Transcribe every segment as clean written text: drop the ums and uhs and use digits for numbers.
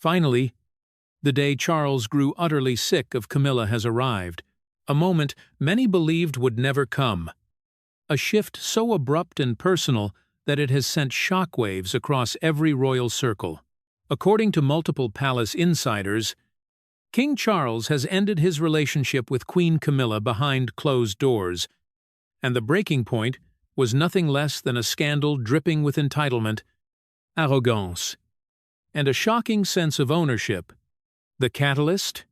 Finally, the day Charles grew utterly sick of Camilla has arrived, a moment many believed would never come. A shift so abrupt and personal that it has sent shockwaves across every royal circle. According to multiple palace insiders, King Charles has ended his relationship with Queen Camilla behind closed doors, and the breaking point was nothing less than a scandal dripping with entitlement, arrogance, and a shocking sense of ownership. The catalyst?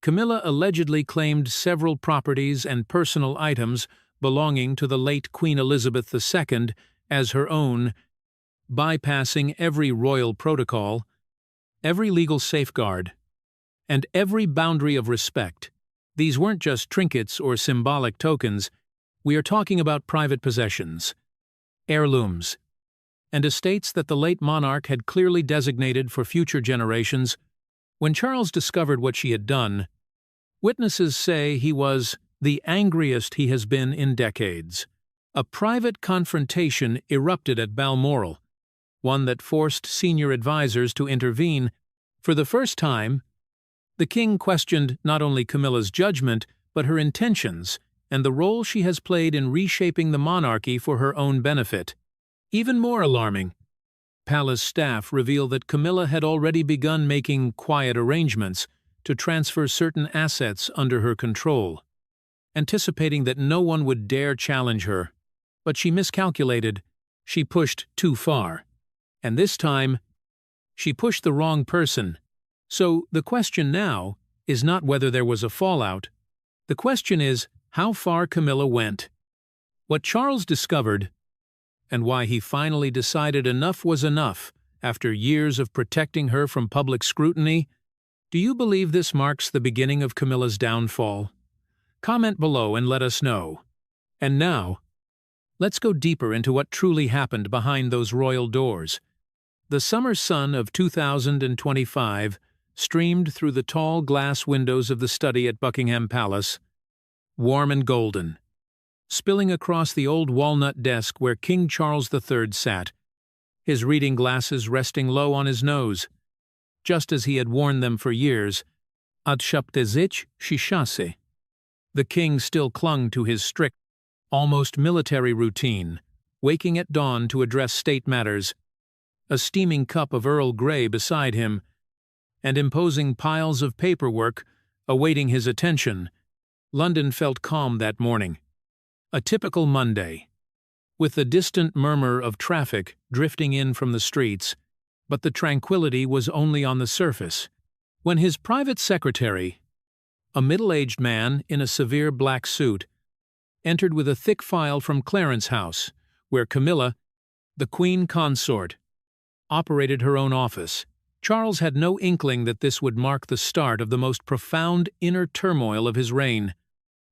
Camilla allegedly claimed several properties and personal items belonging to the late Queen Elizabeth II as her own, bypassing every royal protocol, every legal safeguard, and every boundary of respect. These weren't just trinkets or symbolic tokens. We are talking about private possessions, heirlooms, and estates that the late monarch had clearly designated for future generations. When Charles discovered what she had done, witnesses say he was the angriest he has been in decades. A private confrontation erupted at Balmoral, one that forced senior advisers to intervene. For the first time, the king questioned not only Camilla's judgment, but her intentions and the role she has played in reshaping the monarchy for her own benefit. Even more alarming, palace staff reveal that Camilla had already begun making quiet arrangements to transfer certain assets under her control, anticipating that no one would dare challenge her. But she miscalculated. She pushed too far. And this time, she pushed the wrong person. So the question now is not whether there was a fallout. The question is how far Camilla went. What Charles discovered, and why he finally decided enough was enough after years of protecting her from public scrutiny. Do you believe this marks the beginning of Camilla's downfall? Comment below and let us know. And now, let's go deeper into what truly happened behind those royal doors. The summer sun of 2025 streamed through the tall glass windows of the study at Buckingham Palace, warm and golden, spilling across the old walnut desk where King Charles III sat, his reading glasses resting low on his nose, just as he had worn them for years. Ad shaptezich shishase. The king still clung to his strict, almost military routine, waking at dawn to address state matters, a steaming cup of Earl Grey beside him, and imposing piles of paperwork awaiting his attention. London felt calm that morning. A typical Monday, with the distant murmur of traffic drifting in from the streets, but the tranquility was only on the surface. When his private secretary, a middle-aged man in a severe black suit, entered with a thick file from Clarence House, where Camilla, the Queen Consort, operated her own office. Charles had no inkling that this would mark the start of the most profound inner turmoil of his reign.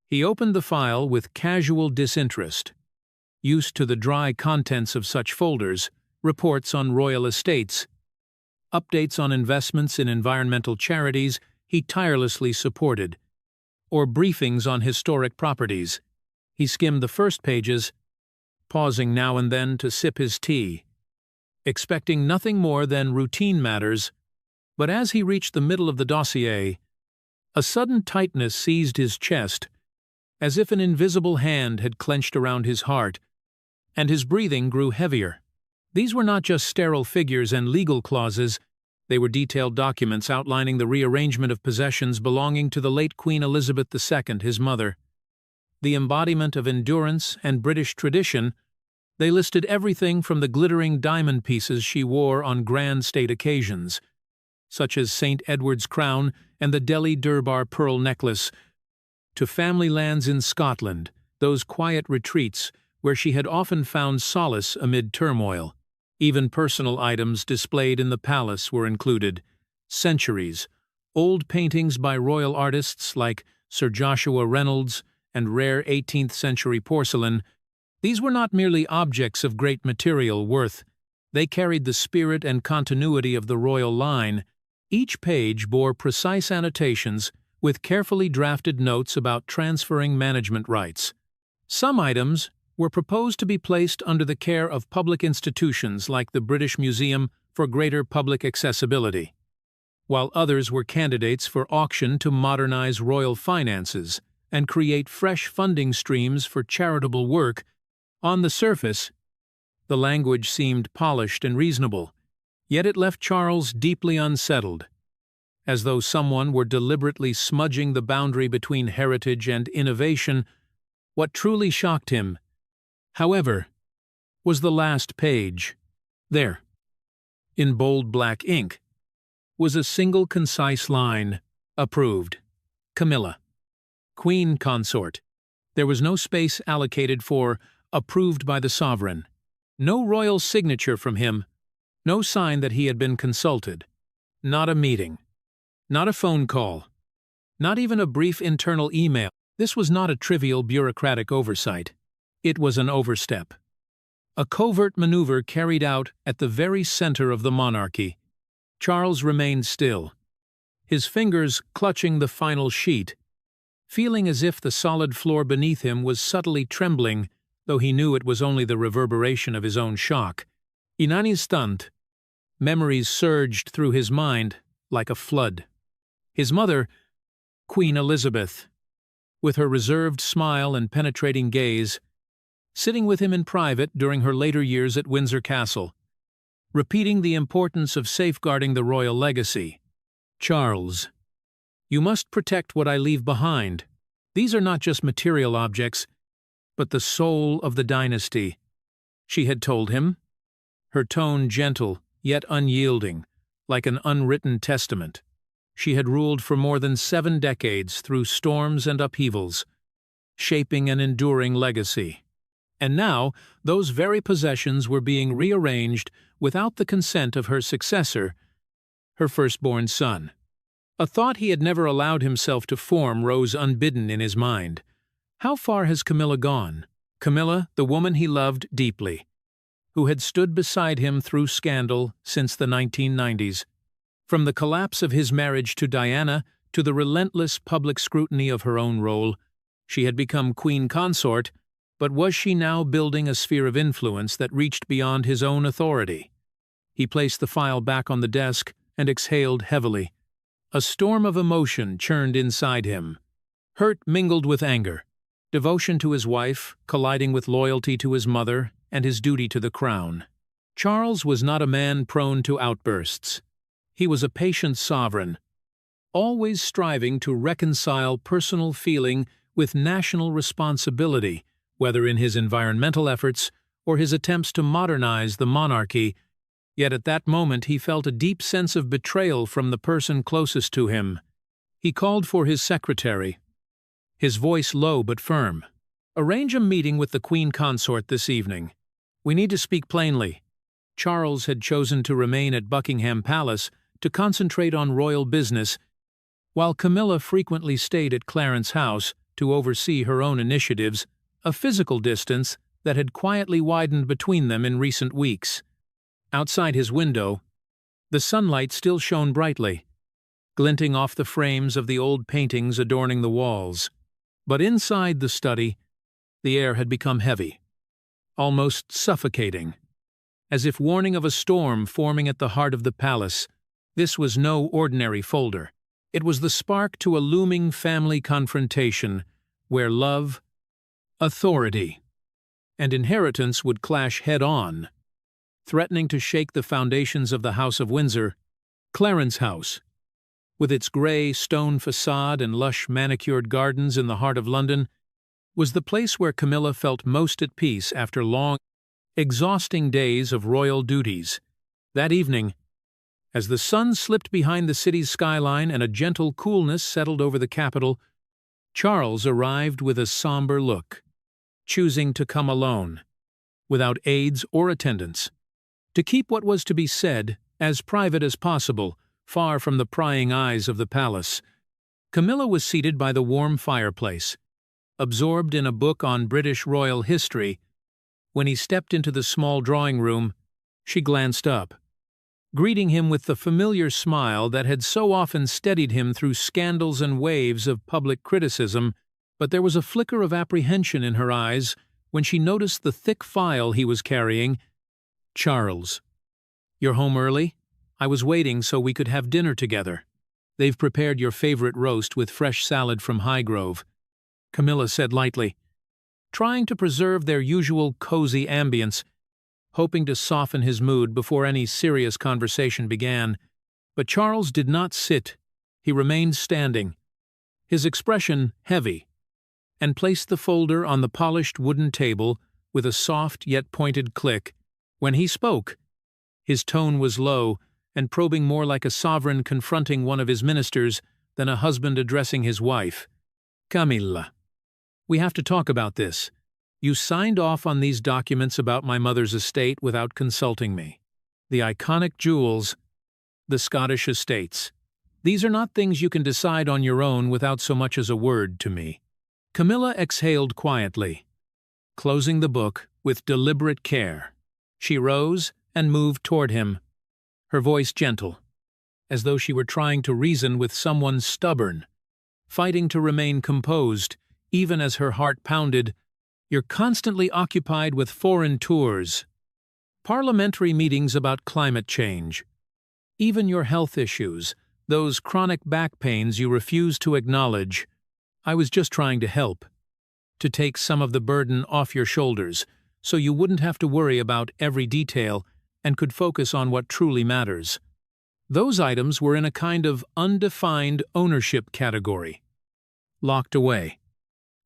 He opened the file with casual disinterest. Used to the dry contents of such folders, reports on royal estates, updates on investments in environmental charities he tirelessly supported, or briefings on historic properties. He skimmed the first pages, pausing now and then to sip his tea, expecting nothing more than routine matters. But as he reached the middle of the dossier, a sudden tightness seized his chest, as if an invisible hand had clenched around his heart, and his breathing grew heavier. These were not just sterile figures and legal clauses. They were detailed documents outlining the rearrangement of possessions belonging to the late Queen Elizabeth II, his mother. The embodiment of endurance and British tradition, they listed everything from the glittering diamond pieces she wore on grand state occasions, such as St. Edward's crown and the Delhi Durbar pearl necklace, to family lands in Scotland, those quiet retreats where she had often found solace amid turmoil. Even personal items displayed in the palace were included: centuries, old paintings by royal artists like Sir Joshua Reynolds, and rare 18th-century porcelain. These were not merely objects of great material worth. They carried the spirit and continuity of the royal line. Each page bore precise annotations with carefully drafted notes about transferring management rights. Some items were proposed to be placed under the care of public institutions like the British Museum for greater public accessibility, while others were candidates for auction to modernize royal finances and create fresh funding streams for charitable work. On the surface, the language seemed polished and reasonable, yet it left Charles deeply unsettled, as though someone were deliberately smudging the boundary between heritage and innovation. What truly shocked him, however, was the last page. There, in bold black ink, was a single concise line: approved. Camilla, Queen Consort. There was no space allocated for approved by the sovereign. No royal signature from him. No sign that he had been consulted. Not a meeting. Not a phone call. Not even a brief internal email. This was not a trivial bureaucratic oversight. It was an overstep. A covert maneuver carried out at the very center of the monarchy. Charles remained still, his fingers clutching the final sheet, feeling as if the solid floor beneath him was subtly trembling, though he knew it was only the reverberation of his own shock. In an instant, memories surged through his mind like a flood. His mother, Queen Elizabeth, with her reserved smile and penetrating gaze, sitting with him in private during her later years at Windsor Castle, repeating the importance of safeguarding the royal legacy. Charles, you must protect what I leave behind. These are not just material objects, but the soul of the dynasty, she had told him, her tone gentle yet unyielding, like an unwritten testament. She had ruled for more than 7 decades through storms and upheavals, shaping an enduring legacy. And now, those very possessions were being rearranged without the consent of her successor, her firstborn son. A thought he had never allowed himself to form rose unbidden in his mind. How far has Camilla gone? Camilla, the woman he loved deeply, who had stood beside him through scandal since the 1990s. From the collapse of his marriage to Diana to the relentless public scrutiny of her own role, she had become Queen Consort. But was she now building a sphere of influence that reached beyond his own authority? He placed the file back on the desk and exhaled heavily. A storm of emotion churned inside him. Hurt mingled with anger, devotion to his wife colliding with loyalty to his mother and his duty to the crown. Charles was not a man prone to outbursts. He was a patient sovereign, always striving to reconcile personal feeling with national responsibility, whether in his environmental efforts or his attempts to modernize the monarchy. Yet at that moment he felt a deep sense of betrayal from the person closest to him. He called for his secretary, his voice low but firm. "Arrange a meeting with the Queen Consort this evening. We need to speak plainly." Charles had chosen to remain at Buckingham Palace to concentrate on royal business, while Camilla frequently stayed at Clarence House to oversee her own initiatives, a physical distance that had quietly widened between them in recent weeks. Outside his window, the sunlight still shone brightly, glinting off the frames of the old paintings adorning the walls. But inside the study, the air had become heavy, almost suffocating, as if warning of a storm forming at the heart of the palace. This was no ordinary folder. It was the spark to a looming family confrontation where love, authority, and inheritance would clash head-on, threatening to shake the foundations of the House of Windsor. Clarence House, with its grey stone facade and lush manicured gardens in the heart of London, was the place where Camilla felt most at peace after long, exhausting days of royal duties. That evening, as the sun slipped behind the city's skyline and a gentle coolness settled over the capital, Charles arrived with a somber look, choosing to come alone, without aides or attendants, to keep what was to be said as private as possible, far from the prying eyes of the palace. Camilla was seated by the warm fireplace, absorbed in a book on British royal history. When he stepped into the small drawing room, she glanced up, greeting him with the familiar smile that had so often steadied him through scandals and waves of public criticism. But there was a flicker of apprehension in her eyes when she noticed the thick file he was carrying. "Charles, you're home early? I was waiting so we could have dinner together." They've prepared your favorite roast with fresh salad from Highgrove," Camilla said lightly, trying to preserve their usual cozy ambience, hoping to soften his mood before any serious conversation began. But Charles did not sit. He remained standing, his expression heavy, and placed the folder on the polished wooden table with a soft yet pointed click. When he spoke, his tone was low and probing, more like a sovereign confronting one of his ministers than a husband addressing his wife. "Camilla, we have to talk about this. You signed off on these documents about my mother's estate without consulting me. The iconic jewels, the Scottish estates. These are not things you can decide on your own without so much as a word to me." Camilla exhaled quietly, closing the book with deliberate care. She rose and moved toward him, her voice gentle, as though she were trying to reason with someone stubborn, fighting to remain composed, even as her heart pounded. "You're constantly occupied with foreign tours, parliamentary meetings about climate change, even your health issues, those chronic back pains you refuse to acknowledge. I was just trying to help, to take some of the burden off your shoulders, so you wouldn't have to worry about every detail and could focus on what truly matters." Those items were in a kind of undefined ownership category, locked away,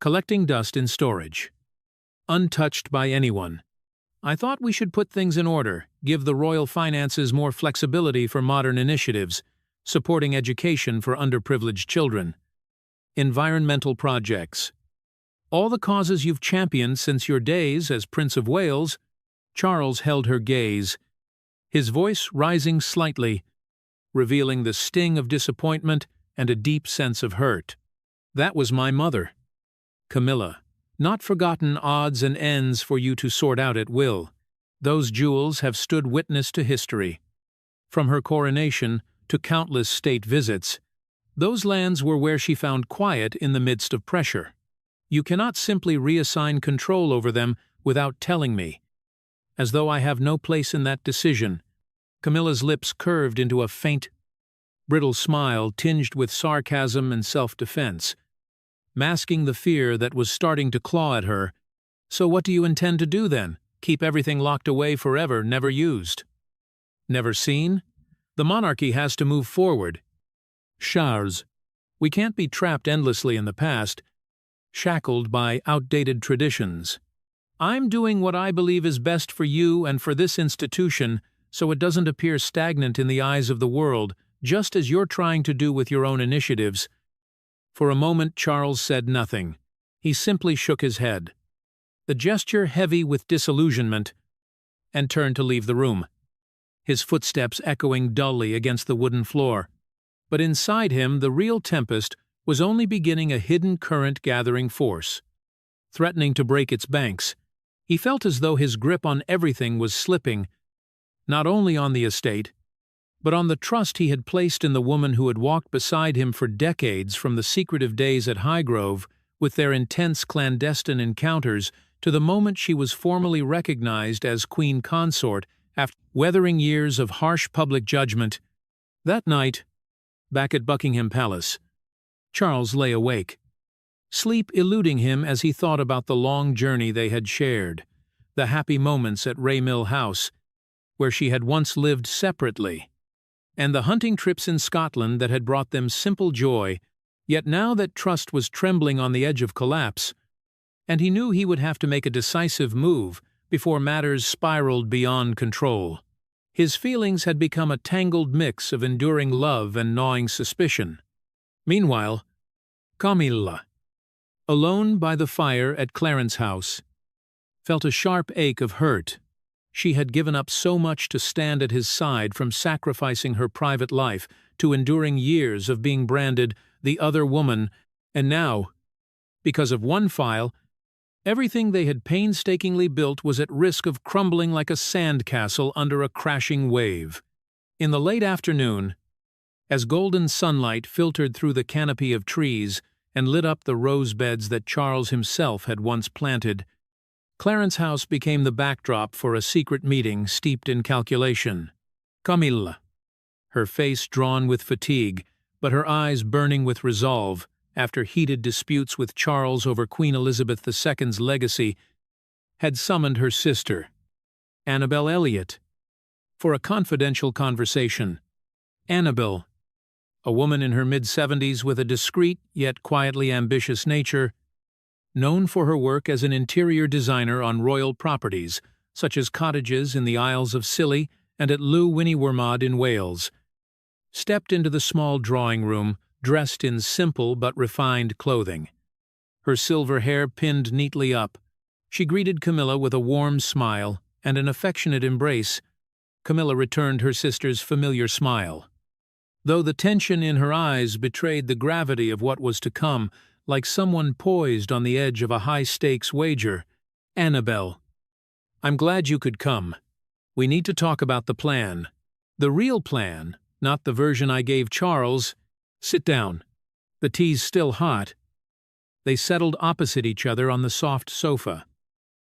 collecting dust in storage, untouched by anyone. "I thought we should put things in order, give the royal finances more flexibility for modern initiatives, supporting education for underprivileged children, environmental projects, all the causes you've championed since your days as Prince of Wales." Charles held her gaze, his voice rising slightly, revealing the sting of disappointment and a deep sense of hurt. "That was my mother, Camilla. Not forgotten odds and ends for you to sort out at will. Those jewels have stood witness to history. From her coronation to countless state visits, those lands were where she found quiet in the midst of pressure. You cannot simply reassign control over them without telling me, as though I have no place in that decision." Camilla's lips curved into a faint, brittle smile tinged with sarcasm and self-defense, masking the fear that was starting to claw at her. "So what do you intend to do then? Keep everything locked away forever, never used? Never seen? The monarchy has to move forward. Charles, we can't be trapped endlessly in the past, shackled by outdated traditions. I'm doing what I believe is best for you and for this institution, so it doesn't appear stagnant in the eyes of the world, just as you're trying to do with your own initiatives." For a moment Charles said nothing. He simply shook his head, the gesture heavy with disillusionment, and turned to leave the room, his footsteps echoing dully against the wooden floor. But inside him the real tempest was only beginning, a hidden current gathering force, threatening to break its banks. He felt as though his grip on everything was slipping, not only on the estate, but on the trust he had placed in the woman who had walked beside him for decades, from the secretive days at Highgrove, with their intense clandestine encounters, to the moment she was formally recognized as Queen Consort after weathering years of harsh public judgment. That night, back at Buckingham Palace, Charles lay awake, sleep eluding him as he thought about the long journey they had shared, the happy moments at Raymill House, where she had once lived separately, and the hunting trips in Scotland that had brought them simple joy. Yet now that trust was trembling on the edge of collapse, and he knew he would have to make a decisive move before matters spiraled beyond control. His feelings had become a tangled mix of enduring love and gnawing suspicion. Meanwhile, Camilla, alone by the fire at Clarence House, felt a sharp ache of hurt. She had given up so much to stand at his side, from sacrificing her private life to enduring years of being branded the other woman, and now, because of one file, everything they had painstakingly built was at risk of crumbling like a sandcastle under a crashing wave. In the late afternoon, as golden sunlight filtered through the canopy of trees and lit up the rose beds that Charles himself had once planted, Clarence House became the backdrop for a secret meeting steeped in calculation. Camilla, her face drawn with fatigue, but her eyes burning with resolve after heated disputes with Charles over Queen Elizabeth II's legacy, had summoned her sister, Annabel Elliot, for a confidential conversation. Annabel, a woman in her mid-70s with a discreet yet quietly ambitious nature, known for her work as an interior designer on royal properties, such as cottages in the Isles of Scilly and at Llw Wynne in Wales, stepped into the small drawing room dressed in simple but refined clothing. Her silver hair pinned neatly up, she greeted Camilla with a warm smile and an affectionate embrace. Camilla returned her sister's familiar smile, though the tension in her eyes betrayed the gravity of what was to come, like someone poised on the edge of a high-stakes wager. "Annabel, I'm glad you could come. We need to talk about the plan. The real plan, not the version I gave Charles. Sit down. The tea's still hot." They settled opposite each other on the soft sofa,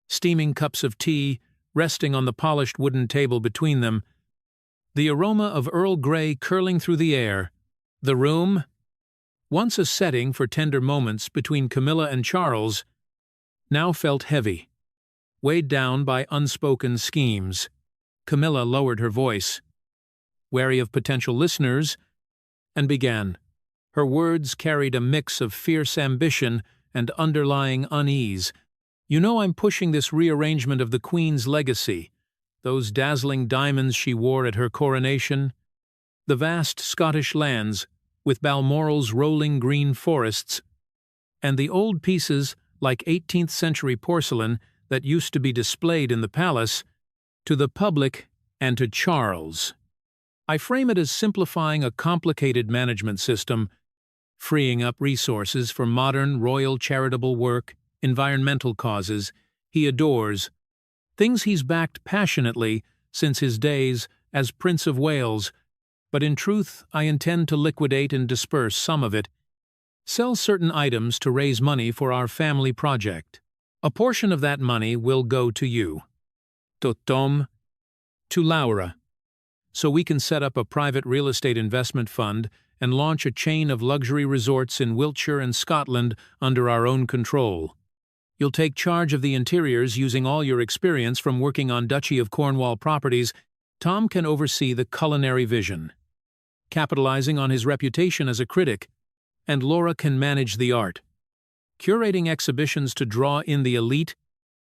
steaming cups of tea resting on the polished wooden table between them, the aroma of Earl Grey curling through the air. The room, once a setting for tender moments between Camilla and Charles, now felt heavy, weighed down by unspoken schemes. Camilla lowered her voice, wary of potential listeners, and began. Her words carried a mix of fierce ambition and underlying unease. "You know I'm pushing this rearrangement of the Queen's legacy, those dazzling diamonds she wore at her coronation, the vast Scottish lands with Balmoral's rolling green forests, and the old pieces like 18th-century porcelain that used to be displayed in the palace, to the public and to Charles. I frame it as simplifying a complicated management system, freeing up resources for modern royal charitable work, environmental causes he adores, things he's backed passionately since his days as Prince of Wales, but in truth I intend to liquidate and disperse some of it, sell certain items to raise money for our family project. A portion of that money will go to you, to Tom, to Laura, so we can set up a private real estate investment fund and launch a chain of luxury resorts in Wiltshire and Scotland under our own control. You'll take charge of the interiors using all your experience from working on Duchy of Cornwall properties. Tom can oversee the culinary vision, capitalizing on his reputation as a critic, and Laura can manage the art, curating exhibitions to draw in the elite.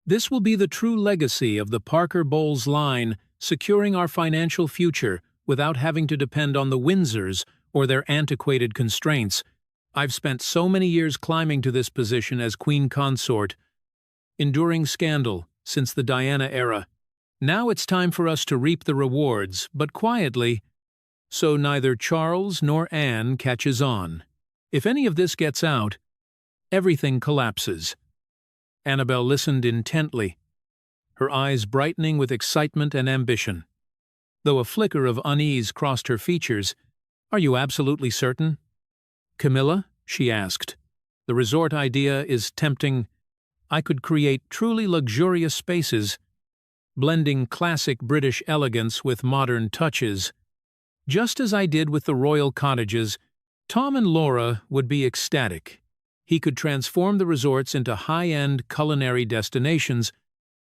This will be the true legacy of the Parker Bowles line, securing our financial future without having to depend on the Windsors or their antiquated constraints. I've spent so many years climbing to this position as Queen Consort, enduring scandal since the Diana era. Now it's time for us to reap the rewards, but quietly, so neither Charles nor Anne catches on. If any of this gets out, everything collapses." Annabel listened intently, her eyes brightening with excitement and ambition. Though a flicker of unease crossed her features, "Are you absolutely certain?" "Camilla," she asked, "the resort idea is tempting. I could create truly luxurious spaces, blending classic British elegance with modern touches. Just as I did with the royal cottages, Tom and Laura would be ecstatic. He could transform the resorts into high-end culinary destinations,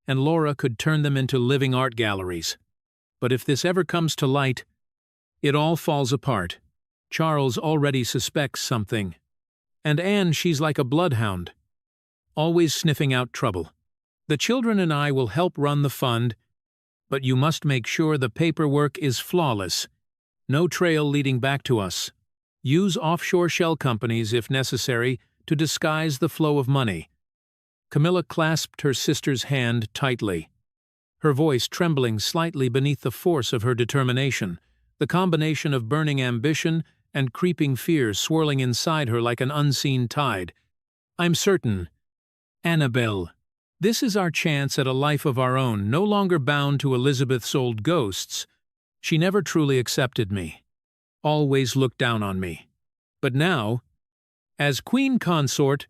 and Laura could turn them into living art galleries. But if this ever comes to light, it all falls apart. Charles already suspects something. And Anne, she's like a bloodhound, always sniffing out trouble. The children and I will help run the fund, but you must make sure the paperwork is flawless. No trail leading back to us. Use offshore shell companies, if necessary, to disguise the flow of money." Camilla clasped her sister's hand tightly, her voice trembling slightly beneath the force of her determination, the combination of burning ambition and creeping fear swirling inside her like an unseen tide. "I'm certain. Annabel, this is our chance at a life of our own, no longer bound to Elizabeth's old ghosts. She never truly accepted me, always looked down on me. But now, as Queen Consort,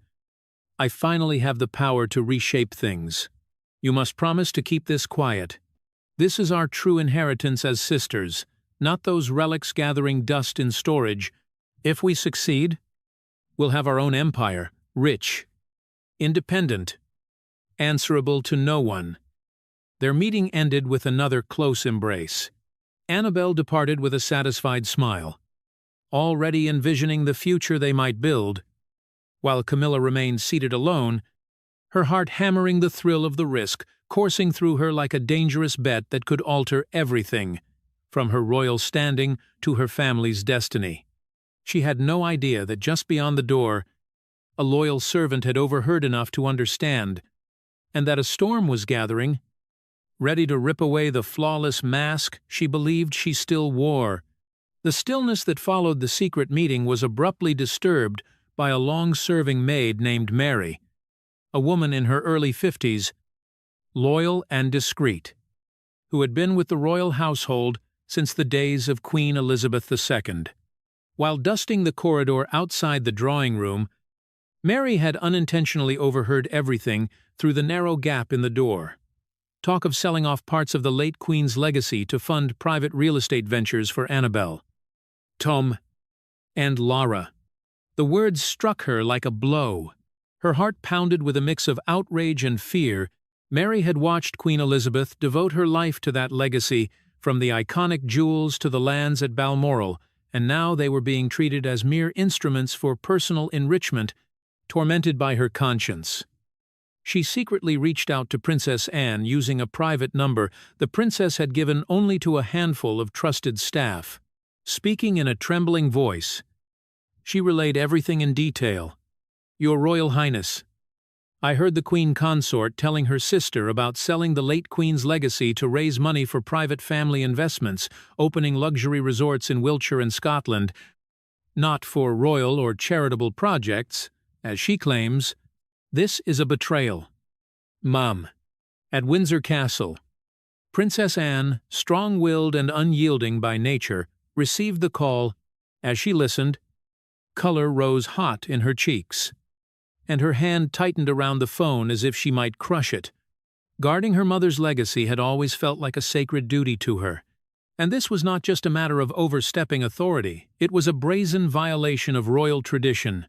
I finally have the power to reshape things. You must promise to keep this quiet. This is our true inheritance as sisters, not those relics gathering dust in storage. If we succeed, we'll have our own empire, rich, independent, answerable to no one. Their meeting ended with another close embrace. Annabel departed with a satisfied smile, already envisioning the future they might build, while Camilla remained seated alone, her heart hammering the thrill of the risk, coursing through her like a dangerous bet that could alter everything, from her royal standing to her family's destiny. She had no idea that just beyond the door, a loyal servant had overheard enough to understand, and that a storm was gathering, ready to rip away the flawless mask she believed she still wore. The stillness that followed the secret meeting was abruptly disturbed by a long-serving maid named Mary, a woman in her early 50s, loyal and discreet, who had been with the royal household since the days of Queen Elizabeth II. While dusting the corridor outside the drawing room, Mary had unintentionally overheard everything through the narrow gap in the door. Talk of selling off parts of the late Queen's legacy to fund private real estate ventures for Annabel, Tom, and Lara. The words struck her like a blow. Her heart pounded with a mix of outrage and fear. Mary had watched Queen Elizabeth devote her life to that legacy, from the iconic jewels to the lands at Balmoral, and now they were being treated as mere instruments for personal enrichment, tormented by her conscience. She secretly reached out to Princess Anne using a private number the princess had given only to a handful of trusted staff. Speaking in a trembling voice, she relayed everything in detail. "Your Royal Highness, I heard the Queen Consort telling her sister about selling the late Queen's legacy to raise money for private family investments, opening luxury resorts in Wiltshire and Scotland, not for royal or charitable projects, as she claims. This is a betrayal. Mum." At Windsor Castle, Princess Anne, strong-willed and unyielding by nature, received the call. As she listened, color rose hot in her cheeks, and her hand tightened around the phone as if she might crush it. Guarding her mother's legacy had always felt like a sacred duty to her, and this was not just a matter of overstepping authority, it was a brazen violation of royal tradition.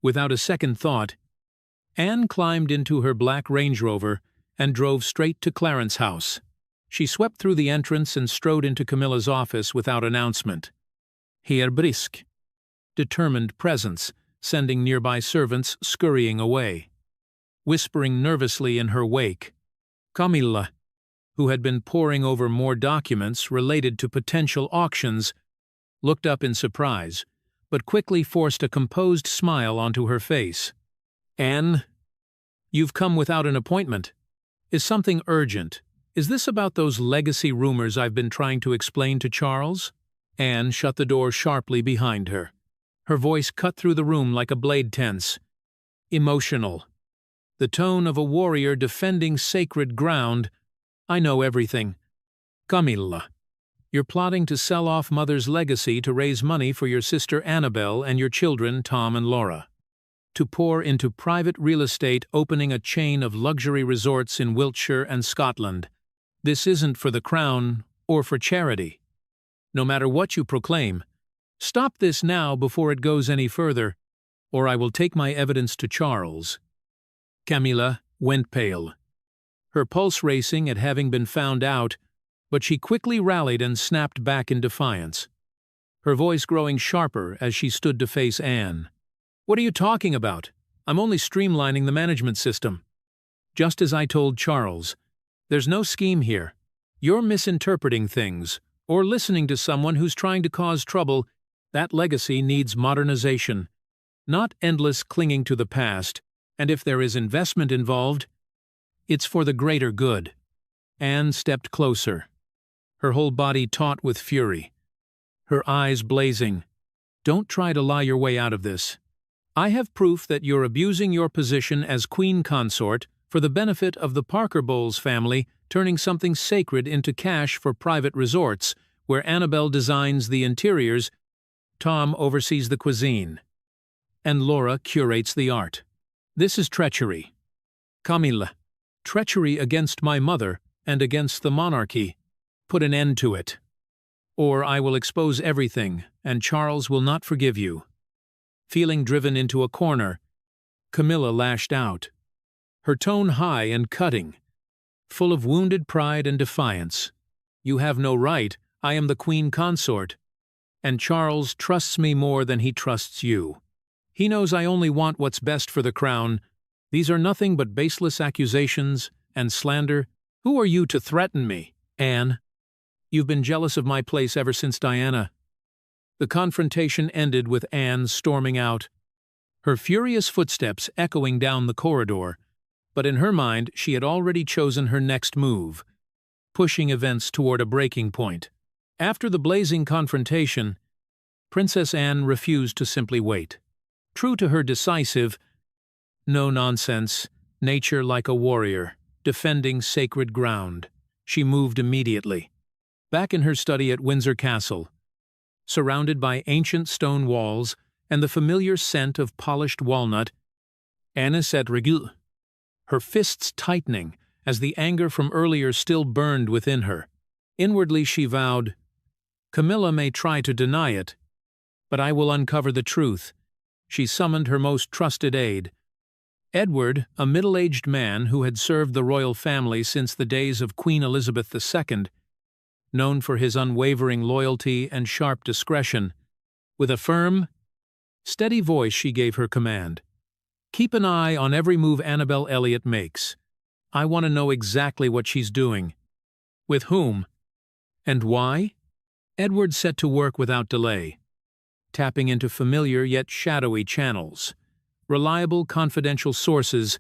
Without a second thought, Anne climbed into her black Range Rover and drove straight to Clarence House. She swept through the entrance and strode into Camilla's office without announcement. Her brisk, determined presence, sending nearby servants scurrying away. Whispering nervously in her wake, Camilla, who had been poring over more documents related to potential auctions, looked up in surprise, but quickly forced a composed smile onto her face. "Anne, you've come without an appointment. Is something urgent? Is this about those legacy rumors I've been trying to explain to Charles?" Anne shut the door sharply behind her. Her voice cut through the room like a blade tense. Emotional. The tone of a warrior defending sacred ground. "I know everything. Camilla, you're plotting to sell off Mother's legacy to raise money for your sister Annabel and your children Tom and Laura. To pour into private real estate, opening a chain of luxury resorts in Wiltshire and Scotland. This isn't for the crown or for charity. No matter what you proclaim, stop this now before it goes any further, or I will take my evidence to Charles." Camilla went pale, her pulse racing at having been found out, but she quickly rallied and snapped back in defiance, her voice growing sharper as she stood to face Anne. "What are you talking about? I'm only streamlining the management system. Just as I told Charles, there's no scheme here. You're misinterpreting things, or listening to someone who's trying to cause trouble. That legacy needs modernization, not endless clinging to the past, and if there is investment involved, it's for the greater good." Anne stepped closer, her whole body taut with fury, her eyes blazing. "Don't try to lie your way out of this. I have proof that you're abusing your position as Queen Consort for the benefit of the Parker Bowles family, turning something sacred into cash for private resorts, where Annabel designs the interiors, Tom oversees the cuisine, and Laura curates the art. This is treachery. Camilla, treachery against my mother and against the monarchy. Put an end to it, or I will expose everything, and Charles will not forgive you." Feeling driven into a corner, Camilla lashed out, her tone high and cutting, full of wounded pride and defiance. "You have no right. I am the queen consort. And Charles trusts me more than he trusts you. He knows I only want what's best for the crown. These are nothing but baseless accusations and slander. Who are you to threaten me, Anne? You've been jealous of my place ever since Diana." The confrontation ended with Anne storming out, her furious footsteps echoing down the corridor, but in her mind she had already chosen her next move, pushing events toward a breaking point. After the blazing confrontation, Princess Anne refused to simply wait. True to her decisive, no-nonsense nature like a warrior, defending sacred ground, she moved immediately. Back in her study at Windsor Castle, surrounded by ancient stone walls and the familiar scent of polished walnut, Anne sat rigid, her fists tightening as the anger from earlier still burned within her. Inwardly she vowed, "Camilla may try to deny it, but I will uncover the truth." She summoned her most trusted aide, Edward, a middle-aged man who had served the royal family since the days of Queen Elizabeth II, known for his unwavering loyalty and sharp discretion. With a firm, steady voice she gave her command, "Keep an eye on every move Annabel Elliot makes. I want to know exactly what she's doing. With whom? And why?" Edward set to work without delay, tapping into familiar yet shadowy channels. Reliable confidential sources,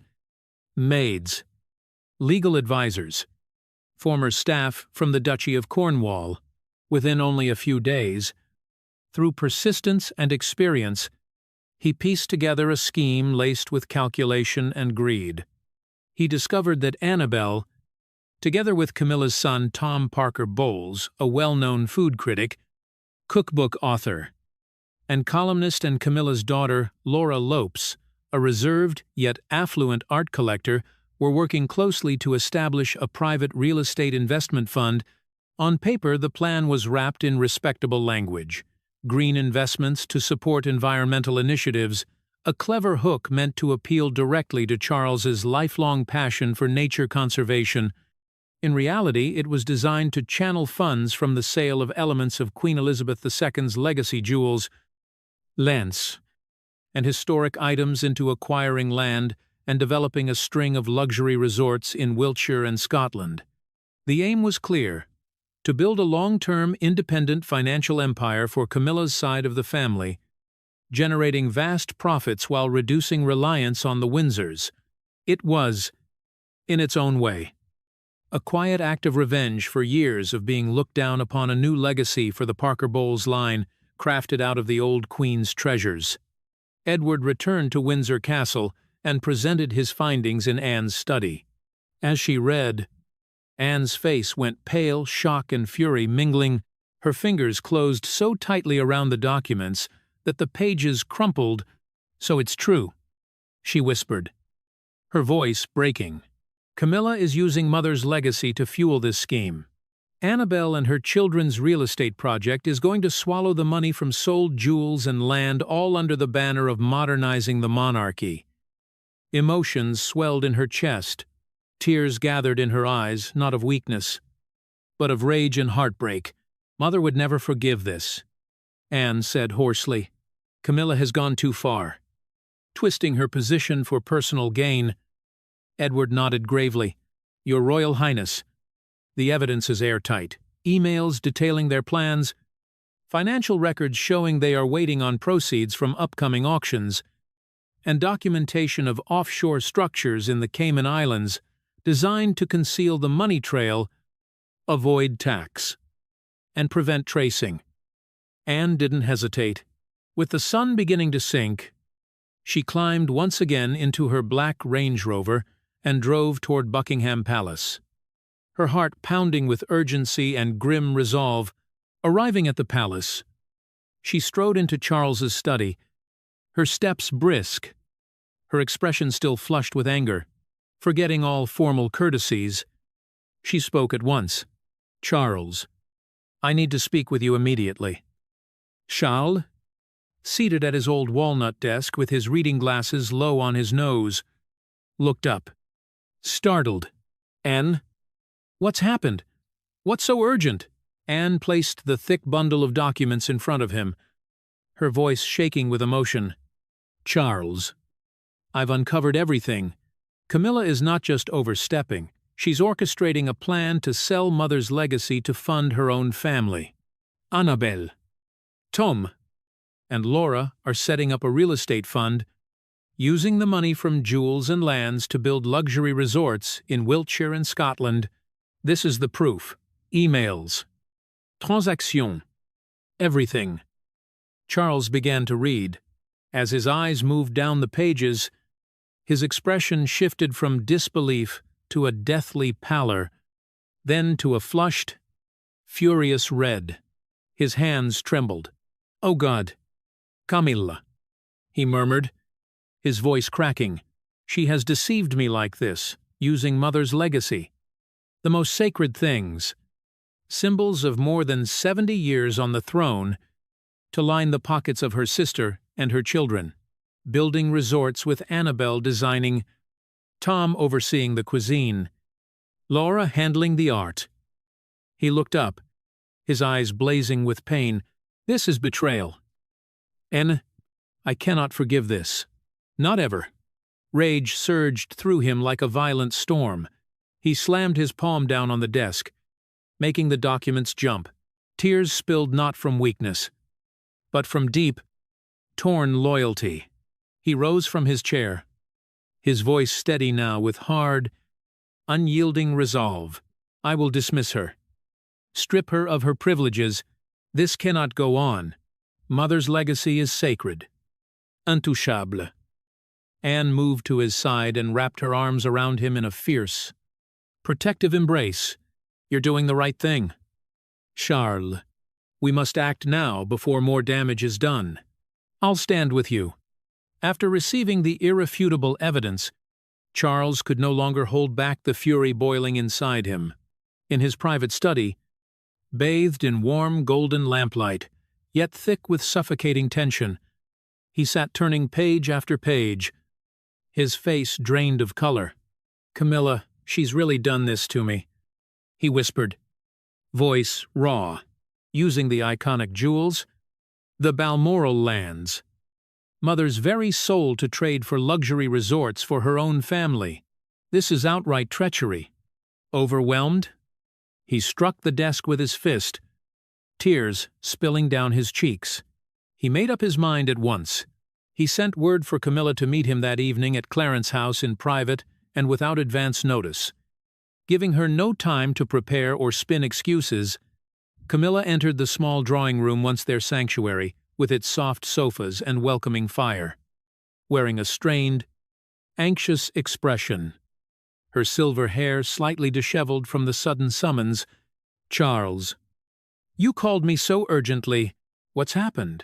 maids, legal advisors, former staff from the Duchy of Cornwall. Within only a few days, through persistence and experience, he pieced together a scheme laced with calculation and greed. He discovered that Annabel, together with Camilla's son Tom Parker Bowles, a well-known food critic, cookbook author, and columnist, and Camilla's daughter, Laura Lopes, a reserved yet affluent art collector, were working closely to establish a private real estate investment fund. On paper, the plan was wrapped in respectable language: green investments to support environmental initiatives, a clever hook meant to appeal directly to Charles's lifelong passion for nature conservation. In reality, it was designed to channel funds from the sale of elements of Queen Elizabeth II's legacy jewels, lance, and historic items into acquiring land and developing a string of luxury resorts in Wiltshire and Scotland. The aim was clear: to build a long-term, independent financial empire for Camilla's side of the family, generating vast profits while reducing reliance on the Windsors. It was, in its own way, a quiet act of revenge for years of being looked down upon, a new legacy for the Parker Bowles line, crafted out of the old Queen's treasures. Edward returned to Windsor Castle and presented his findings in Anne's study. As she read, Anne's face went pale, shock and fury mingling. Her fingers closed so tightly around the documents that the pages crumpled. "So it's true," she whispered, her voice breaking. "Camilla is using Mother's legacy to fuel this scheme. Annabel and her children's real estate project is going to swallow the money from sold jewels and land, all under the banner of modernizing the monarchy." Emotions swelled in her chest. Tears gathered in her eyes, not of weakness, but of rage and heartbreak. "Mother would never forgive this," Anne said hoarsely. "Camilla has gone too far, twisting her position for personal gain." Edward nodded gravely. "Your Royal Highness, the evidence is airtight. Emails detailing their plans, financial records showing they are waiting on proceeds from upcoming auctions, and documentation of offshore structures in the Cayman Islands designed to conceal the money trail, avoid tax, and prevent tracing." Anne didn't hesitate. With the sun beginning to sink, she climbed once again into her black Range Rover and drove toward Buckingham Palace, her heart pounding with urgency and grim resolve. Arriving at the palace, she strode into Charles's study, her steps brisk, her expression still flushed with anger. Forgetting all formal courtesies, she spoke at once. "Charles, I need to speak with you immediately." "Charles?" seated at his old walnut desk with his reading glasses low on his nose, looked up. Startled. "Anne? What's happened? What's so urgent?" Anne placed the thick bundle of documents in front of him, her voice shaking with emotion. "Charles, I've uncovered everything. Camilla is not just overstepping. She's orchestrating a plan to sell Mother's legacy to fund her own family. Annabelle, Tom, and Laura are setting up a real estate fund, using the money from jewels and lands to build luxury resorts in Wiltshire and Scotland. This is the proof. Emails. Transactions. Everything." Charles began to read. As his eyes moved down the pages, his expression shifted from disbelief to a deathly pallor, then to a flushed, furious red. His hands trembled. "Oh God! Camilla," he murmured, his voice cracking. "She has deceived me like this, using Mother's legacy. The most sacred things, symbols of more than 70 years on the throne, to line the pockets of her sister and her children, building resorts with Annabelle designing, Tom overseeing the cuisine, Laura handling the art." He looked up, his eyes blazing with pain. "This is betrayal. Anne, I cannot forgive this. Not ever." Rage surged through him like a violent storm. He slammed his palm down on the desk, making the documents jump. Tears spilled not from weakness, but from deep, torn loyalty. He rose from his chair, his voice steady now with hard, unyielding resolve. "I will dismiss her. Strip her of her privileges. This cannot go on. Mother's legacy is sacred. Intouchable." Anne moved to his side and wrapped her arms around him in a fierce, protective embrace. "You're doing the right thing. Charles, we must act now before more damage is done. I'll stand with you." After receiving the irrefutable evidence, Charles could no longer hold back the fury boiling inside him. In his private study, bathed in warm golden lamplight, yet thick with suffocating tension, he sat turning page after page, his face drained of color. "Camilla, she's really done this to me," he whispered, voice raw, using the iconic jewels, the Balmoral lands, Mother's very soul to trade for luxury resorts for her own family. This is outright treachery. Overwhelmed, he struck the desk with his fist, tears spilling down his cheeks. He made up his mind at once. He sent word for Camilla to meet him that evening at Clarence's house in private and without advance notice. Giving her no time to prepare or spin excuses, Camilla entered the small drawing room once their sanctuary, with its soft sofas and welcoming fire, wearing a strained, anxious expression, her silver hair slightly disheveled from the sudden summons. "Charles, you called me so urgently. What's happened?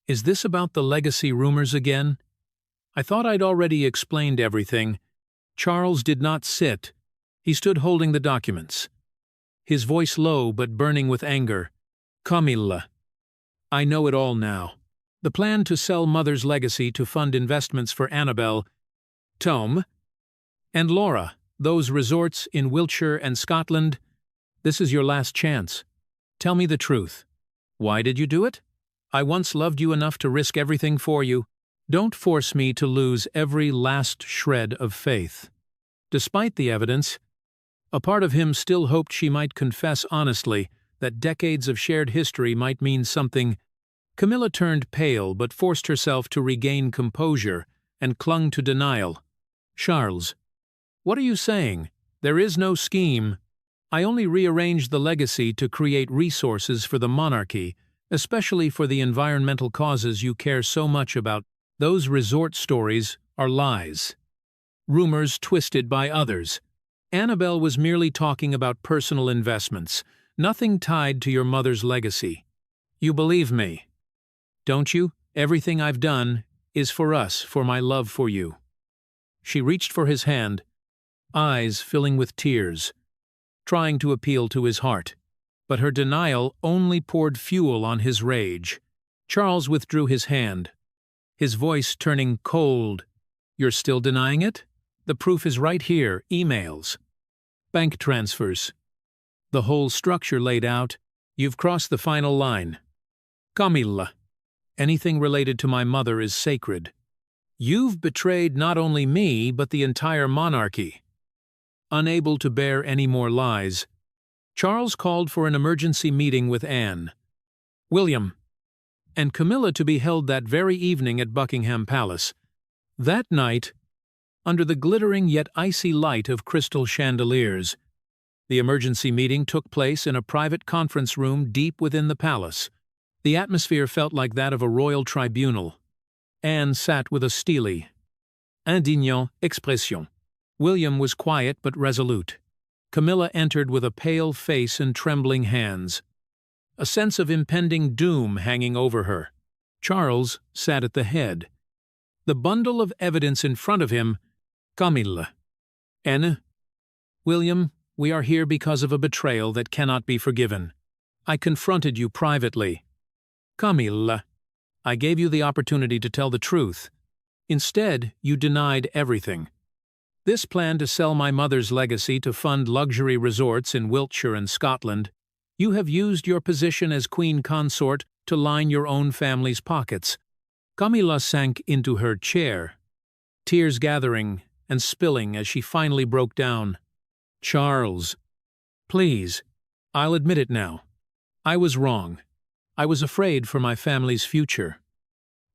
Is this about the legacy rumors again?" "I thought I'd already explained everything." Charles did not sit. He stood holding the documents, his voice low but burning with anger. "Camilla, I know it all now. The plan to sell Mother's legacy to fund investments for Annabelle, Tom, and Laura, those resorts in Wiltshire and Scotland. This is your last chance. Tell me the truth. Why did you do it? I once loved you enough to risk everything for you. Don't force me to lose every last shred of faith." Despite the evidence, a part of him still hoped she might confess honestly, that decades of shared history might mean something. Camilla turned pale but forced herself to regain composure and clung to denial. "Charles, what are you saying? There is no scheme. I only rearranged the legacy to create resources for the monarchy, especially for the environmental causes you care so much about. Those resort stories are lies. Rumors twisted by others. Annabelle was merely talking about personal investments, nothing tied to your mother's legacy. You believe me, don't you? Everything I've done is for us, for my love for you." She reached for his hand, eyes filling with tears, trying to appeal to his heart. But her denial only poured fuel on his rage. Charles withdrew his hand, his voice turning cold. You're still denying it? The proof is right here, emails, bank transfers, the whole structure laid out. You've crossed the final line. Camilla, anything related to my mother is sacred. You've betrayed not only me, but the entire monarchy. Unable to bear any more lies, Charles called for an emergency meeting with Anne, William, and Camilla to be held that very evening at Buckingham Palace. That night, under the glittering yet icy light of crystal chandeliers, the emergency meeting took place in a private conference room deep within the palace. The atmosphere felt like that of a royal tribunal. Anne sat with a steely, indignant expression. William was quiet but resolute. Camilla entered with a pale face and trembling hands, a sense of impending doom hanging over her. Charles sat at the head, the bundle of evidence in front of him. Camilla. Anne. William, we are here because of a betrayal that cannot be forgiven. I confronted you privately. Camilla. I gave you the opportunity to tell the truth. Instead, you denied everything. This plan to sell my mother's legacy to fund luxury resorts in Wiltshire and Scotland, you have used your position as queen consort to line your own family's pockets. Camilla sank into her chair, tears gathering and spilling as she finally broke down. Charles, please, I'll admit it now. I was wrong. I was afraid for my family's future.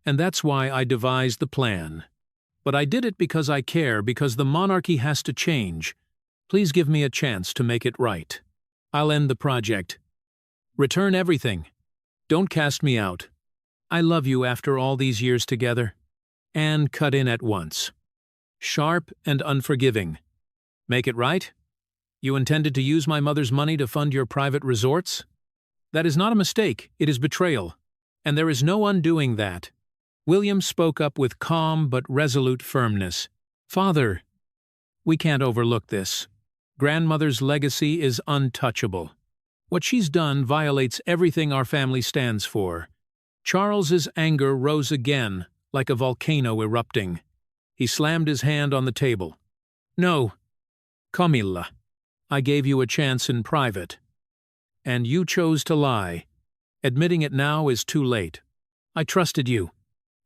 And that's why I devised the plan. But I did it because I care, because the monarchy has to change. Please give me a chance to make it right. I'll end the project. Return everything. Don't cast me out. I love you after all these years together. Anne cut in at once, sharp and unforgiving. Make it right? You intended to use my mother's money to fund your private resorts? That is not a mistake, it is betrayal. And there is no undoing that. William spoke up with calm but resolute firmness. Father, we can't overlook this. Grandmother's legacy is untouchable. What she's done violates everything our family stands for. Charles's anger rose again, like a volcano erupting. He slammed his hand on the table. No, Camilla, I gave you a chance in private. And you chose to lie. Admitting it now is too late. I trusted you.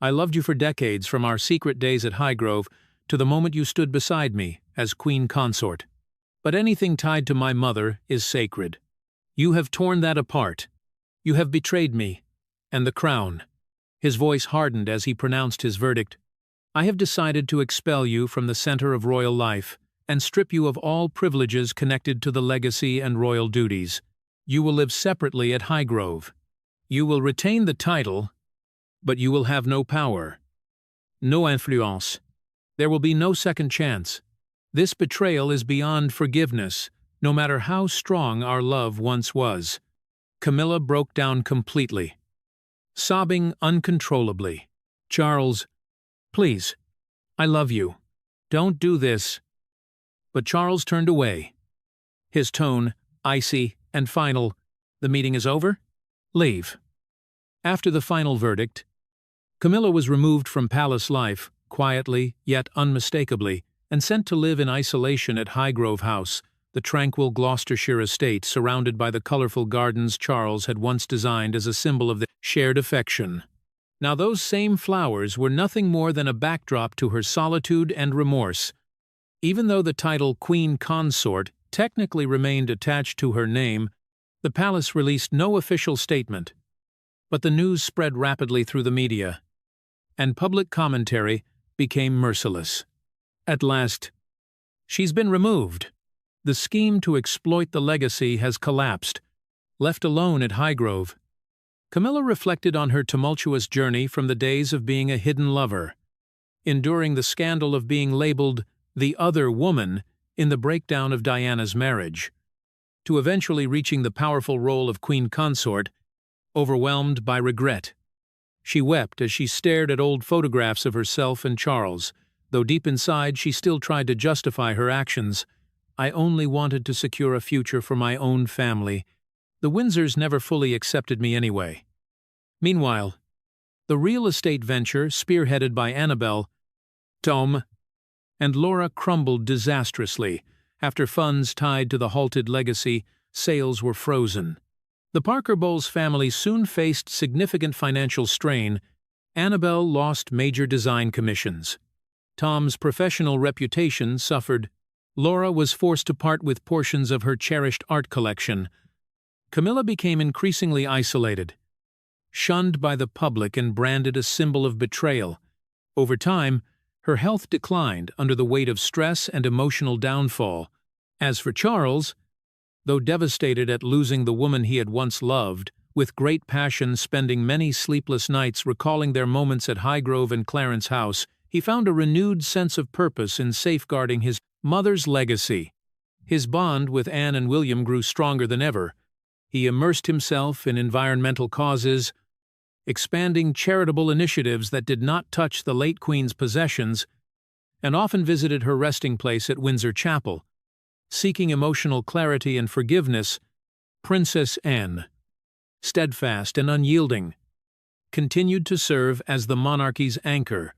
I loved you for decades, from our secret days at Highgrove to the moment you stood beside me as queen consort. But anything tied to my mother is sacred. You have torn that apart. You have betrayed me. And the crown. His voice hardened as he pronounced his verdict. I have decided to expel you from the center of royal life and strip you of all privileges connected to the legacy and royal duties. You will live separately at Highgrove. You will retain the title, but you will have no power, no influence. There will be no second chance. This betrayal is beyond forgiveness, no matter how strong our love once was. Camilla broke down completely, sobbing uncontrollably. Charles, please, I love you. Don't do this. But Charles turned away, his tone icy and final. The meeting is over? Leave. After the final verdict, Camilla was removed from palace life, quietly yet unmistakably, and sent to live in isolation at Highgrove House, the tranquil Gloucestershire estate surrounded by the colorful gardens Charles had once designed as a symbol of the shared affection. Now those same flowers were nothing more than a backdrop to her solitude and remorse. Even though the title Queen Consort technically remained attached to her name, the palace released no official statement. But the news spread rapidly through the media, and public commentary became merciless. At last, she's been removed. The scheme to exploit the legacy has collapsed. Left alone at Highgrove, Camilla reflected on her tumultuous journey from the days of being a hidden lover, enduring the scandal of being labeled the other woman in the breakdown of Diana's marriage, to eventually reaching the powerful role of queen consort, overwhelmed by regret. She wept as she stared at old photographs of herself and Charles, though deep inside she still tried to justify her actions. I only wanted to secure a future for my own family. The Windsors never fully accepted me anyway. Meanwhile, The real estate venture, spearheaded by Annabelle, Tom, and Laura, crumbled disastrously. After funds tied to the halted legacy, sales were frozen. The Parker Bowles family soon faced significant financial strain. Annabelle lost major design commissions. Tom's professional reputation suffered. Laura was forced to part with portions of her cherished art collection. Camilla became increasingly isolated, shunned by the public and branded a symbol of betrayal. Over time, her health declined under the weight of stress and emotional downfall. As for Charles, though devastated at losing the woman he had once loved, with great passion spending many sleepless nights recalling their moments at Highgrove and Clarence House, he found a renewed sense of purpose in safeguarding his mother's legacy. His bond with Anne and William grew stronger than ever. He immersed himself in environmental causes, expanding charitable initiatives that did not touch the late Queen's possessions, and often visited her resting place at Windsor Chapel. Seeking emotional clarity and forgiveness, Princess Anne, steadfast and unyielding, continued to serve as the monarchy's anchor,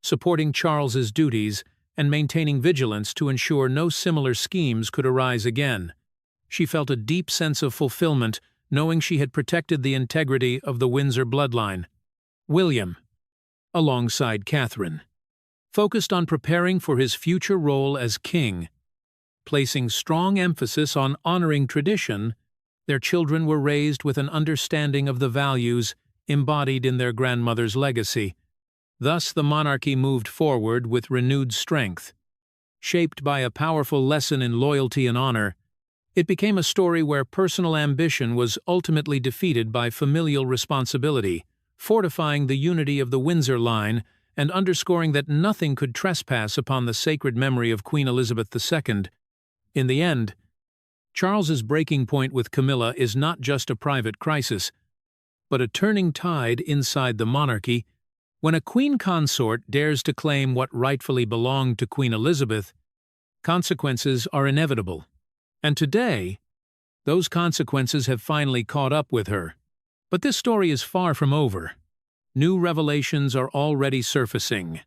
supporting Charles's duties and maintaining vigilance to ensure no similar schemes could arise again. She felt a deep sense of fulfillment, knowing she had protected the integrity of the Windsor bloodline. William, alongside Catherine, focused on preparing for his future role as king. Placing strong emphasis on honoring tradition, their children were raised with an understanding of the values embodied in their grandmother's legacy. Thus, the monarchy moved forward with renewed strength. Shaped by a powerful lesson in loyalty and honor, it became a story where personal ambition was ultimately defeated by familial responsibility, fortifying the unity of the Windsor line and underscoring that nothing could trespass upon the sacred memory of Queen Elizabeth II. In the end, Charles's breaking point with Camilla is not just a private crisis, but a turning tide inside the monarchy. When a queen consort dares to claim what rightfully belonged to Queen Elizabeth, consequences are inevitable. And today, those consequences have finally caught up with her. But this story is far from over. New revelations are already surfacing,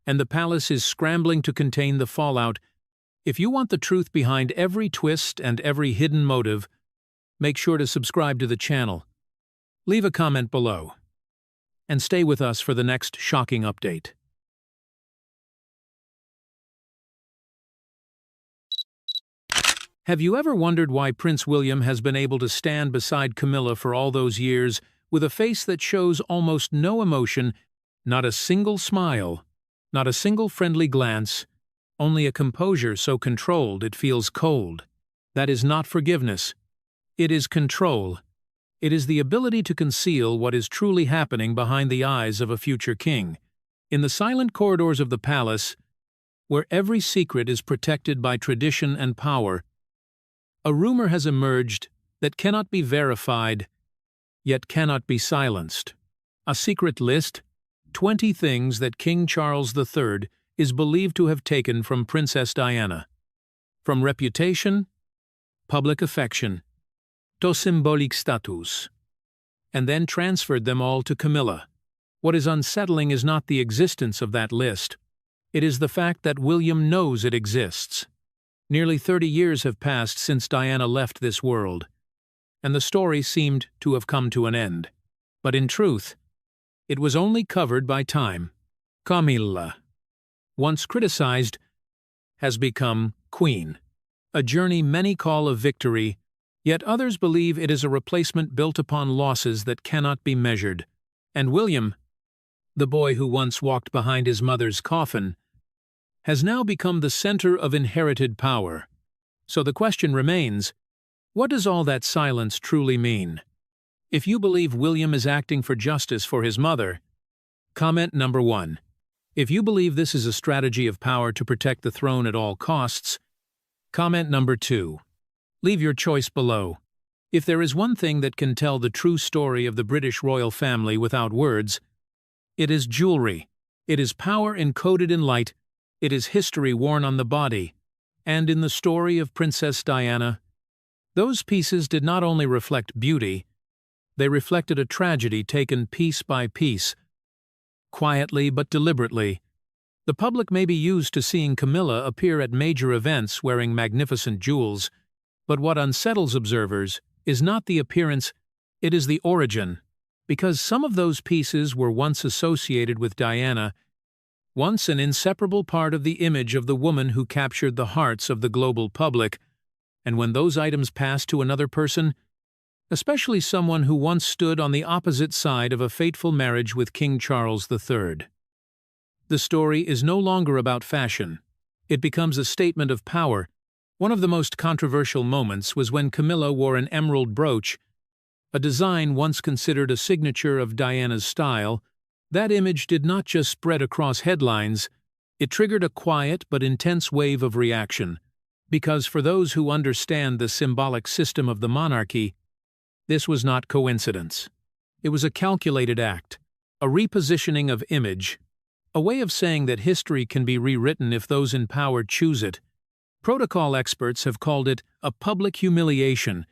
and the palace is scrambling to contain the fallout. If you want the truth behind every twist and every hidden motive, make sure to subscribe to the channel. Leave a comment below, and stay with us for the next shocking update. Have you ever wondered why Prince William has been able to stand beside Camilla for all those years with a face that shows almost no emotion, not a single smile, not a single friendly glance, only a composure so controlled it feels cold? That is not forgiveness. It is control. It is the ability to conceal what is truly happening behind the eyes of a future king. In the silent corridors of the palace, where every secret is protected by tradition and power, a rumor has emerged that cannot be verified, yet cannot be silenced. A secret list, 20 things that King Charles III is believed to have taken from Princess Diana. From reputation, public affection, to symbolic status, and then transferred them all to Camilla. What is unsettling is not the existence of that list. It is the fact that William knows it exists. Nearly 30 years have passed since Diana left this world, and the story seemed to have come to an end. But in truth, it was only covered by time. Camilla, once criticized, has become queen. A journey many call a victory, yet others believe it is a replacement built upon losses that cannot be measured. And William, the boy who once walked behind his mother's coffin, has now become the center of inherited power. So the question remains, what does all that silence truly mean? If you believe William is acting for justice for his mother, comment number 1. If you believe this is a strategy of power to protect the throne at all costs, comment number 2. Leave your choice below. If there is one thing that can tell the true story of the British royal family without words, it is jewelry. It is power encoded in light. It is history worn on the body. And in the story of Princess Diana, those pieces did not only reflect beauty, They reflected a tragedy taken piece by piece, quietly but deliberately. The public may be used to seeing Camilla appear at major events wearing magnificent jewels, but what unsettles observers is not the appearance, it is the origin. Because some of those pieces were once associated with Diana, once an inseparable part of the image of the woman who captured the hearts of the global public, and when those items pass to another person, especially someone who once stood on the opposite side of a fateful marriage with King Charles III. The story is no longer about fashion. It becomes a statement of power. One of the most controversial moments was when Camilla wore an emerald brooch, a design once considered a signature of Diana's style. That image did not just spread across headlines, it triggered a quiet but intense wave of reaction. Because for those who understand the symbolic system of the monarchy, this was not coincidence. It was a calculated act, a repositioning of image, a way of saying that history can be rewritten if those in power choose it. Protocol experts have called it a public humiliation,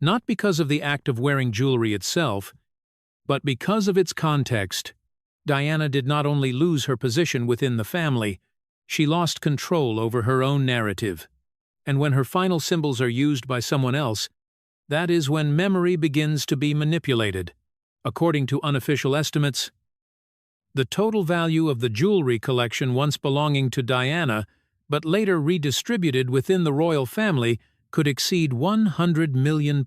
not because of the act of wearing jewelry itself, but because of its context. Diana did not only lose her position within the family, she lost control over her own narrative. And when her final symbols are used by someone else, that is when memory begins to be manipulated. According to unofficial estimates, the total value of the jewelry collection once belonging to Diana, but later redistributed within the royal family, could exceed £100 million.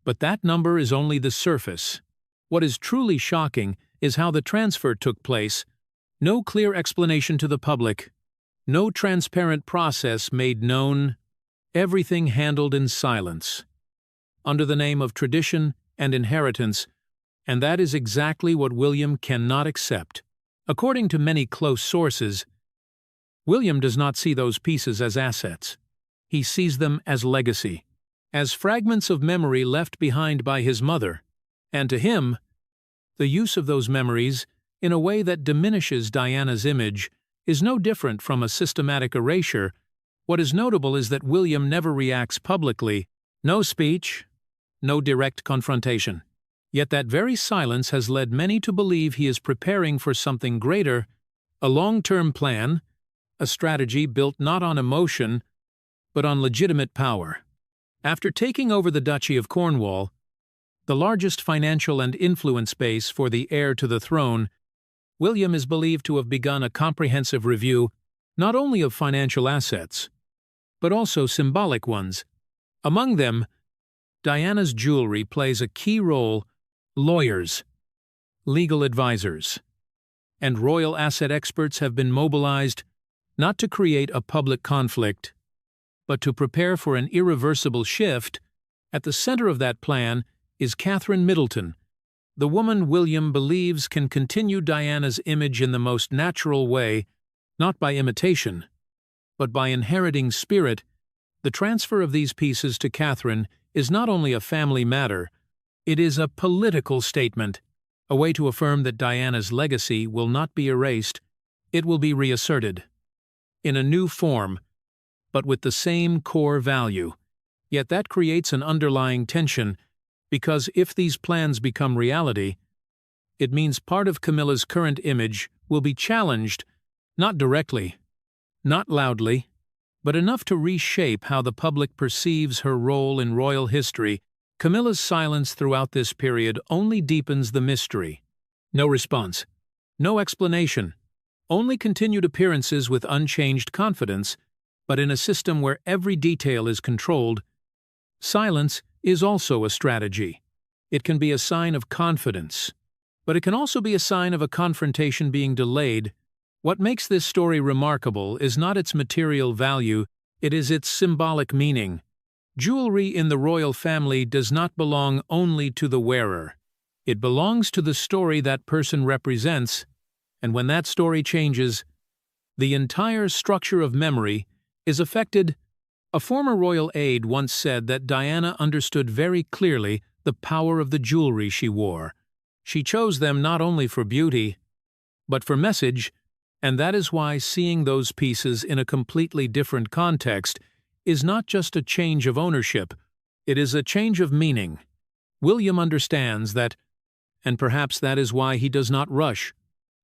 But that number is only the surface. What is truly shocking is how the transfer took place. No clear explanation to the public, no transparent process made known, everything handled in silence, under the name of tradition and inheritance, and that is exactly what William cannot accept. According to many close sources, William does not see those pieces as assets. He sees them as legacy, as fragments of memory left behind by his mother, and to him, the use of those memories, in a way that diminishes Diana's image, is no different from a systematic erasure. What is notable is that William never reacts publicly, no speech, no direct confrontation. Yet that very silence has led many to believe he is preparing for something greater, a long-term plan, a strategy built not on emotion, but on legitimate power. After taking over the Duchy of Cornwall, the largest financial and influence base for the heir to the throne, William is believed to have begun a comprehensive review not only of financial assets, but also symbolic ones. Among them, Diana's jewelry plays a key role. Lawyers, legal advisors, and royal asset experts have been mobilized not to create a public conflict, but to prepare for an irreversible shift. At the center of that plan is Catherine Middleton, the woman William believes can continue Diana's image in the most natural way, not by imitation, but by inheriting spirit. The transfer of these pieces to Catherine is not only a family matter, it is a political statement, a way to affirm that Diana's legacy will not be erased, it will be reasserted. In a new form, but with the same core value. Yet that creates an underlying tension, because if these plans become reality, it means part of Camilla's current image will be challenged, not directly, not loudly, but enough to reshape how the public perceives her role in royal history. Camilla's silence throughout this period only deepens the mystery. No response, no explanation, only continued appearances with unchanged confidence, but in a system where every detail is controlled, silence is also a strategy. It can be a sign of confidence, but it can also be a sign of a confrontation being delayed. What makes this story remarkable is not its material value, it is its symbolic meaning. Jewelry in the royal family does not belong only to the wearer. It belongs to the story that person represents, and when that story changes, the entire structure of memory is affected. A former royal aide once said that Diana understood very clearly the power of the jewelry she wore. She chose them not only for beauty, but for message, and that is why seeing those pieces in a completely different context is not just a change of ownership, it is a change of meaning. William understands that, and perhaps that is why he does not rush.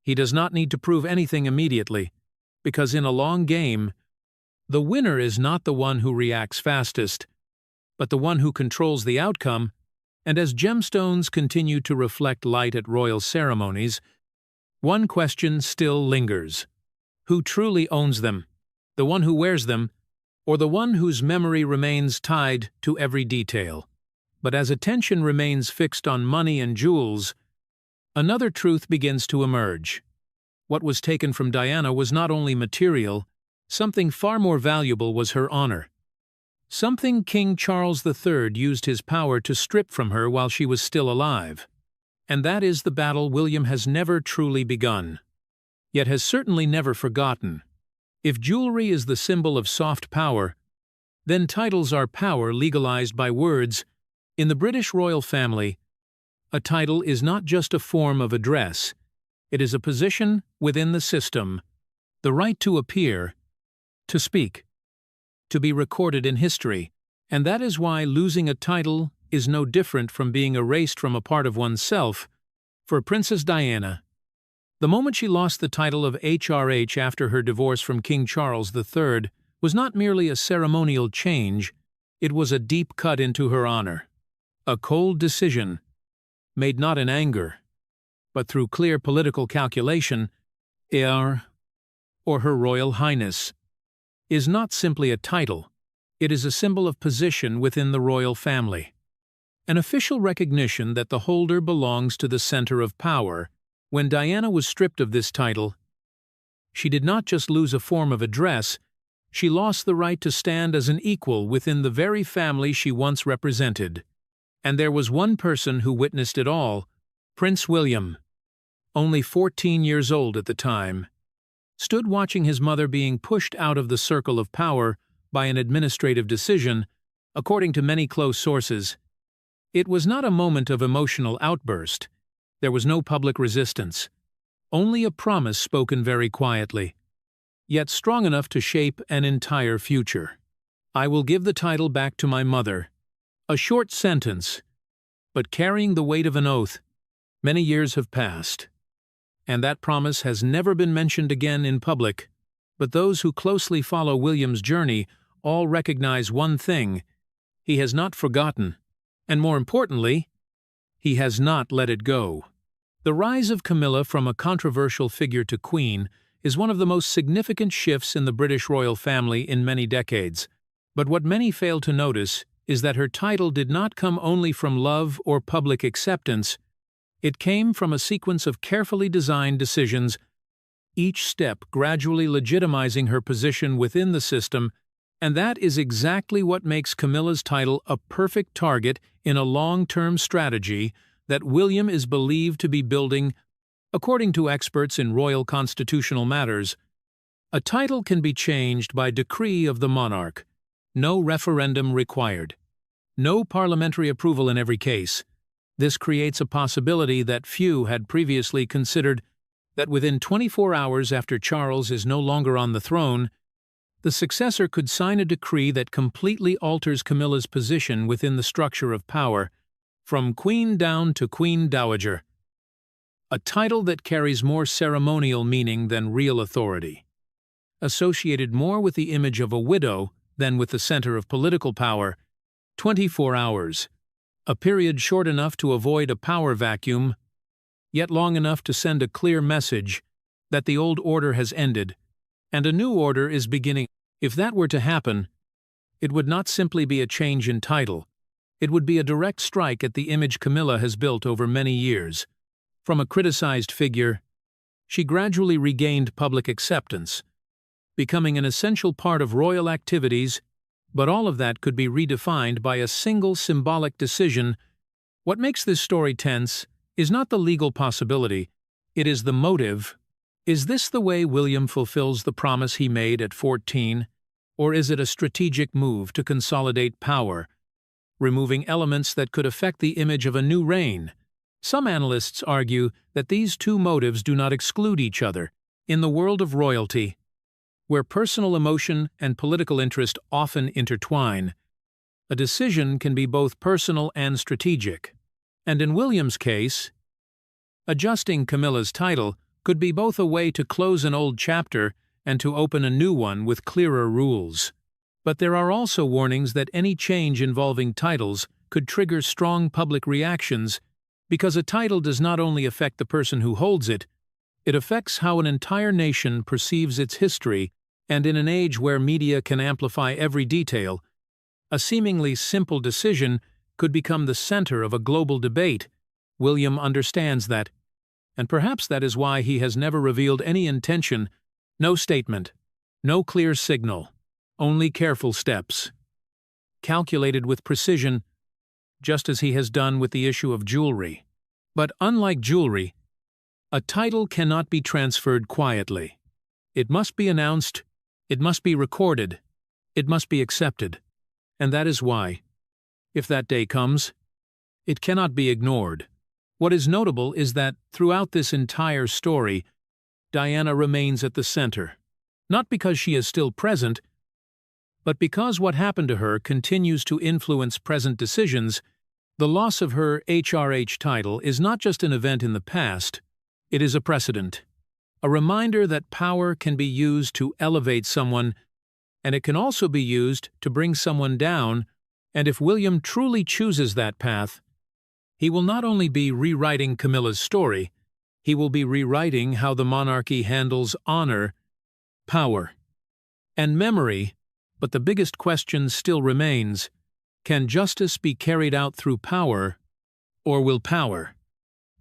He does not need to prove anything immediately, because in a long game, the winner is not the one who reacts fastest, but the one who controls the outcome. And as gemstones continue to reflect light at royal ceremonies, one question still lingers. Who truly owns them? The one who wears them, or the one whose memory remains tied to every detail? But as attention remains fixed on money and jewels, another truth begins to emerge. What was taken from Diana was not only material, something far more valuable was her honor. Something King Charles III used his power to strip from her while she was still alive. And that is the battle William has never truly begun, yet has certainly never forgotten. If jewelry is the symbol of soft power, then titles are power legalized by words. In the British royal family, a title is not just a form of address, it is a position within the system, the right to appear, to speak, to be recorded in history, and that is why losing a title is no different from being erased from a part of oneself. For Princess Diana, the moment she lost the title of HRH after her divorce from King Charles III was not merely a ceremonial change, it was a deep cut into her honor. A cold decision, made not in anger, but through clear political calculation. Heir, or Her Royal Highness, is not simply a title, it is a symbol of position within the royal family. An official recognition that the holder belongs to the center of power. When Diana was stripped of this title, she did not just lose a form of address, she lost the right to stand as an equal within the very family she once represented. And there was one person who witnessed it all, Prince William, only 14 years old at the time, stood watching his mother being pushed out of the circle of power by an administrative decision. According to many close sources, it was not a moment of emotional outburst. There was no public resistance, only a promise spoken very quietly, yet strong enough to shape an entire future. I will give the title back to my mother. A short sentence, but carrying the weight of an oath. Many years have passed, and that promise has never been mentioned again in public. But those who closely follow William's journey all recognize one thing: he has not forgotten, and more importantly, he has not let it go. The rise of Camilla from a controversial figure to queen is one of the most significant shifts in the British royal family in many decades. But what many fail to notice is that her title did not come only from love or public acceptance. It came from a sequence of carefully designed decisions, each step gradually legitimizing her position within the system, and that is exactly what makes Camilla's title a perfect target in a long-term strategy that William is believed to be building. According to experts in royal constitutional matters, a title can be changed by decree of the monarch. No referendum required. No parliamentary approval in every case. This creates a possibility that few had previously considered, that within 24 hours after Charles is no longer on the throne, the successor could sign a decree that completely alters Camilla's position within the structure of power, from queen down to queen dowager. A title that carries more ceremonial meaning than real authority. Associated more with the image of a widow than with the center of political power. 24 hours. A period short enough to avoid a power vacuum, yet long enough to send a clear message that the old order has ended, and a new order is beginning. If that were to happen, it would not simply be a change in title. It would be a direct strike at the image Camilla has built over many years. From a criticized figure, she gradually regained public acceptance, becoming an essential part of royal activities, but all of that could be redefined by a single symbolic decision. What makes this story tense is not the legal possibility, it is the motive. Is this the way William fulfills the promise he made at 14, or is it a strategic move to consolidate power, removing elements that could affect the image of a new reign? Some analysts argue that these two motives do not exclude each other. In the world of royalty, where personal emotion and political interest often intertwine, a decision can be both personal and strategic. And in William's case, adjusting Camilla's title could be both a way to close an old chapter and to open a new one with clearer rules. But there are also warnings that any change involving titles could trigger strong public reactions because a title does not only affect the person who holds it, it affects how an entire nation perceives its history, and in an age where media can amplify every detail, a seemingly simple decision could become the center of a global debate. William understands that, and perhaps that is why he has never revealed any intention, no statement, no clear signal, only careful steps, calculated with precision, just as he has done with the issue of jewelry. But unlike jewelry, a title cannot be transferred quietly. It must be announced, it must be recorded, it must be accepted. And that is why, if that day comes, it cannot be ignored. What is notable is that, throughout this entire story, Diana remains at the center. Not because she is still present, but because what happened to her continues to influence present decisions. The loss of her HRH title is not just an event in the past, it is a precedent. A reminder that power can be used to elevate someone, and it can also be used to bring someone down, and if William truly chooses that path, he will not only be rewriting Camilla's story, he will be rewriting how the monarchy handles honor, power, and memory. But the biggest question still remains: can justice be carried out through power, or will power,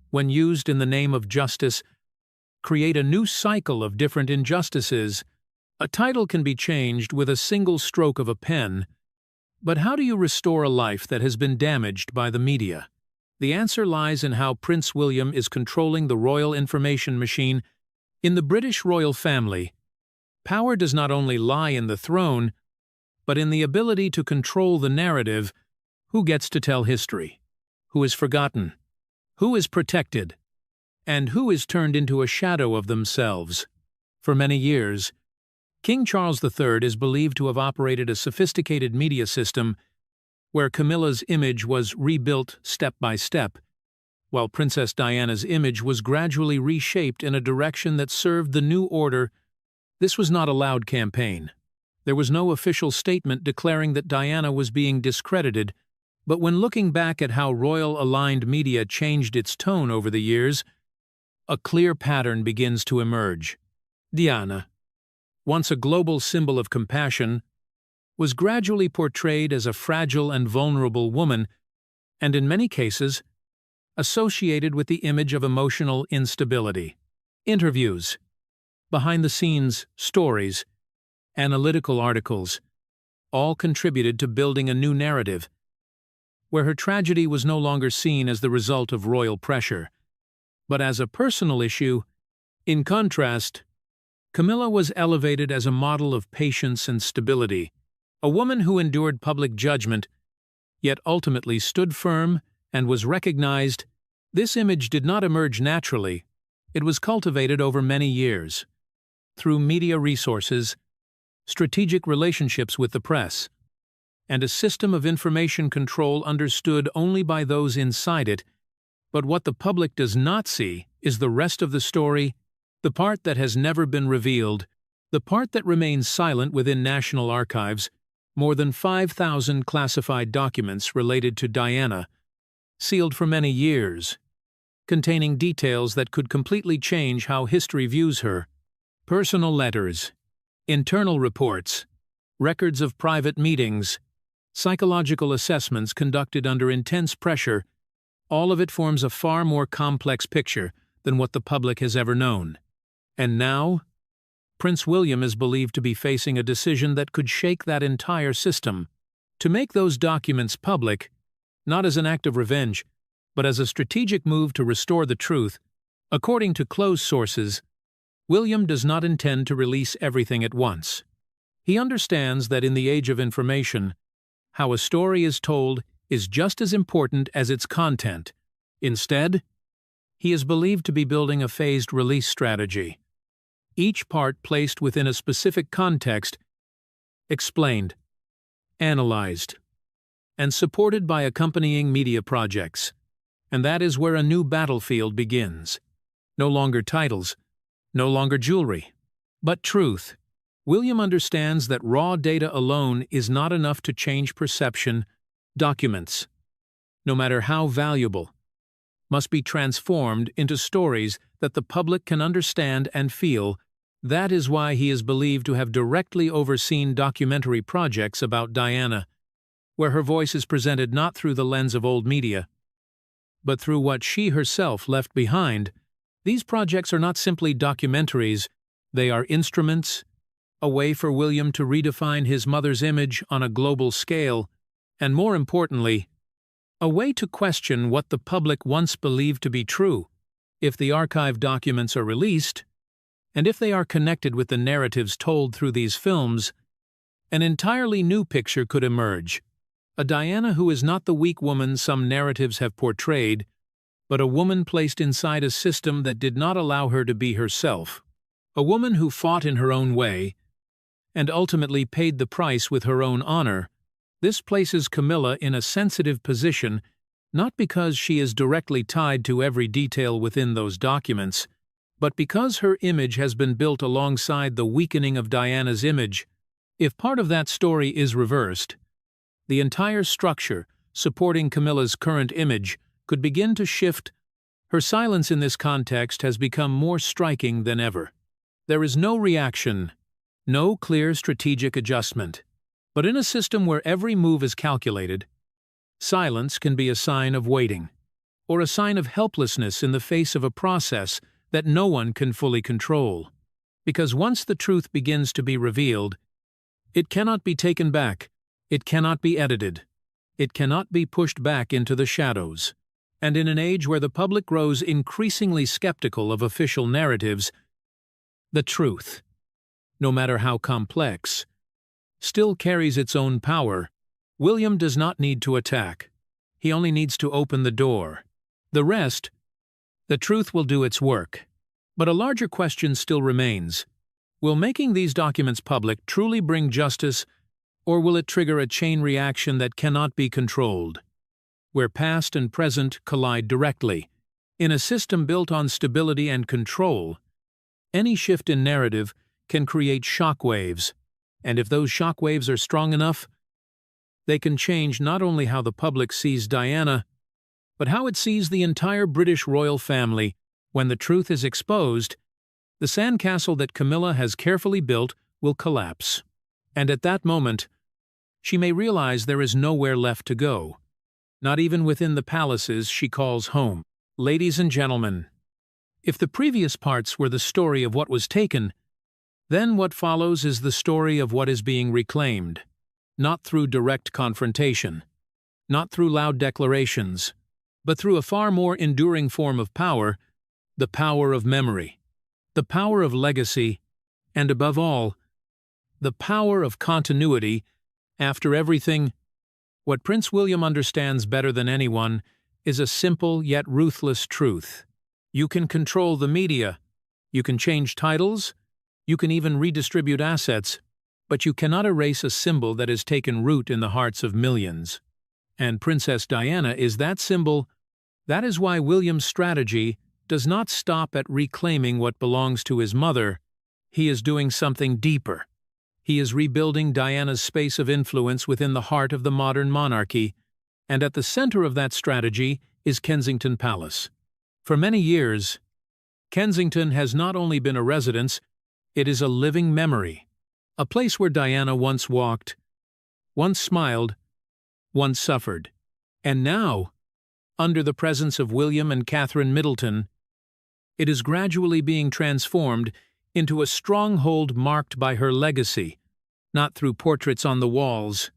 when used in the name of justice, create a new cycle of different injustices? A title can be changed with a single stroke of a pen, but how do you restore a life that has been damaged by the media? The answer lies in how Prince William is controlling the royal information machine. In the British royal family, power does not only lie in the throne, but in the ability to control the narrative. Who gets to tell history? Who is forgotten? Who is protected? And who is turned into a shadow of themselves? For many years, King Charles III is believed to have operated a sophisticated media system where Camilla's image was rebuilt step by step, while Princess Diana's image was gradually reshaped in a direction that served the new order. This was not a loud campaign. There was no official statement declaring that Diana was being discredited, but when looking back at how royal-aligned media changed its tone over the years, a clear pattern begins to emerge. Diana, once a global symbol of compassion, was gradually portrayed as a fragile and vulnerable woman, and in many cases, associated with the image of emotional instability. Interviews, behind-the-scenes stories, analytical articles, all contributed to building a new narrative, where her tragedy was no longer seen as the result of royal pressure, but as a personal issue. In contrast, Camilla was elevated as a model of patience and stability, a woman who endured public judgment, yet ultimately stood firm and was recognized. This image did not emerge naturally. It was cultivated over many years, through media resources, strategic relationships with the press, and a system of information control understood only by those inside it. But what the public does not see is the rest of the story, the part that has never been revealed, the part that remains silent within national archives. More than 5,000 classified documents related to Diana, sealed for many years, containing details that could completely change how history views her. Personal letters, internal reports, records of private meetings, psychological assessments conducted under intense pressure, all of it forms a far more complex picture than what the public has ever known. And now, Prince William is believed to be facing a decision that could shake that entire system. To make those documents public, not as an act of revenge, but as a strategic move to restore the truth. According to close sources, William does not intend to release everything at once. He understands that in the age of information, how a story is told is just as important as its content. Instead, he is believed to be building a phased release strategy, each part placed within a specific context, explained, analyzed, and supported by accompanying media projects. And that is where a new battlefield begins. No longer titles, no longer jewelry, but truth. William understands that raw data alone is not enough to change perception. Documents, no matter how valuable, must be transformed into stories that the public can understand and feel. That is why he is believed to have directly overseen documentary projects about Diana, where her voice is presented not through the lens of old media, but through what she herself left behind. These projects are not simply documentaries, they are instruments, a way for William to redefine his mother's image on a global scale, and more importantly, a way to question what the public once believed to be true. If the archived documents are released, and if they are connected with the narratives told through these films, an entirely new picture could emerge. A Diana who is not the weak woman some narratives have portrayed, but a woman placed inside a system that did not allow her to be herself. A woman who fought in her own way, and ultimately paid the price with her own honor. This places Camilla in a sensitive position, not because she is directly tied to every detail within those documents, but because her image has been built alongside the weakening of Diana's image. If part of that story is reversed, the entire structure supporting Camilla's current image could begin to shift. Her silence in this context has become more striking than ever. There is no reaction, no clear strategic adjustment. But in a system where every move is calculated, silence can be a sign of waiting, or a sign of helplessness in the face of a process that no one can fully control. Because once the truth begins to be revealed, it cannot be taken back, it cannot be edited, it cannot be pushed back into the shadows. And in an age where the public grows increasingly skeptical of official narratives, the truth, no matter how complex, still carries its own power. William does not need to attack. He only needs to open the door. The rest, the truth will do its work. But a larger question still remains. Will making these documents public truly bring justice, or will it trigger a chain reaction that cannot be controlled, where past and present collide directly? In a system built on stability and control, any shift in narrative can create shockwaves. And if those shockwaves are strong enough, they can change not only how the public sees Diana, but how it sees the entire British royal family. When the truth is exposed, the sandcastle that Camilla has carefully built will collapse. And at that moment, she may realize there is nowhere left to go, not even within the palaces she calls home. Ladies and gentlemen, if the previous parts were the story of what was taken, then what follows is the story of what is being reclaimed, not through direct confrontation, not through loud declarations, but through a far more enduring form of power, the power of memory, the power of legacy, and above all, the power of continuity. After everything, what Prince William understands better than anyone is a simple yet ruthless truth. You can control the media, you can change titles, you can even redistribute assets, but you cannot erase a symbol that has taken root in the hearts of millions. And Princess Diana is that symbol. That is why William's strategy does not stop at reclaiming what belongs to his mother. He is doing something deeper. He is rebuilding Diana's space of influence within the heart of the modern monarchy, and at the center of that strategy is Kensington Palace. For many years, Kensington has not only been a residence, it is a living memory, a place where Diana once walked, once smiled, once suffered. And now, under the presence of William and Catherine Middleton, it is gradually being transformed into a stronghold marked by her legacy, not through portraits on the walls,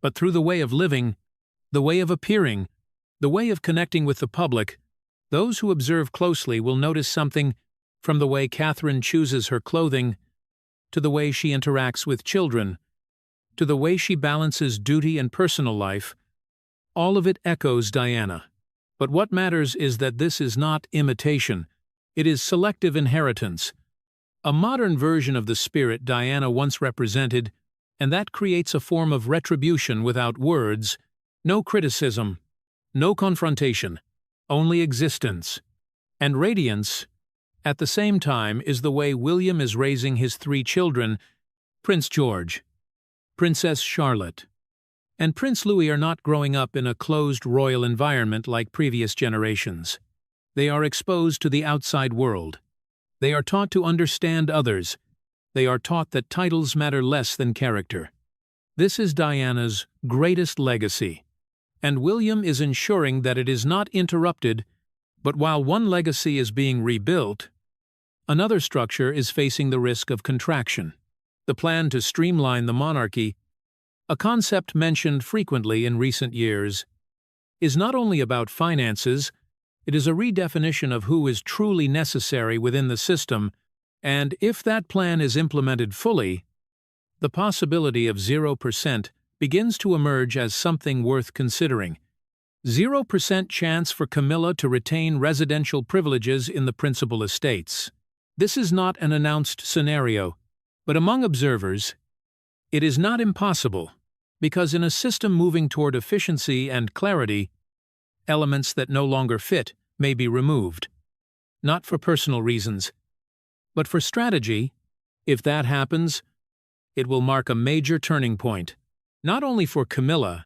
but through the way of living, the way of appearing, the way of connecting with the public. Those who observe closely will notice something, from the way Catherine chooses her clothing, to the way she interacts with children, to the way she balances duty and personal life. All of it echoes Diana. But what matters is that this is not imitation. It is selective inheritance, a modern version of the spirit Diana once represented, and that creates a form of retribution without words, no criticism, no confrontation, only existence. And radiance, at the same time, is the way William is raising his 3 children, Prince George, Princess Charlotte, and Prince Louis are not growing up in a closed royal environment like previous generations. They are exposed to the outside world. They are taught to understand others. They are taught that titles matter less than character. This is Diana's greatest legacy, and William is ensuring that it is not interrupted, but while one legacy is being rebuilt, another structure is facing the risk of contraction. The plan to streamline the monarchy, a concept mentioned frequently in recent years, is not only about finances, it is a redefinition of who is truly necessary within the system, and if that plan is implemented fully, the possibility of 0% begins to emerge as something worth considering. 0% chance for Camilla to retain residential privileges in the principal estates. This is not an announced scenario, but among observers, it is not impossible, because in a system moving toward efficiency and clarity, elements that no longer fit may be removed. Not for personal reasons, but for strategy. If that happens, it will mark a major turning point, not only for Camilla,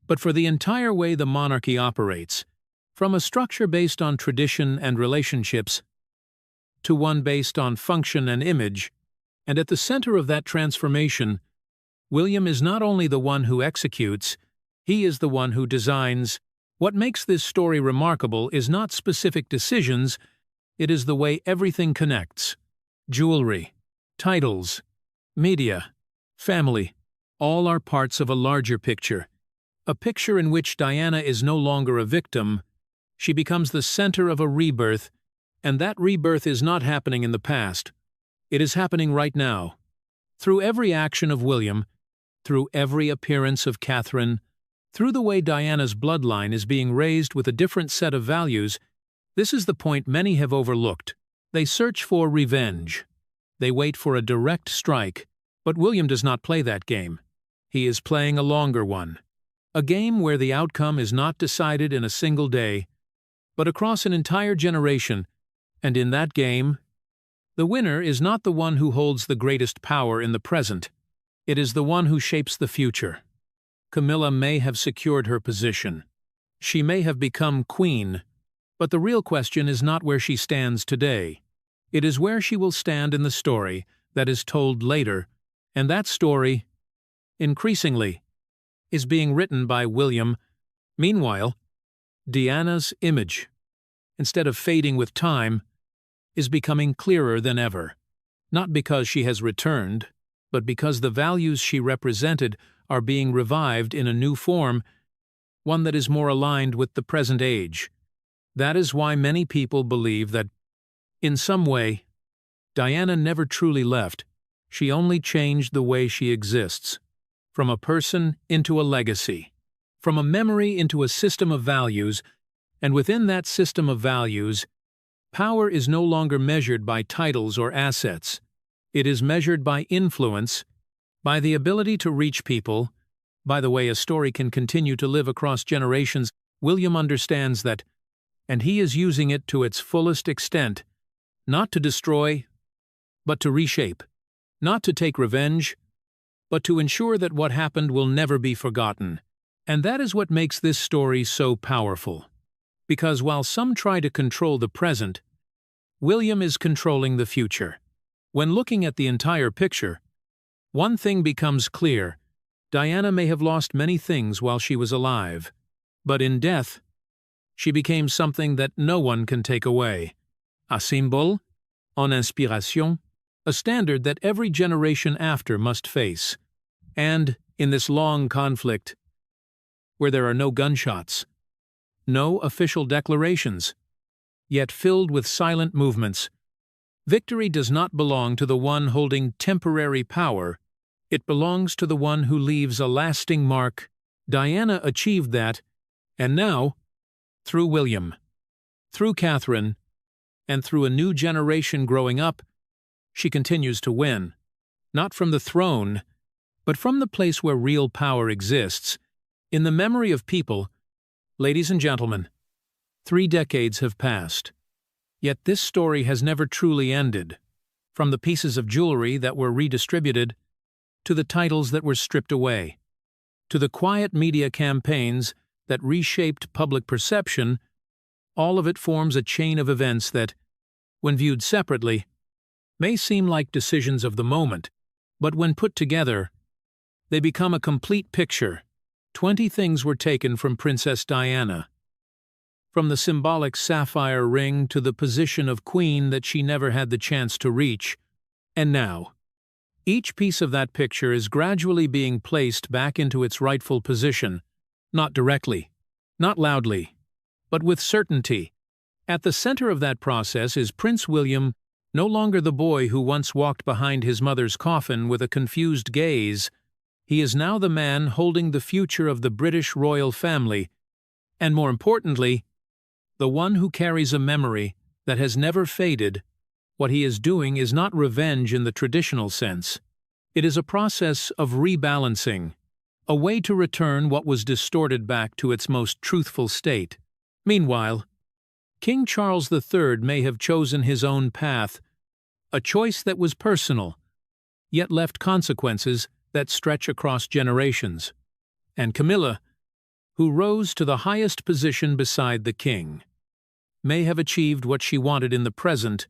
but for the entire way the monarchy operates, from a structure based on tradition and relationships to one based on function and image, and at the center of that transformation, William is not only the one who executes, he is the one who designs. What makes this story remarkable is not specific decisions, it is the way everything connects. Jewelry, titles, media, family, all are parts of a larger picture. A picture in which Diana is no longer a victim, she becomes the center of a rebirth, and that rebirth is not happening in the past. It is happening right now. Through every action of William, through every appearance of Catherine, through the way Diana's bloodline is being raised with a different set of values, this is the point many have overlooked. They search for revenge. They wait for a direct strike, but William does not play that game. He is playing a longer one. A game where the outcome is not decided in a single day, but across an entire generation, and in that game, the winner is not the one who holds the greatest power in the present. It is the one who shapes the future. Camilla may have secured her position. She may have become queen, but the real question is not where she stands today. It is where she will stand in the story that is told later, and that story, increasingly, is being written by William. Meanwhile, Diana's image, instead of fading with time, is becoming clearer than ever, not because she has returned, but because the values she represented are being revived in a new form, one that is more aligned with the present age. That is why many people believe that, in some way, Diana never truly left. She only changed the way she exists, from a person into a legacy, from a memory into a system of values, and within that system of values, power is no longer measured by titles or assets. It is measured by influence, by the ability to reach people, by the way a story can continue to live across generations. William understands that, and he is using it to its fullest extent, not to destroy, but to reshape, not to take revenge, but to ensure that what happened will never be forgotten. And that is what makes this story so powerful. Because while some try to control the present, William is controlling the future. When looking at the entire picture, one thing becomes clear: Diana may have lost many things while she was alive, but in death, she became something that no one can take away. A symbole, une inspiration, a standard that every generation after must face. And, in this long conflict, where there are no gunshots, no official declarations, yet filled with silent movements, victory does not belong to the one holding temporary power, it belongs to the one who leaves a lasting mark. Diana achieved that, and now, through William, through Catherine, and through a new generation growing up, she continues to win, not from the throne, but from the place where real power exists, in the memory of people. Ladies and gentlemen, 3 decades have passed. Yet this story has never truly ended. From the pieces of jewelry that were redistributed, to the titles that were stripped away, to the quiet media campaigns that reshaped public perception, all of it forms a chain of events that, when viewed separately, may seem like decisions of the moment, but when put together, they become a complete picture. 20 things were taken from Princess Diana. From the symbolic sapphire ring to the position of queen that she never had the chance to reach. And now, each piece of that picture is gradually being placed back into its rightful position, not directly, not loudly, but with certainty. At the center of that process is Prince William, no longer the boy who once walked behind his mother's coffin with a confused gaze. He is now the man holding the future of the British royal family, and more importantly, the one who carries a memory that has never faded. What he is doing is not revenge in the traditional sense. It is a process of rebalancing, a way to return what was distorted back to its most truthful state. Meanwhile, King Charles III may have chosen his own path, a choice that was personal, yet left consequences that stretch across generations. And Camilla, who rose to the highest position beside the king, may have achieved what she wanted in the present,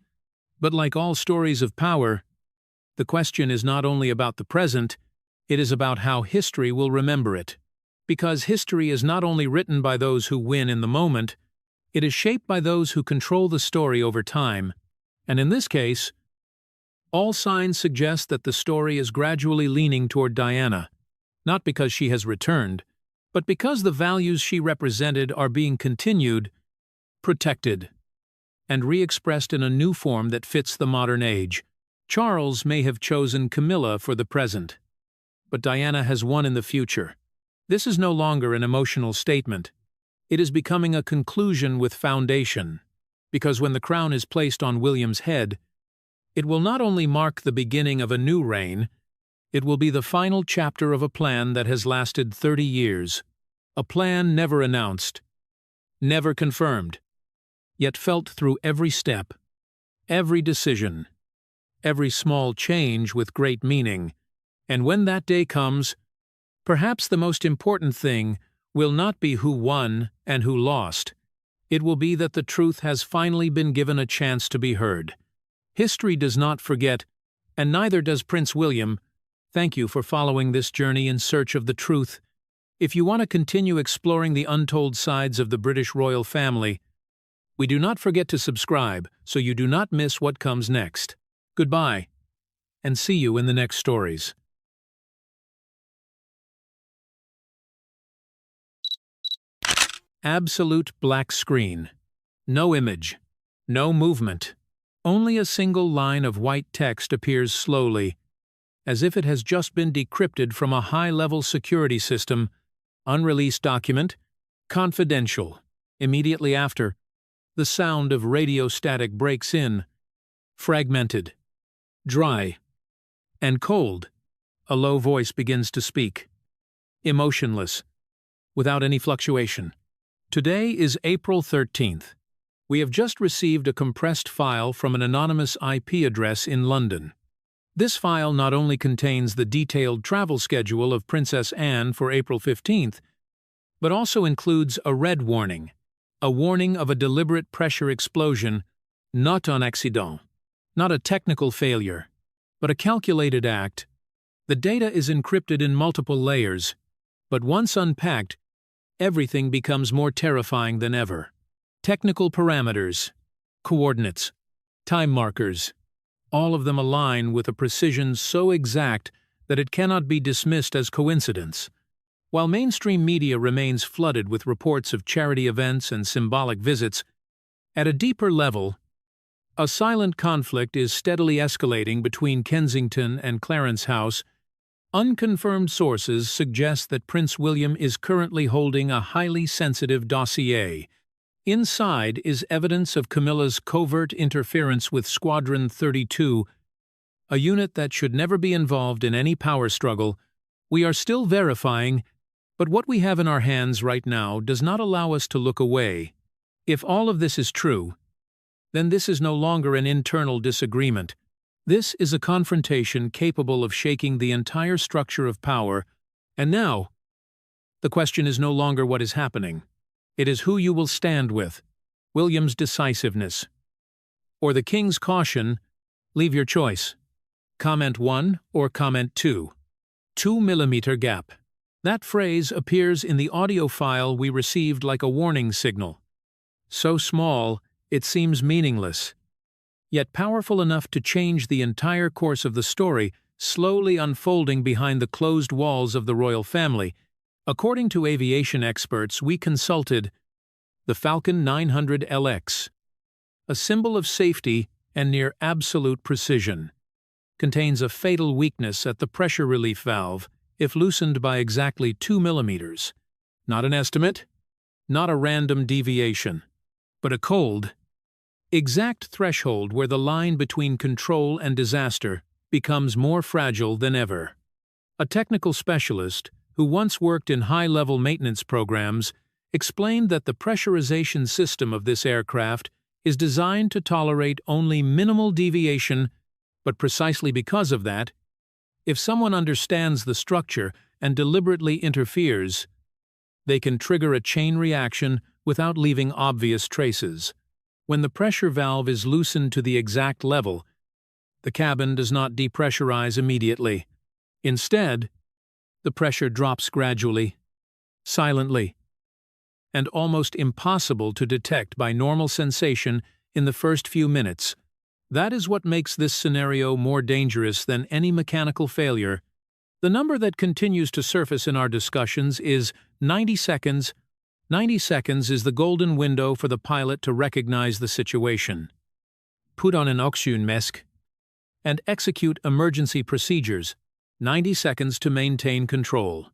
but like all stories of power, the question is not only about the present, it is about how history will remember it. Because history is not only written by those who win in the moment, it is shaped by those who control the story over time, and in this case, all signs suggest that the story is gradually leaning toward Diana, not because she has returned, but because the values she represented are being continued, protected, and re-expressed in a new form that fits the modern age. Charles may have chosen Camilla for the present, but Diana has won in the future. This is no longer an emotional statement. It is becoming a conclusion with foundation, because when the crown is placed on William's head, it will not only mark the beginning of a new reign, it will be the final chapter of a plan that has lasted 30 years, a plan never announced, never confirmed, yet felt through every step, every decision, every small change with great meaning. And when that day comes, perhaps the most important thing will not be who won and who lost. It will be that the truth has finally been given a chance to be heard. History does not forget, and neither does Prince William. Thank you for following this journey in search of the truth. If you want to continue exploring the untold sides of the British royal family, we do not forget to subscribe so you do not miss what comes next. Goodbye, and see you in the next stories. Absolute black screen. No image. No movement. Only a single line of white text appears slowly, as if it has just been decrypted from a high-level security system. Unreleased document. Confidential. Immediately after, the sound of radio static breaks in. Fragmented. Dry. And cold. A low voice begins to speak. Emotionless. Without any fluctuation. Today is April 13th. We have just received a compressed file from an anonymous IP address in London. This file not only contains the detailed travel schedule of Princess Anne for April 15th, but also includes a red warning, a warning of a deliberate pressure explosion, not un accident, not a technical failure, but a calculated act. The data is encrypted in multiple layers, but once unpacked, everything becomes more terrifying than ever. Technical parameters, coordinates, time markers, all of them align with a precision so exact that it cannot be dismissed as coincidence. While mainstream media remains flooded with reports of charity events and symbolic visits, at a deeper level, a silent conflict is steadily escalating between Kensington and Clarence House. Unconfirmed sources suggest that Prince William is currently holding a highly sensitive dossier. Inside is evidence of Camilla's covert interference with Squadron 32, a unit that should never be involved in any power struggle. We are still verifying, but what we have in our hands right now does not allow us to look away. If all of this is true, then this is no longer an internal disagreement. This is a confrontation capable of shaking the entire structure of power, and now, the question is no longer what is happening. It is who you will stand with, William's decisiveness, or the king's caution. Leave your choice. Comment 1 or comment 2. 2 mm gap. That phrase appears in the audio file we received like a warning signal. So small, it seems meaningless, yet powerful enough to change the entire course of the story, slowly unfolding behind the closed walls of the royal family. According to aviation experts we consulted, the Falcon 900 LX, a symbol of safety and near absolute precision, contains a fatal weakness at the pressure relief valve if loosened by exactly 2 mm. Not an estimate, not a random deviation, but a cold, exact threshold where the line between control and disaster becomes more fragile than ever. A technical specialist, who once worked in high-level maintenance programs, explained that the pressurization system of this aircraft is designed to tolerate only minimal deviation, but precisely because of that, if someone understands the structure and deliberately interferes, they can trigger a chain reaction without leaving obvious traces. When the pressure valve is loosened to the exact level, the cabin does not depressurize immediately. Instead, the pressure drops gradually, silently, and almost impossible to detect by normal sensation in the first few minutes. That is what makes this scenario more dangerous than any mechanical failure. The number that continues to surface in our discussions is 90 seconds. 90 seconds is the golden window for the pilot to recognize the situation, put on an oxygen mask, and execute emergency procedures. 90 seconds to maintain control.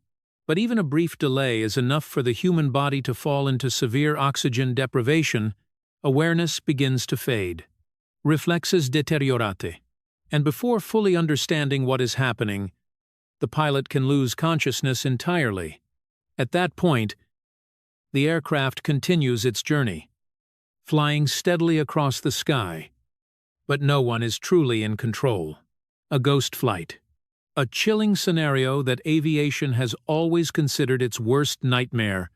But even a brief delay is enough for the human body to fall into severe oxygen deprivation. Awareness begins to fade. Reflexes deteriorate. And before fully understanding what is happening, the pilot can lose consciousness entirely. At that point, the aircraft continues its journey, flying steadily across the sky. But no one is truly in control. A ghost flight. A chilling scenario that aviation has always considered its worst nightmare.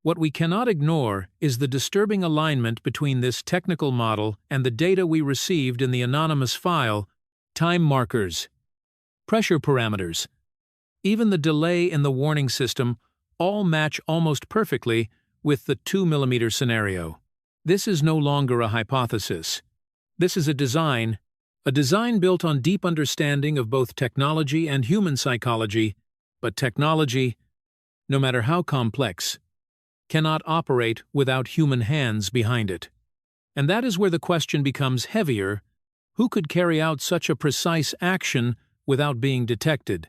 What we cannot ignore is the disturbing alignment between this technical model and the data we received in the anonymous file: time markers, pressure parameters, even the delay in the warning system all match almost perfectly with the 2 mm scenario. This is no longer a hypothesis. This is a design built on deep understanding of both technology and human psychology, but technology, no matter how complex, cannot operate without human hands behind it. And that is where the question becomes heavier: who could carry out such a precise action without being detected?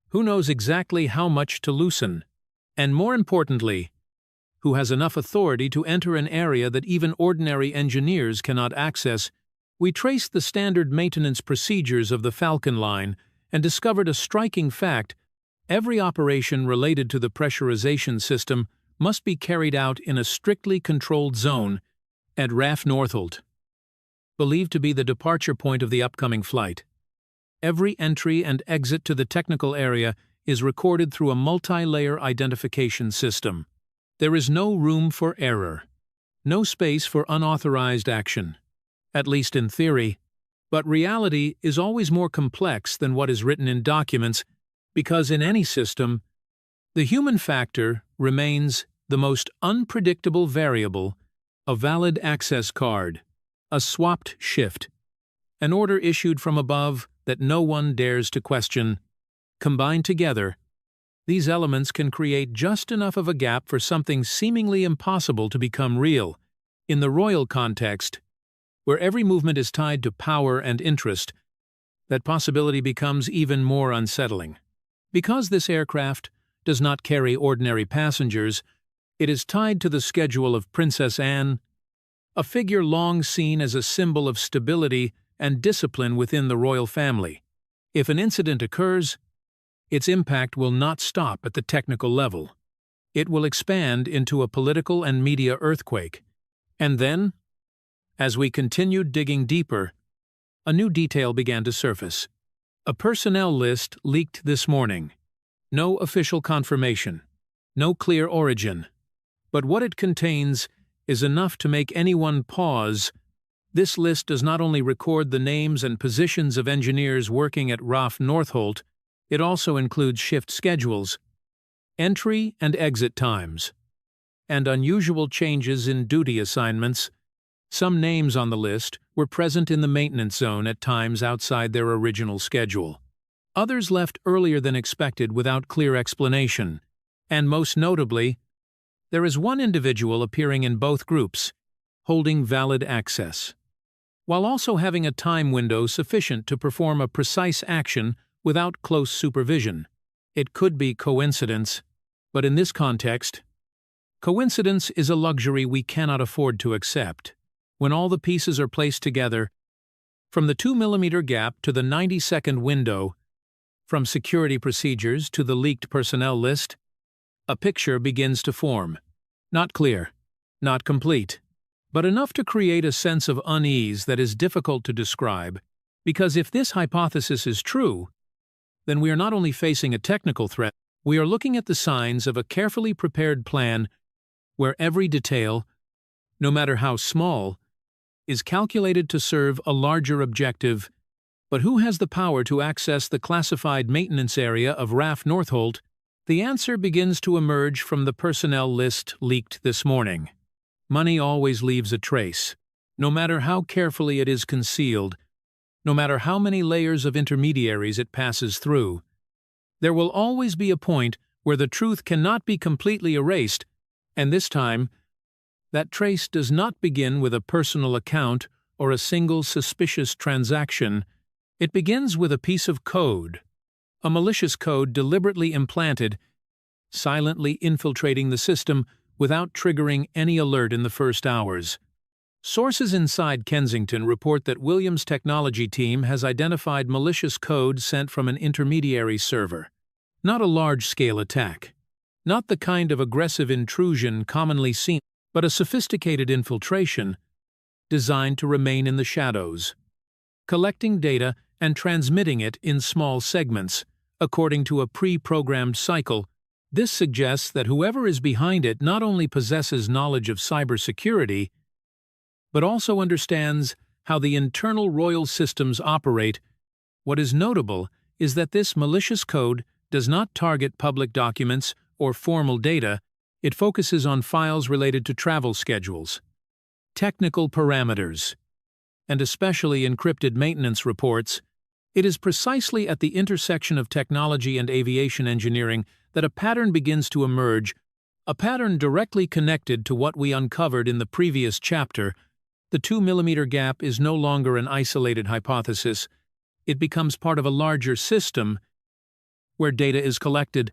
Who knows exactly how much to loosen? And more importantly, who has enough authority to enter an area that even ordinary engineers cannot access? We traced the standard maintenance procedures of the Falcon line and discovered a striking fact: every operation related to the pressurization system must be carried out in a strictly controlled zone at RAF Northolt, believed to be the departure point of the upcoming flight. Every entry and exit to the technical area is recorded through a multi-layer identification system. There is no room for error, no space for unauthorized action, at least in theory. But reality is always more complex than what is written in documents, because in any system, the human factor remains the most unpredictable variable: a valid access card, a swapped shift, an order issued from above that no one dares to question. Combined together, these elements can create just enough of a gap for something seemingly impossible to become real. In the royal context, where every movement is tied to power and interest, that possibility becomes even more unsettling. Because this aircraft does not carry ordinary passengers, it is tied to the schedule of Princess Anne, a figure long seen as a symbol of stability and discipline within the royal family. If an incident occurs, its impact will not stop at the technical level. It will expand into a political and media earthquake. And then, as we continued digging deeper, a new detail began to surface. A personnel list leaked this morning. No official confirmation, no clear origin. But what it contains is enough to make anyone pause. This list does not only record the names and positions of engineers working at RAF Northolt, it also includes shift schedules, entry and exit times, and unusual changes in duty assignments. Some names on the list were present in the maintenance zone at times outside their original schedule. Others left earlier than expected without clear explanation, and most notably, there is one individual appearing in both groups, holding valid access, while also having a time window sufficient to perform a precise action without close supervision. It could be coincidence, but in this context, coincidence is a luxury we cannot afford to accept. When all the pieces are placed together, from the 2mm gap to the 90-second window, from security procedures to the leaked personnel list, a picture begins to form. Not clear, not complete, but enough to create a sense of unease that is difficult to describe, because if this hypothesis is true, then we are not only facing a technical threat, we are looking at the signs of a carefully prepared plan where every detail, no matter how small, is calculated to serve a larger objective. But who has the power to access the classified maintenance area of RAF Northolt? The answer begins to emerge from the personnel list leaked this morning. Money always leaves a trace, no matter how carefully it is concealed, no matter how many layers of intermediaries it passes through. There will always be a point where the truth cannot be completely erased, and this time, that trace does not begin with a personal account or a single suspicious transaction. It begins with a piece of code, a malicious code deliberately implanted, silently infiltrating the system without triggering any alert in the first hours. Sources inside Kensington report that Williams' technology team has identified malicious code sent from an intermediary server. Not a large-scale attack, not the kind of aggressive intrusion commonly seen, but a sophisticated infiltration designed to remain in the shadows, collecting data and transmitting it in small segments, according to a pre-programmed cycle. This suggests that whoever is behind it not only possesses knowledge of cybersecurity, but also understands how the internal royal systems operate. What is notable is that this malicious code does not target public documents or formal data. It focuses on files related to travel schedules, technical parameters, and especially encrypted maintenance reports. It is precisely at the intersection of technology and aviation engineering that a pattern begins to emerge, a pattern directly connected to what we uncovered in the previous chapter. The 2mm gap is no longer an isolated hypothesis. It becomes part of a larger system where data is collected,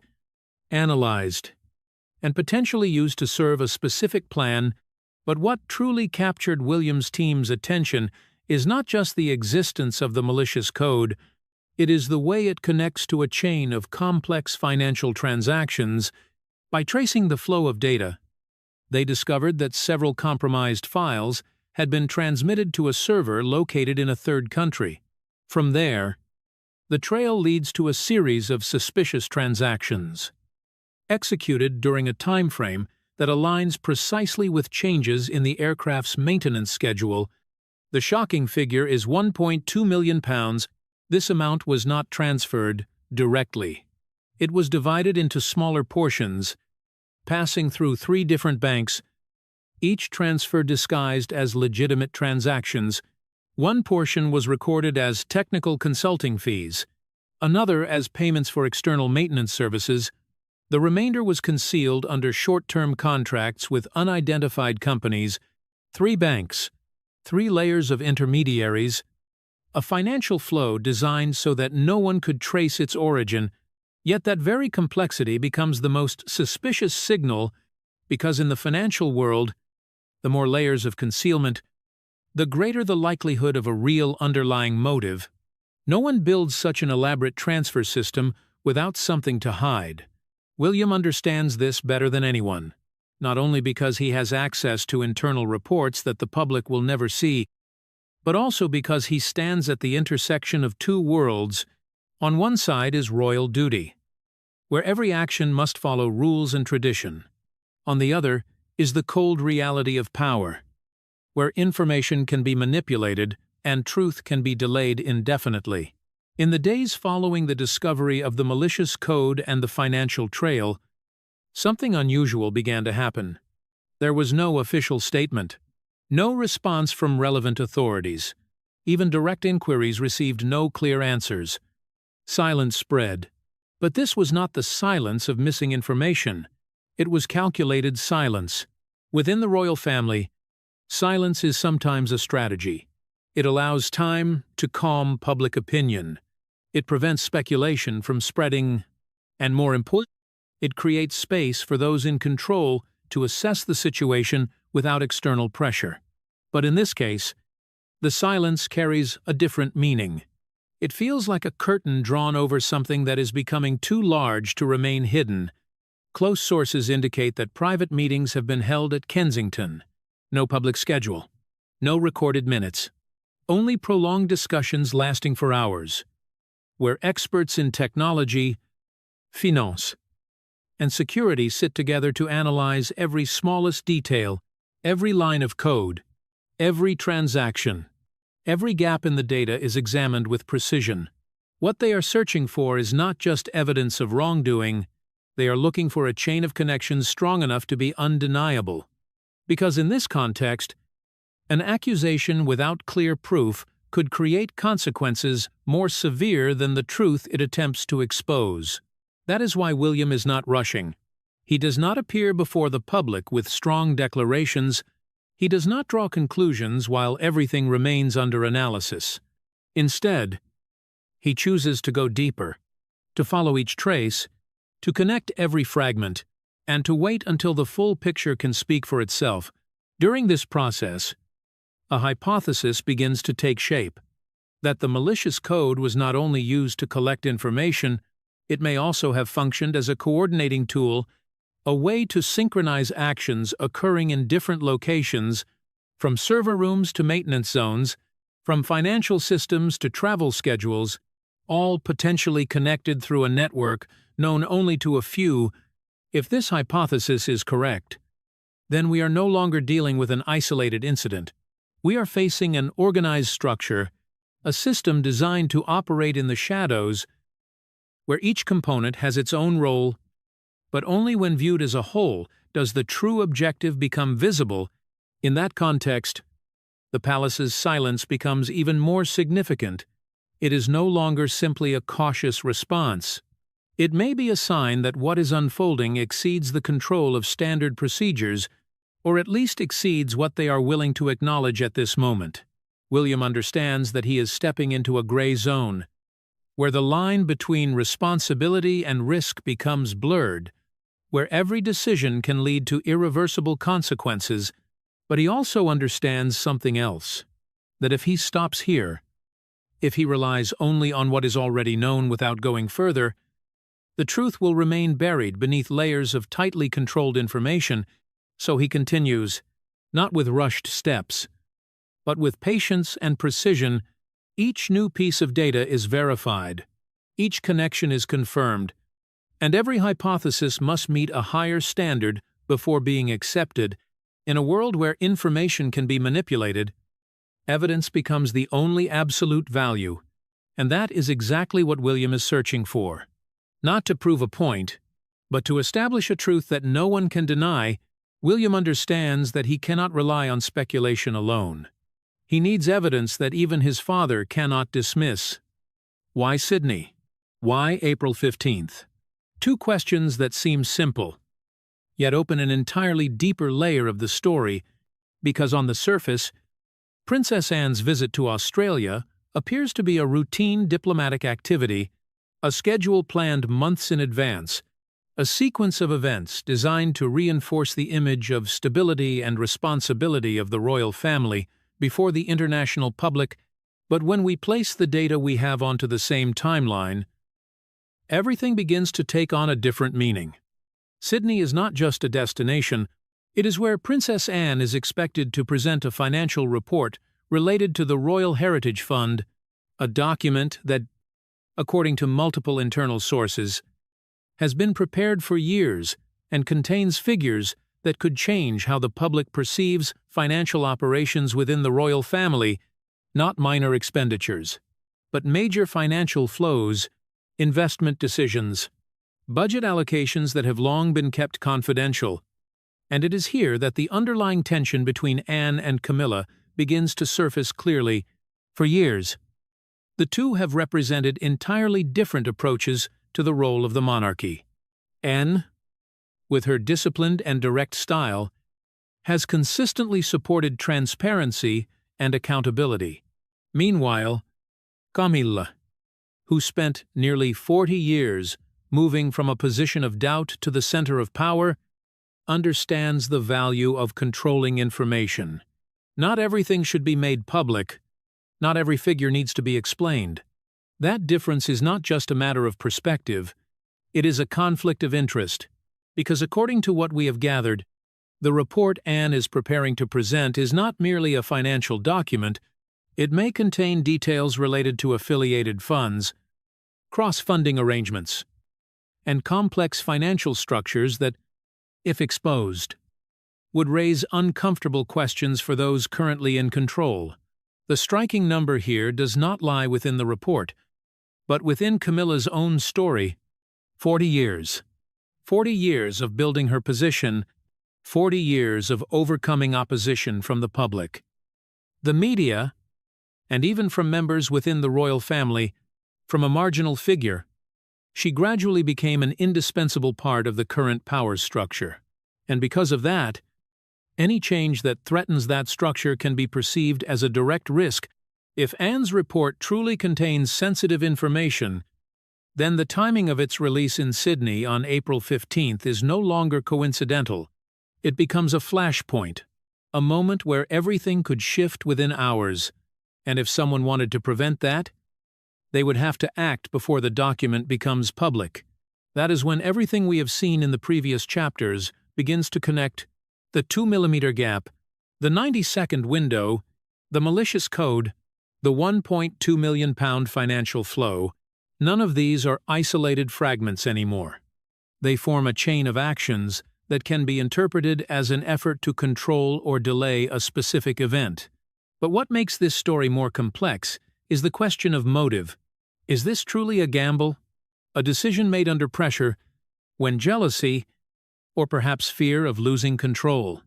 analyzed, and potentially used to serve a specific plan. But what truly captured Williams' team's attention is not just the existence of the malicious code, it is the way it connects to a chain of complex financial transactions. By tracing the flow of data, they discovered that several compromised files had been transmitted to a server located in a third country. From there, the trail leads to a series of suspicious transactions, executed during a time frame that aligns precisely with changes in the aircraft's maintenance schedule. The shocking figure is £1.2 million. This amount was not transferred directly. It was divided into smaller portions, passing through 3 different banks, each transfer disguised as legitimate transactions. One portion was recorded as technical consulting fees, another as payments for external maintenance services. The remainder was concealed under short-term contracts with unidentified companies, 3 banks, 3 layers of intermediaries, a financial flow designed so that no one could trace its origin. Yet that very complexity becomes the most suspicious signal, because in the financial world, the more layers of concealment, the greater the likelihood of a real underlying motive. No one builds such an elaborate transfer system without something to hide. William understands this better than anyone. not only because he has access to internal reports that the public will never see, but also because he stands at the intersection of two worlds. On one side is royal duty, where every action must follow rules and tradition. On the other is the cold reality of power, where information can be manipulated and truth can be delayed indefinitely. In the days following the discovery of the malicious code and the financial trail, something unusual began to happen. There was no official statement, no response from relevant authorities. Even direct inquiries received no clear answers. Silence spread. But this was not the silence of missing information. It was calculated silence. Within the royal family, silence is sometimes a strategy. It allows time to calm public opinion. It prevents speculation from spreading, and more important, it creates space for those in control to assess the situation without external pressure. But in this case, the silence carries a different meaning. It feels like a curtain drawn over something that is becoming too large to remain hidden. Close sources indicate that private meetings have been held at Kensington. No public schedule. No recorded minutes. Only prolonged discussions lasting for hours, where experts in technology, finance, and security sit together to analyze every smallest detail, every line of code, every transaction. Every gap in the data is examined with precision. What they are searching for is not just evidence of wrongdoing, they are looking for a chain of connections strong enough to be undeniable. Because in this context, an accusation without clear proof could create consequences more severe than the truth it attempts to expose. That is why William is not rushing. He does not appear before the public with strong declarations. He does not draw conclusions while everything remains under analysis. Instead, he chooses to go deeper, to follow each trace, to connect every fragment, and to wait until the full picture can speak for itself. During this process, a hypothesis begins to take shape, that the malicious code was not only used to collect information, it may also have functioned as a coordinating tool, a way to synchronize actions occurring in different locations, from server rooms to maintenance zones, from financial systems to travel schedules, all potentially connected through a network known only to a few. If this hypothesis is correct, then we are no longer dealing with an isolated incident. We are facing an organized structure, a system designed to operate in the shadows, where each component has its own role. But only when viewed as a whole does the true objective become visible. In that context, the palace's silence becomes even more significant. It is no longer simply a cautious response. It may be a sign that what is unfolding exceeds the control of standard procedures, or at least exceeds what they are willing to acknowledge at this moment. William understands that he is stepping into a gray zone, where the line between responsibility and risk becomes blurred, where every decision can lead to irreversible consequences. But he also understands something else, that if he stops here, if he relies only on what is already known without going further, the truth will remain buried beneath layers of tightly controlled information. So he continues, not with rushed steps, but with patience and precision. Each new piece of data is verified, each connection is confirmed, and every hypothesis must meet a higher standard before being accepted. In a world where information can be manipulated, evidence becomes the only absolute value, and that is exactly what William is searching for. Not to prove a point, but to establish a truth that no one can deny. William understands that he cannot rely on speculation alone. He needs evidence that even his father cannot dismiss. Why Sydney? Why April 15th? Two questions that seem simple, yet open an entirely deeper layer of the story, because on the surface, Princess Anne's visit to Australia appears to be a routine diplomatic activity, a schedule planned months in advance, a sequence of events designed to reinforce the image of stability and responsibility of the royal family before the international public. But when we place the data we have onto the same timeline, everything begins to take on a different meaning. Sydney is not just a destination, It is where Princess Anne is expected to present a financial report related to the Royal Heritage Fund, a document that, according to multiple internal sources, has been prepared for years and contains figures that could change how the public perceives financial operations within the royal family, not minor expenditures, but major financial flows, investment decisions, budget allocations that have long been kept confidential. And it is here that the underlying tension between Anne and Camilla begins to surface clearly. For years, the two have represented entirely different approaches to the role of the monarchy. Anne, with her disciplined and direct style, has consistently supported transparency and accountability. Meanwhile, Camilla, who spent nearly 40 years moving from a position of doubt to the center of power, understands the value of controlling information. Not everything should be made public. Not every figure needs to be explained. That difference is not just a matter of perspective. It is a conflict of interest, because according to what we have gathered, the report Anne is preparing to present is not merely a financial document. It may contain details related to affiliated funds, cross-funding arrangements, and complex financial structures that, if exposed, would raise uncomfortable questions for those currently in control. The striking number here does not lie within the report, but within Camilla's own story. 40 years. 40 years of building her position, 40 years of overcoming opposition from the public, the media, and even from members within the royal family. From a marginal figure, she gradually became an indispensable part of the current power structure. And because of that, any change that threatens that structure can be perceived as a direct risk. If Anne's report truly contains sensitive information, then the timing of its release in Sydney on April 15th is no longer coincidental. It becomes a flashpoint, a moment where everything could shift within hours, and if someone wanted to prevent that, they would have to act before the document becomes public. That is when everything we have seen in the previous chapters begins to connect: the 2mm gap, the 90-second window, the malicious code, the £1.2 million financial flow. None of these are isolated fragments anymore. They form a chain of actions that can be interpreted as an effort to control or delay a specific event. But what makes this story more complex is the question of motive. Is this truly a gamble? A decision made under pressure, when jealousy, or perhaps fear of losing control,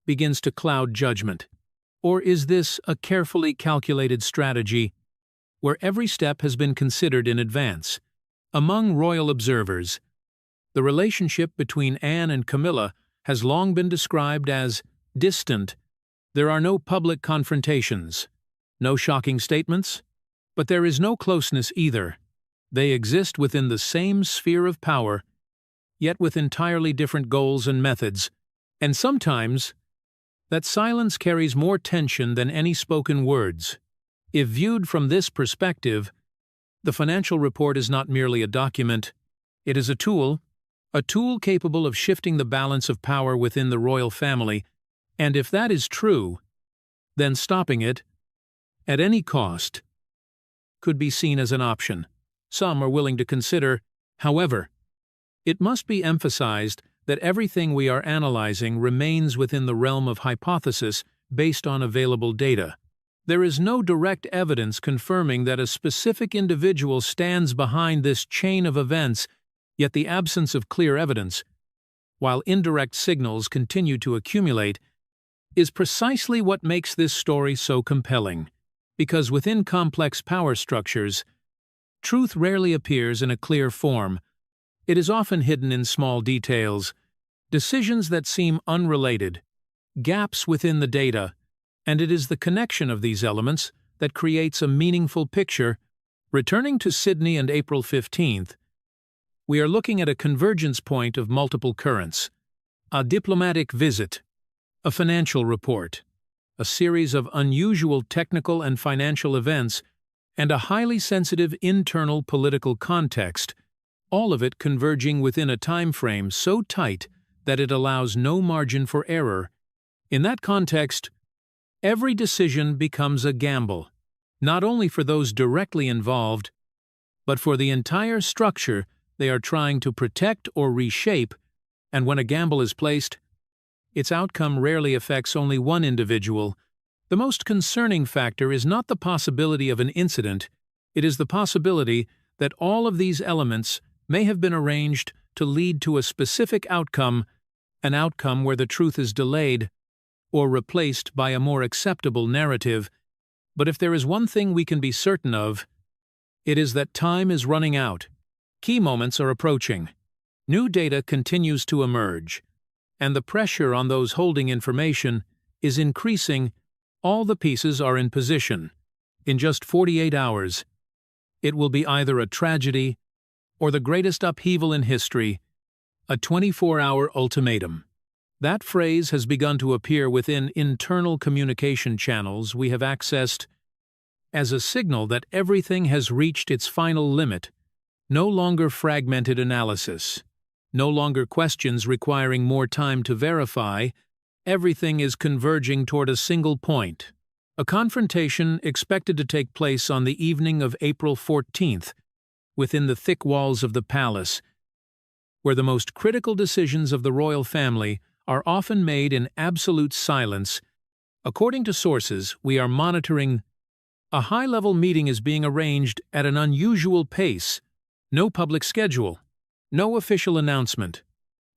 begins to cloud judgment? Or is this a carefully calculated strategy where every step has been considered in advance? Among royal observers, the relationship between Anne and Camilla has long been described as distant. There are no public confrontations, no shocking statements, but there is no closeness either. They exist within the same sphere of power, yet with entirely different goals and methods, and sometimes that silence carries more tension than any spoken words. If viewed from this perspective, the financial report is not merely a document, it is a tool capable of shifting the balance of power within the royal family, and if that is true, then stopping it, at any cost, could be seen as an option some are willing to consider. However, it must be emphasized that everything we are analyzing remains within the realm of hypothesis based on available data. There is no direct evidence confirming that a specific individual stands behind this chain of events, yet the absence of clear evidence, while indirect signals continue to accumulate, is precisely what makes this story so compelling. Because within complex power structures, truth rarely appears in a clear form. It is often hidden in small details, decisions that seem unrelated, gaps within the data, and it is the connection of these elements that creates a meaningful picture. Returning to Sydney and April 15th, we are looking at a convergence point of multiple currents: a diplomatic visit, a financial report, a series of unusual technical and financial events, and a highly sensitive internal political context, all of it converging within a time frame so tight that it allows no margin for error. In that context, every decision becomes a gamble, not only for those directly involved, but for the entire structure they are trying to protect or reshape, and when a gamble is placed, its outcome rarely affects only one individual. The most concerning factor is not the possibility of an incident, it is the possibility that all of these elements may have been arranged to lead to a specific outcome, an outcome where the truth is delayed or replaced by a more acceptable narrative. But if there is one thing we can be certain of, it is that time is running out. Key moments are approaching. New data continues to emerge, and the pressure on those holding information is increasing. All the pieces are in position. In just 48 hours, it will be either a tragedy or the greatest upheaval in history, a 24-hour ultimatum. That phrase has begun to appear within internal communication channels we have accessed as a signal that everything has reached its final limit. No longer fragmented analysis, no longer questions requiring more time to verify. Everything is converging toward a single point. A confrontation expected to take place on the evening of April 14th, within the thick walls of the palace, where the most critical decisions of the royal family are often made in absolute silence. According to sources we are monitoring, a high-level meeting is being arranged at an unusual pace. No public schedule, no official announcement.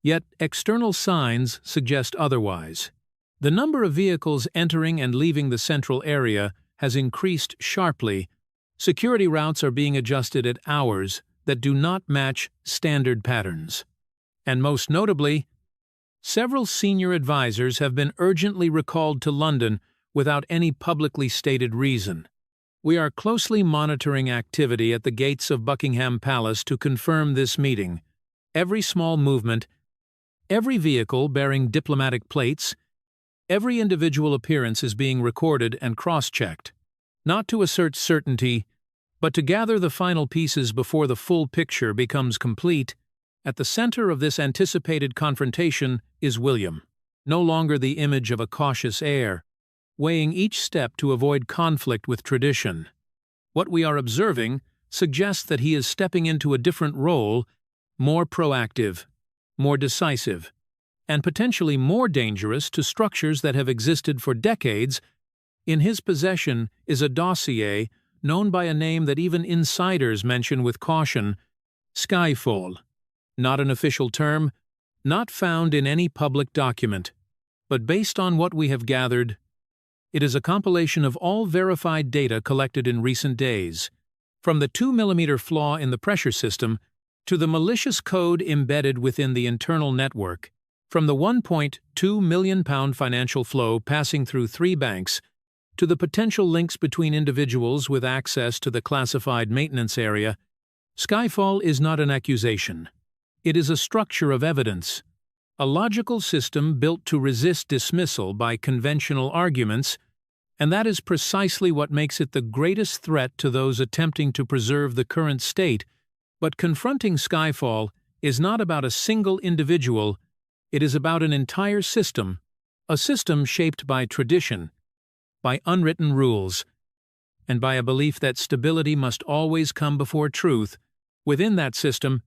Yet external signs suggest otherwise. The number of vehicles entering and leaving the central area has increased sharply. Security routes are being adjusted at hours that do not match standard patterns. And most notably, several senior advisors have been urgently recalled to London without any publicly stated reason. We are closely monitoring activity at the gates of Buckingham Palace to confirm this meeting. Every small movement, every vehicle bearing diplomatic plates, every individual appearance is being recorded and cross-checked, not to assert certainty, but to gather the final pieces before the full picture becomes complete. At the center of this anticipated confrontation is William, no longer the image of a cautious heir, weighing each step to avoid conflict with tradition. What we are observing suggests that he is stepping into a different role, more proactive, more decisive, and potentially more dangerous to structures that have existed for decades. In his possession is a dossier known by a name that even insiders mention with caution: Skyfall. Not an official term, not found in any public document, but based on what we have gathered, it is a compilation of all verified data collected in recent days, from the 2mm flaw in the pressure system to the malicious code embedded within the internal network, from the £1.2 million financial flow passing through 3 banks to the potential links between individuals with access to the classified maintenance area. Skyfall is not an accusation. It is a structure of evidence, a logical system built to resist dismissal by conventional arguments, and that is precisely what makes it the greatest threat to those attempting to preserve the current state. But confronting Skyfall is not about a single individual, it is about an entire system, a system shaped by tradition, by unwritten rules, and by a belief that stability must always come before truth. Within that system,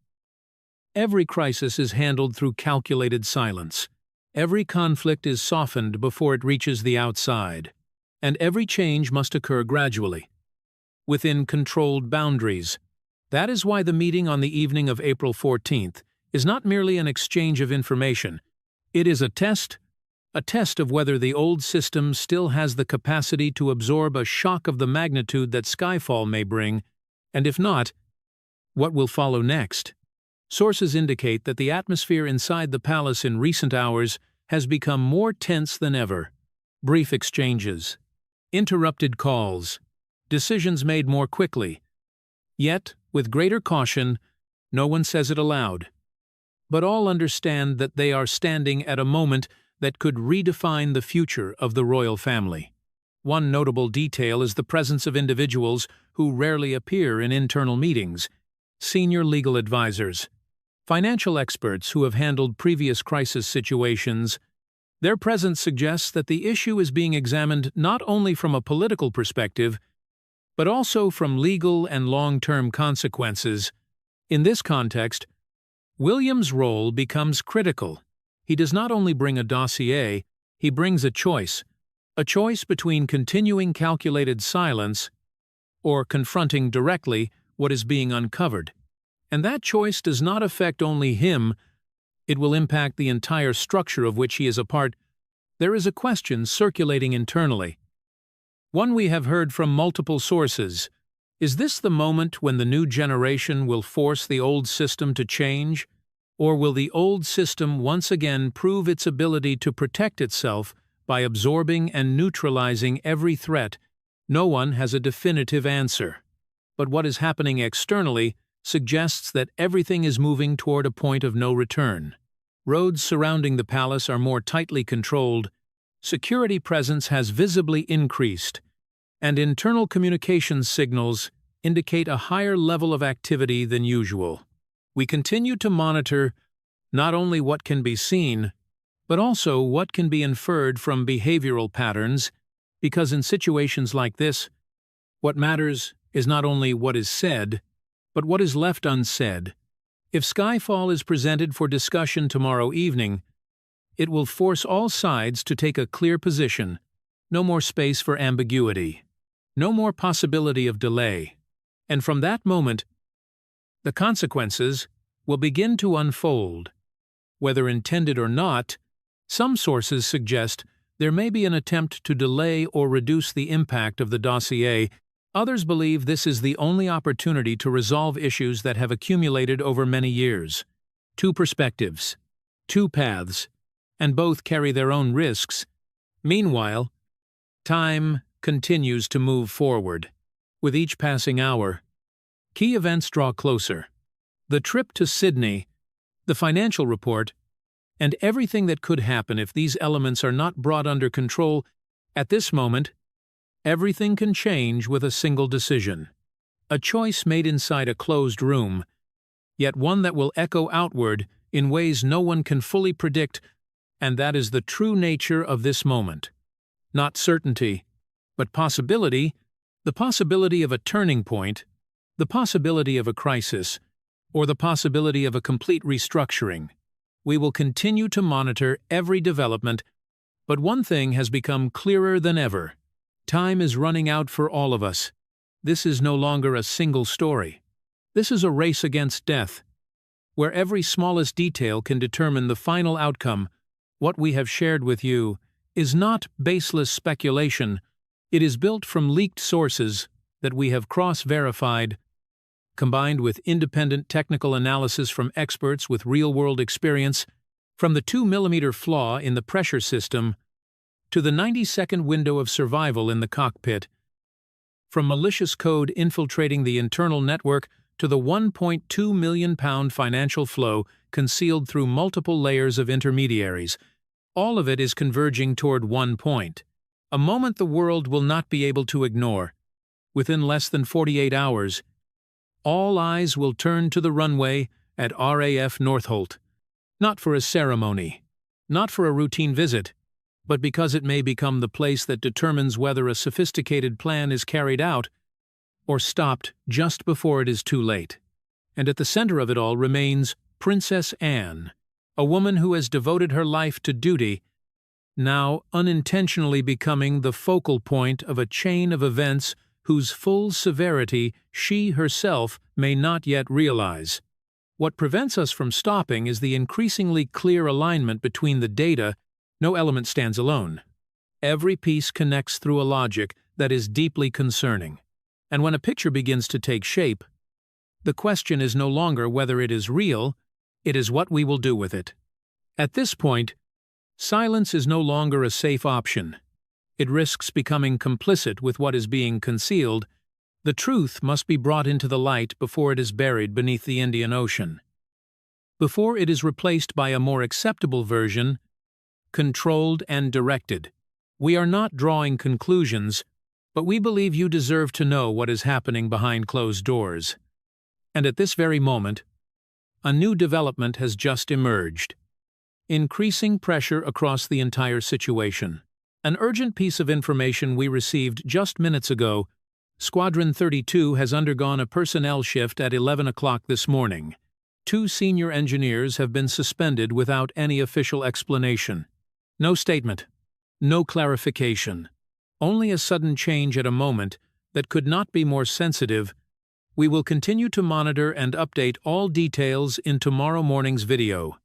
every crisis is handled through calculated silence. Every conflict is softened before it reaches the outside. And every change must occur gradually, within controlled boundaries. That is why the meeting on the evening of April 14th is not merely an exchange of information. It is a test of whether the old system still has the capacity to absorb a shock of the magnitude that Skyfall may bring, and if not, what will follow next. Sources indicate that the atmosphere inside the palace in recent hours has become more tense than ever. Brief exchanges, interrupted calls, decisions made more quickly. Yet, with greater caution, no one says it aloud. But all understand that they are standing at a moment that could redefine the future of the royal family. One notable detail is the presence of individuals who rarely appear in internal meetings: senior legal advisors. Financial experts who have handled previous crisis situations, their presence suggests that the issue is being examined not only from a political perspective, but also from legal and long-term consequences. In this context, William's role becomes critical. He does not only bring a dossier, he brings a choice between continuing calculated silence or confronting directly what is being uncovered. And that choice does not affect only him, it will impact the entire structure of which he is a part. There is a question circulating internally, one we have heard from multiple sources. Is this the moment when the new generation will force the old system to change? Or will the old system once again prove its ability to protect itself by absorbing and neutralizing every threat? No one has a definitive answer. But what is happening externally suggests that everything is moving toward a point of no return. Roads surrounding the palace are more tightly controlled, security presence has visibly increased, and internal communications signals indicate a higher level of activity than usual. We continue to monitor not only what can be seen, but also what can be inferred from behavioral patterns, because in situations like this, what matters is not only what is said, but what is left unsaid. If Skyfall is presented for discussion tomorrow evening, it will force all sides to take a clear position. No more space for ambiguity. No more possibility of delay. And from that moment, the consequences will begin to unfold. Whether intended or not, some sources suggest there may be an attempt to delay or reduce the impact of the dossier. Others believe this is the only opportunity to resolve issues that have accumulated over many years. Two perspectives, two paths, and both carry their own risks. Meanwhile, time continues to move forward. With each passing hour, key events draw closer. The trip to Sydney, the financial report, and everything that could happen if these elements are not brought under control. At this moment, everything can change with a single decision. A choice made inside a closed room, yet one that will echo outward in ways no one can fully predict, and that is the true nature of this moment. Not certainty, but possibility, the possibility of a turning point, the possibility of a crisis, or the possibility of a complete restructuring. We will continue to monitor every development, but one thing has become clearer than ever. Time is running out for all of us. This is no longer a single story. This is a race against death, where every smallest detail can determine the final outcome. What we have shared with you is not baseless speculation. It is built from leaked sources that we have cross-verified, combined with independent technical analysis from experts with real-world experience, from the 2mm flaw in the pressure system to the 90-second window of survival in the cockpit, from malicious code infiltrating the internal network to the £1.2 million financial flow concealed through multiple layers of intermediaries. All of it is converging toward one point, a moment the world will not be able to ignore. Within less than 48 hours, all eyes will turn to the runway at RAF Northolt, not for a ceremony, not for a routine visit, but because it may become the place that determines whether a sophisticated plan is carried out or stopped just before it is too late. And at the center of it all remains Princess Anne, a woman who has devoted her life to duty, now unintentionally becoming the focal point of a chain of events whose full severity she herself may not yet realize. What prevents us from stopping is the increasingly clear alignment between the data. No element stands alone. Every piece connects through a logic that is deeply concerning. And when a picture begins to take shape, the question is no longer whether it is real, it is what we will do with it. At this point, silence is no longer a safe option. It risks becoming complicit with what is being concealed. The truth must be brought into the light before it is buried beneath the Indian Ocean. Before it is replaced by a more acceptable version, controlled and directed. We are not drawing conclusions, but we believe you deserve to know what is happening behind closed doors. And at this very moment, a new development has just emerged, increasing pressure across the entire situation. An urgent piece of information we received just minutes ago: Squadron 32 has undergone a personnel shift at 11 o'clock this morning. 2 senior engineers have been suspended without any official explanation. No statement, no clarification, only a sudden change at a moment that could not be more sensitive. We will continue to monitor and update all details in tomorrow morning's video.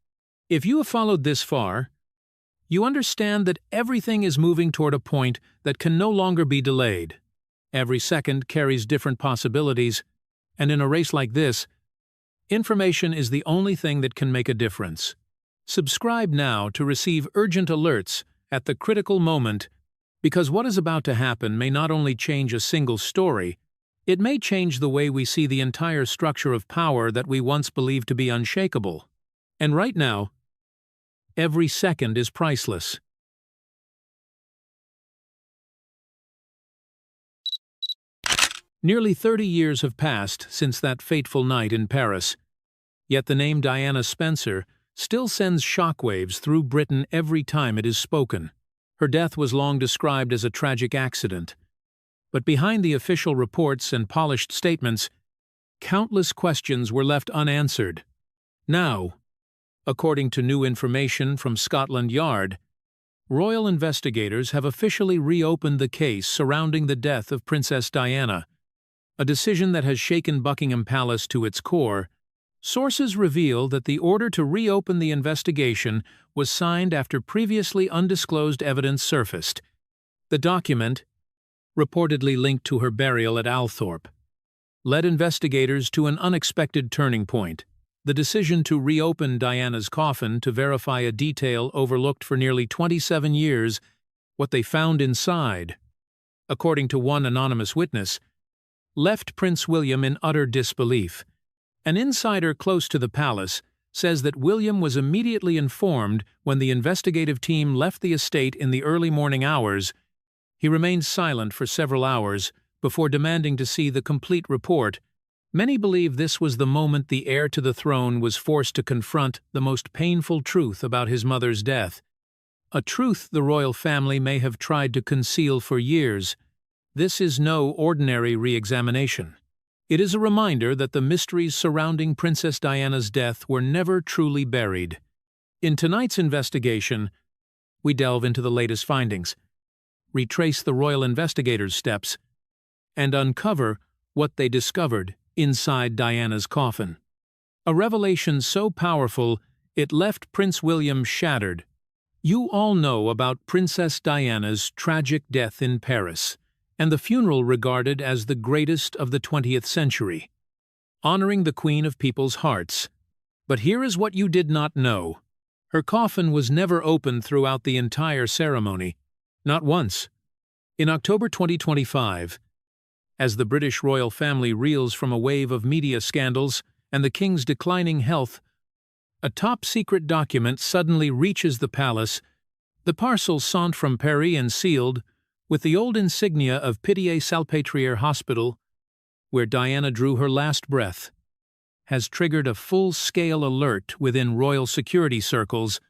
If you have followed this far, you understand that everything is moving toward a point that can no longer be delayed. Every second carries different possibilities, and in a race like this, information is the only thing that can make a difference. Subscribe now to receive urgent alerts at the critical moment, because what is about to happen may not only change a single story, it may change the way we see the entire structure of power that we once believed to be unshakable. And right now, every second is priceless. Nearly 30 years have passed since that fateful night in Paris, yet the name Diana Spencer still sends shockwaves through Britain every time it is spoken. Her death was long described as a tragic accident, but behind the official reports and polished statements, countless questions were left unanswered. Now, according to new information from Scotland Yard, royal investigators have officially reopened the case surrounding the death of Princess Diana, a decision that has shaken Buckingham Palace to its core. Sources reveal that the order to reopen the investigation was signed after previously undisclosed evidence surfaced. The document, reportedly linked to her burial at Althorpe, led investigators to an unexpected turning point: the decision to reopen Diana's coffin to verify a detail overlooked for nearly 27 years. What they found inside, according to one anonymous witness, left Prince William in utter disbelief. An insider close to the palace says that William was immediately informed when the investigative team left the estate in the early morning hours. He remained silent for several hours before demanding to see the complete report. Many believe this was the moment the heir to the throne was forced to confront the most painful truth about his mother's death, a truth the royal family may have tried to conceal for years. This is no ordinary re-examination. It is a reminder that the mysteries surrounding Princess Diana's death were never truly buried. In tonight's investigation, we delve into the latest findings, retrace the royal investigators' steps, and uncover what they discovered inside Diana's coffin. A revelation so powerful it left Prince William shattered. You all know about Princess Diana's tragic death in Paris, and the funeral regarded as the greatest of the 20th century, honoring the Queen of People's hearts. But here is what you did not know. Her coffin was never opened throughout the entire ceremony, not once. In October 2025, as the British royal family reels from a wave of media scandals and the king's declining health, a top-secret document suddenly reaches the palace. The parcel sent from Paris and sealed with the old insignia of Pitié-Salpêtrière Hospital, where Diana drew her last breath, has triggered a full-scale alert within royal security circles.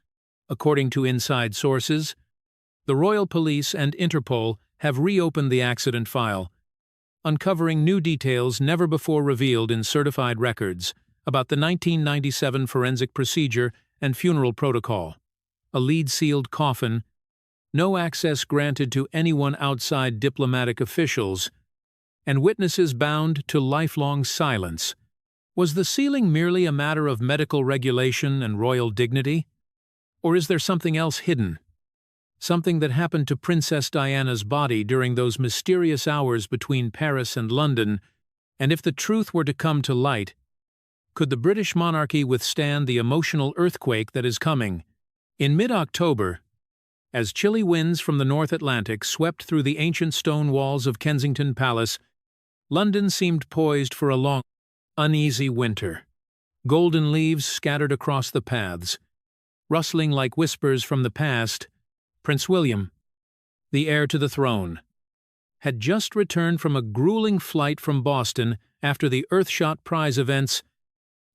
According to inside sources, the royal police and Interpol have reopened the accident file, uncovering new details never before revealed in certified records about the 1997 forensic procedure and funeral protocol. A lead-sealed coffin, no access granted to anyone outside diplomatic officials, and witnesses bound to lifelong silence. Was the sealing merely a matter of medical regulation and royal dignity? Or is there something else hidden? Something that happened to Princess Diana's body during those mysterious hours between Paris and London, and if the truth were to come to light, could the British monarchy withstand the emotional earthquake that is coming? In mid-October, as chilly winds from the North Atlantic swept through the ancient stone walls of Kensington Palace, London seemed poised for a long, uneasy winter. Golden leaves scattered across the paths, rustling like whispers from the past. Prince William, the heir to the throne, had just returned from a grueling flight from Boston after the Earthshot Prize events.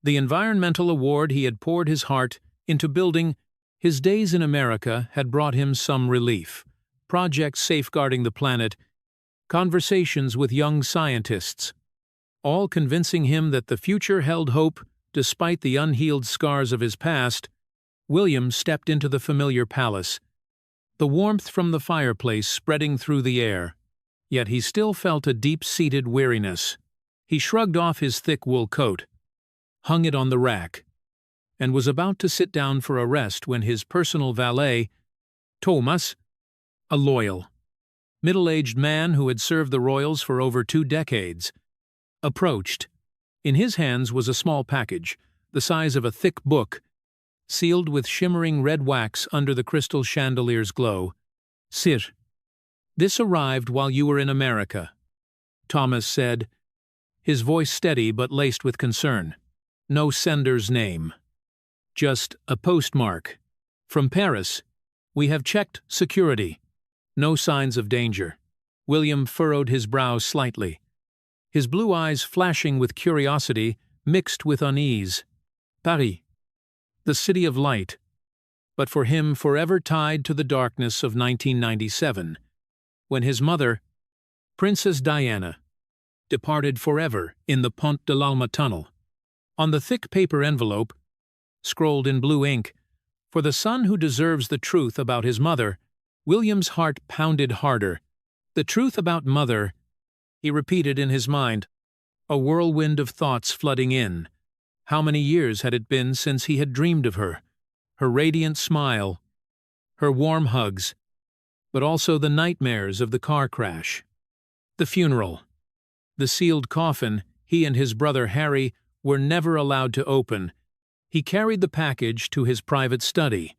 The environmental award he had poured his heart into building, his days in America had brought him some relief. Projects safeguarding the planet, conversations with young scientists, all convincing him that the future held hope despite the unhealed scars of his past. William stepped into the familiar palace, the warmth from the fireplace spreading through the air. Yet he still felt a deep-seated weariness. He shrugged off his thick wool coat, hung it on the rack, and was about to sit down for a rest when his personal valet, Thomas, a loyal, middle-aged man who had served the royals for over 2 decades, approached. In his hands was a small package, the size of a thick book, sealed with shimmering red wax under the crystal chandelier's glow. "Sir, this arrived while you were in America," Thomas said, his voice steady but laced with concern. No sender's name. Just a postmark. "From Paris. We have checked security. No signs of danger." William furrowed his brow slightly, his blue eyes flashing with curiosity mixed with unease. Paris, the city of light, but for him forever tied to the darkness of 1997, when his mother, Princess Diana, departed forever in the Pont de l'Alma tunnel. On the thick paper envelope, scrolled in blue ink, "For the son who deserves the truth about his mother," William's heart pounded harder. The truth about mother, he repeated in his mind, a whirlwind of thoughts flooding in. How many years had it been since he had dreamed of her? Her radiant smile, her warm hugs, but also the nightmares of the car crash. The funeral. The sealed coffin he and his brother Harry were never allowed to open. He carried the package to his private study,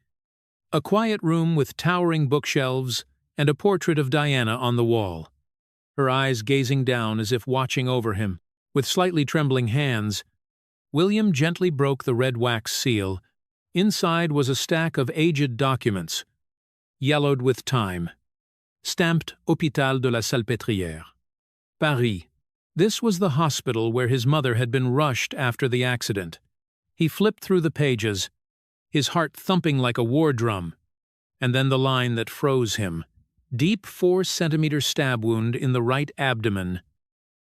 a quiet room with towering bookshelves and a portrait of Diana on the wall, her eyes gazing down as if watching over him. With slightly trembling hands, William gently broke the red wax seal. Inside was a stack of aged documents, yellowed with time, stamped Hôpital de la Salpêtrière, Paris. This was the hospital where his mother had been rushed after the accident. He flipped through the pages, his heart thumping like a war drum, and then the line that froze him. Deep 4-centimeter stab wound in the right abdomen.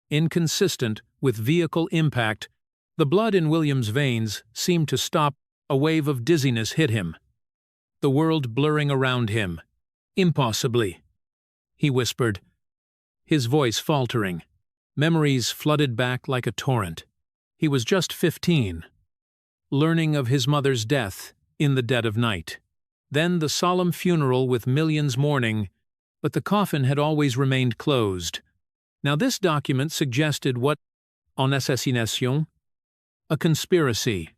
Inconsistent with vehicle impact, the blood in William's veins seemed to stop. A wave of dizziness hit him, the world blurring around him. "Impossibly," he whispered, his voice faltering. Memories flooded back like a torrent. He was just 15, learning of his mother's death in the dead of night. Then the solemn funeral with millions mourning, but the coffin had always remained closed. Now this document suggested what? En assassination? A conspiracy.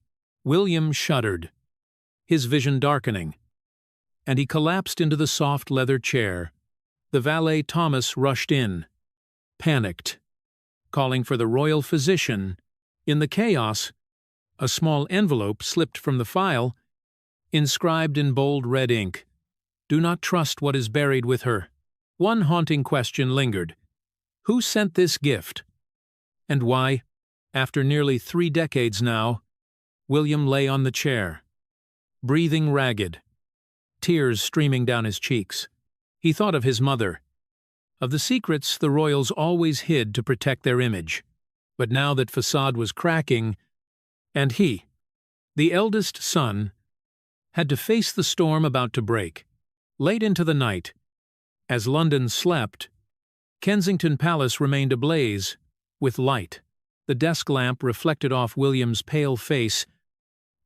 William shuddered, his vision darkening, and he collapsed into the soft leather chair. The valet Thomas rushed in, panicked, calling for the royal physician. In the chaos, a small envelope slipped from the file, inscribed in bold red ink, "Do not trust what is buried with her." One haunting question lingered. Who sent this gift? And why? After nearly 3 decades now, William lay on the chair, breathing ragged, tears streaming down his cheeks. He thought of his mother, of the secrets the royals always hid to protect their image. But now that facade was cracking, and he, the eldest son, had to face the storm about to break. Late into the night, as London slept, Kensington Palace remained ablaze with light. The desk lamp reflected off William's pale face,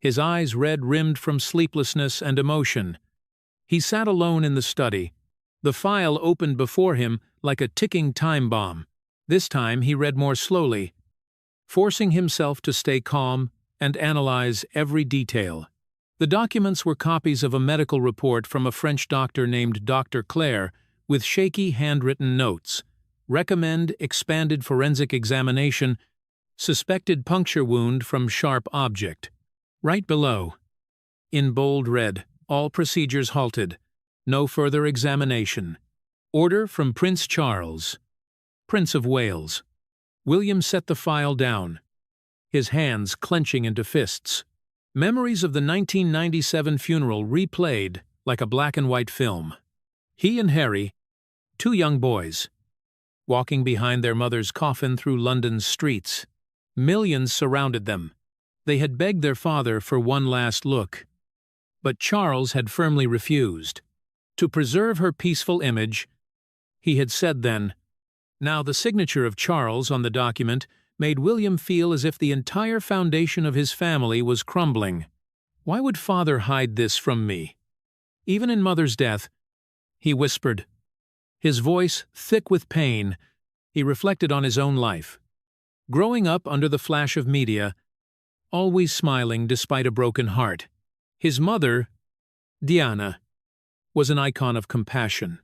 his eyes red-rimmed from sleeplessness and emotion. He sat alone in the study, the file opened before him like a ticking time bomb. This time he read more slowly, forcing himself to stay calm and analyze every detail. The documents were copies of a medical report from a French doctor named Dr. Claire, with shaky handwritten notes. Recommend expanded forensic examination, suspected puncture wound from sharp object. Right below, in bold red, all procedures halted. No further examination. Order from Prince Charles, Prince of Wales. William set the file down, his hands clenching into fists. Memories of the 1997 funeral replayed like a black-and-white film. He and Harry, two young boys, walking behind their mother's coffin through London's streets. Millions surrounded them. They had begged their father for one last look. But Charles had firmly refused. To preserve her peaceful image, he had said then. Now the signature of Charles on the document made William feel as if the entire foundation of his family was crumbling. Why would father hide this from me? Even in mother's death, he whispered. His voice thick with pain, he reflected on his own life. Growing up under the flash of media, always smiling despite a broken heart. His mother, Diana, was an icon of compassion,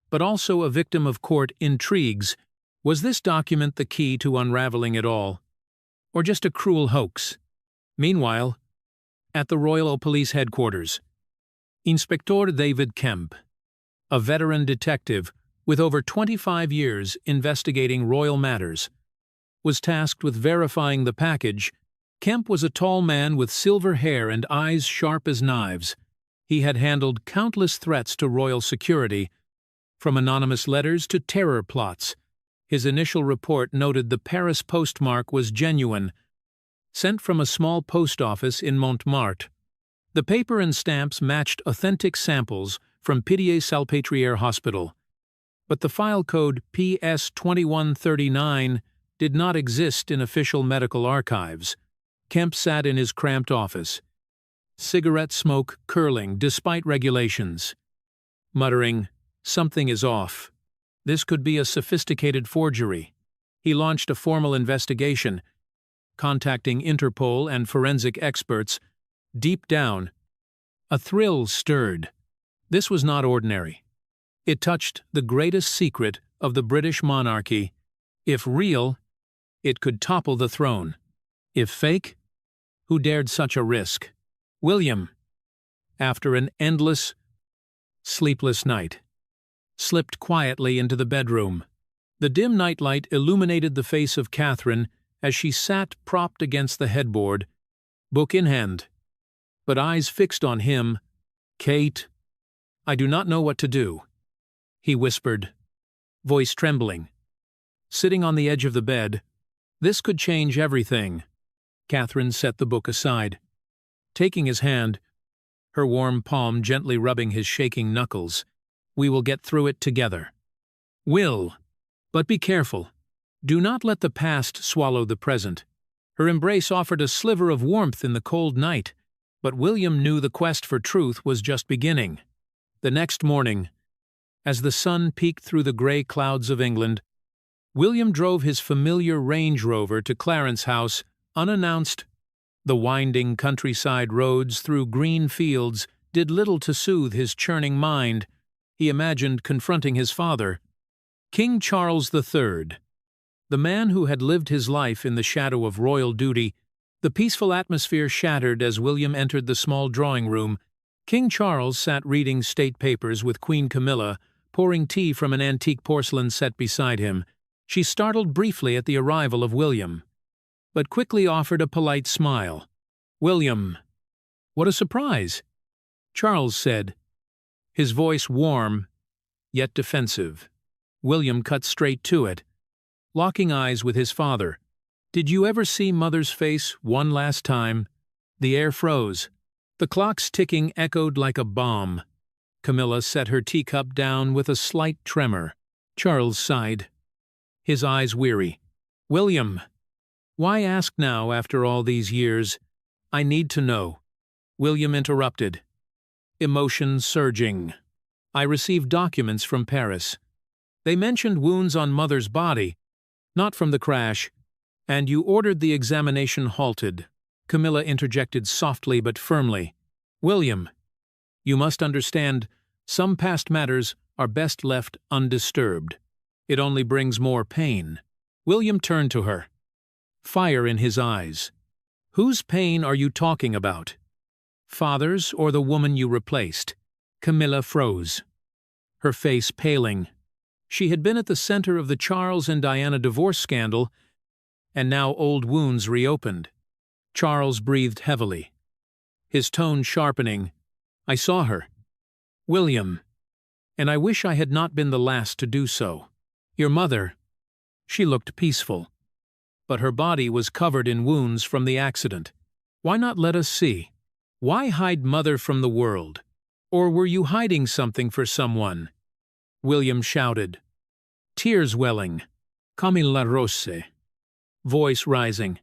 but also a victim of court intrigues. Was this document the key to unraveling it all, or just a cruel hoax? Meanwhile, at the Royal Police Headquarters, Inspector David Kemp, a veteran detective with over 25 years investigating royal matters, was tasked with verifying the package. Kemp was a tall man with silver hair and eyes sharp as knives. He had handled countless threats to royal security, from anonymous letters to terror plots. His initial report noted the Paris postmark was genuine, sent from a small post office in Montmartre. The paper and stamps matched authentic samples from Pitié-Salpêtrière Hospital. But the file code PS2139 did not exist in official medical archives. Kemp sat in his cramped office, cigarette smoke curling despite regulations, muttering, "Something is off. This could be a sophisticated forgery." He launched a formal investigation, contacting Interpol and forensic experts. Deep down, a thrill stirred. This was not ordinary. It touched the greatest secret of the British monarchy. If real, it could topple the throne. If fake, who dared such a risk? William, after an endless, sleepless night, slipped quietly into the bedroom. The dim nightlight illuminated the face of Catherine as she sat propped against the headboard, book in hand, but eyes fixed on him. "Kate, I do not know what to do," he whispered, voice trembling. Sitting on the edge of the bed, "This could change everything." Catherine set the book aside, taking his hand, her warm palm gently rubbing his shaking knuckles. "We will get through it together." "Will, but be careful. Do not let the past swallow the present." Her embrace offered a sliver of warmth in the cold night, but William knew the quest for truth was just beginning. The next morning, as the sun peeked through the grey clouds of England, William drove his familiar Range Rover to Clarence House, unannounced. The winding countryside roads through green fields did little to soothe his churning mind. He imagined confronting his father, King Charles III, the man who had lived his life in the shadow of royal duty. The peaceful atmosphere shattered as William entered the small drawing room. King Charles sat reading state papers with Queen Camilla, pouring tea from an antique porcelain set beside him. She startled briefly at the arrival of William, but quickly offered a polite smile. "William, what a surprise," Charles said, his voice warm, yet defensive. William cut straight to it, locking eyes with his father. "Did you ever see Mother's face one last time?" The air froze. The clock's ticking echoed like a bomb. Camilla set her teacup down with a slight tremor. Charles sighed, his eyes weary. "William, why ask now after all these years? I need to know." William interrupted, emotion surging. "I received documents from Paris. They mentioned wounds on Mother's body, not from the crash, and you ordered the examination halted." Camilla interjected softly but firmly. "William, you must understand, some past matters are best left undisturbed. It only brings more pain." William turned to her, fire in his eyes. "Whose pain are you talking about? Father's or the woman you replaced?" Camilla froze, her face paling. She had been at the center of the Charles and Diana divorce scandal and now old wounds reopened. Charles breathed heavily, his tone sharpening. I saw her. William. And I wish I had not been the last to do so. Your mother. She looked peaceful, but her body was covered in wounds from the accident. Why not let us see? Why hide mother from the world? Or were you hiding something for someone? William shouted, tears welling. Camilla rosse. Voice rising.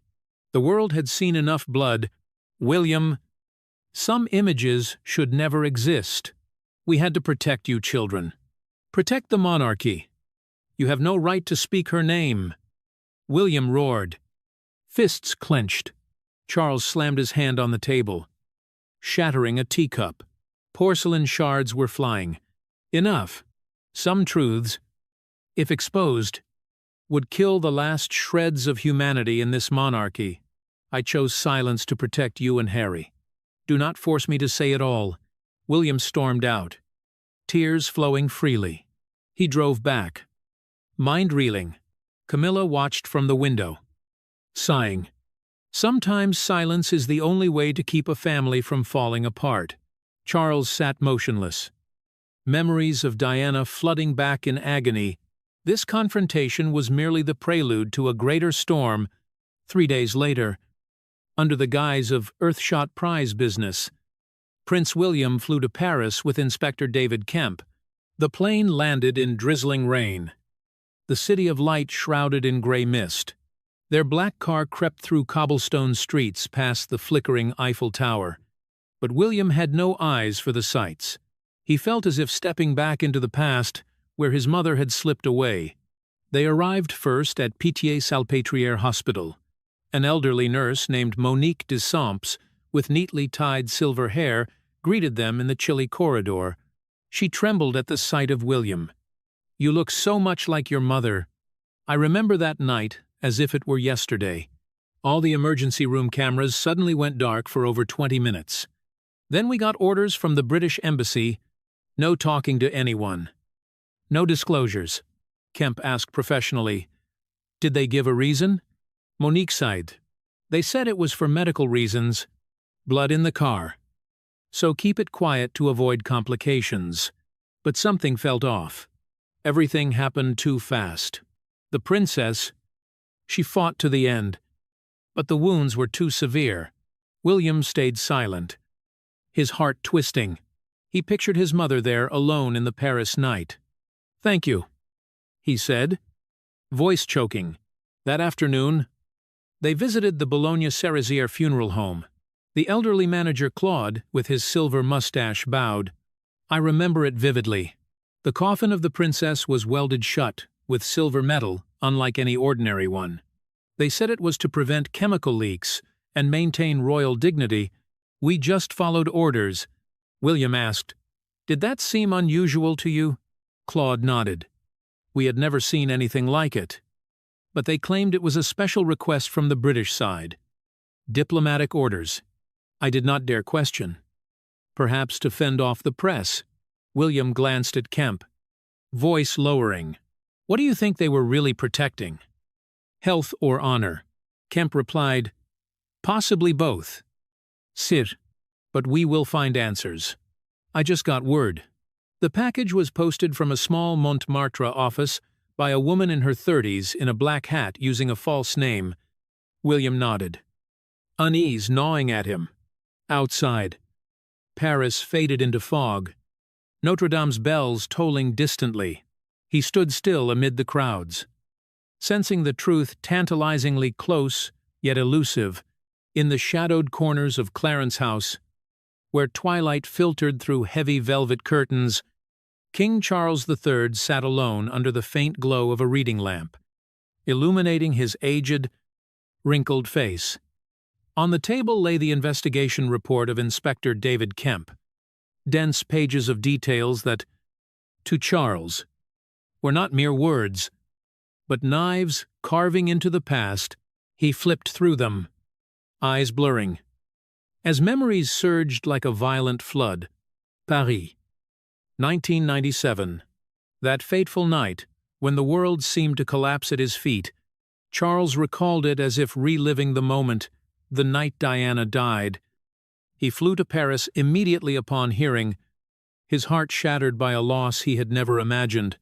The world had seen enough blood. William, some images should never exist. We had to protect you children. Protect the monarchy. You have no right to speak her name. William roared. Fists clenched. Charles slammed his hand on the table, shattering a teacup. Porcelain shards were flying. Enough. Some truths, if exposed, would kill the last shreds of humanity in this monarchy. I chose silence to protect you and Harry. Do not force me to say it all. William stormed out, tears flowing freely. He drove back, mind reeling. Camilla watched from the window, sighing. Sometimes silence is the only way to keep a family from falling apart. Charles sat motionless, memories of Diana flooding back in agony. This confrontation was merely the prelude to a greater storm. 3 days later, under the guise of Earthshot prize business, Prince William flew to Paris with Inspector David Kemp. The plane landed in drizzling rain, the city of light shrouded in gray mist. Their black car crept through cobblestone streets past the flickering Eiffel Tower. But William had no eyes for the sights. He felt as if stepping back into the past, where his mother had slipped away. They arrived first at Pitié-Salpêtrière Hospital. An elderly nurse named Monique Desamps, with neatly tied silver hair, greeted them in the chilly corridor. She trembled at the sight of William. You look so much like your mother. I remember that night as if it were yesterday. All the emergency room cameras suddenly went dark for over 20 minutes. Then we got orders from the British Embassy. No talking to anyone. No disclosures. Kemp asked professionally. Did they give a reason? Monique sighed. They said it was for medical reasons. Blood in the car. So keep it quiet to avoid complications. But something felt off. Everything happened too fast. The princess, she fought to the end. But the wounds were too severe. William stayed silent, his heart twisting. He pictured his mother there alone in the Paris night. Thank you, he said, voice choking. That afternoon, they visited the Boulogne-Cerisier funeral home. The elderly manager Claude, with his silver mustache, bowed. I remember it vividly. The coffin of the princess was welded shut, with silver metal, unlike any ordinary one. They said it was to prevent chemical leaks and maintain royal dignity. We just followed orders. William asked, Did that seem unusual to you? Claude nodded. We had never seen anything like it. But they claimed it was a special request from the British side. Diplomatic orders. I did not dare question. Perhaps to fend off the press. William glanced at Kemp, voice lowering. What do you think they were really protecting? Health or honor? Kemp replied, Possibly both. Sir, but we will find answers. I just got word. The package was posted from a small Montmartre office by a woman in her 30s in a black hat using a false name. William nodded, unease gnawing at him. Outside, Paris faded into fog, Notre Dame's bells tolling distantly. He stood still amid the crowds, sensing the truth tantalizingly close yet elusive in the shadowed corners of Clarence House, where twilight filtered through heavy velvet curtains. King Charles III sat alone under the faint glow of a reading lamp, illuminating his aged, wrinkled face. On the table lay the investigation report of Inspector David Kemp, dense pages of details that, to Charles, were not mere words, but knives carving into the past. He flipped through them, eyes blurring. As memories surged like a violent flood, Paris, 1997, that fateful night when the world seemed to collapse at his feet, Charles recalled it as if reliving the moment, the night Diana died. He flew to Paris immediately upon hearing, his heart shattered by a loss he had never imagined.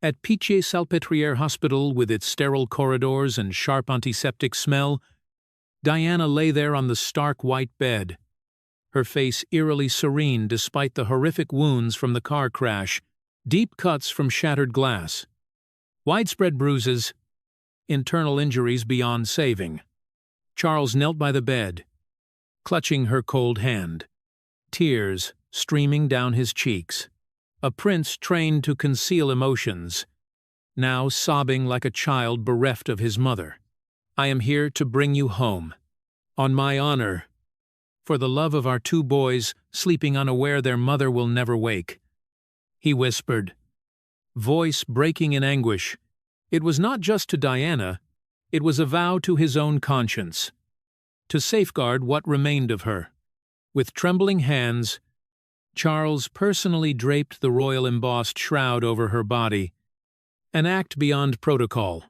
At Pitié-Salpêtrière Hospital, with its sterile corridors and sharp antiseptic smell, Diana lay there on the stark white bed, her face eerily serene despite the horrific wounds from the car crash, deep cuts from shattered glass, widespread bruises, internal injuries beyond saving. Charles knelt by the bed, clutching her cold hand, tears streaming down his cheeks. A prince trained to conceal emotions, now sobbing like a child bereft of his mother. "I am here to bring you home. On my honor. For the love of our two boys, sleeping unaware their mother will never wake," he whispered, voice breaking in anguish. It was not just to Diana, it was a vow to his own conscience, to safeguard what remained of her. With trembling hands, Charles personally draped the royal embossed shroud over her body, an act beyond protocol,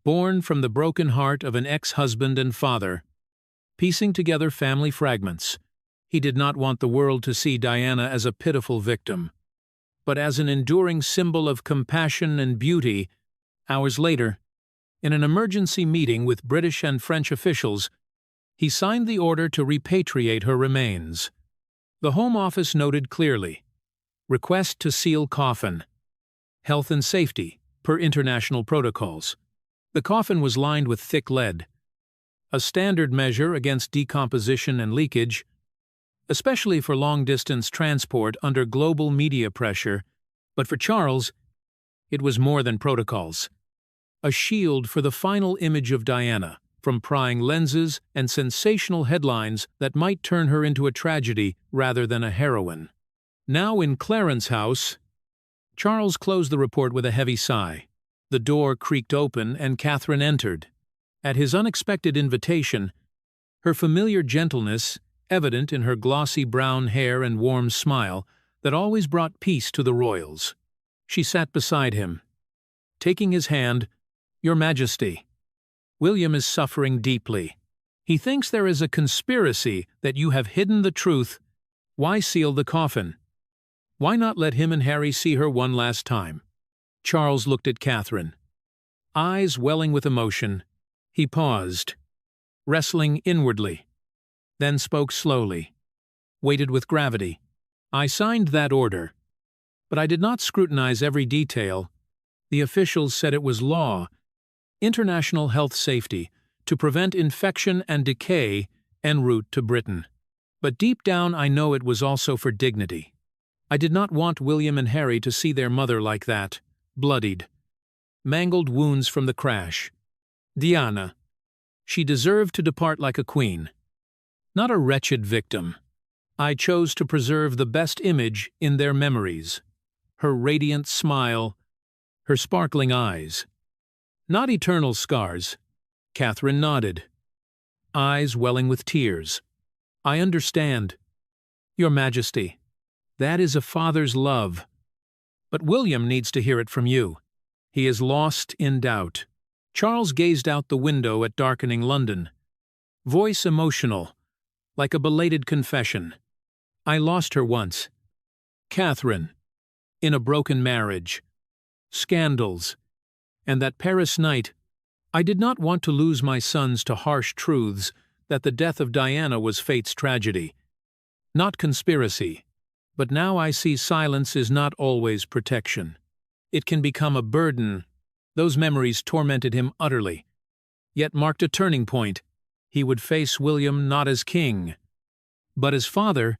born from the broken heart of an ex-husband and father, piecing together family fragments. He did not want the world to see Diana as a pitiful victim, but as an enduring symbol of compassion and beauty. Hours later, in an emergency meeting with British and French officials, he signed the order to repatriate her remains. The Home Office noted clearly, request to seal coffin, health and safety, per international protocols. The coffin was lined with thick lead, a standard measure against decomposition and leakage, especially for long-distance transport under global media pressure. But for Charles, it was more than protocols. A shield for the final image of Diana, from prying lenses and sensational headlines that might turn her into a tragedy rather than a heroine. Now in Clarence House, Charles closed the report with a heavy sigh. The door creaked open and Catherine entered. At his unexpected invitation, her familiar gentleness, evident in her glossy brown hair and warm smile that always brought peace to the royals. She sat beside him, taking his hand. "Your Majesty, William is suffering deeply. He thinks there is a conspiracy, that you have hidden the truth. Why seal the coffin? Why not let him and Harry see her one last time?" Charles looked at Catherine, eyes welling with emotion. He paused, wrestling inwardly, then spoke slowly, waited with gravity. "I signed that order, but I did not scrutinize every detail. The officials said it was law, international health safety, to prevent infection and decay en route to Britain. But deep down I know it was also for dignity. I did not want William and Harry to see their mother like that, bloodied, mangled wounds from the crash. Diana, she deserved to depart like a queen, not a wretched victim. I chose to preserve the best image in their memories, her radiant smile, her sparkling eyes. Not eternal scars." Catherine nodded, eyes welling with tears. "I understand, Your Majesty. That is a father's love. But William needs to hear it from you. He is lost in doubt." Charles gazed out the window at darkening London, voice emotional, like a belated confession. "I lost her once. Catherine, in a broken marriage, scandals, and that Paris night. I did not want to lose my sons to harsh truths that the death of Diana was fate's tragedy, not conspiracy. But now I see silence is not always protection. It can become a burden." Those memories tormented him utterly, yet marked a turning point. He would face William not as king, but as father.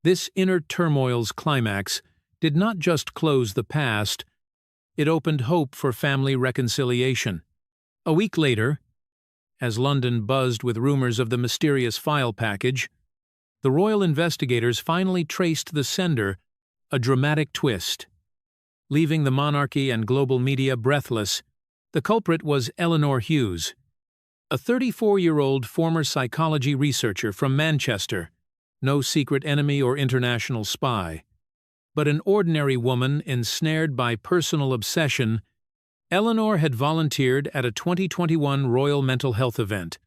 This inner turmoil's climax did not just close the past, it opened hope for family reconciliation. A week later, as London buzzed with rumors of the mysterious file package, the royal investigators finally traced the sender, a dramatic twist. Leaving the monarchy and global media breathless, the culprit was Eleanor Hughes, a 34-year-old former psychology researcher from Manchester, no secret enemy or international spy, but an ordinary woman ensnared by personal obsession Eleanor had volunteered at a 2021 Royal Mental Health event,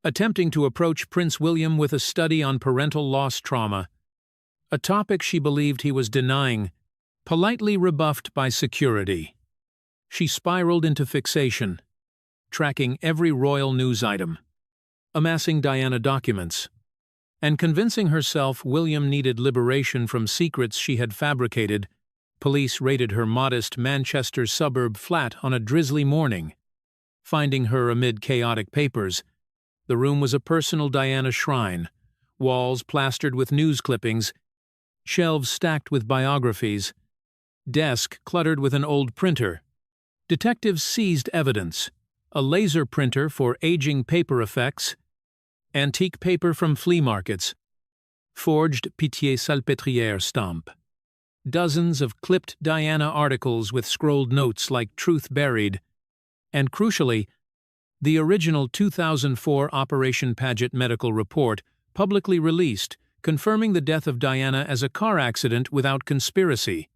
attempting to approach Prince William with a study on parental loss trauma, a topic she believed he was denying, politely rebuffed by security. She spiraled into fixation, tracking every royal news item, amassing Diana documents, and convincing herself William needed liberation from secrets she had fabricated. Police raided her modest Manchester suburb flat on a drizzly morning. Finding her amid chaotic papers, the room was a personal Diana shrine, walls plastered with news clippings, shelves stacked with biographies, desk cluttered with an old printer. Detectives seized evidence: a laser printer for aging paper effects, antique paper from flea markets, forged Pitié-Salpêtrière stamp, dozens of clipped Diana articles with scrolled notes like truth buried, and crucially, the original 2004 Operation Paget medical report publicly released, confirming the death of Diana as a car accident without conspiracy.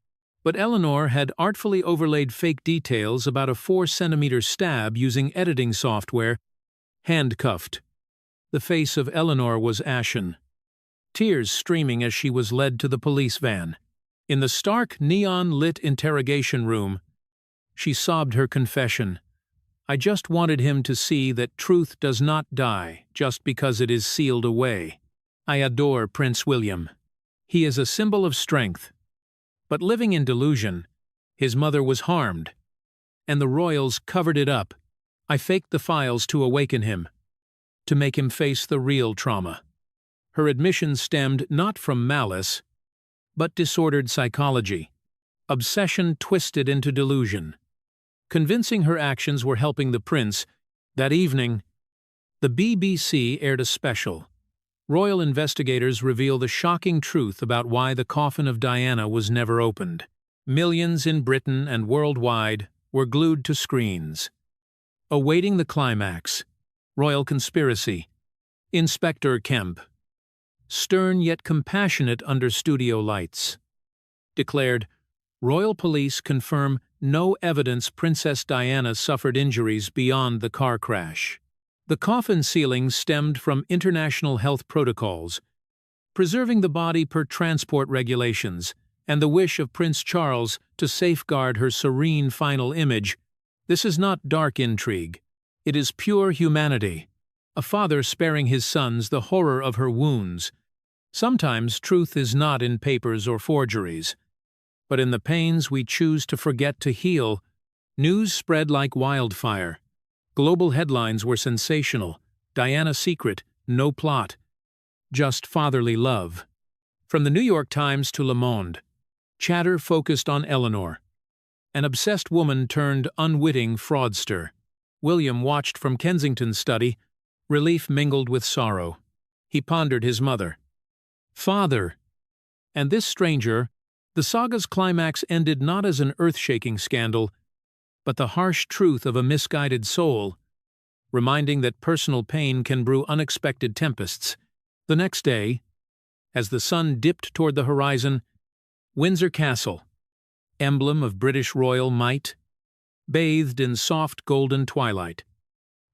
But Eleanor had artfully overlaid fake details about a 4-centimeter stab using editing software, handcuffed. The face of Eleanor was ashen, tears streaming as she was led to the police van. In the stark, neon-lit interrogation room, she sobbed her confession. "I just wanted him to see that truth does not die just because it is sealed away. I adore Prince William. He is a symbol of strength. But living in delusion, his mother was harmed, and the royals covered it up. I faked the files to awaken him, to make him face the real trauma." Her admission stemmed not from malice, but disordered psychology, obsession twisted into delusion. Convincing her actions were helping the prince, that evening, the BBC aired a special. Royal investigators reveal the shocking truth about why the coffin of Diana was never opened. Millions in Britain and worldwide were glued to screens. Awaiting the climax, royal conspiracy, Inspector Kemp, stern yet compassionate under studio lights, declared, "Royal police confirm no evidence Princess Diana suffered injuries beyond the car crash." The coffin sealing stemmed from international health protocols, preserving the body per transport regulations, and the wish of Prince Charles to safeguard her serene final image. This is not dark intrigue. It is pure humanity. A father sparing his sons the horror of her wounds. Sometimes truth is not in papers or forgeries, but in the pains we choose to forget to heal. News spread like wildfire. Global headlines were sensational. Diana secret, no plot, just fatherly love. From the New York Times to Le Monde, chatter focused on Eleanor, an obsessed woman turned unwitting fraudster. William watched from Kensington's study, relief mingled with sorrow. He pondered his mother. Father. And this stranger. The saga's climax ended not as an earth-shaking scandal, but the harsh truth of a misguided soul, reminding that personal pain can brew unexpected tempests. The next day, as the sun dipped toward the horizon, Windsor Castle, emblem of British royal might, bathed in soft golden twilight.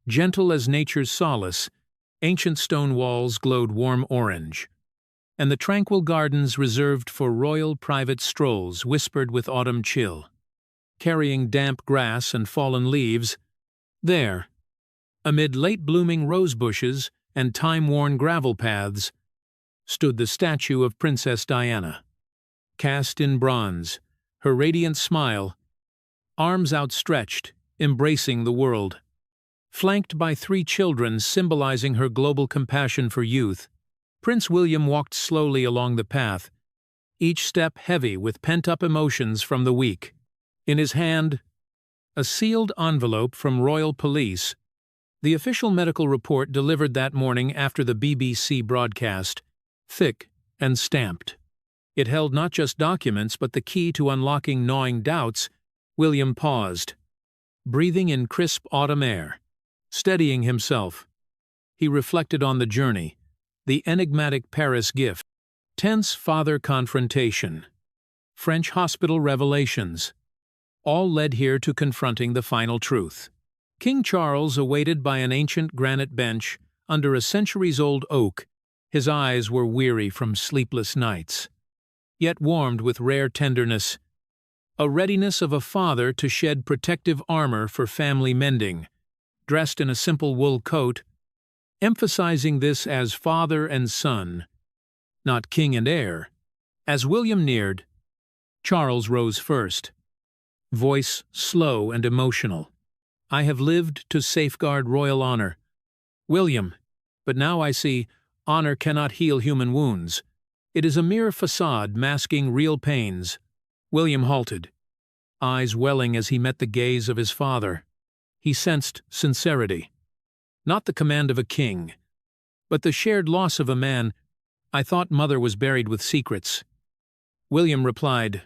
Gentle as nature's solace, ancient stone walls glowed warm orange, and the tranquil gardens reserved for royal private strolls whispered with autumn chill. Carrying damp grass and fallen leaves, there, amid late-blooming rose bushes and time-worn gravel paths, stood the statue of Princess Diana. Cast in bronze, her radiant smile, arms outstretched, embracing the world. Flanked by 3 children symbolizing her global compassion for youth, Prince William walked slowly along the path, each step heavy with pent-up emotions from the week. In his hand, a sealed envelope from royal police, the official medical report delivered that morning after the BBC broadcast, thick and stamped. It held not just documents but the key to unlocking gnawing doubts. William paused, breathing in crisp autumn air. Steadying himself, he reflected on the journey, the enigmatic Paris gift, tense father confrontation, French hospital revelations, all led here to confronting the final truth. King Charles awaited by an ancient granite bench under a centuries-old oak. His eyes were weary from sleepless nights, yet warmed with rare tenderness, a readiness of a father to shed protective armor for family mending, dressed in a simple wool coat, emphasizing this as father and son, not king and heir. As William neared, Charles rose first, voice slow and emotional. "I have lived to safeguard royal honor, William, but now I see honor cannot heal human wounds. It is a mere facade masking real pains." William halted, eyes welling as he met the gaze of his father. He sensed sincerity. Not the command of a king, but the shared loss of a man. "I thought mother was buried with secrets." William replied,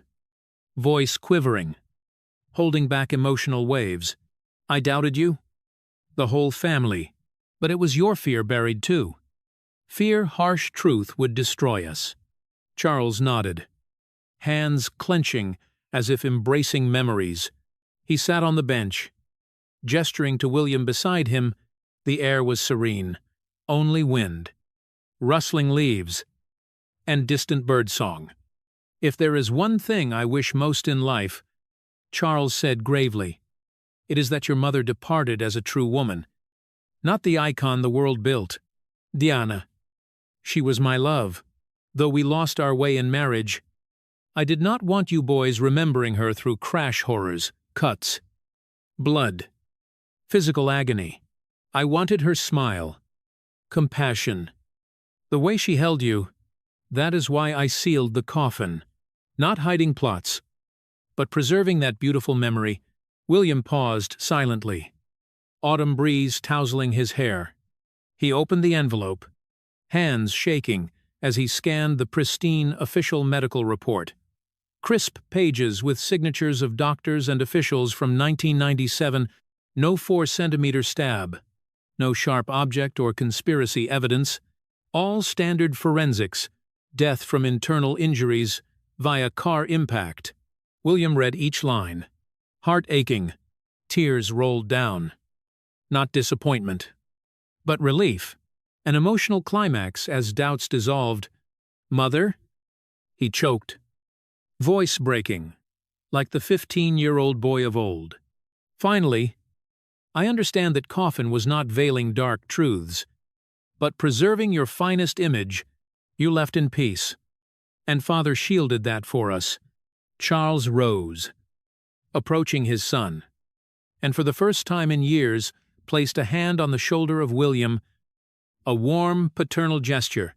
voice quivering, holding back emotional waves. "I doubted you, the whole family, but it was your fear buried too. Fear harsh truth would destroy us." Charles nodded, hands clenching as if embracing memories. He sat on the bench, gesturing to William beside him. The air was serene, only wind, rustling leaves, and distant birdsong. "If there is one thing I wish most in life," Charles said gravely, "it is that your mother departed as a true woman, not the icon the world built. Diana. She was my love. Though we lost our way in marriage, I did not want you boys remembering her through crash horrors, cuts, blood, physical agony. I wanted her smile, compassion, the way she held you. That is why I sealed the coffin, not hiding plots, but preserving that beautiful memory." William paused silently, autumn breeze tousling his hair. He opened the envelope, hands shaking as he scanned the pristine official medical report. Crisp pages with signatures of doctors and officials from 1997, no 4-centimeter stab, no sharp object or conspiracy evidence, all standard forensics, death from internal injuries via car impact. William read each line, heart aching, tears rolled down. Not disappointment, but relief, an emotional climax as doubts dissolved. "Mother?" He choked, voice breaking, like the 15-year-old boy of old. "Finally, I understand that coffin was not veiling dark truths, but preserving your finest image. You left in peace, and Father shielded that for us." Charles rose, approaching his son, and for the first time in years placed a hand on the shoulder of William, a warm, paternal gesture.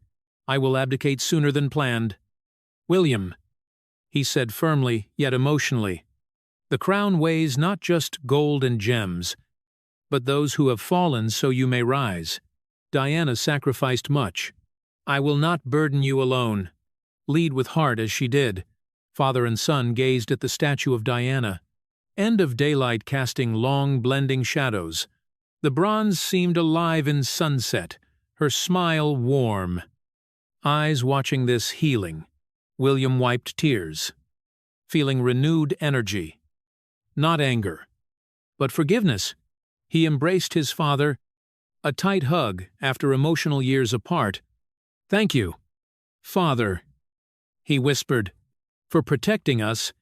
"I will abdicate sooner than planned." "William," he said firmly yet emotionally, "the crown weighs not just gold and gems, but those who have fallen so you may rise. Diana sacrificed much. I will not burden you alone. Lead with heart as she did." Father and son gazed at the statue of Diana, end of daylight casting long blending shadows. The bronze seemed alive in sunset, her smile warm. Eyes watching this healing, William wiped tears, feeling renewed energy. Not anger, but forgiveness. He embraced his father, a tight hug after emotional years apart. "Thank you, Father," he whispered, "for protecting us,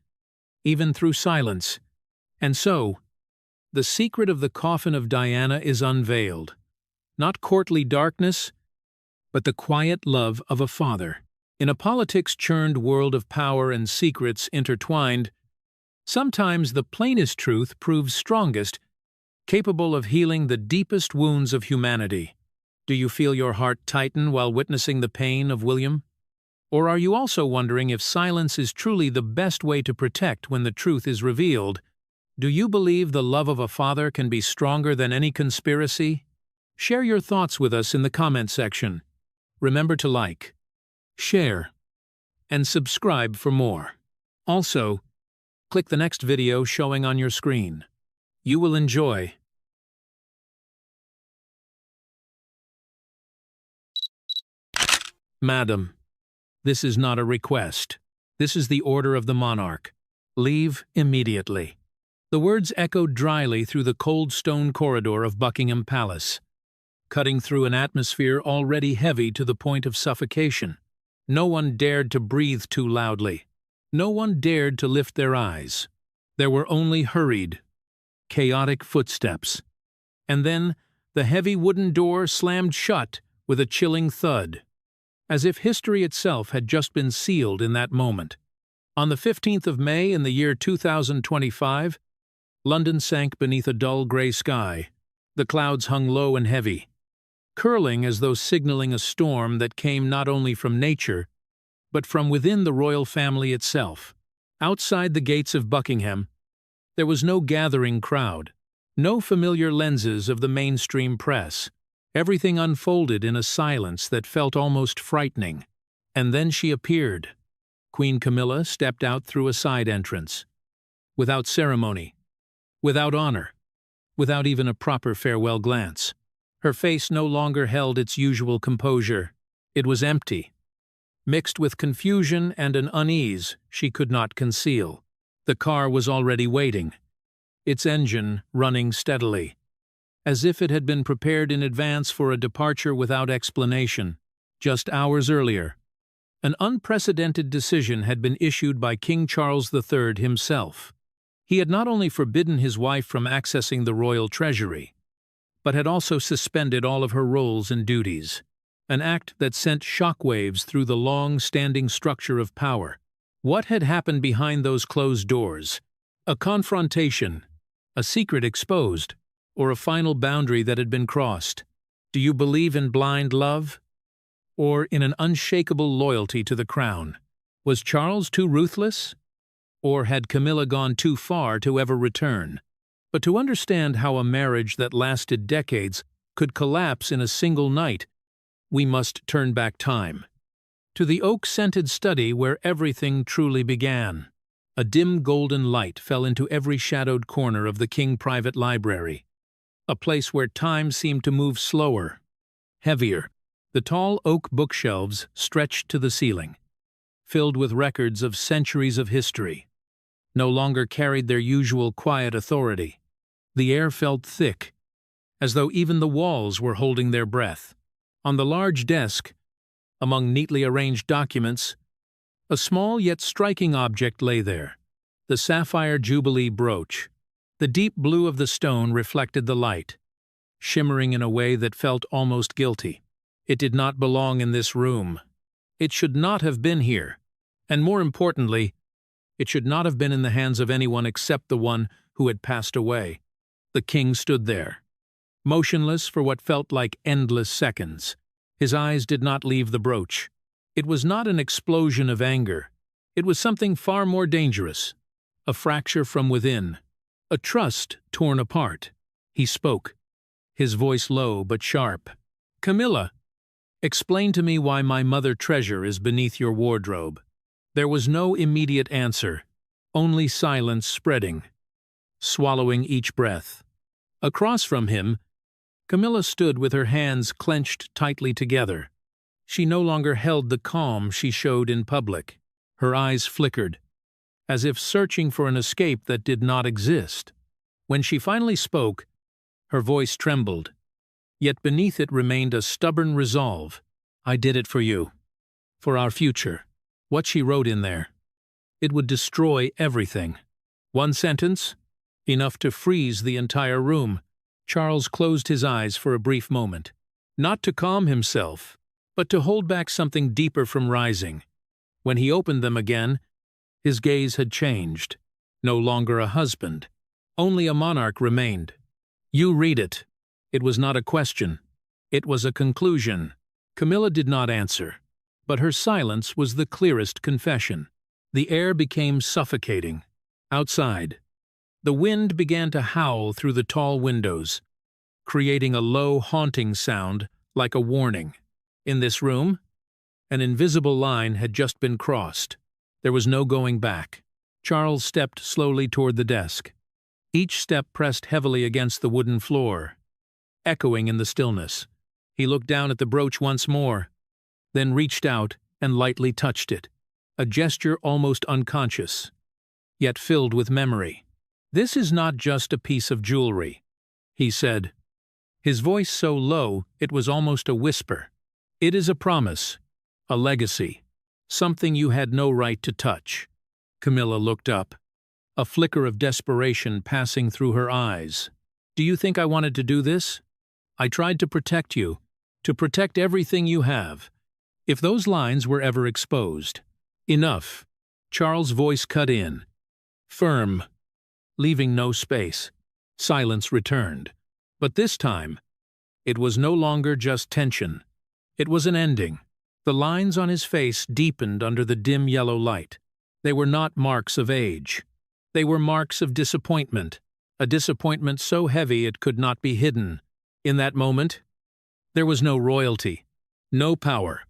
even through silence." And so, the secret of the coffin of Diana is unveiled. Not courtly darkness, but the quiet love of a father. In a politics-churned world of power and secrets intertwined, sometimes the plainest truth proves strongest, capable of healing the deepest wounds of humanity. Do you feel your heart tighten while witnessing the pain of William? Or are you also wondering if silence is truly the best way to protect when the truth is revealed? Do you believe the love of a father can be stronger than any conspiracy? Share your thoughts with us in the comment section. Remember to like, share, and subscribe for more. Also, click the next video showing on your screen. You will enjoy. Madam, this is not a request. This is the order of the monarch. Leave immediately. The words echoed dryly through the cold stone corridor of Buckingham Palace, cutting through an atmosphere already heavy to the point of suffocation. No one dared to breathe too loudly. No one dared to lift their eyes. There were only hurried, chaotic footsteps. And then the heavy wooden door slammed shut with a chilling thud, as if history itself had just been sealed in that moment. On the 15th of May in the year 2025, London sank beneath a dull gray sky. The clouds hung low and heavy, curling as though signaling a storm that came not only from nature, but from within the royal family itself. Outside the gates of Buckingham, there was no gathering crowd, no familiar lenses of the mainstream press. Everything unfolded in a silence that felt almost frightening. And then she appeared. Queen Camilla stepped out through a side entrance. Without ceremony, without honor, without even a proper farewell glance. Her face no longer held its usual composure. It was empty, mixed with confusion and an unease she could not conceal. The car was already waiting, its engine running steadily, as if it had been prepared in advance for a departure without explanation. Just hours earlier, an unprecedented decision had been issued by King Charles III himself. He had not only forbidden his wife from accessing the royal treasury, but had also suspended all of her roles and duties, an act that sent shockwaves through the long-standing structure of power. What had happened behind those closed doors? A confrontation, a secret exposed, or a final boundary that had been crossed? Do you believe in blind love, or in an unshakable loyalty to the crown? Was Charles too ruthless? Or had Camilla gone too far to ever return? But to understand how a marriage that lasted decades could collapse in a single night, we must turn back time, to the oak-scented study where everything truly began. A dim golden light fell into every shadowed corner of the King Private Library, a place where time seemed to move slower, heavier. The tall oak bookshelves stretched to the ceiling, filled with records of centuries of history, no longer carried their usual quiet authority. The air felt thick, as though even the walls were holding their breath. On the large desk, among neatly arranged documents, a small yet striking object lay there, the sapphire Jubilee brooch. The deep blue of the stone reflected the light, shimmering in a way that felt almost guilty. It did not belong in this room. It should not have been here. And more importantly, it should not have been in the hands of anyone except the one who had passed away. The king stood there, motionless for what felt like endless seconds. His eyes did not leave the brooch. It was not an explosion of anger. It was something far more dangerous. A fracture from within. A trust torn apart. He spoke, his voice low but sharp. "Camilla, explain to me why my mother treasure is beneath your wardrobe." There was no immediate answer, only silence spreading, swallowing each breath. Across from him, Camilla stood with her hands clenched tightly together. She no longer held the calm she showed in public. Her eyes flickered, as if searching for an escape that did not exist. When she finally spoke, her voice trembled, yet beneath it remained a stubborn resolve. "I did it for you, for our future." What she wrote in there, it would destroy everything. One sentence, enough to freeze the entire room. Charles closed his eyes for a brief moment, not to calm himself, but to hold back something deeper from rising. When he opened them again, his gaze had changed. No longer a husband, only a monarch remained. "You read it." It was not a question. It was a conclusion. Camilla did not answer, but her silence was the clearest confession. The air became suffocating. Outside, the wind began to howl through the tall windows, creating a low, haunting sound like a warning. In this room, an invisible line had just been crossed. There was no going back. Charles stepped slowly toward the desk. Each step pressed heavily against the wooden floor, echoing in the stillness. He looked down at the brooch once more, then reached out and lightly touched it, a gesture almost unconscious, yet filled with memory. "This is not just a piece of jewelry," he said, his voice so low it was almost a whisper. "It is a promise, a legacy, something you had no right to touch." Camilla looked up, a flicker of desperation passing through her eyes. "Do you think I wanted to do this? I tried to protect you, to protect everything you have. If those lines were ever exposed—" "Enough." Charles' voice cut in, firm, leaving no space. Silence returned. But this time, it was no longer just tension. It was an ending. The lines on his face deepened under the dim yellow light. They were not marks of age. They were marks of disappointment, a disappointment so heavy it could not be hidden. In that moment, there was no royalty, no power.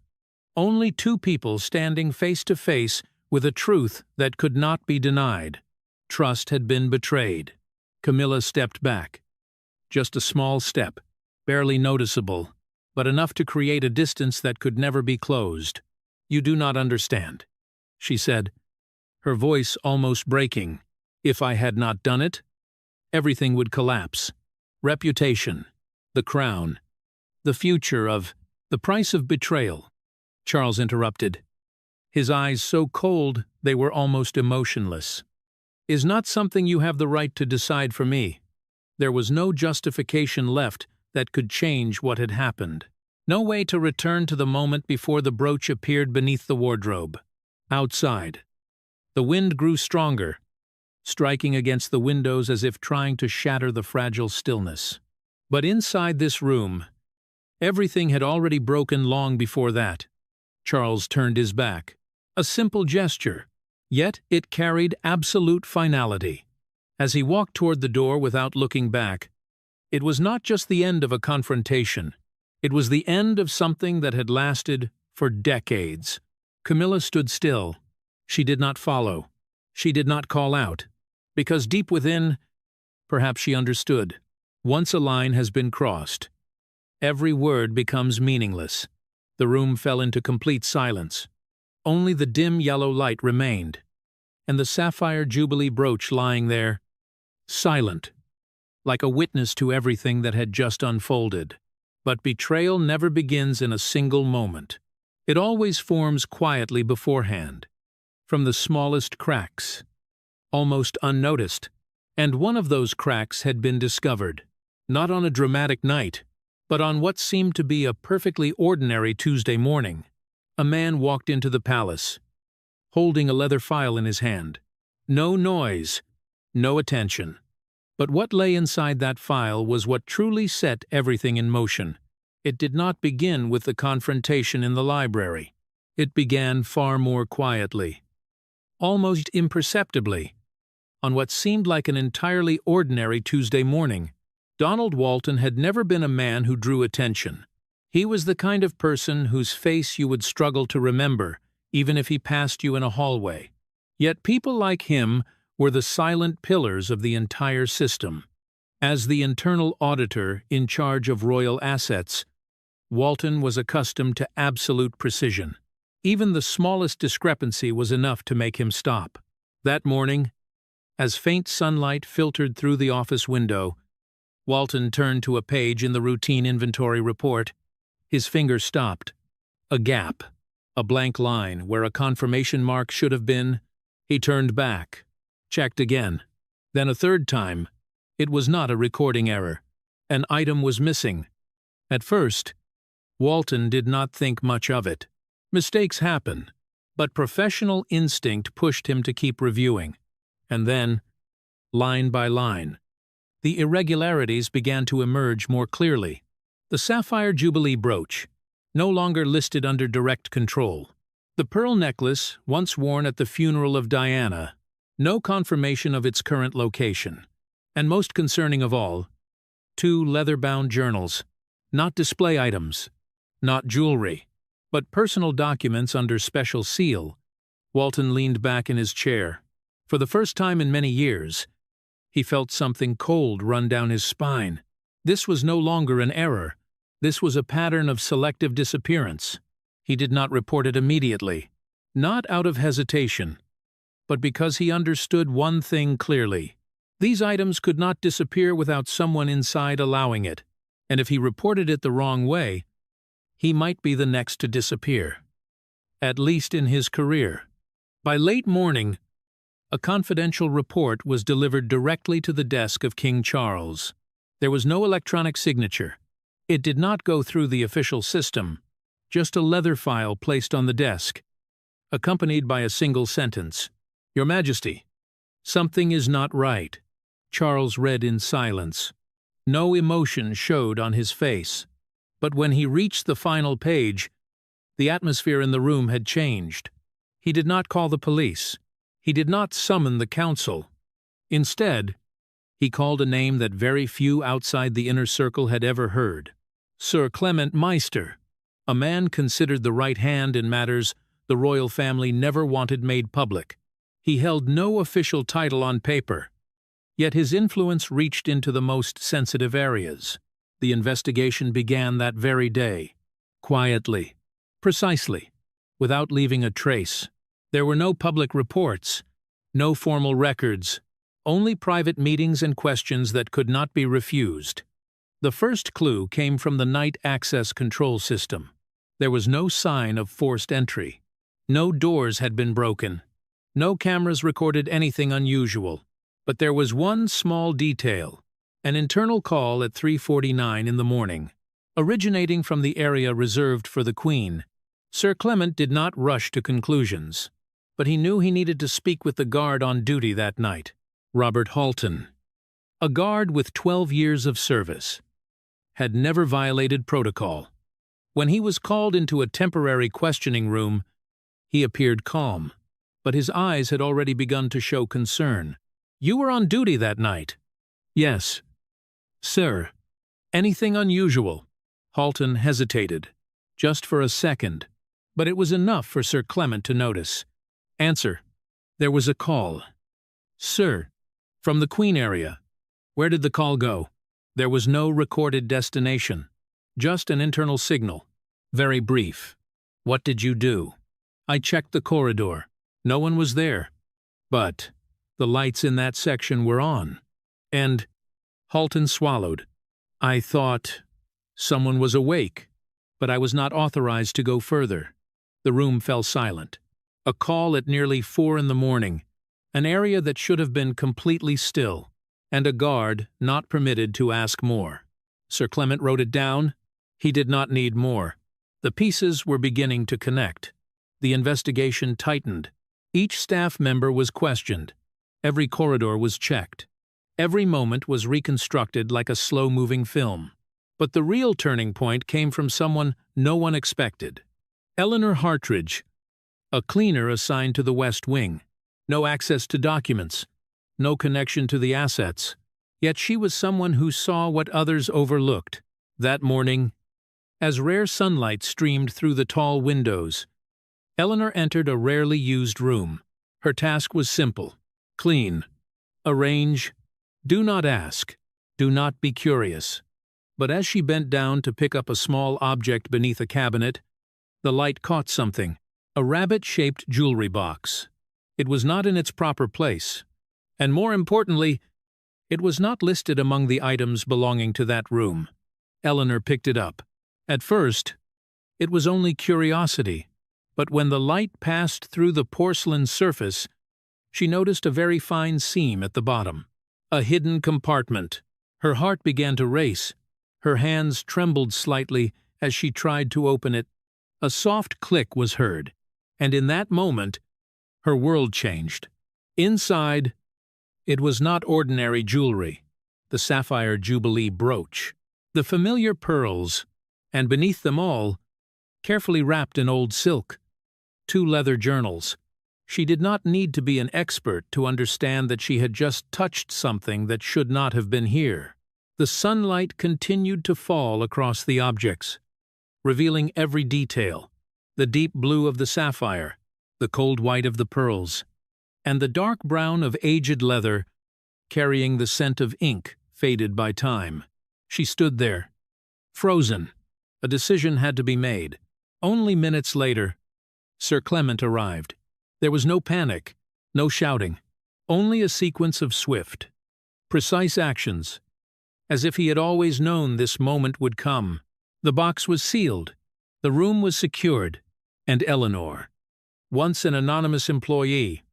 Only two people standing face to face with a truth that could not be denied. Trust had been betrayed. Camilla stepped back. Just a small step, barely noticeable, but enough to create a distance that could never be closed. "You do not understand," she said, her voice almost breaking. "If I had not done it, everything would collapse. Reputation, the crown, the future of, the price of betrayal." Charles interrupted, his eyes so cold they were almost emotionless. "Is not something you have the right to decide for me." There was no justification left that could change what had happened. No way to return to the moment before the brooch appeared beneath the wardrobe. Outside, the wind grew stronger, striking against the windows as if trying to shatter the fragile stillness. But inside this room, everything had already broken long before that. Charles turned his back. A simple gesture, yet it carried absolute finality. As he walked toward the door without looking back, it was not just the end of a confrontation. It was the end of something that had lasted for decades. Camilla stood still. She did not follow. She did not call out. Because deep within, perhaps she understood. Once a line has been crossed, every word becomes meaningless. The room fell into complete silence. Only the dim yellow light remained, and the sapphire jubilee brooch lying there, silent, like a witness to everything that had just unfolded. But betrayal never begins in a single moment. It always forms quietly beforehand, from the smallest cracks, almost unnoticed. And one of those cracks had been discovered, not on a dramatic night, but on what seemed to be a perfectly ordinary Tuesday morning. A man walked into the palace, holding a leather file in his hand. No noise, no attention. But what lay inside that file was what truly set everything in motion. It did not begin with the confrontation in the library. It began far more quietly, almost imperceptibly. On what seemed like an entirely ordinary Tuesday morning, Donald Walton had never been a man who drew attention. He was the kind of person whose face you would struggle to remember, even if he passed you in a hallway. Yet people like him were the silent pillars of the entire system. As the internal auditor in charge of royal assets, Walton was accustomed to absolute precision. Even the smallest discrepancy was enough to make him stop. That morning, as faint sunlight filtered through the office window, Walton turned to a page in the routine inventory report. His finger stopped. A gap, a blank line where a confirmation mark should have been. He turned back, checked again. Then a third time. It was not a recording error. An item was missing. At first, Walton did not think much of it. Mistakes happen, but professional instinct pushed him to keep reviewing. And then, line by line, the irregularities began to emerge more clearly. The sapphire jubilee brooch, no longer listed under direct control. The pearl necklace, once worn at the funeral of Diana, no confirmation of its current location. And most concerning of all, 2 leather-bound journals, not display items, not jewelry, but personal documents under special seal. Walton leaned back in his chair. For the first time in many years, he felt something cold run down his spine. This was no longer an error. This was a pattern of selective disappearance. He did not report it immediately, not out of hesitation, but because he understood one thing clearly. These items could not disappear without someone inside allowing it, and if he reported it the wrong way, he might be the next to disappear. At least in his career. By late morning, a confidential report was delivered directly to the desk of King Charles. There was no electronic signature. It did not go through the official system, just a leather file placed on the desk, accompanied by a single sentence. "Your Majesty, something is not right." Charles read in silence. No emotion showed on his face. But when he reached the final page, the atmosphere in the room had changed. He did not call the police. He did not summon the council. Instead, he called a name that very few outside the inner circle had ever heard. Sir Clement Meister, a man considered the right hand in matters the royal family never wanted made public. He held no official title on paper, yet his influence reached into the most sensitive areas. The investigation began that very day, quietly, precisely, without leaving a trace. There were no public reports, no formal records, only private meetings and questions that could not be refused. The first clue came from the night access control system. There was no sign of forced entry. No doors had been broken. No cameras recorded anything unusual. But there was one small detail, an internal call at 3:49 in the morning, originating from the area reserved for the Queen. Sir Clement did not rush to conclusions, but he knew he needed to speak with the guard on duty that night, Robert Halton. A guard with 12 years of service, had never violated protocol. When he was called into a temporary questioning room, he appeared calm, but his eyes had already begun to show concern. "You were on duty that night?" "Yes." "Sir, anything unusual?" Halton hesitated, just for a second, but it was enough for Sir Clement to notice. "Answer. There was a call." "Sir, from the Queen area. Where did the call go?" "There was no recorded destination, just an internal signal. Very brief." "What did you do?" "I checked the corridor. No one was there. But the lights in that section were on. And—" Halton swallowed. "I thought someone was awake, but I was not authorized to go further." The room fell silent. A call at nearly 4 in the morning, an area that should have been completely still, and a guard not permitted to ask more. Sir Clement wrote it down. He did not need more. The pieces were beginning to connect. The investigation tightened. Each staff member was questioned. Every corridor was checked. Every moment was reconstructed like a slow-moving film. But the real turning point came from someone no one expected. Eleanor Hartridge, a cleaner assigned to the West Wing. No access to documents, no connection to the assets. Yet she was someone who saw what others overlooked. That morning, as rare sunlight streamed through the tall windows, Eleanor entered a rarely used room. Her task was simple. Clean. Arrange. Do not ask. Do not be curious. But as she bent down to pick up a small object beneath a cabinet, the light caught something. A rabbit-shaped jewelry box. It was not in its proper place. And more importantly, it was not listed among the items belonging to that room. Eleanor picked it up. At first, it was only curiosity. But when the light passed through the porcelain surface, she noticed a very fine seam at the bottom. A hidden compartment. Her heart began to race. Her hands trembled slightly as she tried to open it. A soft click was heard, and in that moment, her world changed. Inside, it was not ordinary jewelry. The sapphire Jubilee brooch, the familiar pearls, and beneath them all, carefully wrapped in old silk, 2 leather journals. She did not need to be an expert to understand that she had just touched something that should not have been here. The sunlight continued to fall across the objects, revealing every detail: the deep blue of the sapphire, the cold white of the pearls, and the dark brown of aged leather, carrying the scent of ink faded by time. She stood there, frozen. A decision had to be made. Only minutes later, Sir Clement arrived. There was no panic, no shouting, only a sequence of swift, precise actions, as if he had always known this moment would come. The box was sealed, the room was secured, and Eleanor, once an anonymous employee,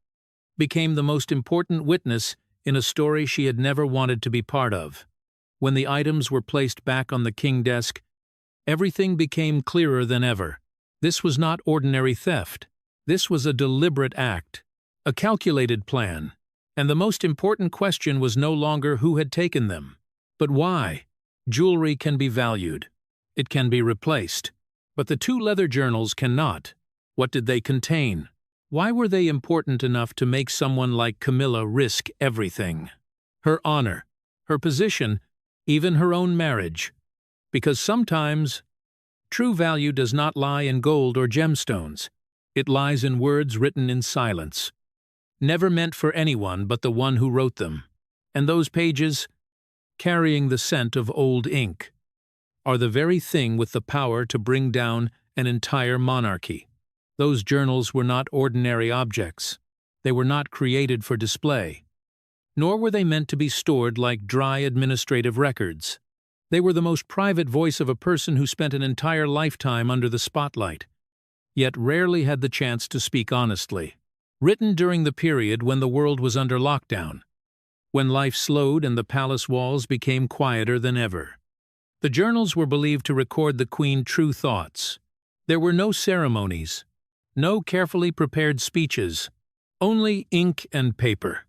became the most important witness in a story she had never wanted to be part of. When the items were placed back on the king desk, everything became clearer than ever. This was not ordinary theft. This was a deliberate act, a calculated plan, and the most important question was no longer who had taken them, but why. Jewelry can be valued. It can be replaced. But the two leather journals cannot. What did they contain? Why were they important enough to make someone like Camilla risk everything? Her honor, her position, even her own marriage. Because sometimes, true value does not lie in gold or gemstones. It lies in words written in silence, never meant for anyone but the one who wrote them. And those pages, carrying the scent of old ink, are the very thing with the power to bring down an entire monarchy. Those journals were not ordinary objects. They were not created for display. Nor were they meant to be stored like dry administrative records. They were the most private voice of a person who spent an entire lifetime under the spotlight, yet rarely had the chance to speak honestly. Written during the period when the world was under lockdown, when life slowed and the palace walls became quieter than ever. The journals were believed to record the Queen's true thoughts. There were no ceremonies, no carefully prepared speeches, only ink and paper.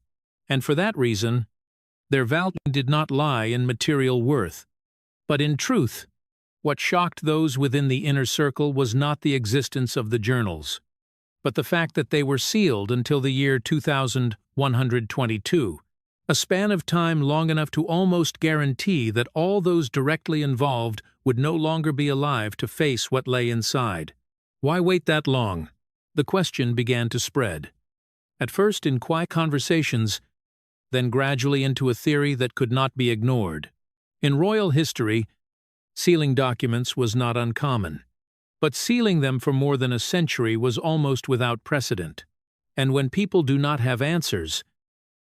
And for that reason, their value did not lie in material worth, but in truth. What shocked those within the inner circle was not the existence of the journals, but the fact that they were sealed until the year 2122, a span of time long enough to almost guarantee that all those directly involved would no longer be alive to face what lay inside. Why wait that long? The question began to spread. At first in quiet conversations, then gradually into a theory that could not be ignored. In royal history, sealing documents was not uncommon, but sealing them for more than a century was almost without precedent. And when people do not have answers,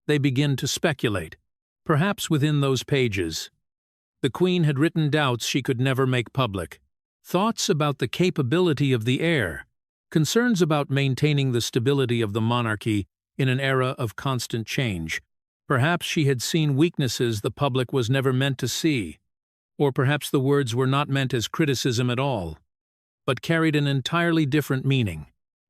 they begin to speculate, perhaps within those pages. The Queen had written doubts she could never make public, thoughts about the capability of the heir, concerns about maintaining the stability of the monarchy in an era of constant change. Perhaps she had seen weaknesses the public was never meant to see, or perhaps the words were not meant as criticism at all, but carried an entirely different meaning,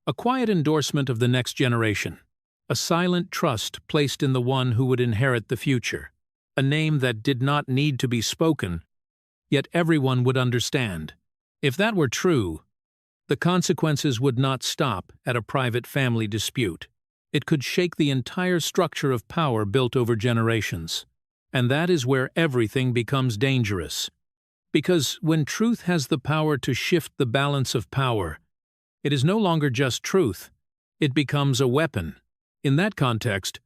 a quiet endorsement of the next generation, a silent trust placed in the one who would inherit the future, a name that did not need to be spoken, yet everyone would understand. If that were true, the consequences would not stop at a private family dispute. It could shake the entire structure of power built over generations. And that is where everything becomes dangerous. Because when truth has the power to shift the balance of power, it is no longer just truth. It becomes a weapon. In that context,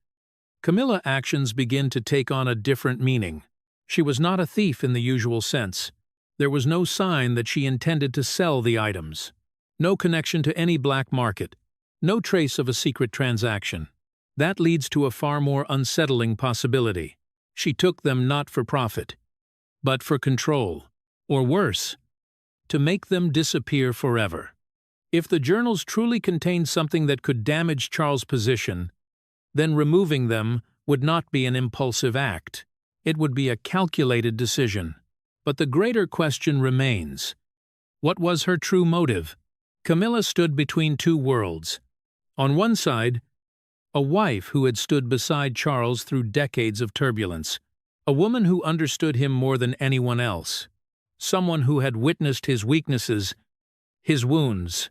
Camilla's actions begin to take on a different meaning. She was not a thief in the usual sense. There was no sign that she intended to sell the items. No connection to any black market. No trace of a secret transaction. That leads to a far more unsettling possibility. She took them not for profit, but for control, or worse, to make them disappear forever. If the journals truly contained something that could damage Charles' position, then removing them would not be an impulsive act. It would be a calculated decision. But the greater question remains. What was her true motive? Camilla stood between two worlds. On one side, a wife who had stood beside Charles through decades of turbulence, a woman who understood him more than anyone else, someone who had witnessed his weaknesses, his wounds,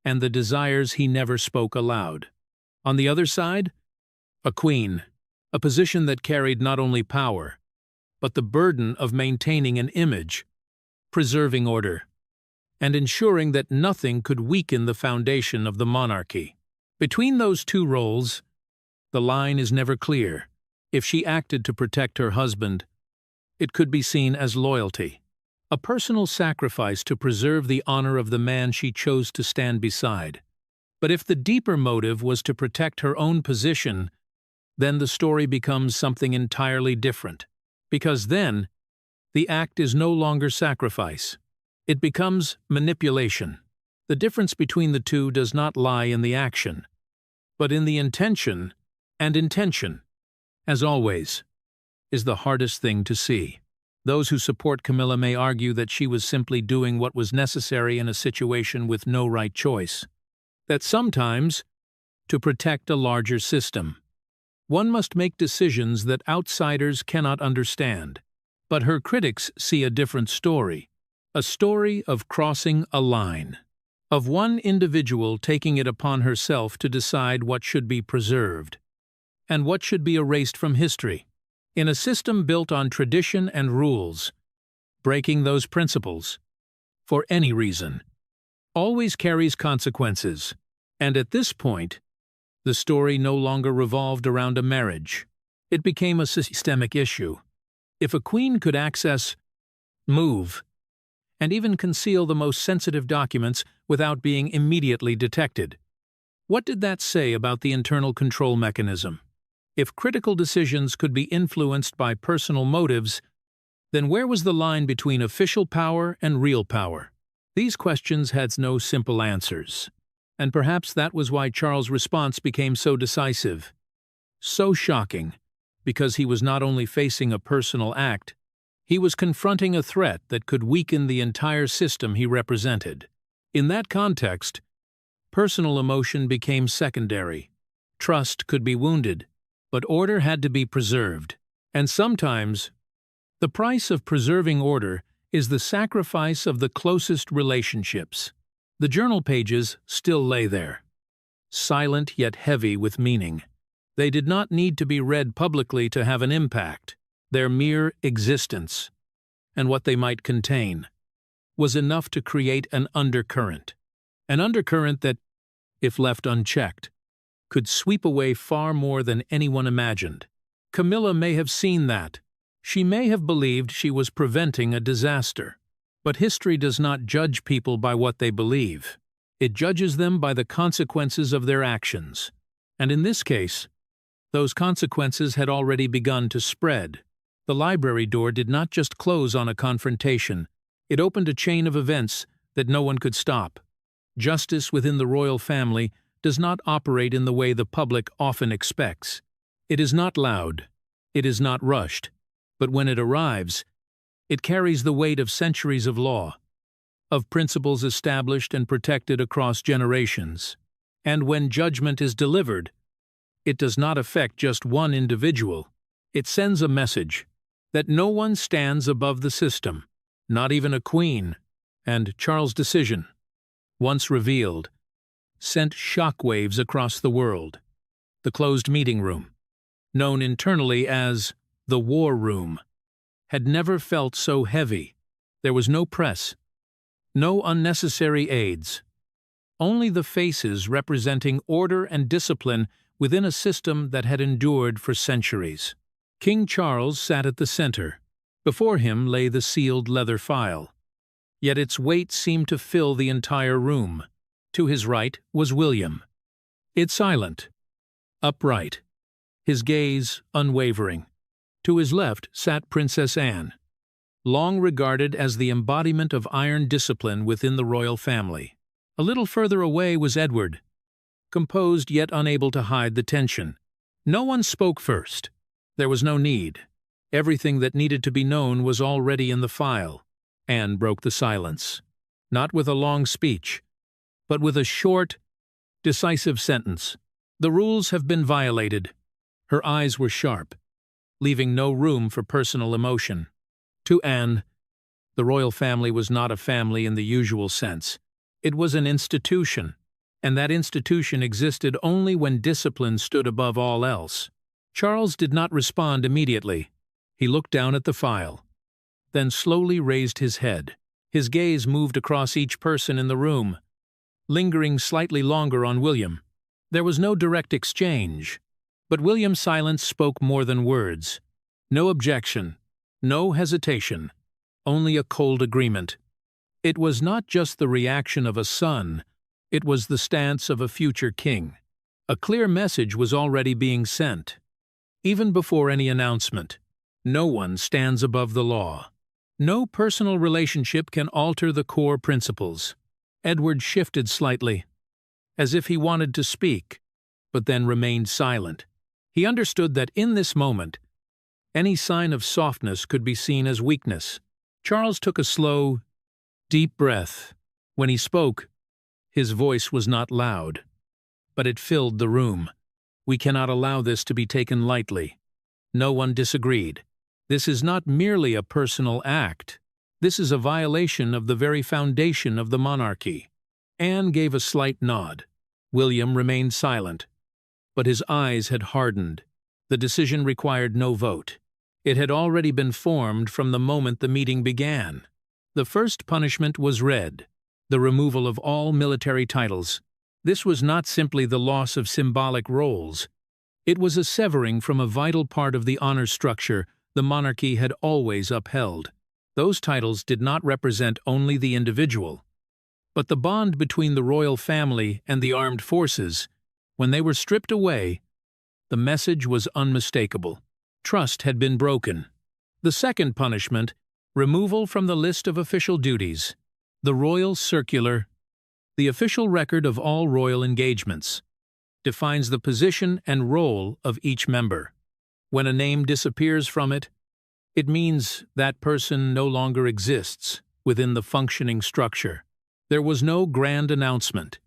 and the desires he never spoke aloud. On the other side, a queen, a position that carried not only power, but the burden of maintaining an image, preserving order, and ensuring that nothing could weaken the foundation of the monarchy. Between those two roles, the line is never clear. If she acted to protect her husband, it could be seen as loyalty, a personal sacrifice to preserve the honor of the man she chose to stand beside. But if the deeper motive was to protect her own position, then the story becomes something entirely different. Because then, the act is no longer sacrifice. It becomes manipulation. The difference between the two does not lie in the action, but in the intention, and intention, as always, is the hardest thing to see. Those who support Camilla may argue that she was simply doing what was necessary in a situation with no right choice. That sometimes, to protect a larger system, one must make decisions that outsiders cannot understand. But her critics see a different story, a story of crossing a line, of one individual taking it upon herself to decide what should be preserved and what should be erased from history. In a system built on tradition and rules, breaking those principles, for any reason, always carries consequences. And at this point, the story no longer revolved around a marriage. It became a systemic issue. If a queen could access, move, and even conceal the most sensitive documents without being immediately detected, what did that say about the internal control mechanism? If critical decisions could be influenced by personal motives, then where was the line between official power and real power? These questions had no simple answers, and perhaps that was why Charles' response became so decisive, so shocking, because he was not only facing a personal act, he was confronting a threat that could weaken the entire system he represented. In that context, personal emotion became secondary. Trust could be wounded, but order had to be preserved. And sometimes, the price of preserving order is the sacrifice of the closest relationships. The journal pages still lay there, silent yet heavy with meaning. They did not need to be read publicly to have an impact. Their mere existence, and what they might contain, was enough to create an undercurrent that, if left unchecked, could sweep away far more than anyone imagined. Camilla may have seen that. She may have believed she was preventing a disaster. But history does not judge people by what they believe. It judges them by the consequences of their actions. And in this case, those consequences had already begun to spread. The library door did not just close on a confrontation. It opened a chain of events that no one could stop. Justice within the royal family does not operate in the way the public often expects. It is not loud. It is not rushed. But when it arrives, it carries the weight of centuries of law, of principles established and protected across generations. And when judgment is delivered, it does not affect just one individual. It sends a message that no one stands above the system, not even a queen. And Charles' decision, once revealed, sent shockwaves across the world. The closed meeting room, known internally as the War Room, had never felt so heavy. There was no press, no unnecessary aides, only the faces representing order and discipline within a system that had endured for centuries. King Charles sat at the center. Before him lay the sealed leather file. Yet its weight seemed to fill the entire room. To his right was William. It silent, upright, his gaze unwavering. To his left sat Princess Anne, long regarded as the embodiment of iron discipline within the royal family. A little further away was Edward, composed yet unable to hide the tension. No one spoke first. There was no need. Everything that needed to be known was already in the file. Anne broke the silence, not with a long speech, but with a short, decisive sentence. The rules have been violated. Her eyes were sharp, leaving no room for personal emotion. To Anne, the royal family was not a family in the usual sense. It was an institution, and that institution existed only when discipline stood above all else. Charles did not respond immediately. He looked down at the file, then slowly raised his head. His gaze moved across each person in the room, lingering slightly longer on William. There was no direct exchange, but William's silence spoke more than words. No objection, no hesitation, only a cold agreement. It was not just the reaction of a son, it was the stance of a future king. A clear message was already being sent. Even before any announcement, no one stands above the law. No personal relationship can alter the core principles. Edward shifted slightly, as if he wanted to speak, but then remained silent. He understood that in this moment, any sign of softness could be seen as weakness. Charles took a slow, deep breath. When he spoke, his voice was not loud, but it filled the room. "We cannot allow this to be taken lightly." No one disagreed. "This is not merely a personal act. This is a violation of the very foundation of the monarchy." Anne gave a slight nod. William remained silent, but his eyes had hardened. The decision required no vote. It had already been formed from the moment the meeting began. The first punishment was read: the removal of all military titles. This was not simply the loss of symbolic roles. It was a severing from a vital part of the honor structure the monarchy had always upheld. Those titles did not represent only the individual, but the bond between the royal family and the armed forces. When they were stripped away, the message was unmistakable. Trust had been broken. The second punishment, removal from the list of official duties. The royal circular, the official record of all royal engagements, defines the position and role of each member. When a name disappears from it, it means that person no longer exists within the functioning structure. There was no grand announcement,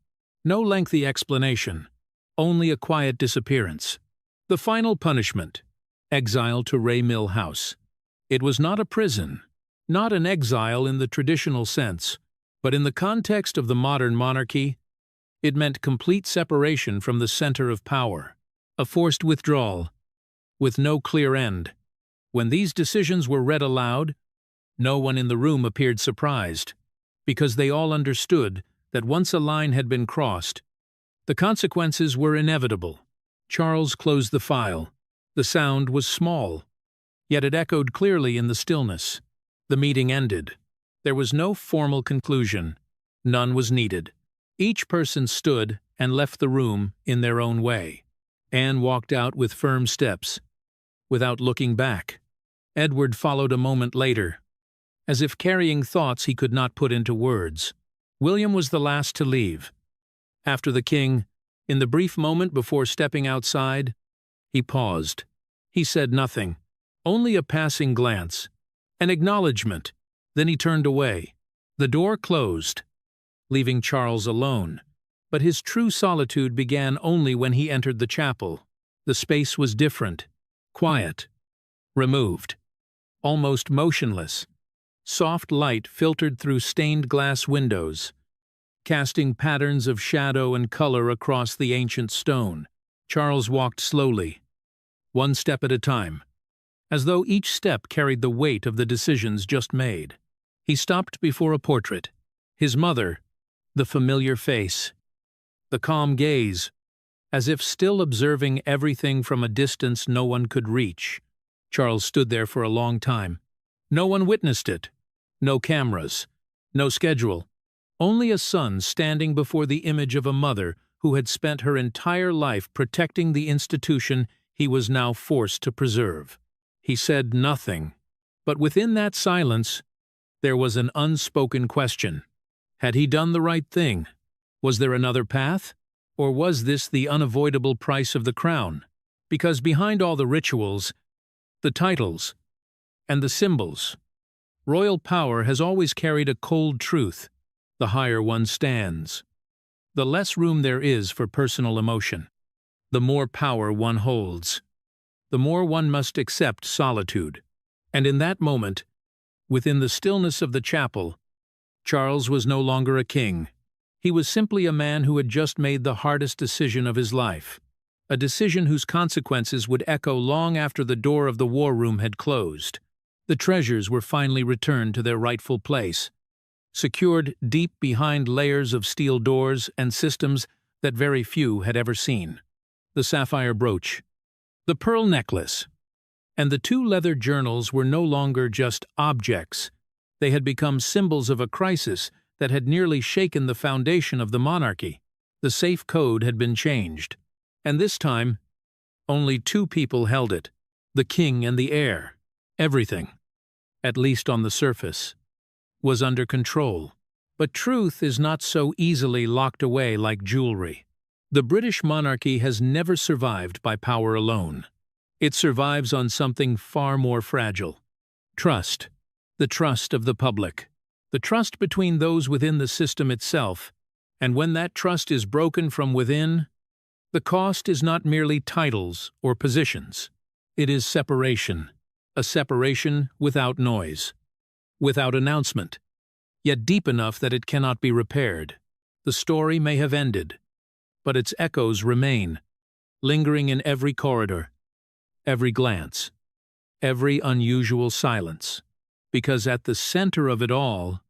no lengthy explanation, only a quiet disappearance. The final punishment, exile to Ray Mill House. It was not a prison, not an exile in the traditional sense, but in the context of the modern monarchy, it meant complete separation from the center of power, a forced withdrawal, with no clear end. When these decisions were read aloud, no one in the room appeared surprised, because they all understood that once a line had been crossed, the consequences were inevitable. Charles closed the file. The sound was small, yet it echoed clearly in the stillness. The meeting ended. There was no formal conclusion. None was needed. Each person stood and left the room in their own way. Anne walked out with firm steps, without looking back. Edward followed a moment later, as if carrying thoughts he could not put into words. William was the last to leave. After the king, in the brief moment before stepping outside, he paused. He said nothing, only a passing glance, an acknowledgement. Then he turned away. The door closed, leaving Charles alone. But his true solitude began only when he entered the chapel. The space was different, quiet, removed, almost motionless. Soft light filtered through stained glass windows, casting patterns of shadow and color across the ancient stone. Charles walked slowly, one step at a time, as though each step carried the weight of the decisions just made. He stopped before a portrait. His mother, the familiar face, the calm gaze, as if still observing everything from a distance no one could reach. Charles stood there for a long time. No one witnessed it. No cameras, no schedule. Only a son standing before the image of a mother who had spent her entire life protecting the institution he was now forced to preserve. He said nothing, but within that silence, there was an unspoken question. Had he done the right thing? Was there another path? Or was this the unavoidable price of the crown? Because behind all the rituals, the titles, and the symbols, royal power has always carried a cold truth. The higher one stands, the less room there is for personal emotion. The more power one holds, the more one must accept solitude. And in that moment, within the stillness of the chapel, Charles was no longer a king. He was simply a man who had just made the hardest decision of his life, a decision whose consequences would echo long after the door of the war room had closed. The treasures were finally returned to their rightful place, secured deep behind layers of steel doors and systems that very few had ever seen. The sapphire brooch, the pearl necklace, and the 2 leather journals were no longer just objects. They had become symbols of a crisis that had nearly shaken the foundation of the monarchy. The safe code had been changed, and this time, Only two people held it, the king and the heir. Everything, at least on the surface, was under control. But truth is not so easily locked away like jewelry. The British monarchy has never survived by power alone. It survives on something far more fragile. Trust. The trust of the public. The trust between those within the system itself. And when that trust is broken from within, the cost is not merely titles or positions. It is separation. A separation without noise, without announcement, yet deep enough that it cannot be repaired. The story may have ended, but its echoes remain, lingering in every corridor, every glance, every unusual silence. Because at the center of it all,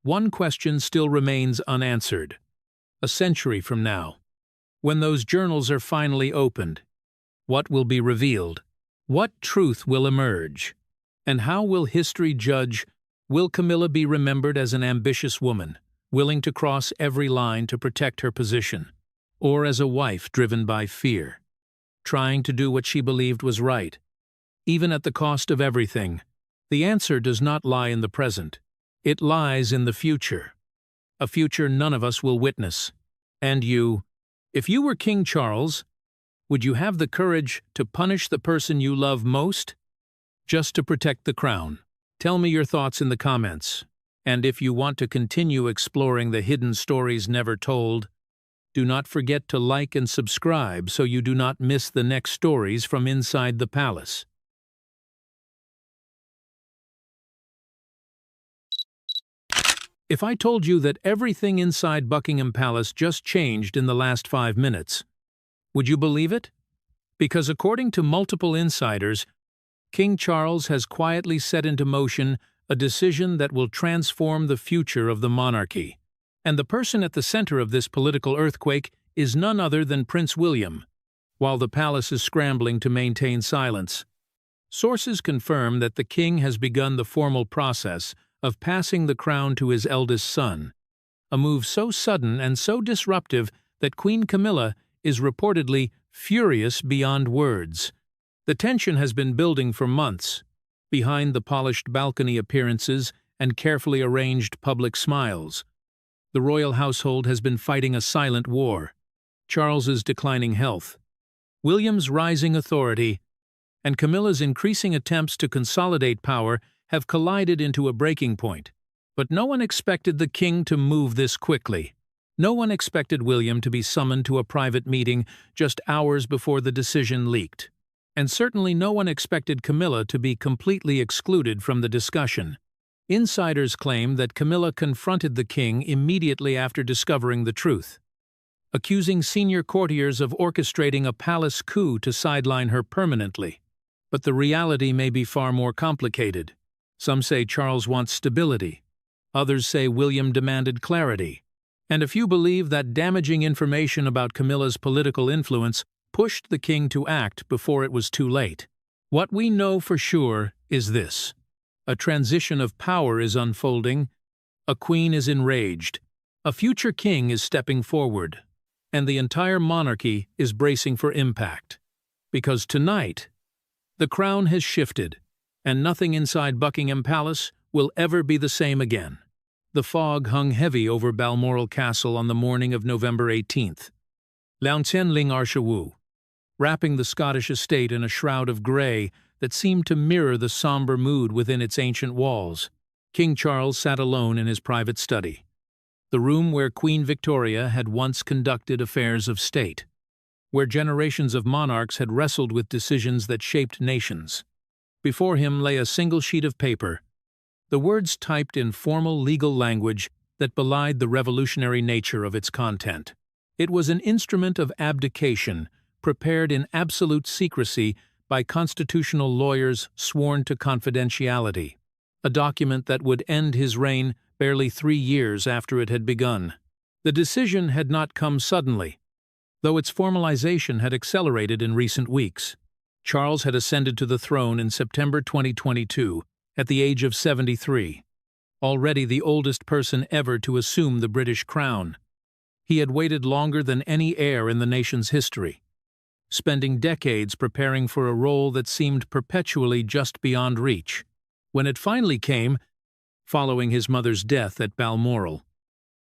one question still remains unanswered. A century from now, when those journals are finally opened, what will be revealed? What truth will emerge? And how will history judge? Will Camilla be remembered as an ambitious woman, willing to cross every line to protect her position? Or as a wife driven by fear, trying to do what she believed was right, even at the cost of everything? The answer does not lie in the present. It lies in the future. A future none of us will witness. And you, if you were King Charles, would you have the courage to punish the person you love most, just to protect the crown? Tell me your thoughts in the comments. And if you want to continue exploring the hidden stories never told, do not forget to like and subscribe so you do not miss the next stories from inside the palace. If I told you that everything inside Buckingham Palace just changed in the last 5 minutes, would you believe it? Because according to multiple insiders, King Charles has quietly set into motion a decision that will transform the future of the monarchy. And the person at the center of this political earthquake is none other than Prince William, while the palace is scrambling to maintain silence. Sources confirm that the king has begun the formal process of passing the crown to his eldest son, a move so sudden and so disruptive that Queen Camilla is reportedly furious beyond words. The tension has been building for months, behind the polished balcony appearances and carefully arranged public smiles. The royal household has been fighting a silent war. Charles's declining health, William's rising authority, and Camilla's increasing attempts to consolidate power have collided into a breaking point. But no one expected the king to move this quickly. No one expected William to be summoned to a private meeting just hours before the decision leaked. And certainly no one expected Camilla to be completely excluded from the discussion. Insiders claim that Camilla confronted the king immediately after discovering the truth, accusing senior courtiers of orchestrating a palace coup to sideline her permanently. But the reality may be far more complicated. Some say Charles wants stability. Others say William demanded clarity. And a few believe that damaging information about Camilla's political influence pushed the king to act before it was too late. What we know for sure is this. A transition of power is unfolding. A queen is enraged. A future king is stepping forward. And the entire monarchy is bracing for impact. Because tonight, the crown has shifted, and nothing inside Buckingham Palace will ever be the same again. The fog hung heavy over Balmoral Castle on the morning of November 18th. L'Ancien Ling Archewu, wrapping the Scottish estate in a shroud of grey that seemed to mirror the somber mood within its ancient walls. King Charles sat alone in his private study, the room where Queen Victoria had once conducted affairs of state, where generations of monarchs had wrestled with decisions that shaped nations. Before him lay a single sheet of paper, the words typed in formal legal language that belied the revolutionary nature of its content. It was an instrument of abdication, prepared in absolute secrecy by constitutional lawyers sworn to confidentiality, a document that would end his reign barely 3 years after it had begun. The decision had not come suddenly, though its formalization had accelerated in recent weeks. Charles had ascended to the throne in September 2022, at the age of 73, already the oldest person ever to assume the British crown. He had waited longer than any heir in the nation's history. spending decades preparing for a role that seemed perpetually just beyond reach. When it finally came, following his mother's death at Balmoral,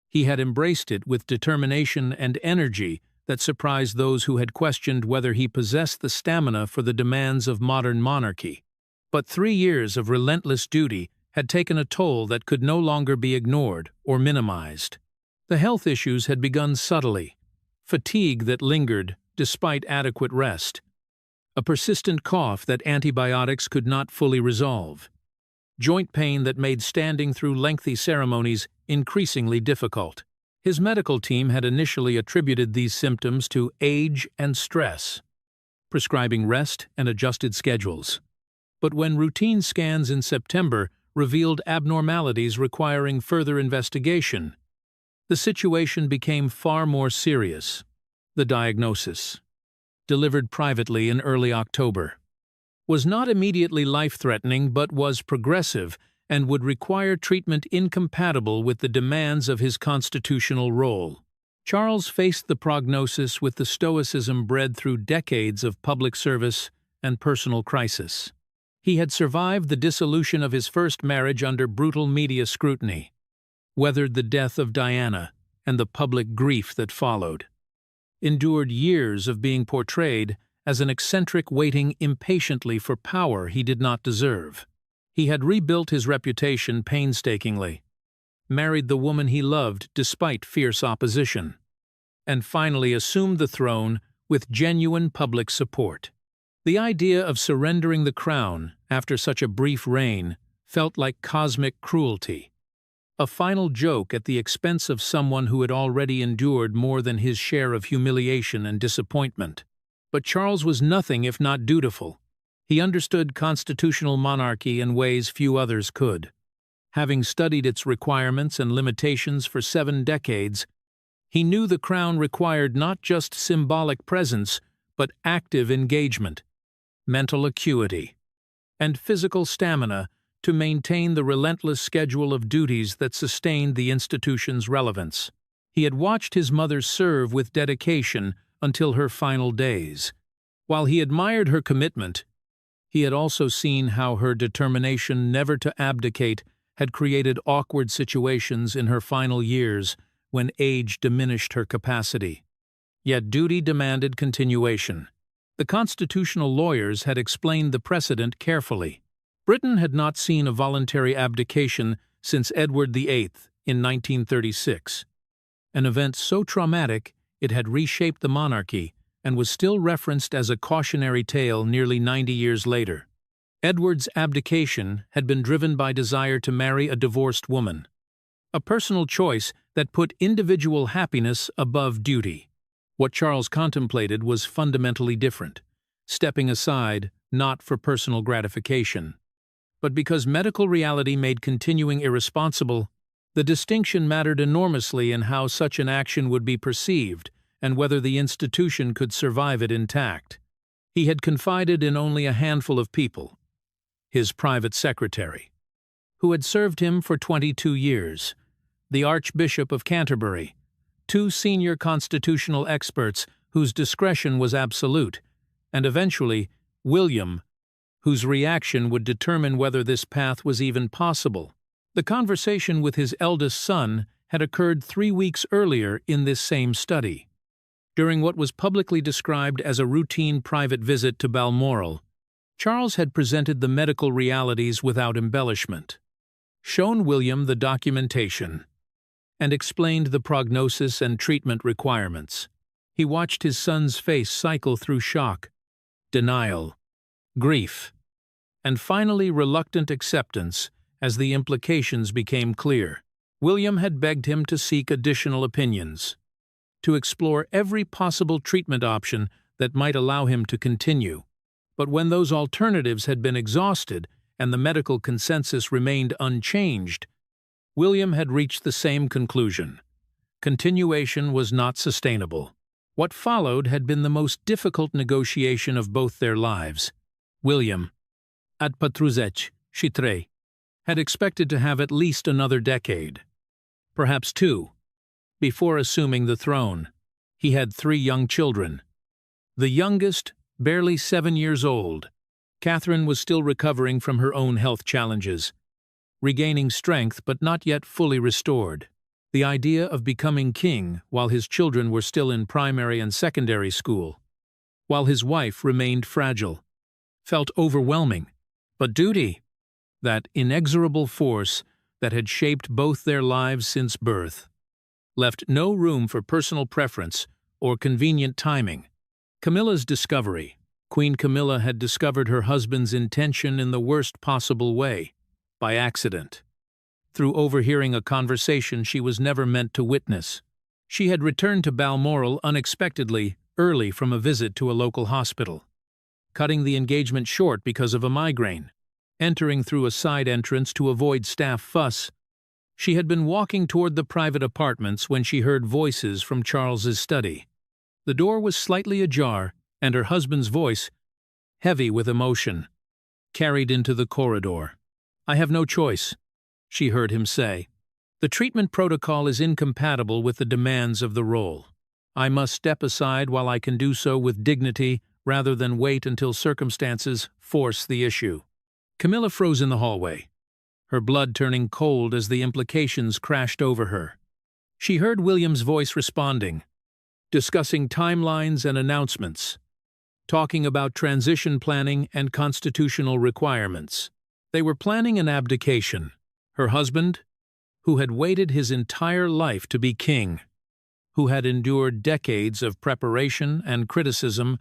he had embraced it with determination and energy that surprised those who had questioned whether he possessed the stamina for the demands of modern monarchy. But 3 years of relentless duty had taken a toll that could no longer be ignored or minimized. The health issues had begun subtly, fatigue that lingered despite adequate rest, a persistent cough that antibiotics could not fully resolve, joint pain that made standing through lengthy ceremonies increasingly difficult. His medical team had initially attributed these symptoms to age and stress, prescribing rest and adjusted schedules. But when routine scans in September revealed abnormalities requiring further investigation, the situation became far more serious. The diagnosis, delivered privately in early October, was not immediately life-threatening but was progressive and would require treatment incompatible with the demands of his constitutional role. Charles faced the prognosis with the stoicism bred through decades of public service and personal crisis. He had survived the dissolution of his first marriage under brutal media scrutiny, weathered the death of Diana and the public grief that followed, endured years of being portrayed as an eccentric waiting impatiently for power he did not deserve. He had rebuilt his reputation painstakingly, married the woman he loved despite fierce opposition, and finally assumed the throne with genuine public support. The idea of surrendering the crown after such a brief reign felt like cosmic cruelty, a final joke at the expense of someone who had already endured more than his share of humiliation and disappointment. But Charles was nothing if not dutiful. He understood constitutional monarchy in ways few others could. Having studied its requirements and limitations for 7 decades, he knew the crown required not just symbolic presence, but active engagement, mental acuity, and physical stamina to maintain the relentless schedule of duties that sustained the institution's relevance. He had watched his mother serve with dedication until her final days. While he admired her commitment, he had also seen how her determination never to abdicate had created awkward situations in her final years when age diminished her capacity. Yet duty demanded continuation. The constitutional lawyers had explained the precedent carefully. Britain had not seen a voluntary abdication since Edward VIII in 1936, an event so traumatic it had reshaped the monarchy and was still referenced as a cautionary tale nearly 90 years later. Edward's abdication had been driven by desire to marry a divorced woman, a personal choice that put individual happiness above duty. What Charles contemplated was fundamentally different, stepping aside not for personal gratification, but because medical reality made continuing irresponsible. The distinction mattered enormously in how such an action would be perceived and whether the institution could survive it intact. He had confided in only a handful of people: his private secretary, who had served him for 22 years, the Archbishop of Canterbury, 2 senior constitutional experts whose discretion was absolute, and eventually William, whose reaction would determine whether this path was even possible. The conversation with his eldest son had occurred 3 weeks earlier in this same study. During what was publicly described as a routine private visit to Balmoral, Charles had presented the medical realities without embellishment, shown William the documentation, and explained the prognosis and treatment requirements. He watched his son's face cycle through shock, denial, grief, and finally reluctant acceptance as the implications became clear. William had begged him to seek additional opinions, to explore every possible treatment option that might allow him to continue. But when those alternatives had been exhausted and the medical consensus remained unchanged, William had reached the same conclusion: continuation was not sustainable. What followed had been the most difficult negotiation of both their lives. William, at Patruzec, Chitre, had expected to have at least another decade, perhaps 2, before assuming the throne. He had 3 young children, The youngest, barely 7 years old, Catherine was still recovering from her own health challenges, regaining strength but not yet fully restored. The idea of becoming king while his children were still in primary and secondary school, while his wife remained fragile, felt overwhelming. But duty, that inexorable force that had shaped both their lives since birth, left no room for personal preference or convenient timing. Camilla's discovery. Queen Camilla had discovered her husband's intention in the worst possible way, by accident. Through overhearing a conversation she was never meant to witness. She had returned to Balmoral unexpectedly, early from a visit to a local hospital, cutting the engagement short because of a migraine. Entering through a side entrance to avoid staff fuss, she had been walking toward the private apartments when she heard voices from Charles's study. The door was slightly ajar, and her husband's voice, heavy with emotion, carried into the corridor. "I have no choice," she heard him say. "The treatment protocol is incompatible with the demands of the role. I must step aside while I can do so with dignity rather than wait until circumstances force the issue." Camilla froze in the hallway, her blood turning cold as the implications crashed over her. She heard William's voice responding, discussing timelines and announcements, talking about transition planning and constitutional requirements. They were planning an abdication. Her husband, who had waited his entire life to be king, who had endured decades of preparation and criticism,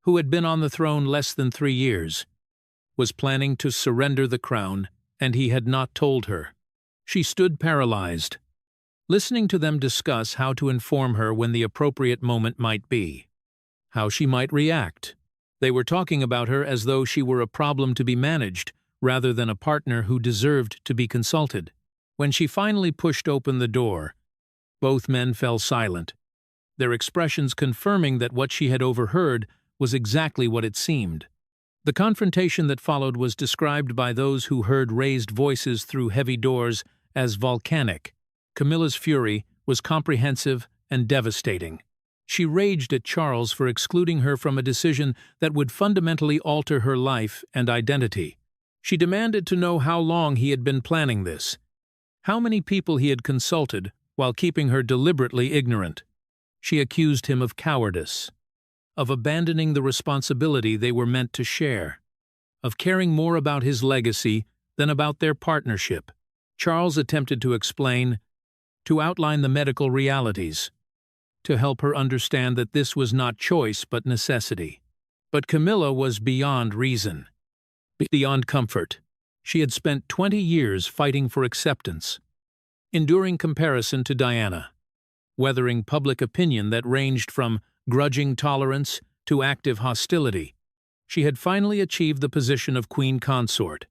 who had been on the throne less than 3 years, was planning to surrender the crown, and he had not told her. She stood paralyzed, listening to them discuss how to inform her when the appropriate moment might be, how she might react. They were talking about her as though she were a problem to be managed, rather than a partner who deserved to be consulted. When she finally pushed open the door, both men fell silent, their expressions confirming that what she had overheard was exactly what it seemed. The confrontation that followed was described by those who heard raised voices through heavy doors as volcanic. Camilla's fury was comprehensive and devastating. She raged at Charles for excluding her from a decision that would fundamentally alter her life and identity. She demanded to know how long he had been planning this, how many people he had consulted while keeping her deliberately ignorant. She accused him of cowardice, of abandoning the responsibility they were meant to share, of caring more about his legacy than about their partnership. Charles attempted to explain, to outline the medical realities, to help her understand that this was not choice but necessity. But Camilla was beyond reason, beyond comfort. She had spent 20 years fighting for acceptance, enduring comparison to Diana, weathering public opinion that ranged from grudging tolerance to active hostility. She had finally achieved the position of queen consort,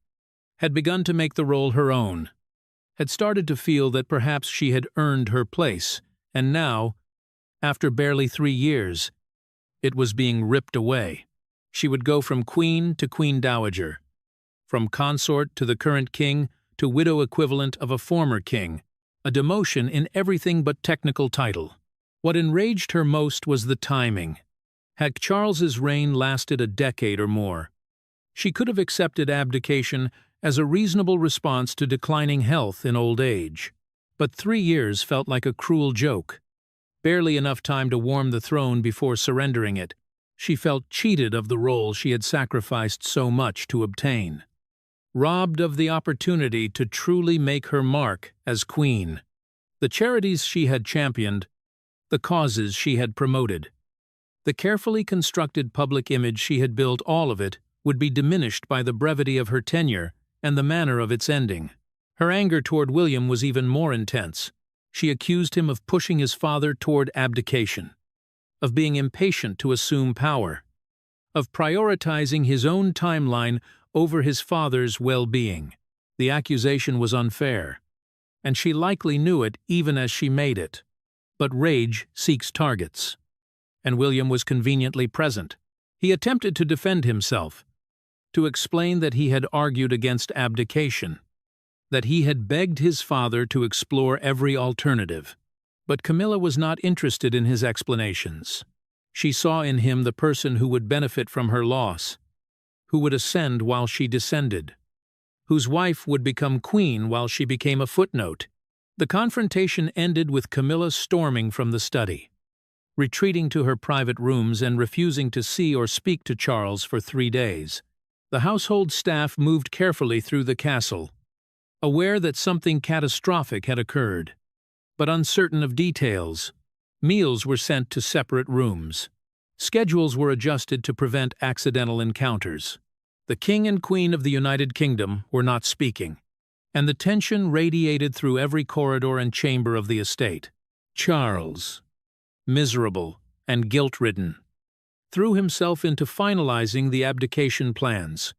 had begun to make the role her own, had started to feel that perhaps she had earned her place, and now, after barely 3 years, it was being ripped away. She would go from queen to queen dowager, from consort to the current king to widow equivalent of a former king, a demotion in everything but technical title. What enraged her most was the timing. Had Charles's reign lasted a decade or more, she could have accepted abdication as a reasonable response to declining health in old age. But 3 years felt like a cruel joke. Barely enough time to warm the throne before surrendering it. She felt cheated of the role she had sacrificed so much to obtain, robbed of the opportunity to truly make her mark as queen. The charities she had championed, the causes she had promoted, the carefully constructed public image she had built, all of it would be diminished by the brevity of her tenure and the manner of its ending. Her anger toward William was even more intense. She accused him of pushing his father toward abdication, of being impatient to assume power, of prioritizing his own timeline over his father's well-being. The accusation was unfair, and she likely knew it even as she made it. But rage seeks targets, and William was conveniently present. He attempted to defend himself, to explain that he had argued against abdication, that he had begged his father to explore every alternative. But Camilla was not interested in his explanations. She saw in him the person who would benefit from her loss, who would ascend while she descended, whose wife would become queen while she became a footnote. The confrontation ended with Camilla storming from the study, retreating to her private rooms and refusing to see or speak to Charles for 3 days. The household staff moved carefully through the castle, aware that something catastrophic had occurred, but uncertain of details. Meals were sent to separate rooms. Schedules were adjusted to prevent accidental encounters. The King and Queen of the United Kingdom were not speaking, and the tension radiated through every corridor and chamber of the estate. Charles, miserable and guilt-ridden, threw himself into finalizing the abdication plans,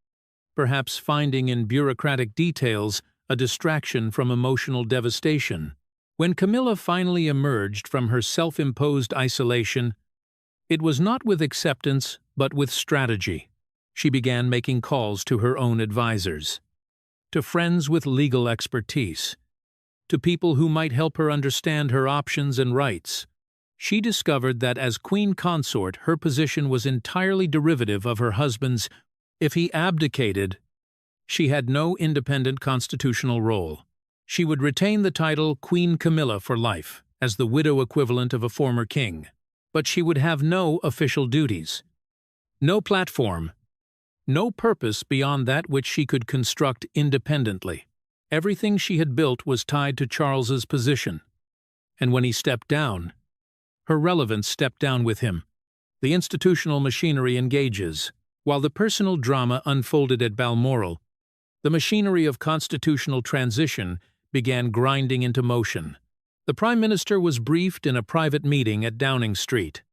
perhaps finding in bureaucratic details a distraction from emotional devastation. When Camilla finally emerged from her self-imposed isolation, it was not with acceptance but with strategy. She began making calls to her own advisors, to friends with legal expertise, to people who might help her understand her options and rights. She discovered that as queen consort, her position was entirely derivative of her husband's. If he abdicated, she had no independent constitutional role. She would retain the title Queen Camilla for life, as the widow equivalent of a former king, but she would have no official duties, no platform, no purpose beyond that which she could construct independently. Everything she had built was tied to Charles's position, and when he stepped down, her relevance stepped down with him. The institutional machinery engages. While the personal drama unfolded at Balmoral, the machinery of constitutional transition began grinding into motion. The Prime Minister was briefed in a private meeting at Downing Street.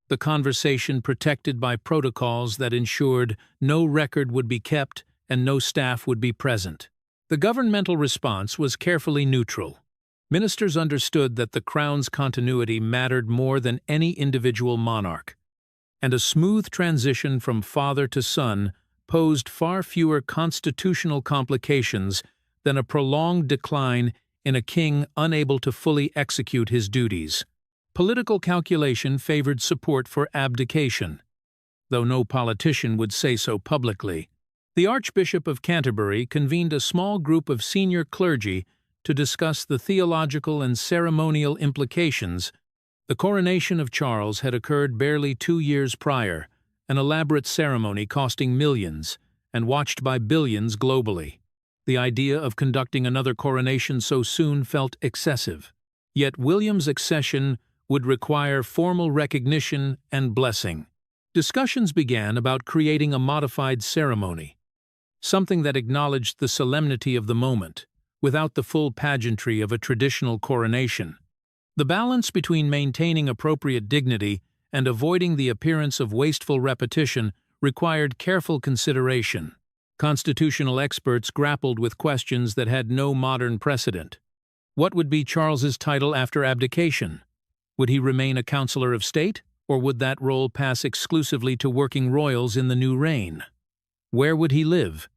The conversation protected by protocols that ensured no record would be kept and no staff would be present. The governmental response was carefully neutral. Ministers understood that the Crown's continuity mattered more than any individual monarch, and a smooth transition from father to son posed far fewer constitutional complications than a prolonged decline in a king unable to fully execute his duties. Political calculation favored support for abdication, though no politician would say so publicly. The Archbishop of Canterbury convened a small group of senior clergy to discuss the theological and ceremonial implications. The coronation of Charles had occurred barely 2 years prior, an elaborate ceremony costing millions and watched by billions globally. The idea of conducting another coronation so soon felt excessive. Yet William's accession would require formal recognition and blessing. Discussions began about creating a modified ceremony, something that acknowledged the solemnity of the moment, without the full pageantry of a traditional coronation. The balance between maintaining appropriate dignity and avoiding the appearance of wasteful repetition required careful consideration. Constitutional experts grappled with questions that had no modern precedent. What would be Charles's title after abdication? Would he remain a counselor of state, or would that role pass exclusively to working royals in the new reign? Where would he live,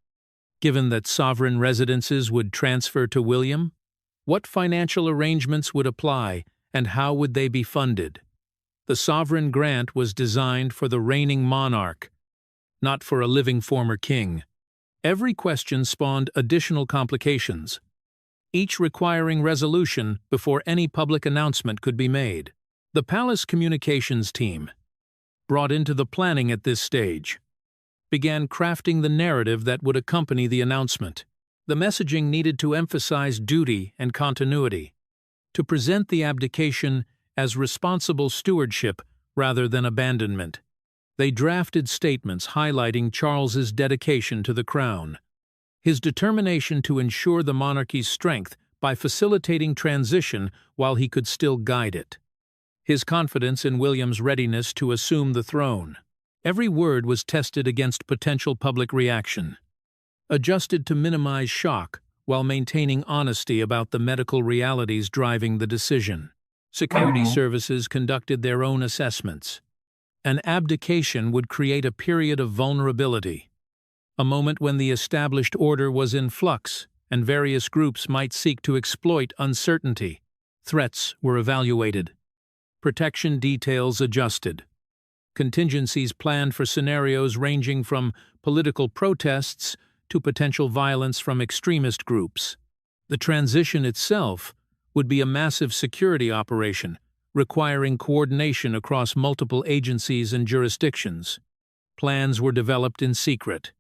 given that sovereign residences would transfer to William? What financial arrangements would apply, and how would they be funded? The sovereign grant was designed for the reigning monarch, not for a living former king. Every question spawned additional complications, each requiring resolution before any public announcement could be made. The palace communications team, brought into the planning at this stage, began crafting the narrative that would accompany the announcement. The messaging needed to emphasize duty and continuity, to present the abdication as responsible stewardship rather than abandonment. They drafted statements highlighting Charles's dedication to the crown, his determination to ensure the monarchy's strength by facilitating transition while he could still guide it, his confidence in William's readiness to assume the throne. Every word was tested against potential public reaction, adjusted to minimize shock while maintaining honesty about the medical realities driving the decision. Security services conducted their own assessments. An abdication would create a period of vulnerability, a moment when the established order was in flux and various groups might seek to exploit uncertainty. Threats were evaluated, protection details adjusted, Contingencies planned for scenarios ranging from political protests to potential violence from extremist groups. The transition itself would be a massive security operation, requiring coordination across multiple agencies and jurisdictions. Plans were developed in secret,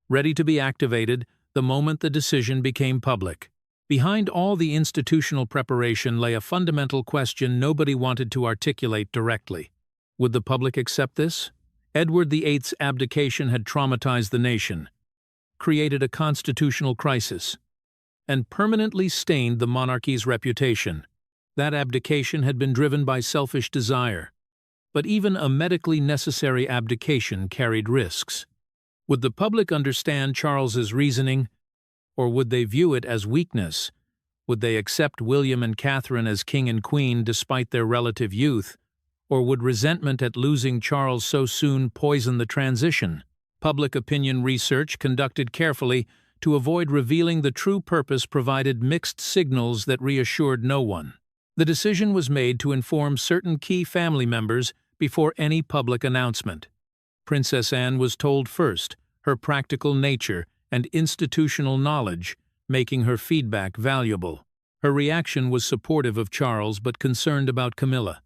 ready to be activated the moment the decision became public. Behind all the institutional preparation lay a fundamental question nobody wanted to articulate directly. Would the public accept this? Edward VIII's abdication had traumatized the nation, created a constitutional crisis, and permanently stained the monarchy's reputation. That abdication had been driven by selfish desire. But even a medically necessary abdication carried risks. Would the public understand Charles's reasoning, or would they view it as weakness? Would they accept William and Catherine as king and queen despite their relative youth? Or would resentment at losing Charles so soon poison the transition? Public opinion research conducted carefully to avoid revealing the true purpose provided mixed signals that reassured no one. The decision was made to inform certain key family members before any public announcement. Princess Anne was told first, her practical nature and institutional knowledge making her feedback valuable. Her reaction was supportive of Charles but concerned about Camilla,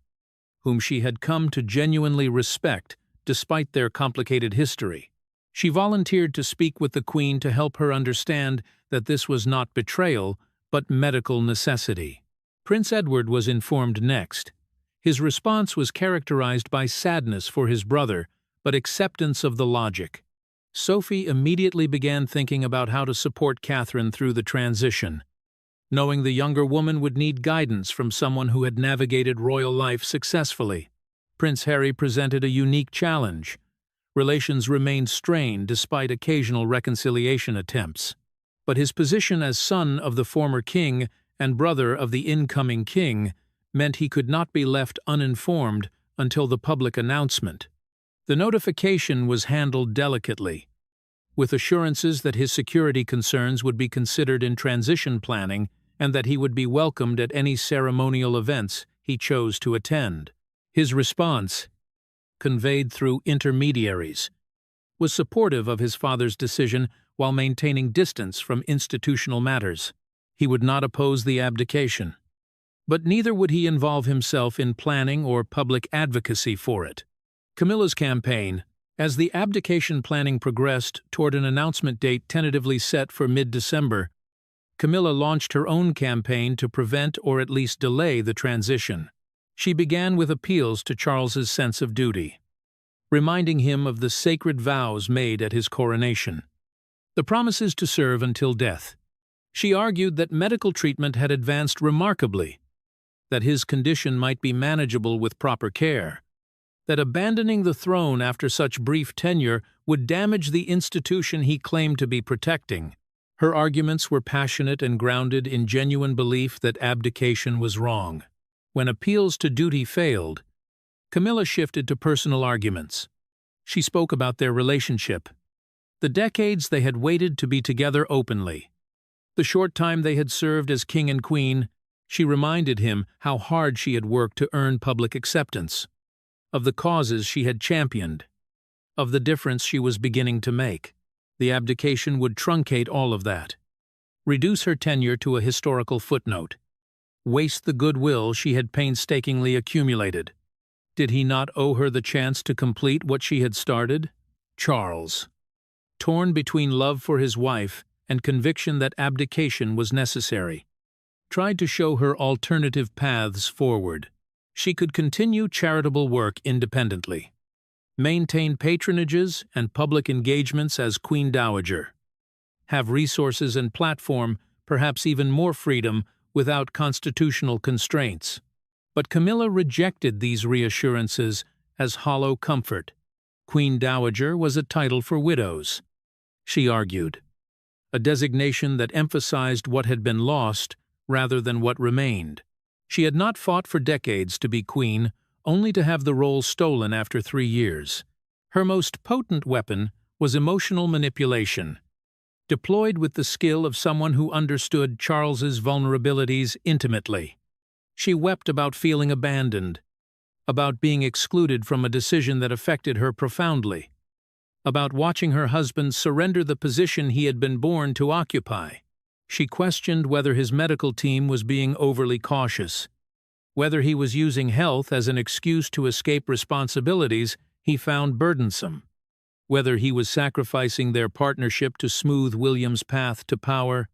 whom she had come to genuinely respect despite their complicated history. She volunteered to speak with the Queen to help her understand that this was not betrayal, but medical necessity. Prince Edward was informed next. His response was characterized by sadness for his brother, but acceptance of the logic. Sophie immediately began thinking about how to support Catherine through the transition, knowing the younger woman would need guidance from someone who had navigated royal life successfully. Prince Harry presented a unique challenge. Relations remained strained despite occasional reconciliation attempts. But his position as son of the former king and brother of the incoming king meant he could not be left uninformed until the public announcement. The notification was handled delicately, with assurances that his security concerns would be considered in transition planning and that he would be welcomed at any ceremonial events he chose to attend. His response, conveyed through intermediaries, was supportive of his father's decision while maintaining distance from institutional matters. He would not oppose the abdication, but neither would he involve himself in planning or public advocacy for it. Camilla's campaign, as the abdication planning progressed toward an announcement date tentatively set for mid-December, Camilla launched her own campaign to prevent or at least delay the transition. She began with appeals to Charles's sense of duty, reminding him of the sacred vows made at his coronation, the promises to serve until death. She argued that medical treatment had advanced remarkably, that his condition might be manageable with proper care, that abandoning the throne after such brief tenure would damage the institution he claimed to be protecting. Her arguments were passionate and grounded in genuine belief that abdication was wrong. When appeals to duty failed, Camilla shifted to personal arguments. She spoke about their relationship, the decades they had waited to be together openly, the short time they had served as king and queen. She reminded him how hard she had worked to earn public acceptance, of the causes she had championed, of the difference she was beginning to make. The abdication would truncate all of that, reduce her tenure to a historical footnote, waste the goodwill she had painstakingly accumulated. Did he not owe her the chance to complete what she had started? Charles, torn between love for his wife and conviction that abdication was necessary, tried to show her alternative paths forward. She could continue charitable work independently, maintain patronages and public engagements as Queen Dowager, have resources and platform, perhaps even more freedom, without constitutional constraints. But Camilla rejected these reassurances as hollow comfort. Queen Dowager was a title for widows, she argued, a designation that emphasized what had been lost rather than what remained. She had not fought for decades to be queen, only to have the role stolen after 3 years. Her most potent weapon was emotional manipulation, deployed with the skill of someone who understood Charles's vulnerabilities intimately. She wept about feeling abandoned, about being excluded from a decision that affected her profoundly, about watching her husband surrender the position he had been born to occupy. She questioned whether his medical team was being overly cautious, whether he was using health as an excuse to escape responsibilities he found burdensome, whether he was sacrificing their partnership to smooth William's path to power.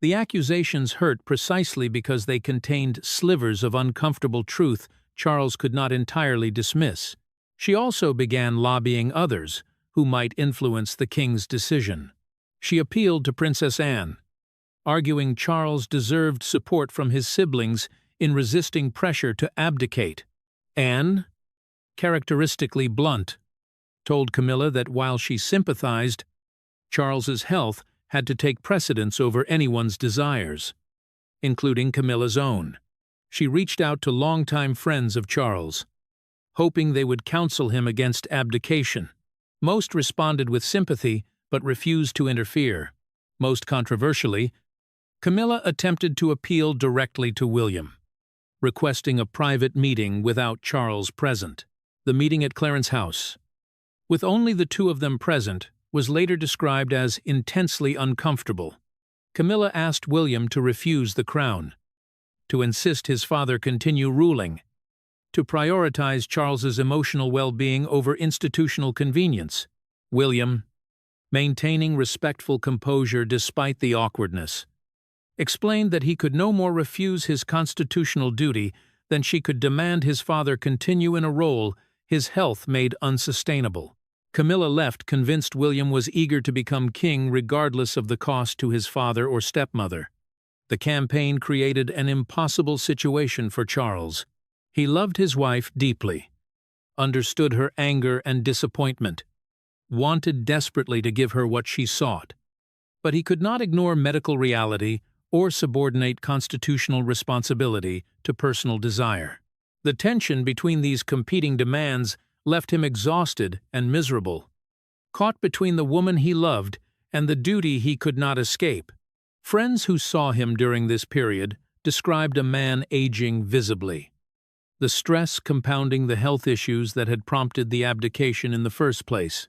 The accusations hurt precisely because they contained slivers of uncomfortable truth Charles could not entirely dismiss. She also began lobbying others who might influence the king's decision. She appealed to Princess Anne, arguing Charles deserved support from his siblings in resisting pressure to abdicate. Anne, characteristically blunt, told Camilla that while she sympathized, Charles's health had to take precedence over anyone's desires, including Camilla's own. She reached out to longtime friends of Charles, hoping they would counsel him against abdication. Most responded with sympathy, but refused to interfere. Most controversially, Camilla attempted to appeal directly to William, requesting a private meeting without Charles present. The meeting at Clarence House, with only the two of them present, was later described as intensely uncomfortable. Camilla asked William to refuse the crown, to insist his father continue ruling, to prioritize Charles's emotional well-being over institutional convenience. William, maintaining respectful composure despite the awkwardness, explained that he could no more refuse his constitutional duty than she could demand his father continue in a role his health made unsustainable. Camilla left convinced William was eager to become king regardless of the cost to his father or stepmother. The campaign created an impossible situation for Charles. He loved his wife deeply, understood her anger and disappointment, wanted desperately to give her what she sought. But he could not ignore medical reality or subordinate constitutional responsibility to personal desire. The tension between these competing demands left him exhausted and miserable, caught between the woman he loved and the duty he could not escape. Friends who saw him during this period described a man aging visibly, the stress compounding the health issues that had prompted the abdication in the first place.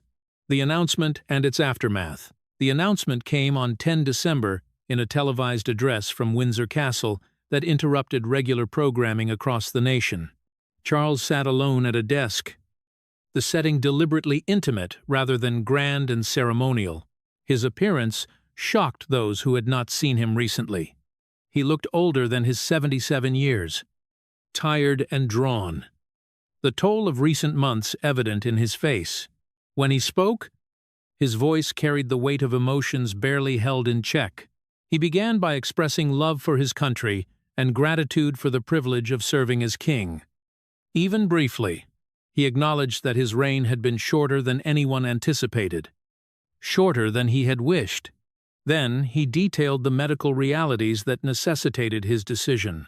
The announcement and its aftermath. The announcement came on 10 December in a televised address from Windsor Castle that interrupted regular programming across the nation. Charles sat alone at a desk, the setting deliberately intimate rather than grand and ceremonial. His appearance shocked those who had not seen him recently. He looked older than his 77 years, tired and drawn, the toll of recent months evident in his face. When he spoke, his voice carried the weight of emotions barely held in check. He began by expressing love for his country and gratitude for the privilege of serving as king. Even briefly, he acknowledged that his reign had been shorter than anyone anticipated, shorter than he had wished. Then he detailed the medical realities that necessitated his decision.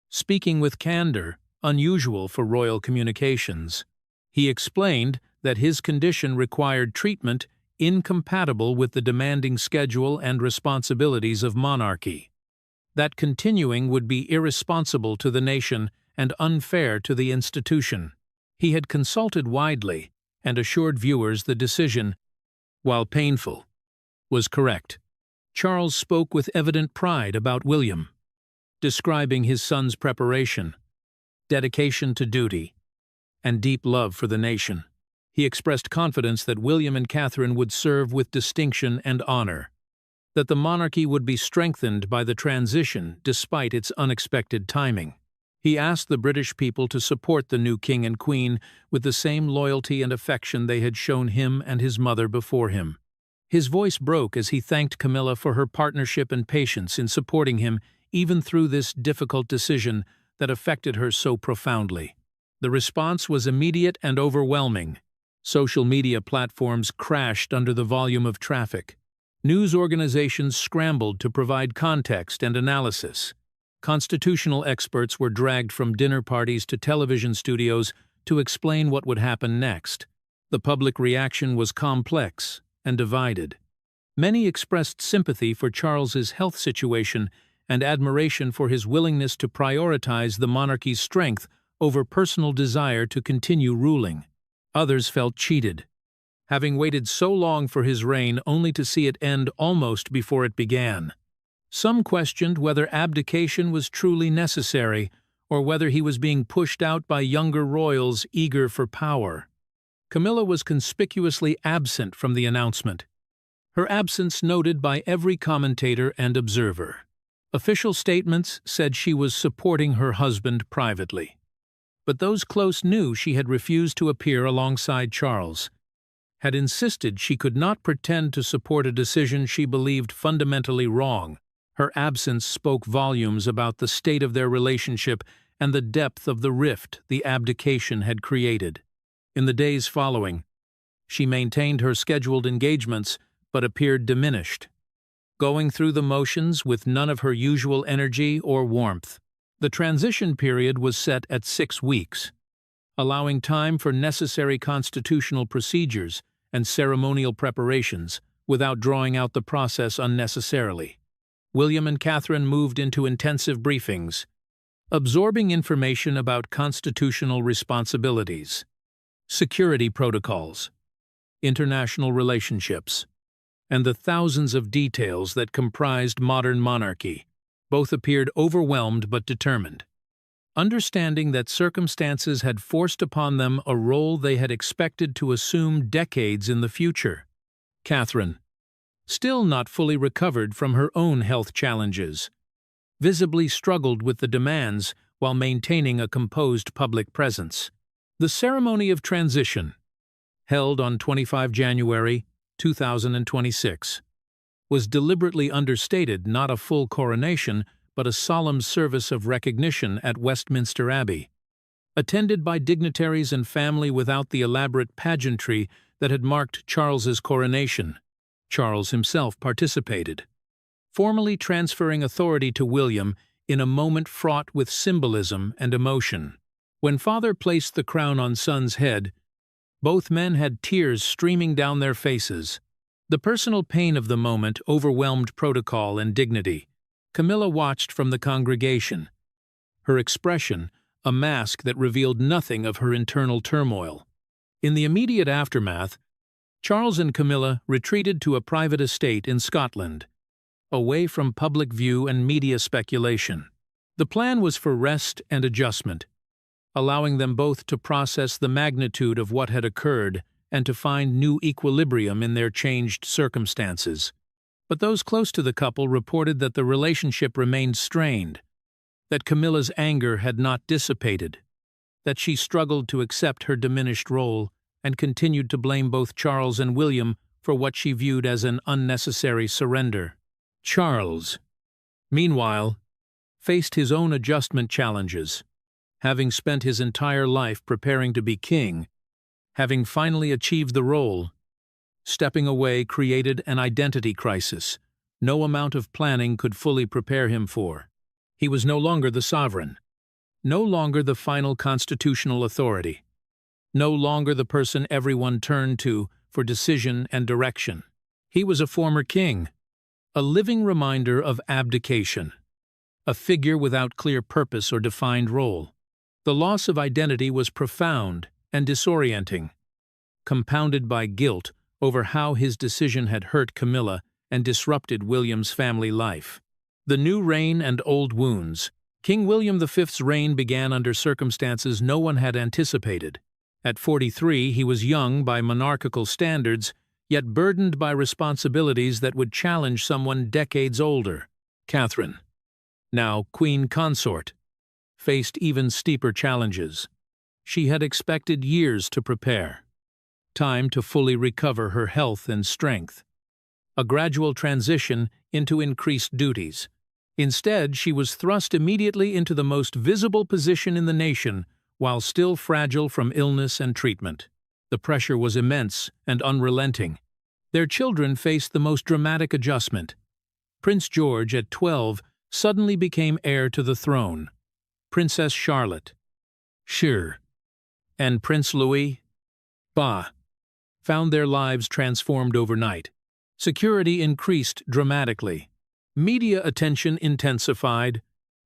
Speaking with candor, unusual for royal communications, he explained that his condition required treatment incompatible with the demanding schedule and responsibilities of monarchy, that continuing would be irresponsible to the nation and unfair to the institution. He had consulted widely and assured viewers the decision, while painful, was correct. Charles spoke with evident pride about William, describing his son's preparation, dedication to duty, and deep love for the nation. He expressed confidence that William and Catherine would serve with distinction and honor, that the monarchy would be strengthened by the transition despite its unexpected timing. He asked the British people to support the new king and queen with the same loyalty and affection they had shown him and his mother before him. His voice broke as he thanked Camilla for her partnership and patience in supporting him even through this difficult decision that affected her so profoundly. The response was immediate and overwhelming. Social media platforms crashed under the volume of traffic. News organizations scrambled to provide context and analysis. Constitutional experts were dragged from dinner parties to television studios to explain what would happen next. The public reaction was complex and divided. Many expressed sympathy for Charles's health situation and admiration for his willingness to prioritize the monarchy's strength over personal desire to continue ruling. Others felt cheated, having waited so long for his reign only to see it end almost before it began. Some questioned whether abdication was truly necessary, or whether he was being pushed out by younger royals eager for power. Camilla was conspicuously absent from the announcement, her absence noted by every commentator and observer. Official statements said she was supporting her husband privately, but those close knew she had refused to appear alongside Charles, had insisted she could not pretend to support a decision she believed fundamentally wrong. Her absence spoke volumes about the state of their relationship and the depth of the rift the abdication had created. In the days following, she maintained her scheduled engagements but appeared diminished, going through the motions with none of her usual energy or warmth. The transition period was set at 6 weeks, allowing time for necessary constitutional procedures and ceremonial preparations without drawing out the process unnecessarily. William and Catherine moved into intensive briefings, absorbing information about constitutional responsibilities, security protocols, international relationships, and the thousands of details that comprised modern monarchy. Both appeared overwhelmed but determined, understanding that circumstances had forced upon them a role they had expected to assume decades in the future. Catherine, still not fully recovered from her own health challenges, visibly struggled with the demands while maintaining a composed public presence. The ceremony of transition, held on 25 January 2026, was deliberately understated, not a full coronation, but a solemn service of recognition at Westminster Abbey, attended by dignitaries and family without the elaborate pageantry that had marked Charles's coronation. Charles himself participated, formally transferring authority to William in a moment fraught with symbolism and emotion. When father placed the crown on son's head, both men had tears streaming down their faces. The personal pain of the moment overwhelmed protocol and dignity. Camilla watched from the congregation, her expression a mask that revealed nothing of her internal turmoil. In the immediate aftermath, Charles and Camilla retreated to a private estate in Scotland, away from public view and media speculation. The plan was for rest and adjustment, allowing them both to process the magnitude of what had occurred and to find new equilibrium in their changed circumstances. But those close to the couple reported that the relationship remained strained, that Camilla's anger had not dissipated, that she struggled to accept her diminished role and continued to blame both Charles and William for what she viewed as an unnecessary surrender. Charles, meanwhile, faced his own adjustment challenges, having spent his entire life preparing to be king. Having finally achieved the role, stepping away created an identity crisis no amount of planning could fully prepare him for. He was no longer the sovereign, no longer the final constitutional authority, no longer the person everyone turned to for decision and direction. He was a former king, a living reminder of abdication, a figure without clear purpose or defined role. The loss of identity was profound and disorienting, compounded by guilt over how his decision had hurt Camilla and disrupted William's family life. The new reign and old wounds. King William V's reign began under circumstances no one had anticipated. At 43, he was young by monarchical standards, yet burdened by responsibilities that would challenge someone decades older. Catherine, now queen consort, faced even steeper challenges. She had expected years to prepare, time to fully recover her health and strength, a gradual transition into increased duties. Instead, she was thrust immediately into the most visible position in the nation, while still fragile from illness and treatment. The pressure was immense and unrelenting. Their children faced the most dramatic adjustment. Prince George, at 12, suddenly became heir to the throne. Princess Charlotte, and Prince Louis, found their lives transformed overnight. Security increased dramatically. Media attention intensified.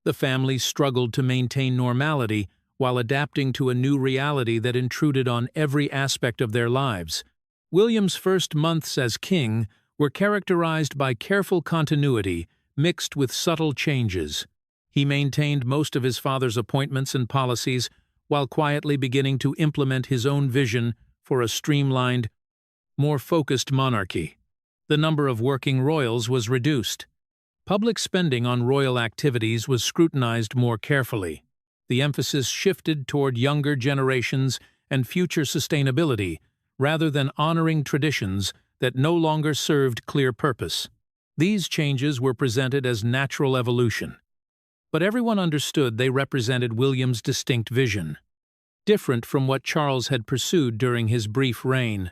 The family struggled to maintain normality while adapting to a new reality that intruded on every aspect of their lives. William's first months as king were characterized by careful continuity mixed with subtle changes. He maintained most of his father's appointments and policies while quietly beginning to implement his own vision for a streamlined, more focused monarchy. The number of working royals was reduced. Public spending on royal activities was scrutinized more carefully. The emphasis shifted toward younger generations and future sustainability, rather than honoring traditions that no longer served clear purpose. These changes were presented as natural evolution, but everyone understood they represented William's distinct vision, different from what Charles had pursued during his brief reign.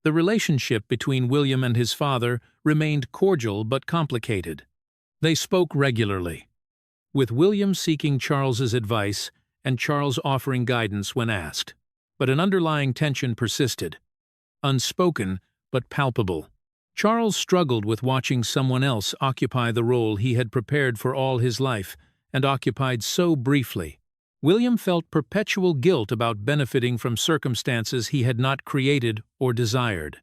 The relationship between William and his father remained cordial but complicated. They spoke regularly, with William seeking Charles's advice and Charles offering guidance when asked. But an underlying tension persisted, unspoken but palpable. Charles struggled with watching someone else occupy the role he had prepared for all his life and occupied so briefly. William felt perpetual guilt about benefiting from circumstances he had not created or desired.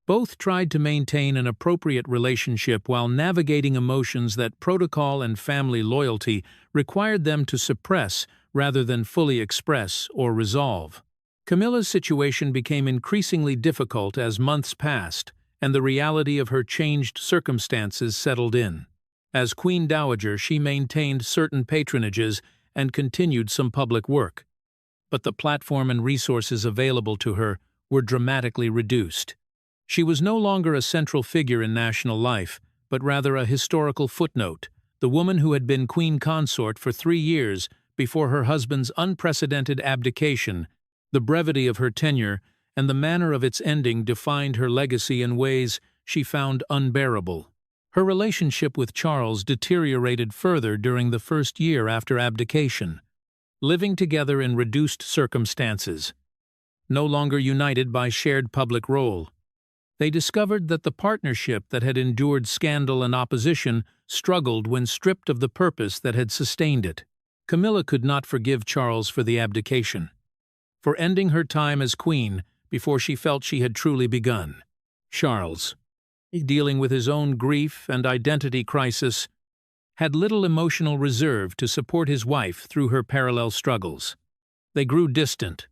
Both tried to maintain an appropriate relationship while navigating emotions that protocol and family loyalty required them to suppress rather than fully express or resolve. Camilla's situation became increasingly difficult as months passed, and the reality of her changed circumstances settled in. As Queen Dowager, she maintained certain patronages and continued some public work, but the platform and resources available to her were dramatically reduced. She was no longer a central figure in national life, but rather a historical footnote, the woman who had been queen consort for 3 years before her husband's unprecedented abdication. The brevity of her tenure and the manner of its ending defined her legacy in ways she found unbearable. Her relationship with Charles deteriorated further during the first year after abdication. Living together in reduced circumstances, no longer united by shared public role, they discovered that the partnership that had endured scandal and opposition struggled when stripped of the purpose that had sustained it. Camilla could not forgive Charles for the abdication, for ending her time as queen before she felt she had truly begun. Charles, dealing with his own grief and identity crisis, had little emotional reserve to support his wife through her parallel struggles. They grew distant,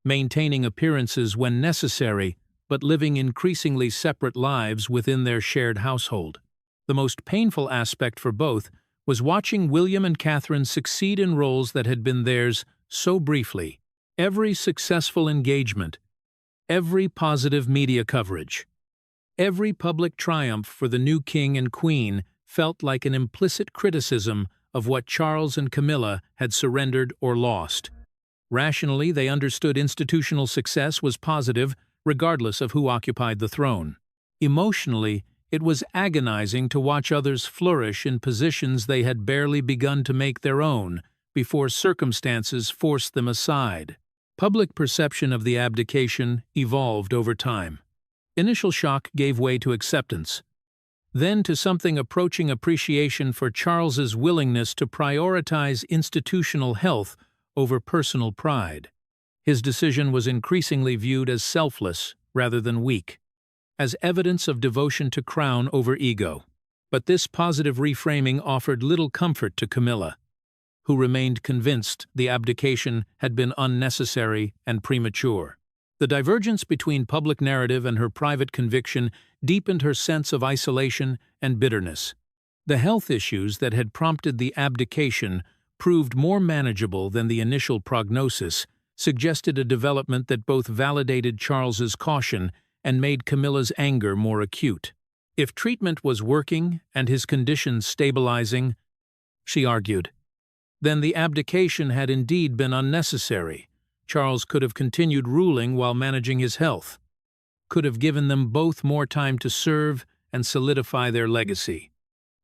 maintaining appearances when necessary, but living increasingly separate lives within their shared household. The most painful aspect for both was watching William and Catherine succeed in roles that had been theirs so briefly. Every successful engagement, every positive media coverage, every public triumph for the new king and queen felt like an implicit criticism of what Charles and Camilla had surrendered or lost. Rationally, they understood institutional success was positive, regardless of who occupied the throne. Emotionally, it was agonizing to watch others flourish in positions they had barely begun to make their own before circumstances forced them aside. Public perception of the abdication evolved over time. Initial shock gave way to acceptance, then to something approaching appreciation for Charles's willingness to prioritize institutional health over personal pride. His decision was increasingly viewed as selfless rather than weak, as evidence of devotion to crown over ego. But this positive reframing offered little comfort to Camilla, who remained convinced the abdication had been unnecessary and premature. The divergence between public narrative and her private conviction deepened her sense of isolation and bitterness. The health issues that had prompted the abdication proved more manageable than the initial prognosis, suggested a development that both validated Charles's caution and made Camilla's anger more acute. If treatment was working and his condition stabilizing, she argued, then the abdication had indeed been unnecessary. Charles could have continued ruling while managing his health, could have given them both more time to serve and solidify their legacy.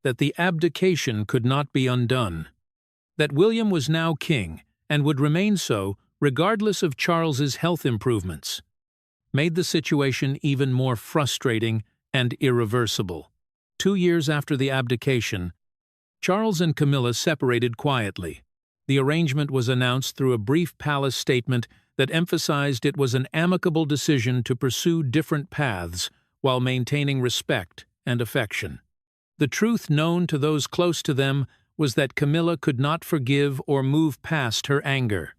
That the abdication could not be undone. That William was now king and would remain so regardless of Charles's health improvements, made the situation even more frustrating and irreversible. 2 years after the abdication, Charles and Camilla separated quietly. The arrangement was announced through a brief palace statement that emphasized it was an amicable decision to pursue different paths while maintaining respect and affection. The truth known to those close to them was that Camilla could not forgive or move past her anger,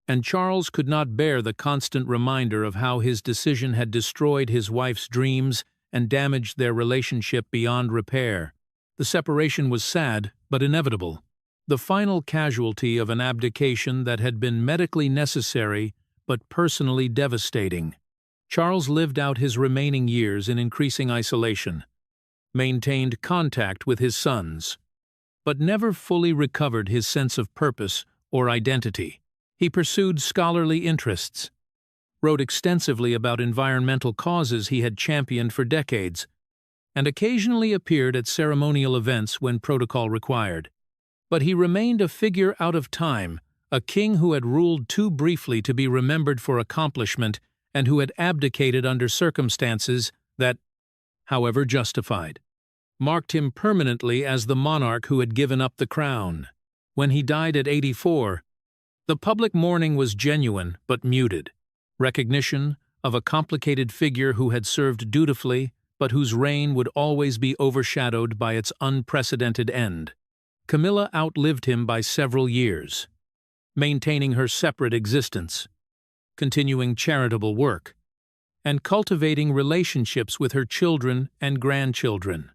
and Charles could not bear the constant reminder of how his decision had destroyed his wife's dreams and damaged their relationship beyond repair. The separation was sad, but inevitable, the final casualty of an abdication that had been medically necessary but personally devastating. Charles lived out his remaining years in increasing isolation, maintained contact with his sons, but never fully recovered his sense of purpose or identity. He pursued scholarly interests, wrote extensively about environmental causes he had championed for decades, and occasionally appeared at ceremonial events when protocol required. But he remained a figure out of time, a king who had ruled too briefly to be remembered for accomplishment and who had abdicated under circumstances that, however justified, marked him permanently as the monarch who had given up the crown. When he died at 84, the public mourning was genuine but muted, recognition of a complicated figure who had served dutifully but whose reign would always be overshadowed by its unprecedented end. Camilla outlived him by several years, maintaining her separate existence, continuing charitable work, and cultivating relationships with her children and grandchildren,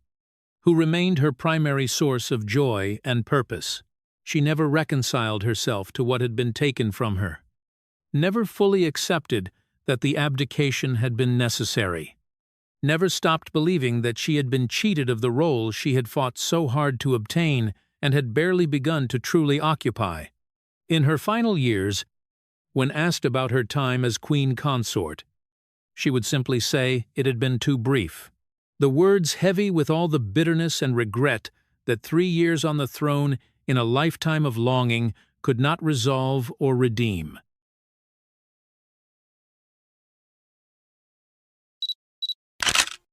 who remained her primary source of joy and purpose. She never reconciled herself to what had been taken from her, never fully accepted that the abdication had been necessary, never stopped believing that she had been cheated of the role she had fought so hard to obtain and had barely begun to truly occupy. In her final years, when asked about her time as queen consort, she would simply say it had been too brief. The words heavy with all the bitterness and regret that 3 years on the throne in a lifetime of longing could not resolve or redeem.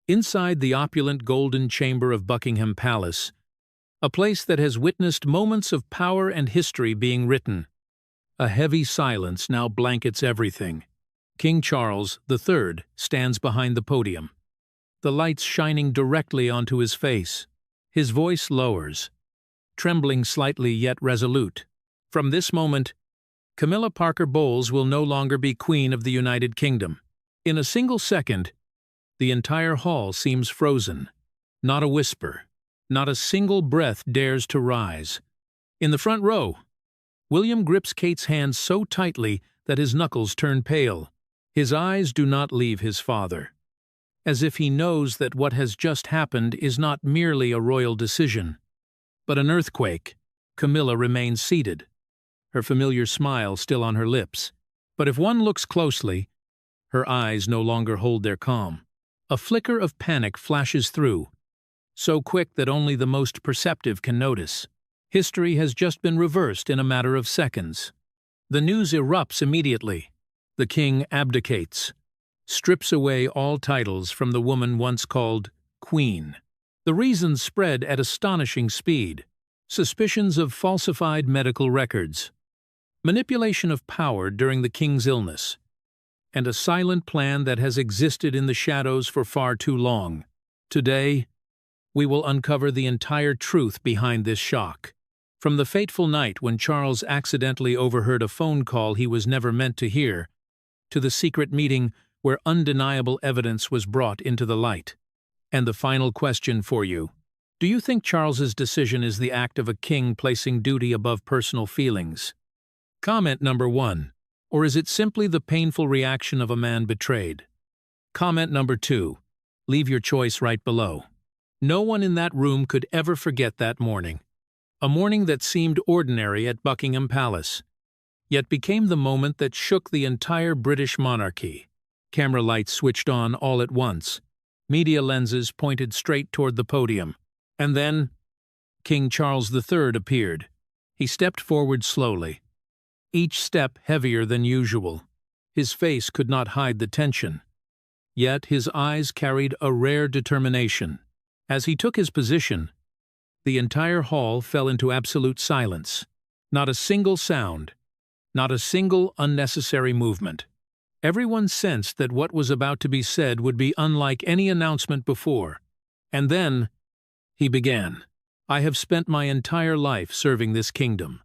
Inside the opulent golden chamber of Buckingham Palace, a place that has witnessed moments of power and history being written, a heavy silence now blankets everything. King Charles III stands behind the podium, the lights shining directly onto his face. His voice lowers, trembling slightly yet resolute. From this moment, Camilla Parker Bowles will no longer be Queen of the United Kingdom. In a single second, the entire hall seems frozen. Not a whisper, not a single breath dares to rise. In the front row, William grips Kate's hand so tightly that his knuckles turn pale. His eyes do not leave his father, as if he knows that what has just happened is not merely a royal decision, but an earthquake. Camilla remains seated, her familiar smile still on her lips. But if one looks closely, her eyes no longer hold their calm. A flicker of panic flashes through, so quick that only the most perceptive can notice. History has just been reversed in a matter of seconds. The news erupts immediately. The king abdicates, strips away all titles from the woman once called Queen. The reasons spread at astonishing speed. Suspicions of falsified medical records, manipulation of power during the king's illness, and a silent plan that has existed in the shadows for far too long. Today, we will uncover the entire truth behind this shock. From the fateful night when Charles accidentally overheard a phone call he was never meant to hear, to the secret meeting where undeniable evidence was brought into the light. And the final question for you: do you think Charles's decision is the act of a king placing duty above personal feelings? Comment number 1. Or is it simply the painful reaction of a man betrayed? Comment number 2. Leave your choice right below. No one in that room could ever forget that morning. A morning that seemed ordinary at Buckingham Palace, yet became the moment that shook the entire British monarchy. Camera lights switched on all at once. Media lenses pointed straight toward the podium. And then, King Charles III appeared. He stepped forward slowly, each step heavier than usual. His face could not hide the tension, yet his eyes carried a rare determination. As he took his position, the entire hall fell into absolute silence. Not a single sound, not a single unnecessary movement. Everyone sensed that what was about to be said would be unlike any announcement before. And then, he began. I have spent my entire life serving this kingdom,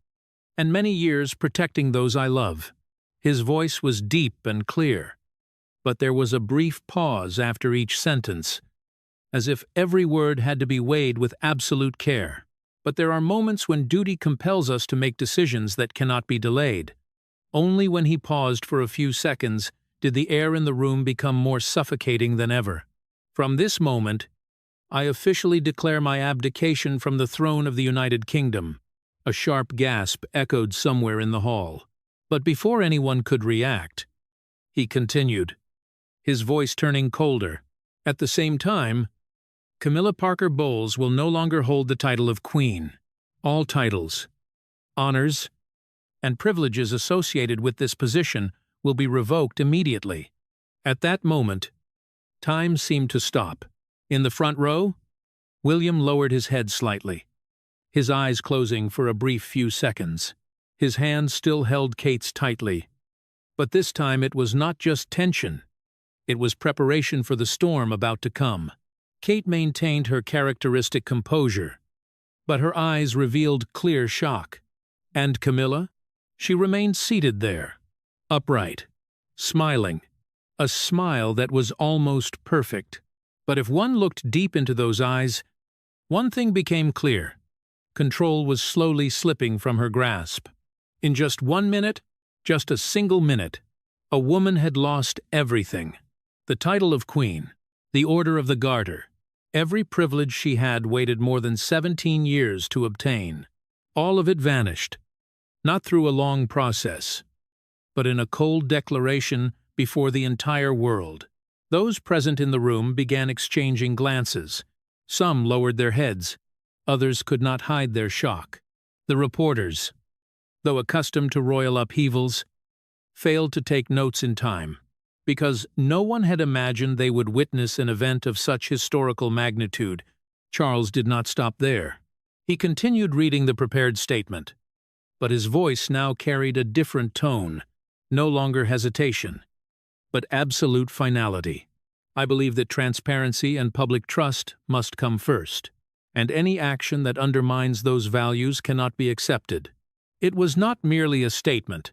and many years protecting those I love. His voice was deep and clear, but there was a brief pause after each sentence, as if every word had to be weighed with absolute care. But there are moments when duty compels us to make decisions that cannot be delayed. Only when he paused for a few seconds did the air in the room become more suffocating than ever. From this moment, I officially declare my abdication from the throne of the United Kingdom. A sharp gasp echoed somewhere in the hall. But before anyone could react, he continued, his voice turning colder. At the same time, Camilla Parker Bowles will no longer hold the title of Queen. All titles, honors, and privileges associated with this position will be revoked immediately. At that moment, time seemed to stop. In the front row, William lowered his head slightly, his eyes closing for a brief few seconds. His hand still held Kate's tightly. But this time it was not just tension. It was preparation for the storm about to come. Kate maintained her characteristic composure, but her eyes revealed clear shock. And Camilla? She remained seated there, upright, smiling, a smile that was almost perfect. But if one looked deep into those eyes, one thing became clear. Control was slowly slipping from her grasp. In just 1 minute, just a single minute, a woman had lost everything. The title of Queen, the Order of the Garter, every privilege she had waited more than 17 years to obtain. All of it vanished, not through a long process, but in a cold declaration before the entire world. Those present in the room began exchanging glances. Some lowered their heads, others could not hide their shock. The reporters, though accustomed to royal upheavals, failed to take notes in time, because no one had imagined they would witness an event of such historical magnitude. Charles did not stop there. He continued reading the prepared statement, but his voice now carried a different tone, no longer hesitation, but absolute finality. I believe that transparency and public trust must come first, and any action that undermines those values cannot be accepted. It was not merely a statement.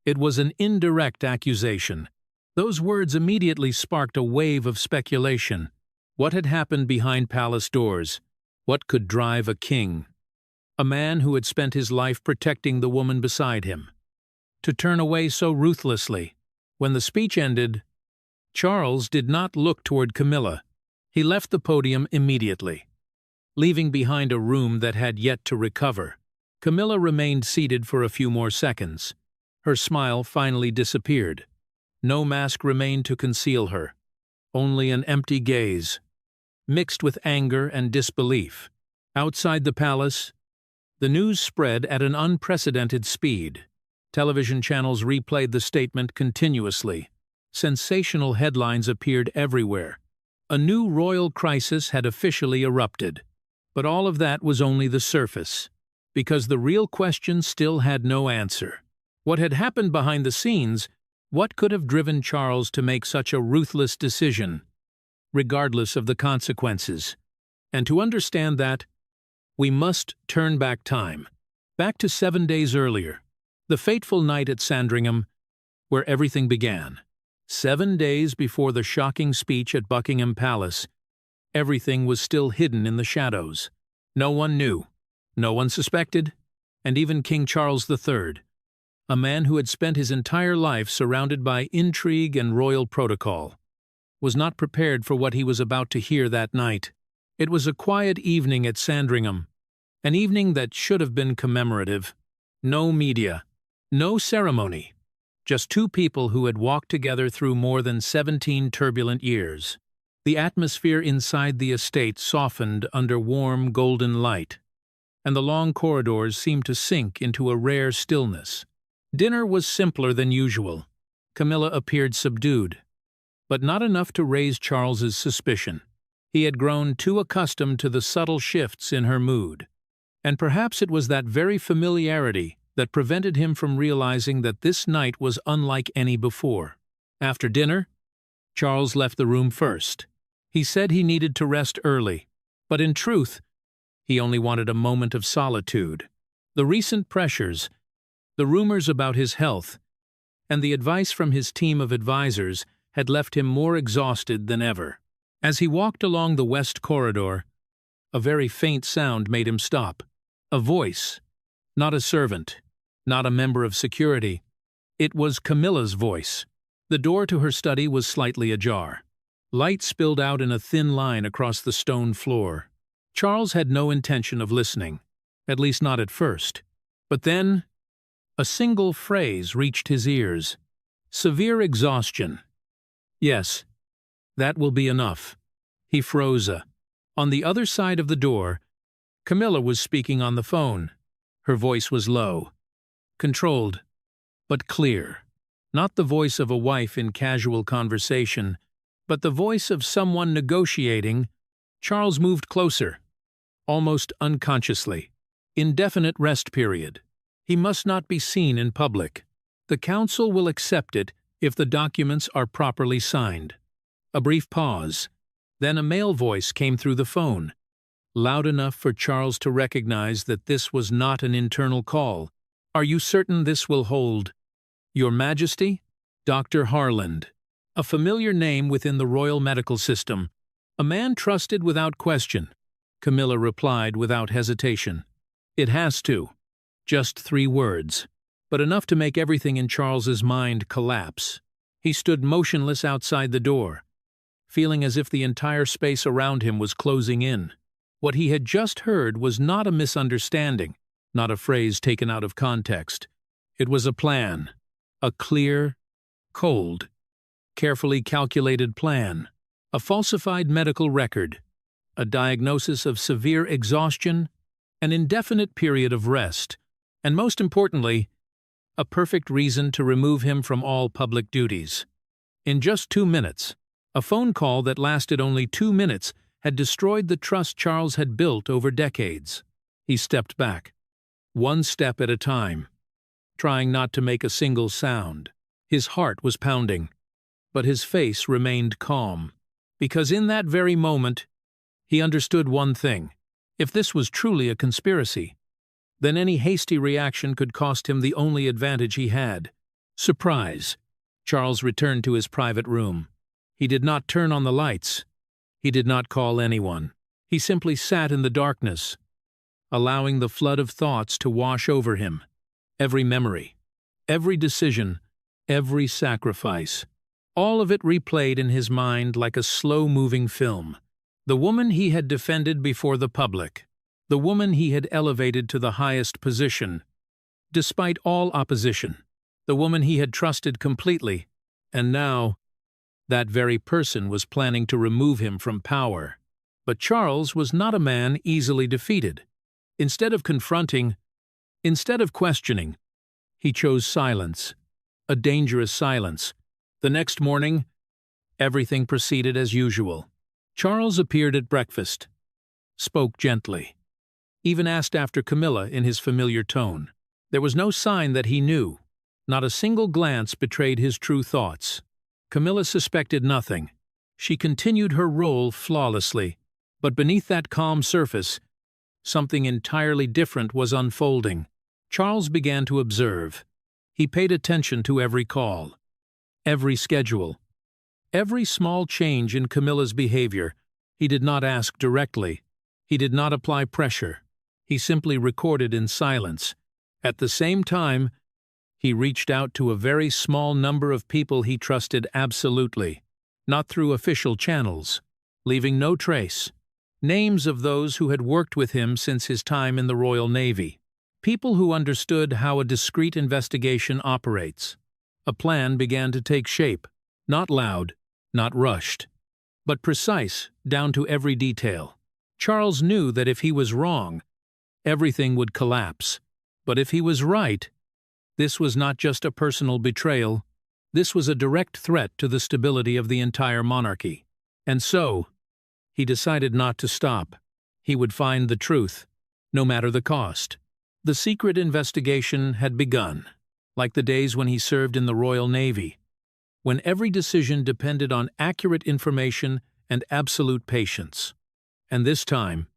It was an indirect accusation. Those words immediately sparked a wave of speculation. What had happened behind palace doors? What could drive a king, a man who had spent his life protecting the woman beside him, to turn away so ruthlessly? When the speech ended, Charles did not look toward Camilla. He left the podium immediately, leaving behind a room that had yet to recover. Camilla remained seated for a few more seconds. Her smile finally disappeared. No mask remained to conceal her, only an empty gaze, mixed with anger and disbelief. Outside the palace, the news spread at an unprecedented speed. Television channels replayed the statement continuously. Sensational headlines appeared everywhere. A new royal crisis had officially erupted. But all of that was only the surface, because the real question still had no answer. What had happened behind the scenes? What could have driven Charles to make such a ruthless decision, regardless of the consequences? And to understand that, we must turn back time, back to 7 days earlier, the fateful night at Sandringham, where everything began. 7 days before the shocking speech at Buckingham Palace, everything was still hidden in the shadows. No one knew, no one suspected, and even King Charles III, a man who had spent his entire life surrounded by intrigue and royal protocol, was not prepared for what he was about to hear that night. It was a quiet evening at Sandringham, an evening that should have been commemorative. No media, no ceremony, just two people who had walked together through more than 17 turbulent years. The atmosphere inside the estate softened under warm golden light, and the long corridors seemed to sink into a rare stillness. Dinner was simpler than usual. Camilla appeared subdued, but not enough to raise Charles's suspicion. He had grown too accustomed to the subtle shifts in her mood, and perhaps it was that very familiarity that prevented him from realizing that this night was unlike any before. After dinner, Charles left the room first. He said he needed to rest early, but in truth, he only wanted a moment of solitude. The recent pressures, the rumors about his health, and the advice from his team of advisors had left him more exhausted than ever. As he walked along the west corridor, a very faint sound made him stop. A voice, not a servant, not a member of security. It was Camilla's voice. The door to her study was slightly ajar. Light spilled out in a thin line across the stone floor. Charles had no intention of listening, at least not at first. But then, a single phrase reached his ears. Severe exhaustion. Yes, that will be enough. He froze. On the other side of the door, Camilla was speaking on the phone. Her voice was low, controlled, but clear. Not the voice of a wife in casual conversation, but the voice of someone negotiating. Charles moved closer, almost unconsciously. Indefinite rest period. He must not be seen in public. The council will accept it if the documents are properly signed. A brief pause. Then a male voice came through the phone, loud enough for Charles to recognize that this was not an internal call. Are you certain this will hold? Your Majesty? Dr. Harland. A familiar name within the royal medical system. A man trusted without question. Camilla replied without hesitation. It has to. Just 3 words, but enough to make everything in Charles's mind collapse. He stood motionless outside the door, feeling as if the entire space around him was closing in. What he had just heard was not a misunderstanding, not a phrase taken out of context. It was a plan, a clear, cold, carefully calculated plan, a falsified medical record, a diagnosis of severe exhaustion, an indefinite period of rest, and most importantly, a perfect reason to remove him from all public duties. In just 2 minutes, a phone call that lasted only 2 minutes had destroyed the trust Charles had built over decades. He stepped back, 1 step at a time, trying not to make a single sound. His heart was pounding, but his face remained calm, because in that very moment, he understood one thing. If this was truly a conspiracy, then any hasty reaction could cost him the only advantage he had. Surprise. Charles returned to his private room. He did not turn on the lights. He did not call anyone. He simply sat in the darkness, allowing the flood of thoughts to wash over him. Every memory, every decision, every sacrifice, all of it replayed in his mind like a slow-moving film. The woman he had defended before the public, the woman he had elevated to the highest position, despite all opposition, the woman he had trusted completely, and now, that very person was planning to remove him from power. But Charles was not a man easily defeated. Instead of confronting, instead of questioning, he chose silence, a dangerous silence. The next morning, everything proceeded as usual. Charles appeared at breakfast, spoke gently, even asked after Camilla in his familiar tone. There was no sign that he knew. Not a single glance betrayed his true thoughts. Camilla suspected nothing. She continued her role flawlessly, but beneath that calm surface, something entirely different was unfolding. Charles began to observe. He paid attention to every call, every schedule, every small change in Camilla's behavior. He did not ask directly. He did not apply pressure. He simply recorded in silence. At the same time, he reached out to a very small number of people he trusted absolutely, not through official channels, leaving no trace. Names of those who had worked with him since his time in the Royal Navy. People who understood how a discreet investigation operates. A plan began to take shape, not loud, not rushed, but precise down to every detail. Charles knew that if he was wrong, everything would collapse. But if he was right, this was not just a personal betrayal. This was a direct threat to the stability of the entire monarchy. And so, he decided not to stop. He would find the truth, no matter the cost. The secret investigation had begun, like the days when he served in the Royal Navy, when every decision depended on accurate information and absolute patience. And this time,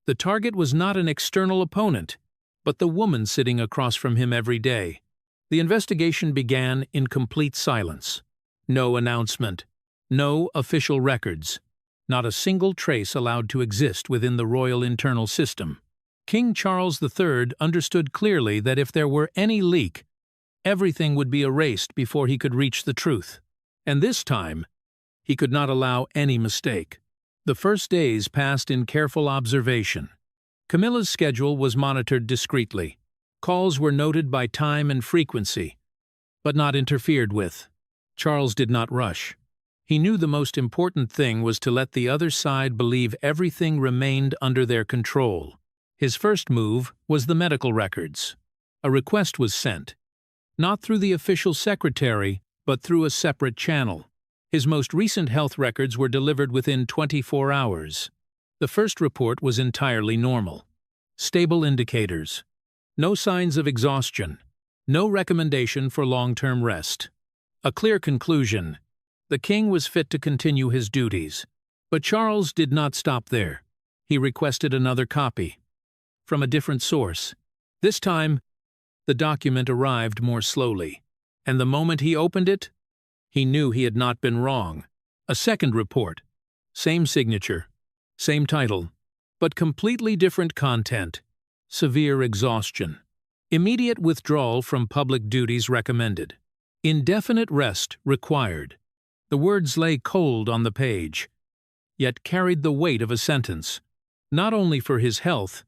the target was not an external opponent, but the woman sitting across from him every day. The investigation began in complete silence. No announcement, no official records, not a single trace allowed to exist within the royal internal system. King Charles III understood clearly that if there were any leak, everything would be erased before he could reach the truth. And this time, he could not allow any mistake. The first days passed in careful observation. Camilla's schedule was monitored discreetly. Calls were noted by time and frequency, but not interfered with. Charles did not rush. He knew the most important thing was to let the other side believe everything remained under their control. His first move was the medical records. A request was sent, not through the official secretary, but through a separate channel. His most recent health records were delivered within 24 hours. The first report was entirely normal. Stable indicators. No signs of exhaustion. No recommendation for long-term rest. A clear conclusion. The king was fit to continue his duties. But Charles did not stop there. He requested another copy. From a different source. This time, the document arrived more slowly. And the moment he opened it, he knew he had not been wrong. A second report. Same signature. Same title. But completely different content. Severe exhaustion. Immediate withdrawal from public duties recommended. Indefinite rest required. The words lay cold on the page, yet carried the weight of a sentence. Not only for his health,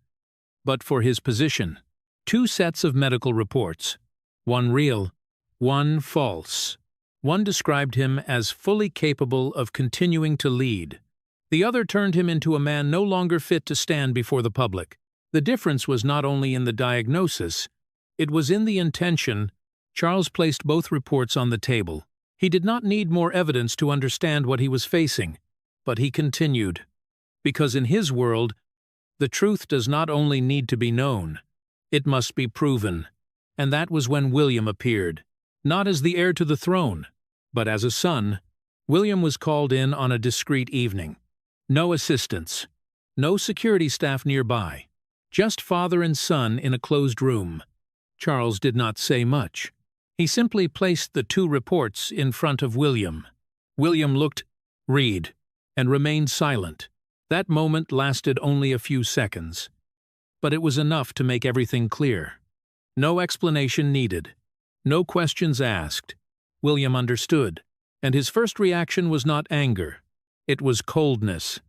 but for his position. 2 sets of medical reports. One real, one false. One described him as fully capable of continuing to lead. The other turned him into a man no longer fit to stand before the public. The difference was not only in the diagnosis, it was in the intention. Charles placed both reports on the table. He did not need more evidence to understand what he was facing, but he continued. Because in his world, the truth does not only need to be known, it must be proven. And that was when William appeared. Not as the heir to the throne, but as a son. William was called in on a discreet evening. No assistants. No security staff nearby. Just father and son in a closed room. Charles did not say much. He simply placed the 2 reports in front of William. William looked, read, and remained silent. That moment lasted only a few seconds. But it was enough to make everything clear. No explanation needed. No questions asked. William understood, and his first reaction was not anger. It was coldness.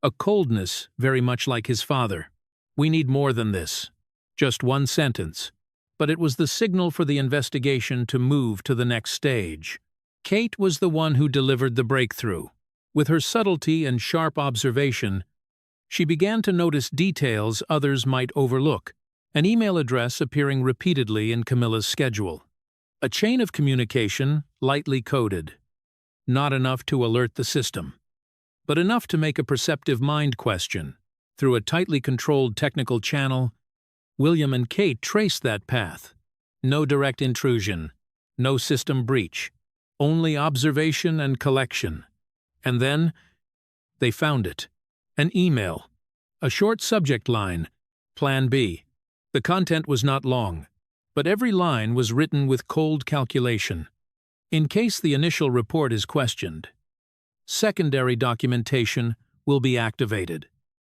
A coldness very much like his father. We need more than this. Just one sentence. But it was the signal for the investigation to move to the next stage. Kate was the one who delivered the breakthrough. With her subtlety and sharp observation, she began to notice details others might overlook. An email address appearing repeatedly in Camilla's schedule. A chain of communication, lightly coded. Not enough to alert the system, but enough to make a perceptive mind question. Through a tightly controlled technical channel, William and Kate traced that path. No direct intrusion, no system breach, only observation and collection. And then, they found it. An email. A short subject line. Plan B. The content was not long, but every line was written with cold calculation. In case the initial report is questioned, secondary documentation will be activated.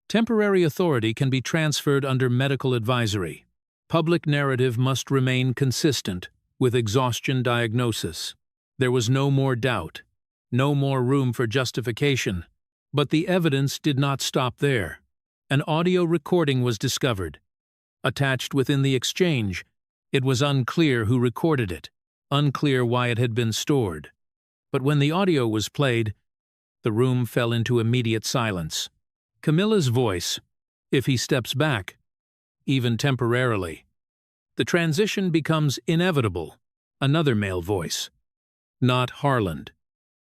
Temporary authority can be transferred under medical advisory. Public narrative must remain consistent with exhaustion diagnosis. There was no more doubt, no more room for justification. But the evidence did not stop there. An audio recording was discovered. Attached within the exchange, it was unclear who recorded it, unclear why it had been stored. But when the audio was played, the room fell into immediate silence. Camilla's voice, if he steps back, even temporarily. The transition becomes inevitable. Another male voice. Not Harland.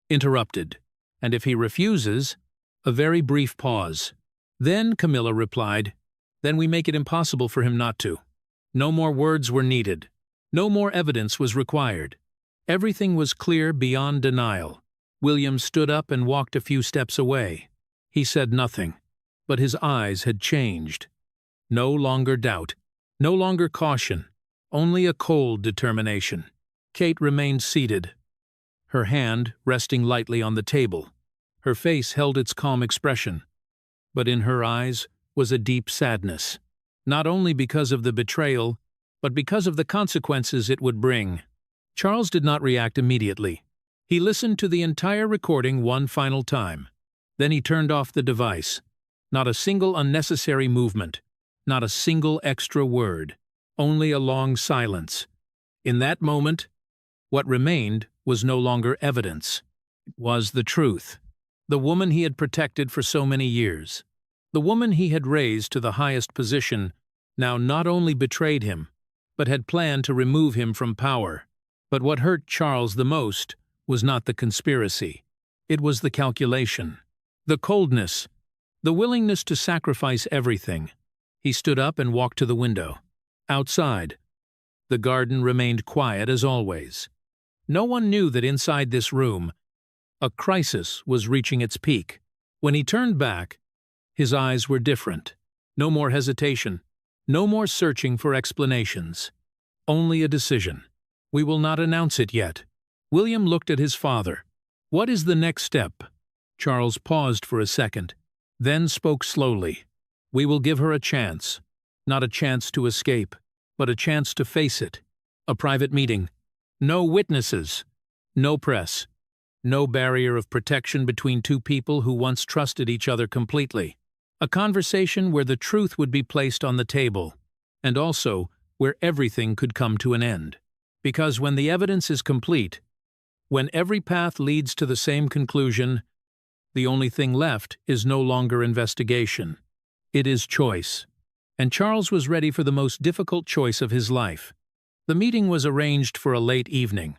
Interrupted. And if he refuses, a very brief pause. Then Camilla replied, then we make it impossible for him not to. No more words were needed. No more evidence was required. Everything was clear beyond denial. William stood up and walked a few steps away. He said nothing, but his eyes had changed. No longer doubt, no longer caution, only a cold determination. Kate remained seated, her hand resting lightly on the table. Her face held its calm expression, but in her eyes was a deep sadness, not only because of the betrayal, but because of the consequences it would bring. Charles did not react immediately. He listened to the entire recording one final time. Then he turned off the device. Not a single unnecessary movement, not a single extra word, only a long silence. In that moment, what remained was no longer evidence. It was the truth. The woman he had protected for so many years. The woman he had raised to the highest position now not only betrayed him, but had planned to remove him from power. But what hurt Charles the most was not the conspiracy. It was the calculation, the coldness, the willingness to sacrifice everything. He stood up and walked to the window. Outside, the garden remained quiet as always. No one knew that inside this room, a crisis was reaching its peak. When he turned back, his eyes were different. No more hesitation, no more searching for explanations. Only a decision. We will not announce it yet. William looked at his father. What is the next step? Charles paused for a second, then spoke slowly. We will give her a chance. Not a chance to escape, but a chance to face it. A private meeting. No witnesses. No press. No barrier of protection between two people who once trusted each other completely. A conversation where the truth would be placed on the table, and also where everything could come to an end. Because when the evidence is complete, when every path leads to the same conclusion, the only thing left is no longer investigation. It is choice. And Charles was ready for the most difficult choice of his life. The meeting was arranged for a late evening,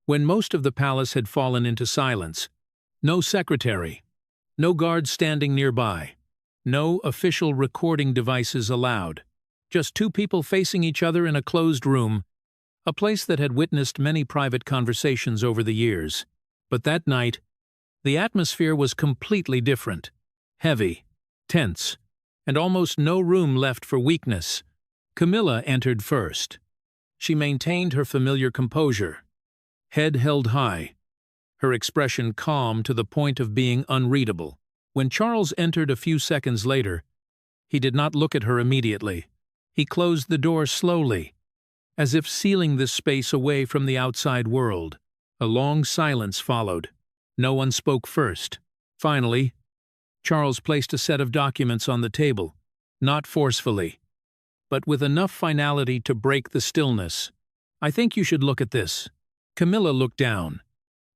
when most of the palace had fallen into silence. No secretary, no guards standing nearby, no official recording devices allowed. Just two people facing each other in a closed room, a place that had witnessed many private conversations over the years. But that night, the atmosphere was completely different. Heavy, tense, and almost no room left for weakness. Camilla entered first. She maintained her familiar composure, head held high, her expression calm to the point of being unreadable. When Charles entered a few seconds later, he did not look at her immediately. He closed the door slowly, as if sealing this space away from the outside world. A long silence followed. No one spoke first. Finally, Charles placed a set of documents on the table, not forcefully, but with enough finality to break the stillness. I think you should look at this. Camilla looked down.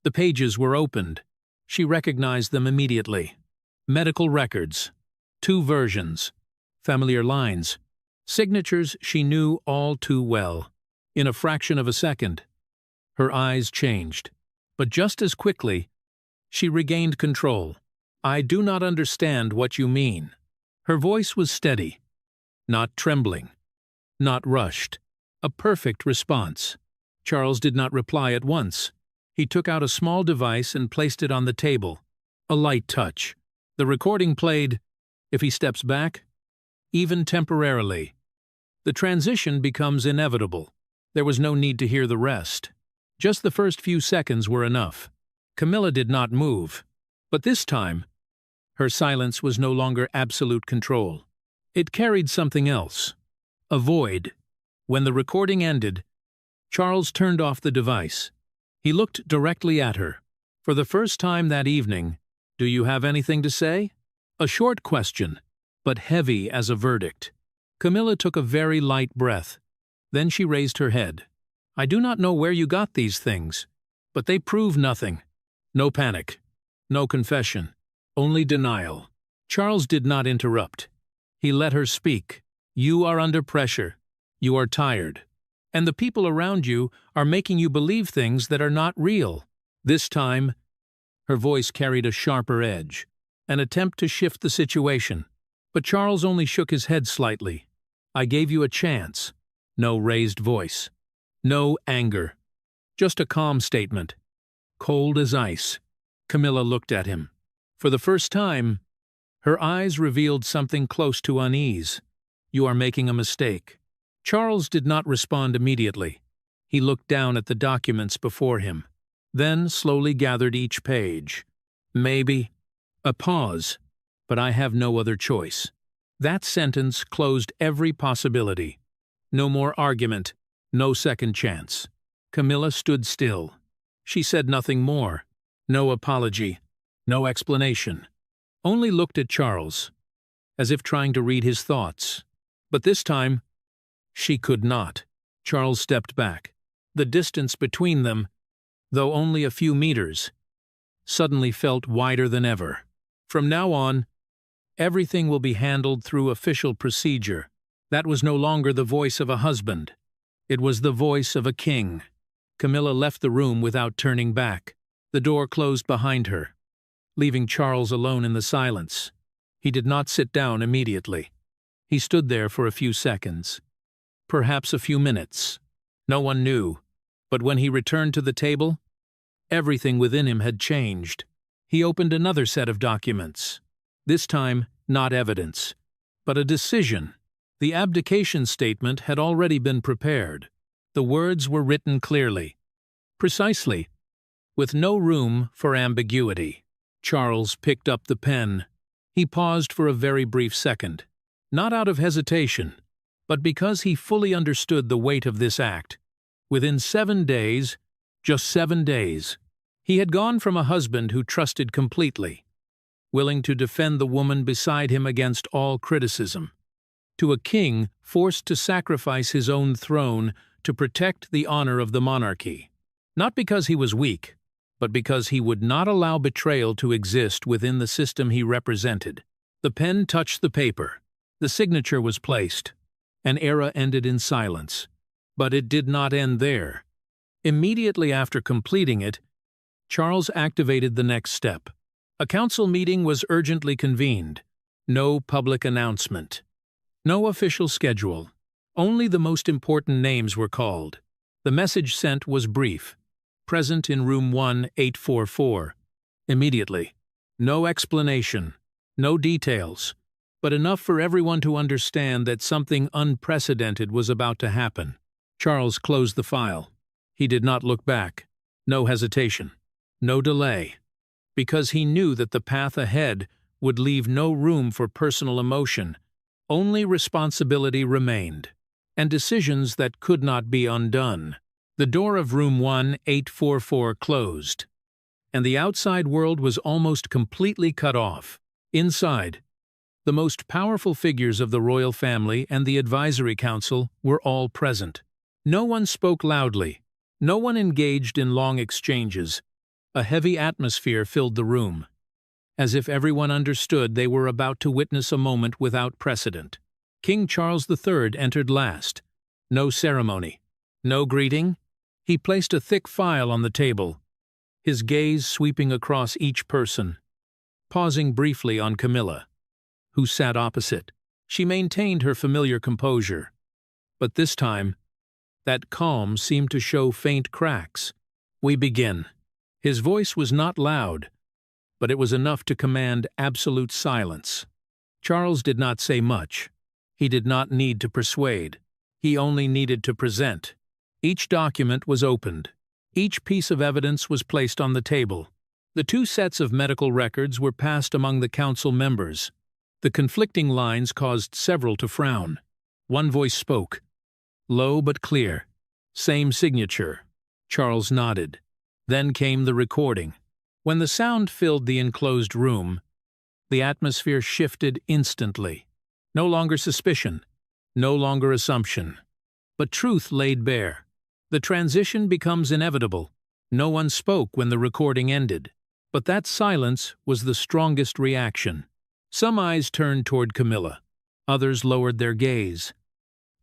The pages were opened. She recognized them immediately. Medical records. 2 versions. Familiar lines. Signatures she knew all too well. In a fraction of a second, her eyes changed. But just as quickly, she regained control. I do not understand what you mean. Her voice was steady, not trembling, not rushed. A perfect response. Charles did not reply at once. He took out a small device and placed it on the table. A light touch. The recording played. If he steps back, even temporarily, the transition becomes inevitable. There was no need to hear the rest. Just the first few seconds were enough. Camilla did not move. But this time, her silence was no longer absolute control. It carried something else. A void. When the recording ended, Charles turned off the device. He looked directly at her. For the first time that evening, "Do you have anything to say?" A short question, but heavy as a verdict. Camilla took a very light breath. Then she raised her head. "I do not know where you got these things, but they prove nothing. No panic, no confession, only denial." Charles did not interrupt. He let her speak. "You are under pressure. You are tired. And the people around you are making you believe things that are not real." This time, her voice carried a sharper edge, an attempt to shift the situation. But Charles only shook his head slightly. "I gave you a chance. No raised voice. No anger. Just a calm statement. Cold as ice. Camilla looked at him. For the first time, her eyes revealed something close to unease. "You are making a mistake." Charles did not respond immediately. He looked down at the documents before him, then slowly gathered each page. "Maybe." A pause. "But I have no other choice." That sentence closed every possibility. No more argument, no second chance. Camilla stood still. She said nothing more. No apology, no explanation. Only looked at Charles, as if trying to read his thoughts. But this time, she could not. Charles stepped back. The distance between them, though only a few meters, suddenly felt wider than ever. From now on, everything will be handled through official procedure. That was no longer the voice of a husband. It was the voice of a king. Camilla left the room without turning back. The door closed behind her, leaving Charles alone in the silence. He did not sit down immediately. He stood there for a few seconds, perhaps a few minutes. No one knew, but when he returned to the table, everything within him had changed. He opened another set of documents. This time, not evidence, but a decision. The abdication statement had already been prepared. The words were written clearly, precisely, with no room for ambiguity. Charles picked up the pen. He paused for a very brief second, not out of hesitation, but because he fully understood the weight of this act. Within 7 days, just 7 days, he had gone from a husband who trusted completely, willing to defend the woman beside him against all criticism, to a king forced to sacrifice his own throne to protect the honor of the monarchy. Not because he was weak, but because he would not allow betrayal to exist within the system he represented. The pen touched the paper. The signature was placed. An era ended in silence. But it did not end there. Immediately after completing it, Charles activated the next step. A council meeting was urgently convened. No public announcement. No official schedule. Only the most important names were called. The message sent was brief. Present in room 1844. Immediately. No explanation. No details. But enough for everyone to understand that something unprecedented was about to happen. Charles closed the file. He did not look back. No hesitation. No delay. Because he knew that the path ahead would leave no room for personal emotion. Only responsibility remained, and decisions that could not be undone. The door of room 1844 closed, and the outside world was almost completely cut off. Inside, the most powerful figures of the royal family and the advisory council were all present. No one spoke loudly. No one engaged in long exchanges. A heavy atmosphere filled the room, as if everyone understood they were about to witness a moment without precedent. King Charles III entered last. No ceremony. No greeting. He placed a thick file on the table, his gaze sweeping across each person, pausing briefly on Camilla, who sat opposite. She maintained her familiar composure, but this time, that calm seemed to show faint cracks. "We begin." His voice was not loud, but it was enough to command absolute silence. Charles did not say much. He did not need to persuade. He only needed to present. Each document was opened. Each piece of evidence was placed on the table. The 2 sets of medical records were passed among the council members. The conflicting lines caused several to frown. One voice spoke, low but clear. "Same signature." Charles nodded. Then came the recording. When the sound filled the enclosed room, the atmosphere shifted instantly. No longer suspicion, no longer assumption, but truth laid bare. The transition becomes inevitable. No one spoke when the recording ended, but that silence was the strongest reaction. Some eyes turned toward Camilla. Others lowered their gaze,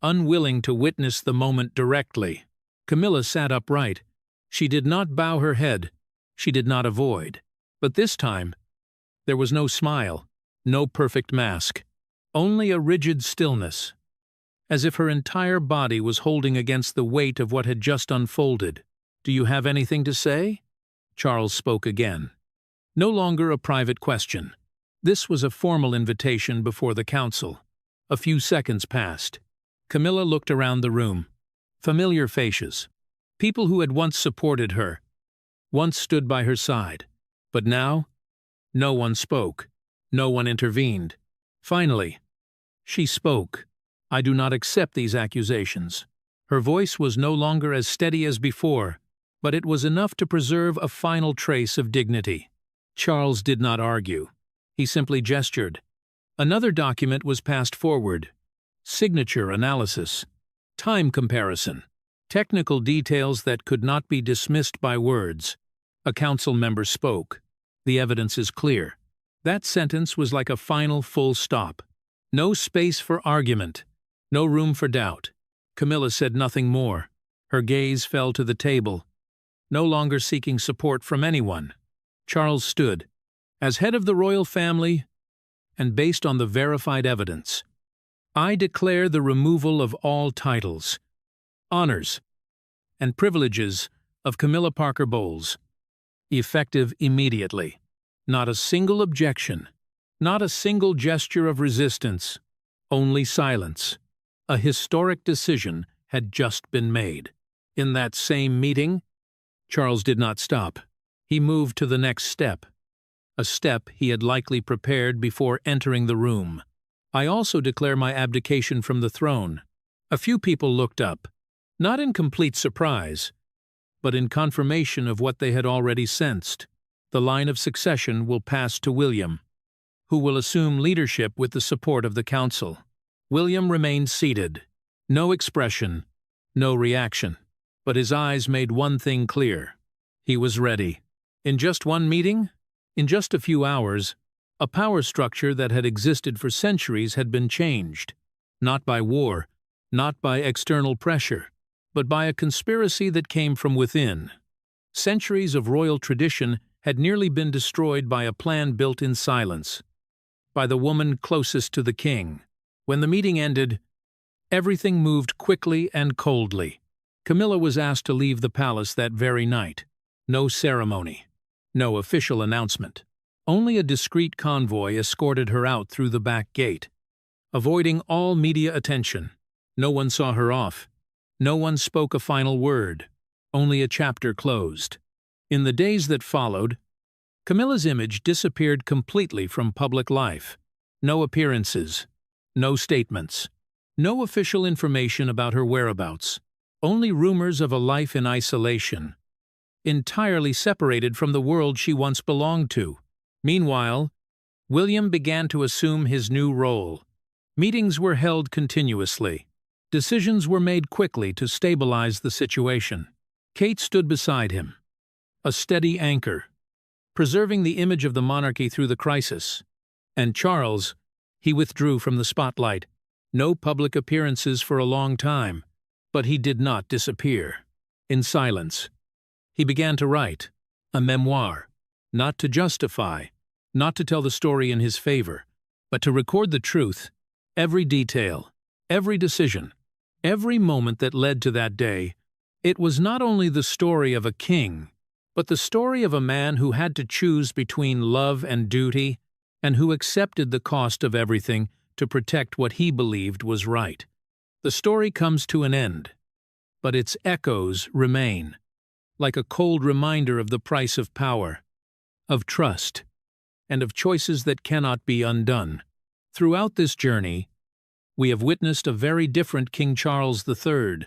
unwilling to witness the moment directly. Camilla sat upright. She did not bow her head. She did not avoid. But this time, there was no smile, no perfect mask, only a rigid stillness. as if her entire body was holding against the weight of what had just unfolded. "Do you have anything to say?" Charles spoke again. No longer a private question. This was a formal invitation before the council. A few seconds passed. Camilla looked around the room. Familiar faces. People who had once supported her, once stood by her side. But now, no one spoke. No one intervened. Finally, she spoke. "I do not accept these accusations." Her voice was no longer as steady as before, but it was enough to preserve a final trace of dignity. Charles did not argue. He simply gestured. Another document was passed forward. Signature analysis. Time comparison. Technical details that could not be dismissed by words. A council member spoke. "The evidence is clear." That sentence was like a final full stop. No space for argument. No room for doubt. Camilla said nothing more. Her gaze fell to the table, no longer seeking support from anyone. Charles stood. "As head of the royal family, and based on the verified evidence, I declare the removal of all titles, honors, and privileges of Camilla Parker Bowles, effective immediately." Not a single objection, not a single gesture of resistance, only silence. A historic decision had just been made. In that same meeting, Charles did not stop. He moved to the next step, a step he had likely prepared before entering the room. "I also declare my abdication from the throne." A few people looked up, not in complete surprise, but in confirmation of what they had already sensed. The line of succession will pass to William, who will assume leadership with the support of the council. William remained seated. No expression, no reaction. But his eyes made one thing clear. He was ready. In just one meeting, in just a few hours, a power structure that had existed for centuries had been changed. Not by war, not by external pressure, but by a conspiracy that came from within. Centuries of royal tradition had nearly been destroyed by a plan built in silence, by the woman closest to the king. When the meeting ended, everything moved quickly and coldly. Camilla was asked to leave the palace that very night. No ceremony, no official announcement. Only a discreet convoy escorted her out through the back gate. Avoiding all media attention, no one saw her off. No one spoke a final word. Only a chapter closed. In the days that followed, Camilla's image disappeared completely from public life. No appearances, no statements, no official information about her whereabouts. Only rumors of a life in isolation, entirely separated from the world she once belonged to. Meanwhile, William began to assume his new role. Meetings were held continuously. Decisions were made quickly to stabilize the situation. Kate stood beside him, a steady anchor, preserving the image of the monarchy through the crisis. And Charles, he withdrew from the spotlight. No public appearances for a long time, but he did not disappear. In silence, he began to write a memoir, not to justify, not to tell the story in his favor, but to record the truth, every detail, every decision, every moment that led to that day. It was not only the story of a king, but the story of a man who had to choose between love and duty, and who accepted the cost of everything to protect what he believed was right. The story comes to an end, but its echoes remain, like a cold reminder of the price of power, of trust, and of choices that cannot be undone. Throughout this journey, we have witnessed a very different King Charles III,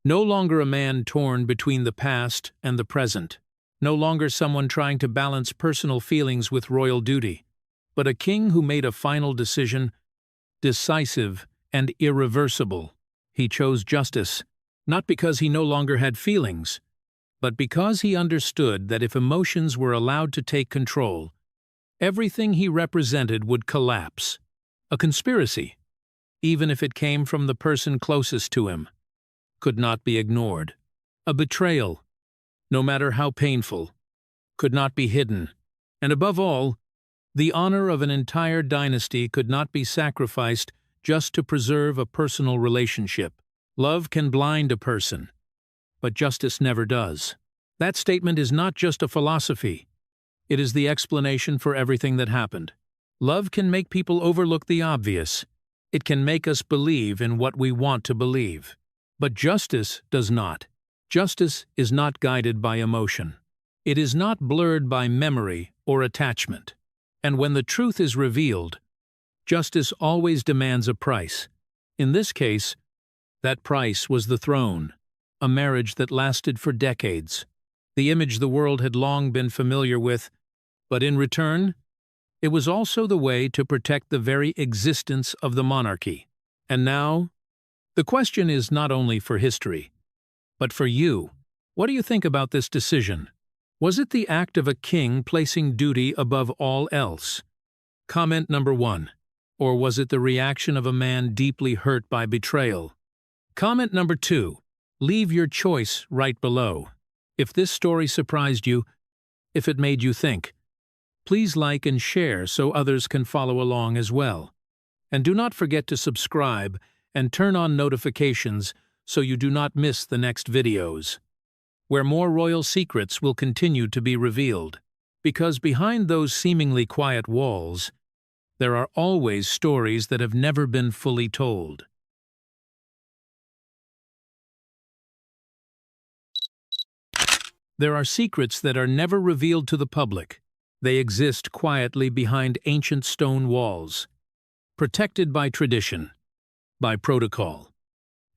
no longer a man torn between the past and the present, no longer someone trying to balance personal feelings with royal duty, but a king who made a final decision, decisive and irreversible. He chose justice, not because he no longer had feelings, but because he understood that if emotions were allowed to take control, everything he represented would collapse. A conspiracy, even if it came from the person closest to him, could not be ignored. A betrayal, no matter how painful, could not be hidden. And above all, the honor of an entire dynasty could not be sacrificed just to preserve a personal relationship. Love can blind a person, but justice never does. That statement is not just a philosophy. It is the explanation for everything that happened. Love can make people overlook the obvious. It can make us believe in what we want to believe. But justice does not. Justice is not guided by emotion. It is not blurred by memory or attachment. And when the truth is revealed, justice always demands a price. In this case, that price was the throne, a marriage that lasted for decades. The image the world had long been familiar with, but in return, it was also the way to protect the very existence of the monarchy. And now, the question is not only for history, but for you. What do you think about this decision? Was it the act of a king placing duty above all else? Comment number 1. Or was it the reaction of a man deeply hurt by betrayal? Comment number 2. Leave your choice right below. If this story surprised you, if it made you think, please like and share so others can follow along as well. And do not forget to subscribe and turn on notifications so you do not miss the next videos, where more royal secrets will continue to be revealed. Because behind those seemingly quiet walls, there are always stories that have never been fully told. There are secrets that are never revealed to the public. They exist quietly behind ancient stone walls, protected by tradition, by protocol,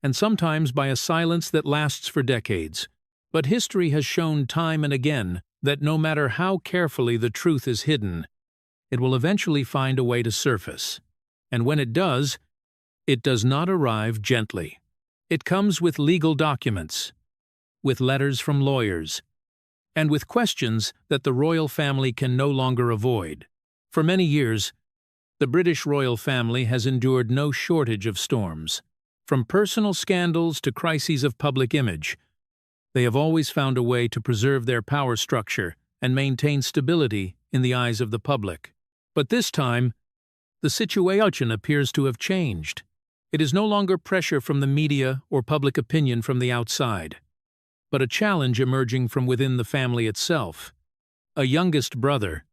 and sometimes by a silence that lasts for decades. But history has shown time and again that no matter how carefully the truth is hidden, it will eventually find a way to surface. And when it does not arrive gently. It comes with legal documents, with letters from lawyers, and with questions that the royal family can no longer avoid. For many years, the British royal family has endured no shortage of storms. From personal scandals to crises of public image, they have always found a way to preserve their power structure and maintain stability in the eyes of the public. But this time, the situation appears to have changed. It is no longer pressure from the media or public opinion from the outside, but a challenge emerging from within the family itself. A youngest brother,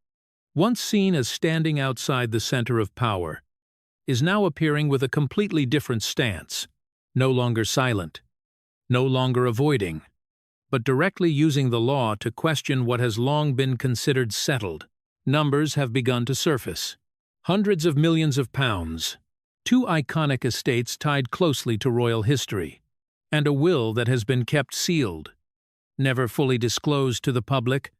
once seen as standing outside the center of power, is now appearing with a completely different stance, no longer silent, no longer avoiding, but directly using the law to question what has long been considered settled. Numbers have begun to surface. Hundreds of millions of pounds, 2 iconic estates tied closely to royal history, and a will that has been kept sealed, never fully disclosed to the public.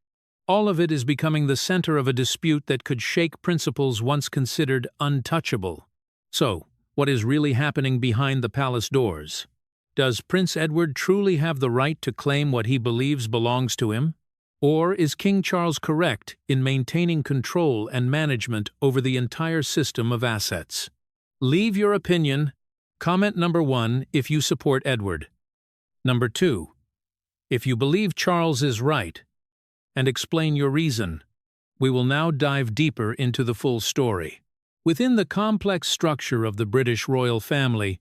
All of it is becoming the center of a dispute that could shake principles once considered untouchable. So, what is really happening behind the palace doors? Does Prince Edward truly have the right to claim what he believes belongs to him? Or is King Charles correct in maintaining control and management over the entire system of assets? Leave your opinion. Comment number 1 if you support Edward. Number 2, if you believe Charles is right, and explain your reason. We will now dive deeper into the full story. Within the complex structure of the British royal family,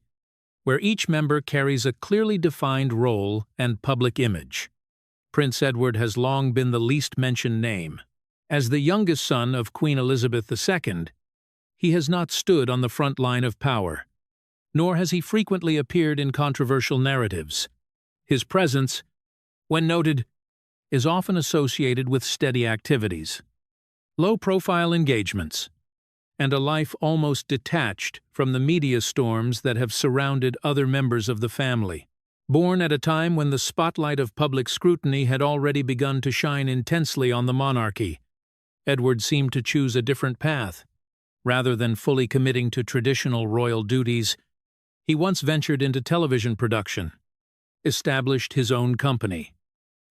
where each member carries a clearly defined role and public image, Prince Edward has long been the least mentioned name. As the youngest son of Queen Elizabeth II, he has not stood on the front line of power, nor has he frequently appeared in controversial narratives. His presence, when noted, is often associated with steady activities, low-profile engagements, and a life almost detached from the media storms that have surrounded other members of the family. Born at a time when the spotlight of public scrutiny had already begun to shine intensely on the monarchy, Edward seemed to choose a different path. Rather than fully committing to traditional royal duties, he once ventured into television production, established his own company,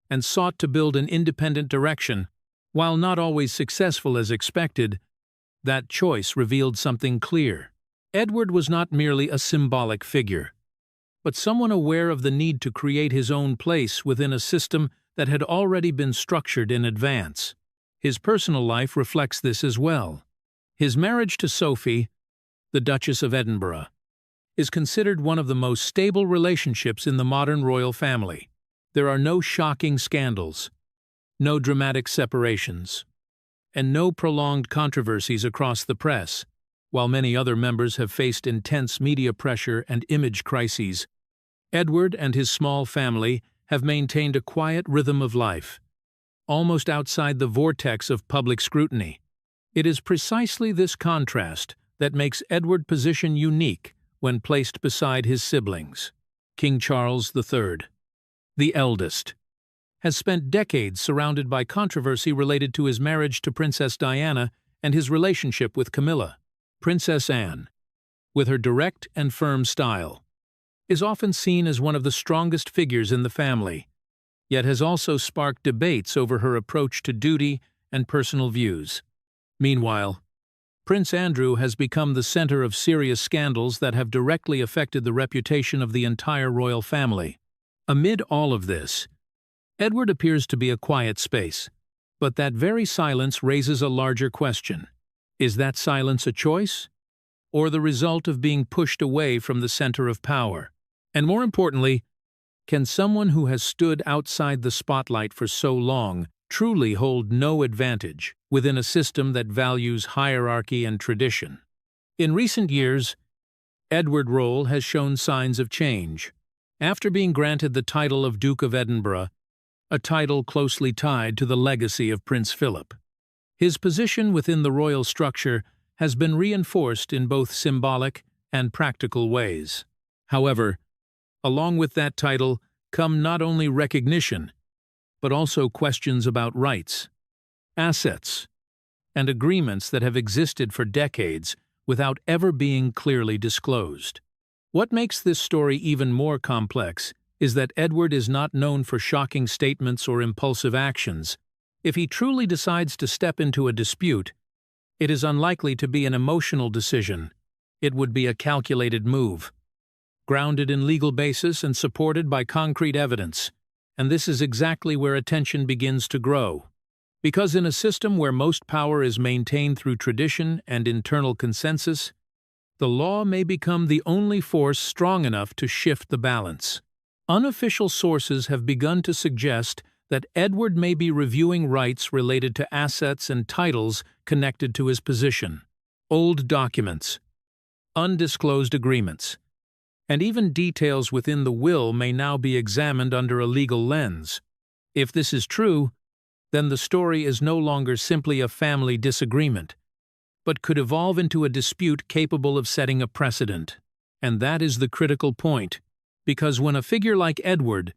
and sought to build an independent direction. While not always successful as expected, that choice revealed something clear. Edward was not merely a symbolic figure, but someone aware of the need to create his own place within a system that had already been structured in advance. His personal life reflects this as well. His marriage to Sophie, the Duchess of Edinburgh, is considered one of the most stable relationships in the modern royal family. There are no shocking scandals, no dramatic separations, and no prolonged controversies across the press. While many other members have faced intense media pressure and image crises, Edward and his small family have maintained a quiet rhythm of life, almost outside the vortex of public scrutiny. It is precisely this contrast that makes Edward's position unique when placed beside his siblings. King Charles III, the eldest, has spent decades surrounded by controversy related to his marriage to Princess Diana and his relationship with Camilla. Princess Anne, with her direct and firm style, is often seen as one of the strongest figures in the family, yet has also sparked debates over her approach to duty and personal views. Meanwhile, Prince Andrew has become the center of serious scandals that have directly affected the reputation of the entire royal family. Amid all of this, Edward appears to be a quiet space, but that very silence raises a larger question. Is that silence a choice, or the result of being pushed away from the center of power? And more importantly, can someone who has stood outside the spotlight for so long truly hold no advantage within a system that values hierarchy and tradition? In recent years, Edward's role has shown signs of change. After being granted the title of Duke of Edinburgh, a title closely tied to the legacy of Prince Philip, his position within the royal structure has been reinforced in both symbolic and practical ways. However, along with that title come not only recognition, but also questions about rights, assets, and agreements that have existed for decades without ever being clearly disclosed. What makes this story even more complex is that Edward is not known for shocking statements or impulsive actions. If he truly decides to step into a dispute, it is unlikely to be an emotional decision. It would be a calculated move, grounded in legal basis and supported by concrete evidence. And this is exactly where attention begins to grow. Because in a system where most power is maintained through tradition and internal consensus, the law may become the only force strong enough to shift the balance. Unofficial sources have begun to suggest that Edward may be reviewing rights related to assets and titles connected to his position. Old documents, undisclosed agreements, and even details within the will may now be examined under a legal lens. If this is true, then the story is no longer simply a family disagreement, but could evolve into a dispute capable of setting a precedent. And that is the critical point, because when a figure like Edward,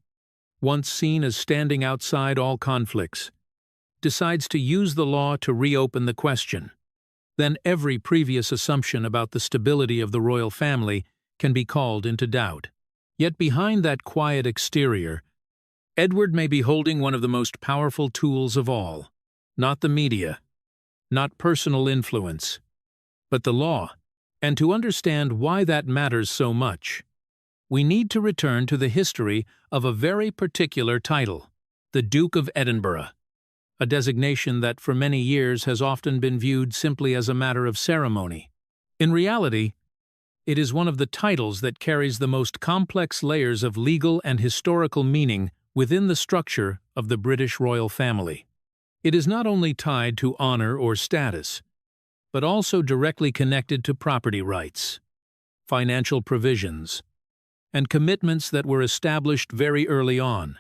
once seen as standing outside all conflicts, decides to use the law to reopen the question, then every previous assumption about the stability of the royal family can be called into doubt. Yet behind that quiet exterior, Edward may be holding one of the most powerful tools of all. Not the media, not personal influence, but the law. And to understand why that matters so much, we need to return to the history of a very particular title, the Duke of Edinburgh, a designation that for many years has often been viewed simply as a matter of ceremony. In reality, it is one of the titles that carries the most complex layers of legal and historical meaning within the structure of the British royal family. It is not only tied to honor or status, but also directly connected to property rights, financial provisions, and commitments that were established very early on.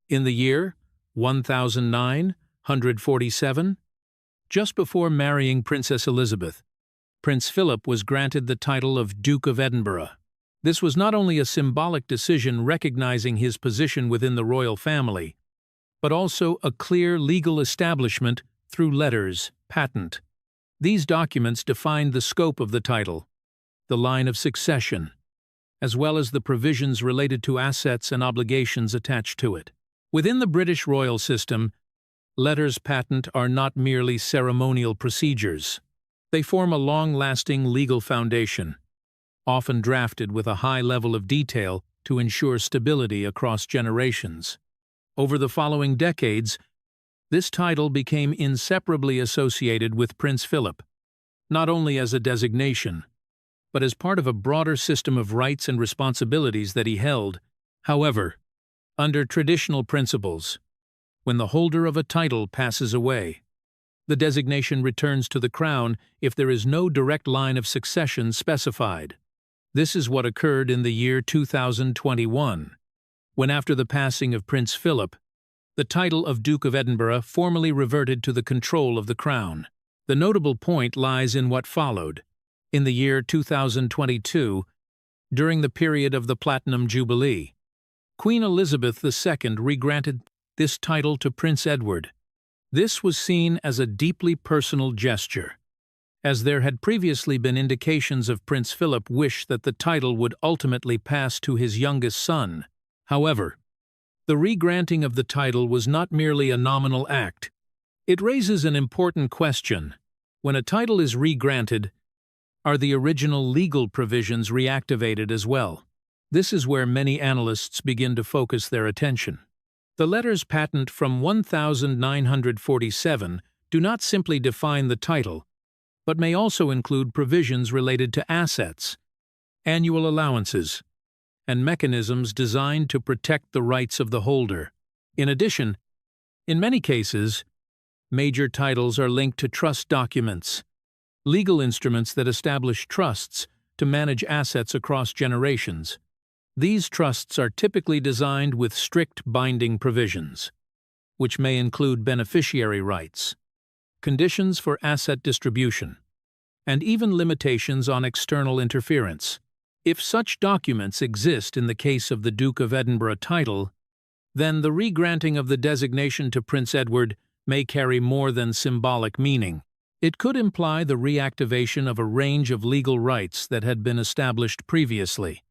In the year 1947, just before marrying Princess Elizabeth, Prince Philip was granted the title of Duke of Edinburgh. This was not only a symbolic decision recognizing his position within the royal family, but also a clear legal establishment through letters patent. These documents defined the scope of the title, the line of succession, as well as the provisions related to assets and obligations attached to it. Within the British royal system, letters patent are not merely ceremonial procedures. They form a long-lasting legal foundation, often drafted with a high level of detail to ensure stability across generations. Over the following decades, this title became inseparably associated with Prince Philip, not only as a designation, but as part of a broader system of rights and responsibilities that he held. However, under traditional principles, when the holder of a title passes away, the designation returns to the crown if there is no direct line of succession specified. This is what occurred in the year 2021, when after the passing of Prince Philip, the title of Duke of Edinburgh formally reverted to the control of the crown. The notable point lies in what followed. In the year 2022, during the period of the Platinum Jubilee, Queen Elizabeth II re-granted this title to Prince Edward. This was seen as a deeply personal gesture, as there had previously been indications of Prince Philip's wish that the title would ultimately pass to his youngest son. However, the re-granting of the title was not merely a nominal act. It raises an important question. When a title is re-granted, are the original legal provisions reactivated as well? This is where many analysts begin to focus their attention. The letters patent from 1947 do not simply define the title, but may also include provisions related to assets, annual allowances, and mechanisms designed to protect the rights of the holder. In addition, in many cases, major titles are linked to trust documents, legal instruments that establish trusts to manage assets across generations. These trusts are typically designed with strict binding provisions, which may include beneficiary rights, conditions for asset distribution, and even limitations on external interference. If such documents exist in the case of the Duke of Edinburgh title, then the re-granting of the designation to Prince Edward may carry more than symbolic meaning. It could imply the reactivation of a range of legal rights that had been established previously.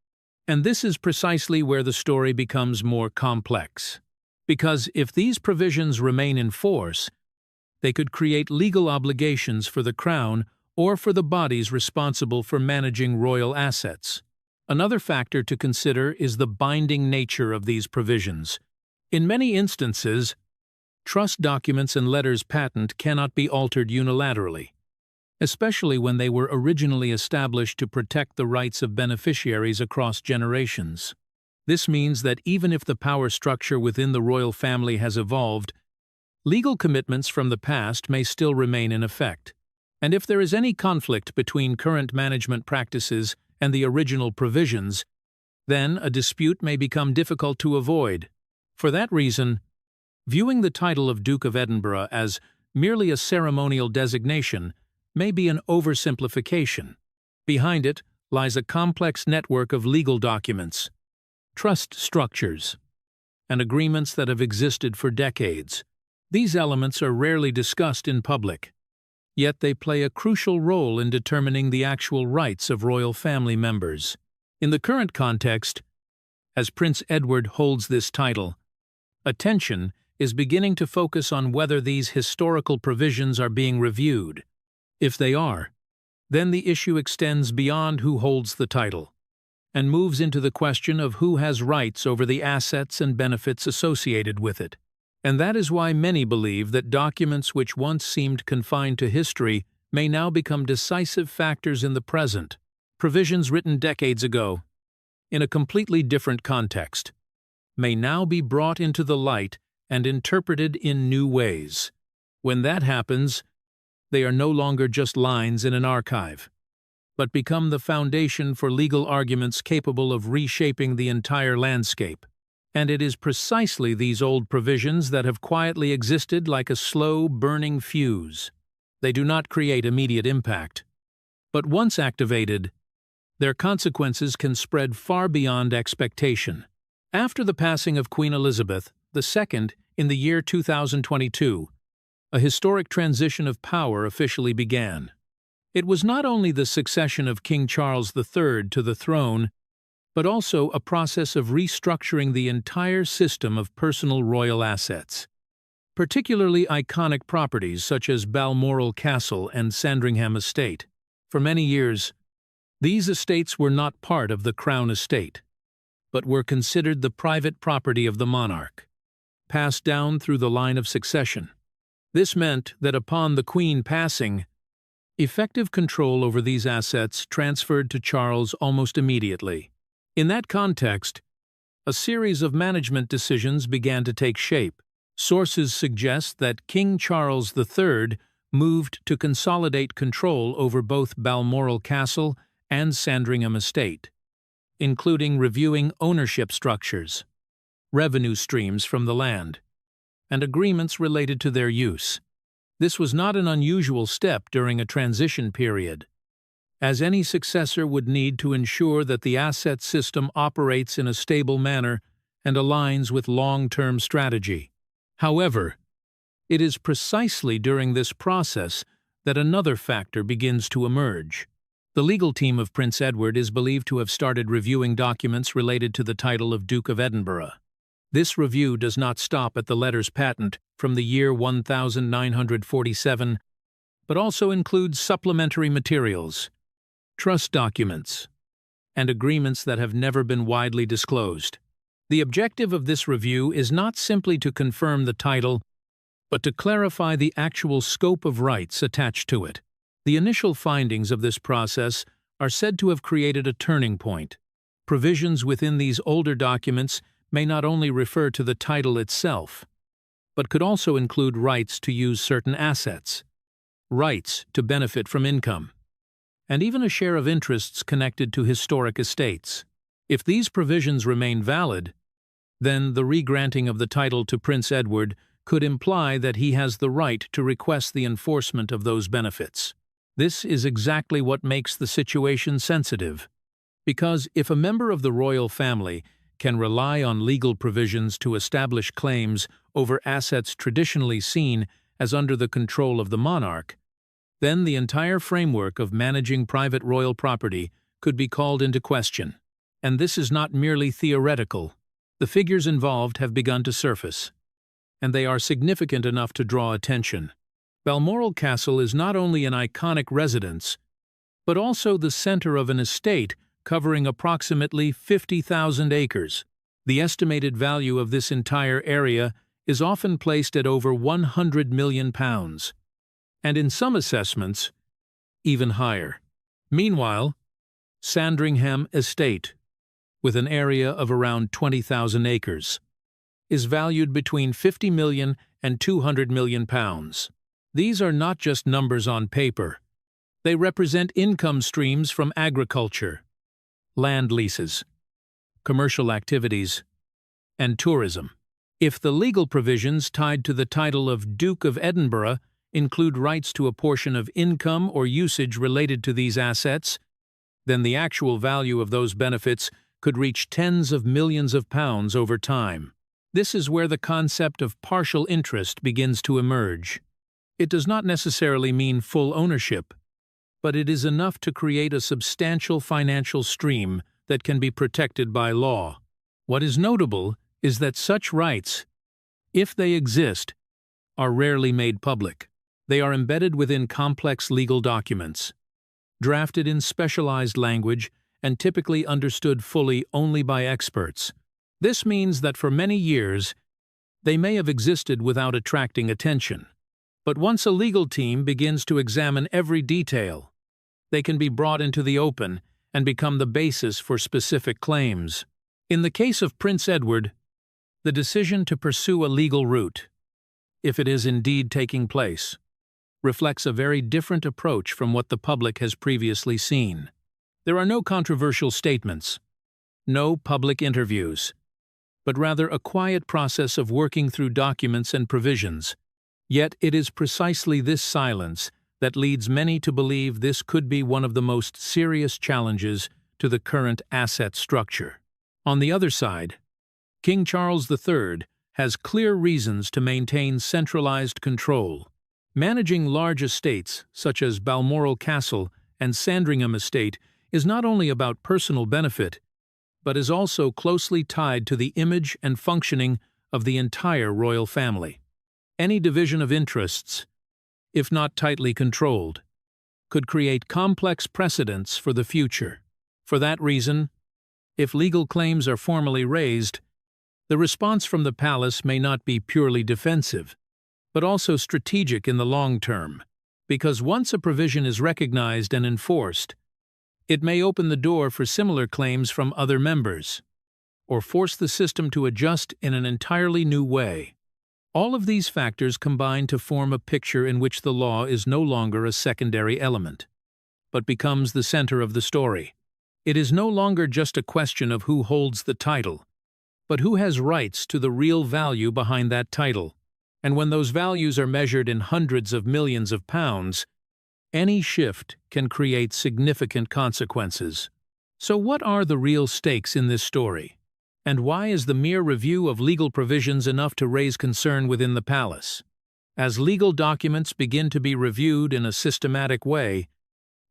And this is precisely where the story becomes more complex. Because if these provisions remain in force, they could create legal obligations for the Crown or for the bodies responsible for managing royal assets. Another factor to consider is the binding nature of these provisions. In many instances, trust documents and letters patent cannot be altered unilaterally, especially when they were originally established to protect the rights of beneficiaries across generations. This means that even if the power structure within the royal family has evolved, legal commitments from the past may still remain in effect. And if there is any conflict between current management practices and the original provisions, then a dispute may become difficult to avoid. For that reason, viewing the title of Duke of Edinburgh as merely a ceremonial designation may be an oversimplification. Behind it lies a complex network of legal documents, trust structures, and agreements that have existed for decades. These elements are rarely discussed in public, yet they play a crucial role in determining the actual rights of royal family members. In the current context, as Prince Edward holds this title, attention is beginning to focus on whether these historical provisions are being reviewed. If they are, then the issue extends beyond who holds the title and moves into the question of who has rights over the assets and benefits associated with it. And that is why many believe that documents which once seemed confined to history may now become decisive factors in the present. Provisions written decades ago, in a completely different context, may now be brought into the light and interpreted in new ways. When that happens, they are no longer just lines in an archive, but become the foundation for legal arguments capable of reshaping the entire landscape. And it is precisely these old provisions that have quietly existed like a slow, burning fuse. They do not create immediate impact, but once activated, their consequences can spread far beyond expectation. After the passing of Queen Elizabeth II in the year 2022, a historic transition of power officially began. It was not only the succession of King Charles III to the throne, but also a process of restructuring the entire system of personal royal assets, particularly iconic properties such as Balmoral Castle and Sandringham Estate. For many years, these estates were not part of the Crown estate, but were considered the private property of the monarch, passed down through the line of succession. This meant that upon the Queen passing, Effective control over these assets transferred to Charles almost immediately. In that context, a series of management decisions began to take shape. Sources suggest that King Charles III moved to consolidate control over both Balmoral Castle and Sandringham Estate, including reviewing ownership structures, revenue streams from the land, and agreements related to their use. This was not an unusual step during a transition period, as any successor would need to ensure that the asset system operates in a stable manner and aligns with long-term strategy. However, it is precisely during this process that another factor begins to emerge. The legal team of Prince Edward is believed to have started reviewing documents related to the title of Duke of Edinburgh. This review does not stop at the letters patent from the year 1947, but also includes supplementary materials, trust documents, and agreements that have never been widely disclosed. The objective of this review is not simply to confirm the title, but to clarify the actual scope of rights attached to it. The initial findings of this process are said to have created a turning point. Provisions within these older documents may not only refer to the title itself, but could also include rights to use certain assets, rights to benefit from income, and even a share of interests connected to historic estates. If these provisions remain valid, then the regranting of the title to Prince Edward could imply that he has the right to request the enforcement of those benefits. This is exactly what makes the situation sensitive, because if a member of the royal family can rely on legal provisions to establish claims over assets traditionally seen as under the control of the monarch, then the entire framework of managing private royal property could be called into question. And this is not merely theoretical. The figures involved have begun to surface, and they are significant enough to draw attention. Balmoral Castle is not only an iconic residence, but also the center of an estate covering approximately 50,000 acres. The estimated value of this entire area is often placed at over £100 million, and in some assessments, even higher. Meanwhile, Sandringham Estate, with an area of around 20,000 acres, is valued between £50 million and £200 million. These are not just numbers on paper. They represent income streams from agriculture, land leases, commercial activities, and tourism. If the legal provisions tied to the title of Duke of Edinburgh include rights to a portion of income or usage related to these assets, then the actual value of those benefits could reach tens of millions of pounds over time. This is where the concept of partial interest begins to emerge. It does not necessarily mean full ownership, but it is enough to create a substantial financial stream that can be protected by law. What is notable is that such rights, if they exist, are rarely made public. They are embedded within complex legal documents, drafted in specialized language and typically understood fully only by experts. This means that for many years, they may have existed without attracting attention. But once a legal team begins to examine every detail, they can be brought into the open and become the basis for specific claims. In the case of Prince Edward, the decision to pursue a legal route, if it is indeed taking place, reflects a very different approach from what the public has previously seen. There are no controversial statements, no public interviews, but rather a quiet process of working through documents and provisions. Yet it is precisely this silence that leads many to believe this could be one of the most serious challenges to the current asset structure. On the other side, King Charles III has clear reasons to maintain centralized control. Managing large estates, such as Balmoral Castle and Sandringham Estate, is not only about personal benefit, but is also closely tied to the image and functioning of the entire royal family. Any division of interests, if not tightly controlled, could create complex precedents for the future. For that reason, if legal claims are formally raised, the response from the palace may not be purely defensive, but also strategic in the long term. because once a provision is recognized and enforced, it may open the door for similar claims from other members, or force the system to adjust in an entirely new way. All of these factors combine to form a picture in which the law is no longer a secondary element, but becomes the center of the story. It is no longer just a question of who holds the title, but who has rights to the real value behind that title. And when those values are measured in hundreds of millions of pounds, any shift can create significant consequences. So what are the real stakes in this story? And why is the mere review of legal provisions enough to raise concern within the palace? As legal documents begin to be reviewed in a systematic way,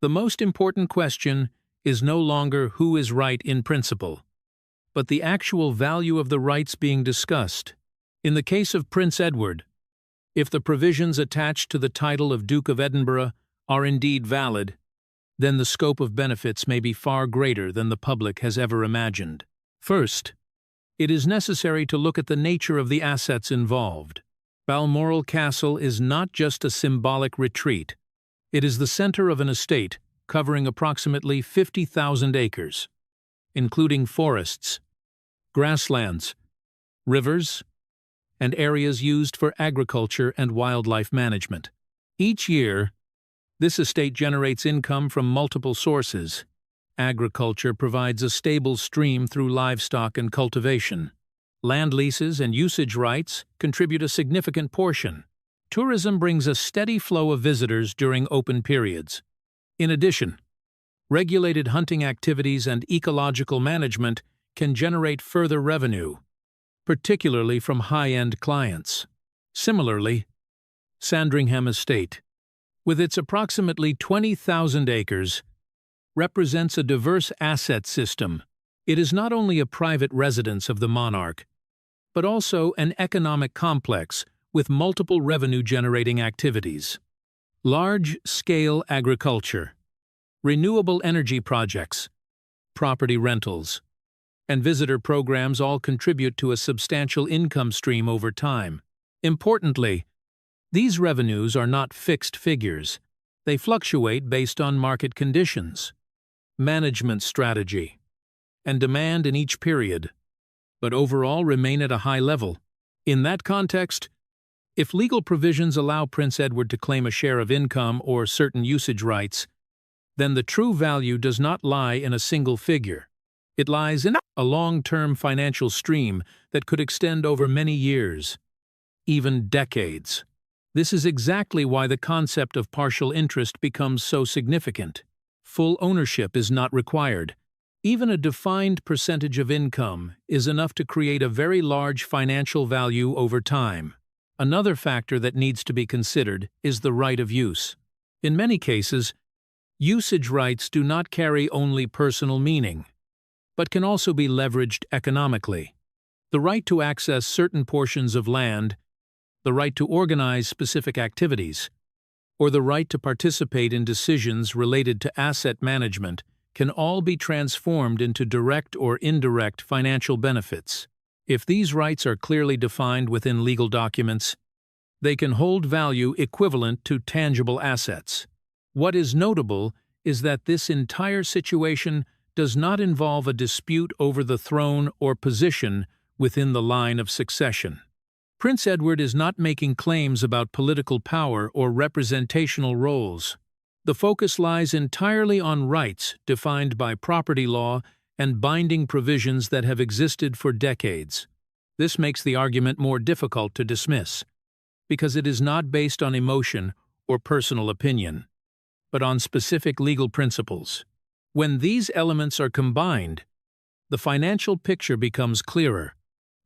the most important question is no longer who is right in principle, but the actual value of the rights being discussed. In the case of Prince Edward, if the provisions attached to the title of Duke of Edinburgh are indeed valid, then the scope of benefits may be far greater than the public has ever imagined. First, it is necessary to look at the nature of the assets involved. Balmoral Castle is not just a symbolic retreat. It is the center of an estate covering approximately 50,000 acres, including forests, grasslands, rivers, and areas used for agriculture and wildlife management. Each year, this estate generates income from multiple sources. Agriculture provides a stable stream through livestock and cultivation. Land leases and usage rights contribute a significant portion. Tourism brings a steady flow of visitors during open periods. In addition, regulated hunting activities and ecological management can generate further revenue, particularly from high-end clients. Similarly, Sandringham Estate, with its approximately 20,000 acres, represents a diverse asset system. It is not only a private residence of the monarch, but also an economic complex with multiple revenue-generating activities. Large-scale agriculture, renewable energy projects, property rentals, and visitor programs all contribute to a substantial income stream over time. Importantly, these revenues are not fixed figures. They fluctuate based on market conditions, management strategy, and demand in each period, but overall remain at a high level. In that context, if legal provisions allow Prince Edward to claim a share of income or certain usage rights, then the true value does not lie in a single figure. It lies in a long-term financial stream that could extend over many years, even decades. This is exactly why the concept of partial interest becomes so significant. Full ownership is not required. Even a defined percentage of income is enough to create a very large financial value over time. Another factor that needs to be considered is the right of use. In many cases, usage rights do not carry only personal meaning, but can also be leveraged economically. The right to access certain portions of land, the right to organize specific activities, or the right to participate in decisions related to asset management can all be transformed into direct or indirect financial benefits. If these rights are clearly defined within legal documents, they can hold value equivalent to tangible assets. What is notable is that this entire situation does not involve a dispute over the throne or position within the line of succession. Prince Edward is not making claims about political power or representational roles. The focus lies entirely on rights defined by property law and binding provisions that have existed for decades. This makes the argument more difficult to dismiss, because it is not based on emotion or personal opinion, but on specific legal principles. When these elements are combined, the financial picture becomes clearer.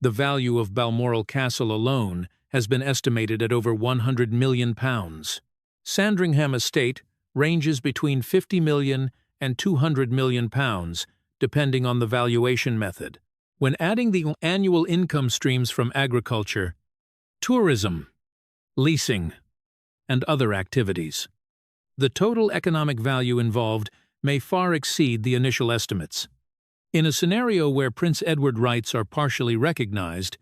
The value of Balmoral Castle alone has been estimated at over £100 million. Sandringham Estate ranges between £50 million and £200 million, depending on the valuation method. When adding the annual income streams from agriculture, tourism, leasing, and other activities, the total economic value involved may far exceed the initial estimates. In a scenario where Prince Edward rights are partially recognized,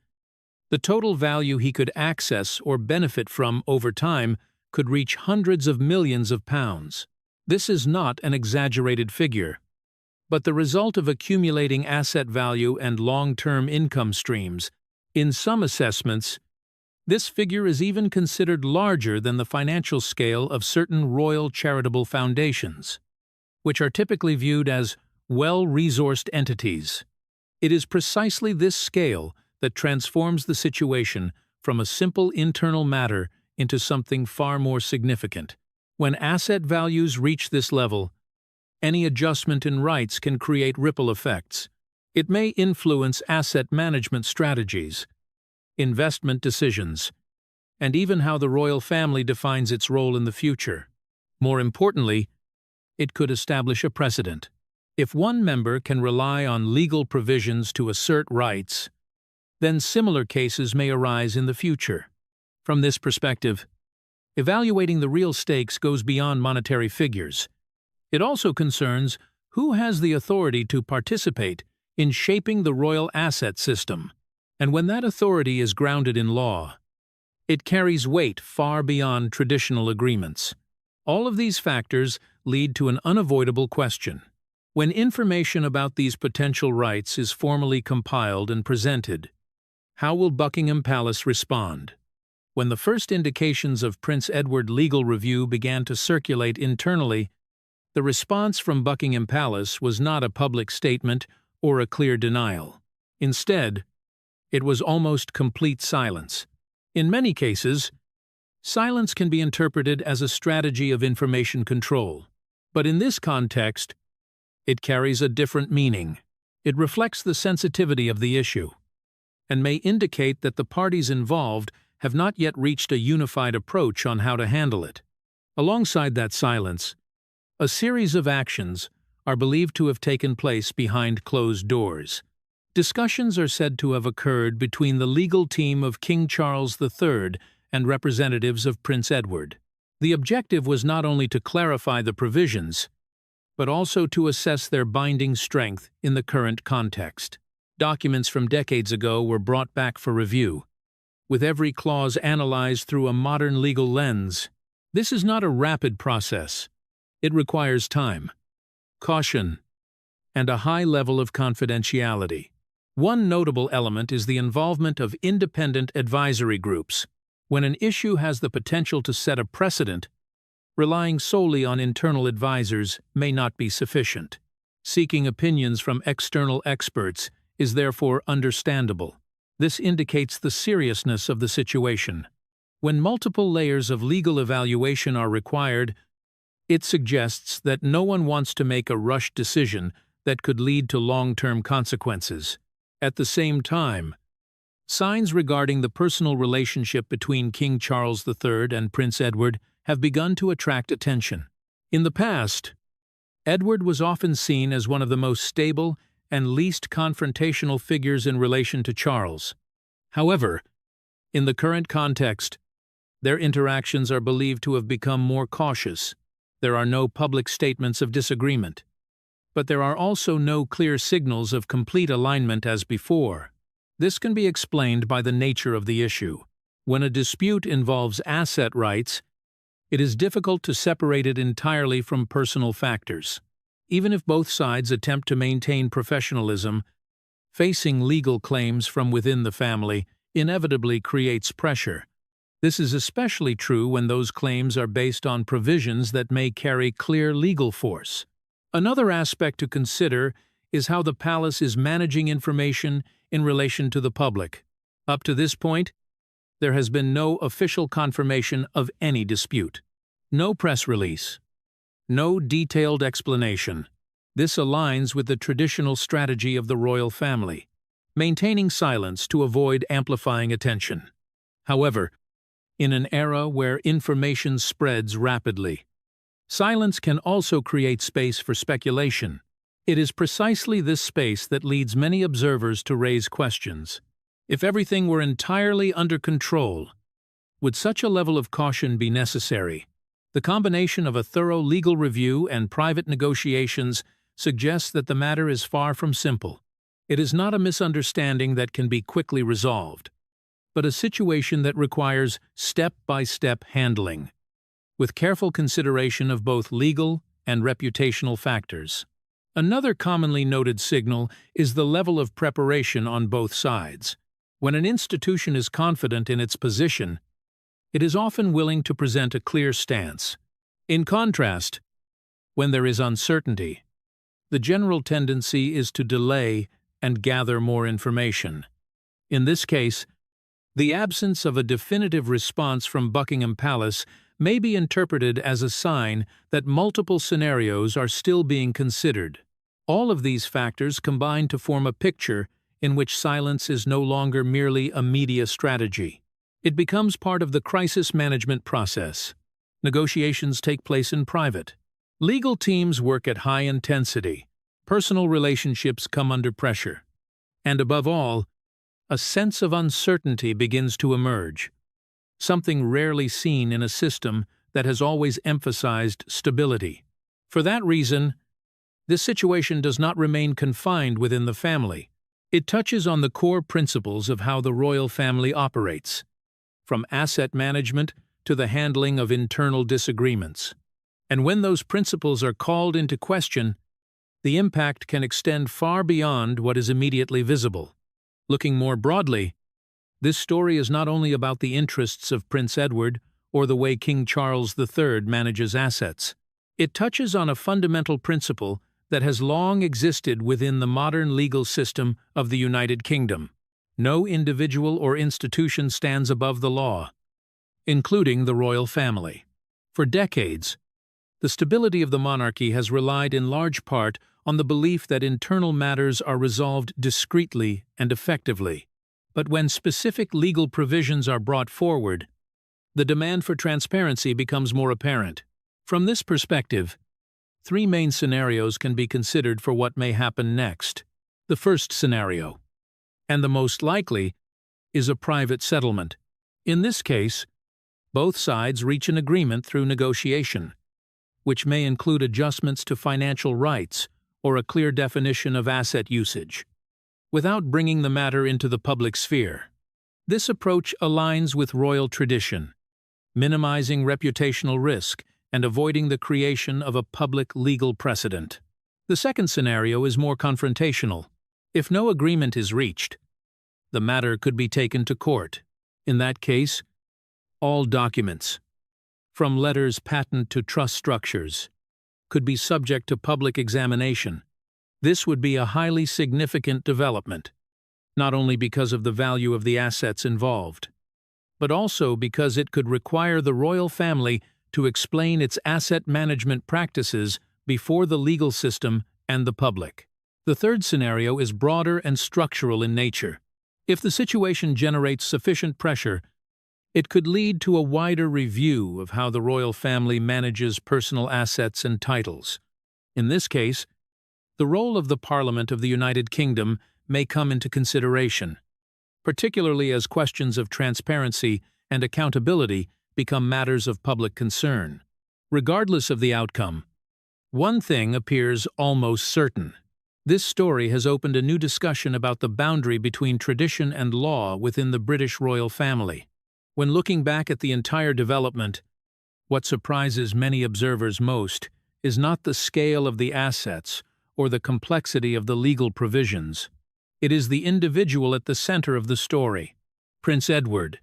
the total value he could access or benefit from over time could reach hundreds of millions of pounds. This is not an exaggerated figure, but the result of accumulating asset value and long-term income streams. In some assessments, this figure is even considered larger than the financial scale of certain royal charitable foundations, which are typically viewed as well-resourced entities. It is precisely this scale that transforms the situation from a simple internal matter into something far more significant. When asset values reach this level, any adjustment in rights can create ripple effects. It may influence asset management strategies, investment decisions, and even how the royal family defines its role in the future. More importantly, it could establish a precedent. If one member can rely on legal provisions to assert rights, then similar cases may arise in the future. From this perspective, evaluating the real stakes goes beyond monetary figures. It also concerns who has the authority to participate in shaping the royal asset system. And when that authority is grounded in law, it carries weight far beyond traditional agreements. All of these factors lead to an unavoidable question. When information about these potential rights is formally compiled and presented, how will Buckingham Palace respond? When the first indications of Prince Edward legal review began to circulate internally, the response from Buckingham Palace was not a public statement or a clear denial. Instead, it was almost complete silence. In many cases, silence can be interpreted as a strategy of information control. But in this context, it carries a different meaning. It reflects the sensitivity of the issue, and may indicate that the parties involved have not yet reached a unified approach on how to handle it. Alongside that silence, a series of actions are believed to have taken place behind closed doors. Discussions are said to have occurred between the legal team of King Charles III and representatives of Prince Edward. The objective was not only to clarify the provisions, but also to assess their binding strength in the current context. Documents from decades ago were brought back for review, with every clause analyzed through a modern legal lens. This is not a rapid process. It requires time, caution, and a high level of confidentiality. One notable element is the involvement of independent advisory groups. When an issue has the potential to set a precedent, relying solely on internal advisors may not be sufficient. Seeking opinions from external experts is therefore understandable. This indicates the seriousness of the situation. When multiple layers of legal evaluation are required, it suggests that no one wants to make a rushed decision that could lead to long-term consequences. At the same time, signs regarding the personal relationship between King Charles III and Prince Edward have begun to attract attention. In the past, Edward was often seen as one of the most stable and least confrontational figures in relation to Charles. However, in the current context, their interactions are believed to have become more cautious. There are no public statements of disagreement, but there are also no clear signals of complete alignment as before. This can be explained by the nature of the issue. When a dispute involves asset rights, it is difficult to separate it entirely from personal factors. Even if both sides attempt to maintain professionalism, facing legal claims from within the family inevitably creates pressure. This is especially true when those claims are based on provisions that may carry clear legal force. Another aspect to consider is how the palace is managing information in relation to the public. Up to this point, there has been no official confirmation of any dispute. No press release. No detailed explanation. This aligns with the traditional strategy of the royal family, maintaining silence to avoid amplifying attention. However, in an era where information spreads rapidly, silence can also create space for speculation. It is precisely this space that leads many observers to raise questions. If everything were entirely under control, would such a level of caution be necessary? The combination of a thorough legal review and private negotiations suggests that the matter is far from simple. It is not a misunderstanding that can be quickly resolved, but a situation that requires step-by-step handling. with careful consideration of both legal and reputational factors. Another commonly noted signal is the level of preparation on both sides. When an institution is confident in its position, it is often willing to present a clear stance. In contrast, when there is uncertainty, the general tendency is to delay and gather more information. In this case, the absence of a definitive response from Buckingham Palace may be interpreted as a sign that multiple scenarios are still being considered. All of these factors combine to form a picture in which silence is no longer merely a media strategy. It becomes part of the crisis management process. Negotiations take place in private. Legal teams work at high intensity. Personal relationships come under pressure. And above all, a sense of uncertainty begins to emerge, something rarely seen in a system that has always emphasized stability. For that reason, this situation does not remain confined within the family. It touches on the core principles of how the royal family operates, from asset management to the handling of internal disagreements. And when those principles are called into question, the impact can extend far beyond what is immediately visible. Looking more broadly, this story is not only about the interests of Prince Edward or the way King Charles III manages assets. It touches on a fundamental principle that has long existed within the modern legal system of the United Kingdom. No individual or institution stands above the law, including the royal family. For decades, the stability of the monarchy has relied in large part on the belief that internal matters are resolved discreetly and effectively. But when specific legal provisions are brought forward, the demand for transparency becomes more apparent. From this perspective, three main scenarios can be considered for what may happen next. The first scenario, and the most likely, is a private settlement. In this case, both sides reach an agreement through negotiation, which may include adjustments to financial rights or a clear definition of asset usage, without bringing the matter into the public sphere. This approach aligns with royal tradition, minimizing reputational risk and avoiding the creation of a public legal precedent. The second scenario is more confrontational. If no agreement is reached, the matter could be taken to court. In that case, all documents, from letters patent to trust structures, could be subject to public examination. This would be a highly significant development, not only because of the value of the assets involved, but also because it could require the royal family to explain its asset management practices before the legal system and the public. The third scenario is broader and structural in nature. If the situation generates sufficient pressure, it could lead to a wider review of how the royal family manages personal assets and titles. In this case, the role of the Parliament of the United Kingdom may come into consideration, particularly as questions of transparency and accountability become matters of public concern. Regardless of the outcome, one thing appears almost certain. This story has opened a new discussion about the boundary between tradition and law within the British royal family. When looking back at the entire development, what surprises many observers most is not the scale of the assets or the complexity of the legal provisions. It is the individual at the center of the story. Prince Edward,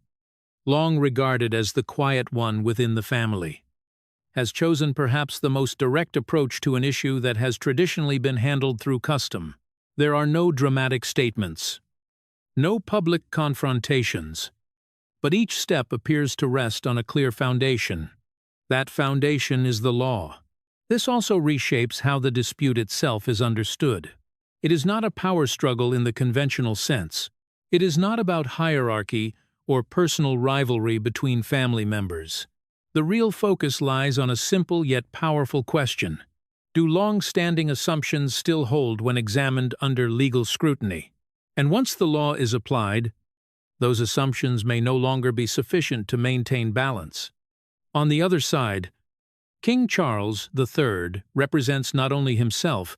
long regarded as the quiet one within the family, has chosen perhaps the most direct approach to an issue that has traditionally been handled through custom. There are no dramatic statements, no public confrontations, but each step appears to rest on a clear foundation. That foundation is the law. This also reshapes how the dispute itself is understood. It is not a power struggle in the conventional sense. It is not about hierarchy or personal rivalry between family members. The real focus lies on a simple yet powerful question. Do long-standing assumptions still hold when examined under legal scrutiny? And once the law is applied, those assumptions may no longer be sufficient to maintain balance. On the other side, King Charles III represents not only himself,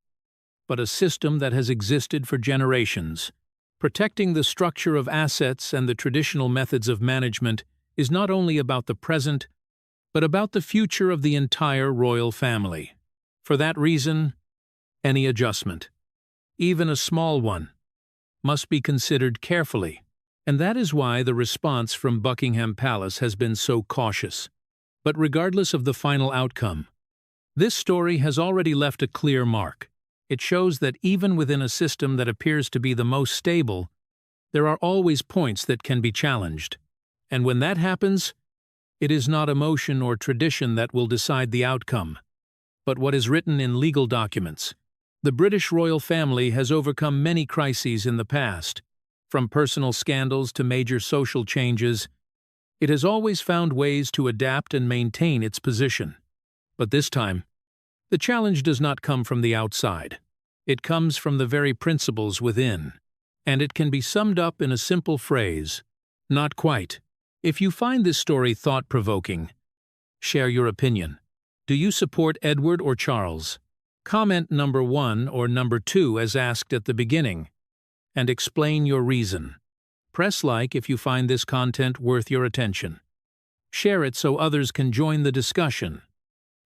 but a system that has existed for generations. Protecting the structure of assets and the traditional methods of management is not only about the present, but about the future of the entire royal family. For that reason, any adjustment, even a small one, must be considered carefully, and that is why the response from Buckingham Palace has been so cautious. But regardless of the final outcome, this story has already left a clear mark. It shows that even within a system that appears to be the most stable, there are always points that can be challenged. And when that happens, it is not emotion or tradition that will decide the outcome, but what is written in legal documents. The British royal family has overcome many crises in the past. From personal scandals to major social changes, it has always found ways to adapt and maintain its position. But this time, the challenge does not come from the outside. It comes from the very principles within. And it can be summed up in a simple phrase: not quite. If you find this story thought-provoking, share your opinion. Do you support Edward or Charles? Comment number 1 or number 2 as asked at the beginning, and explain your reason. Press like if you find this content worth your attention. Share it so others can join the discussion.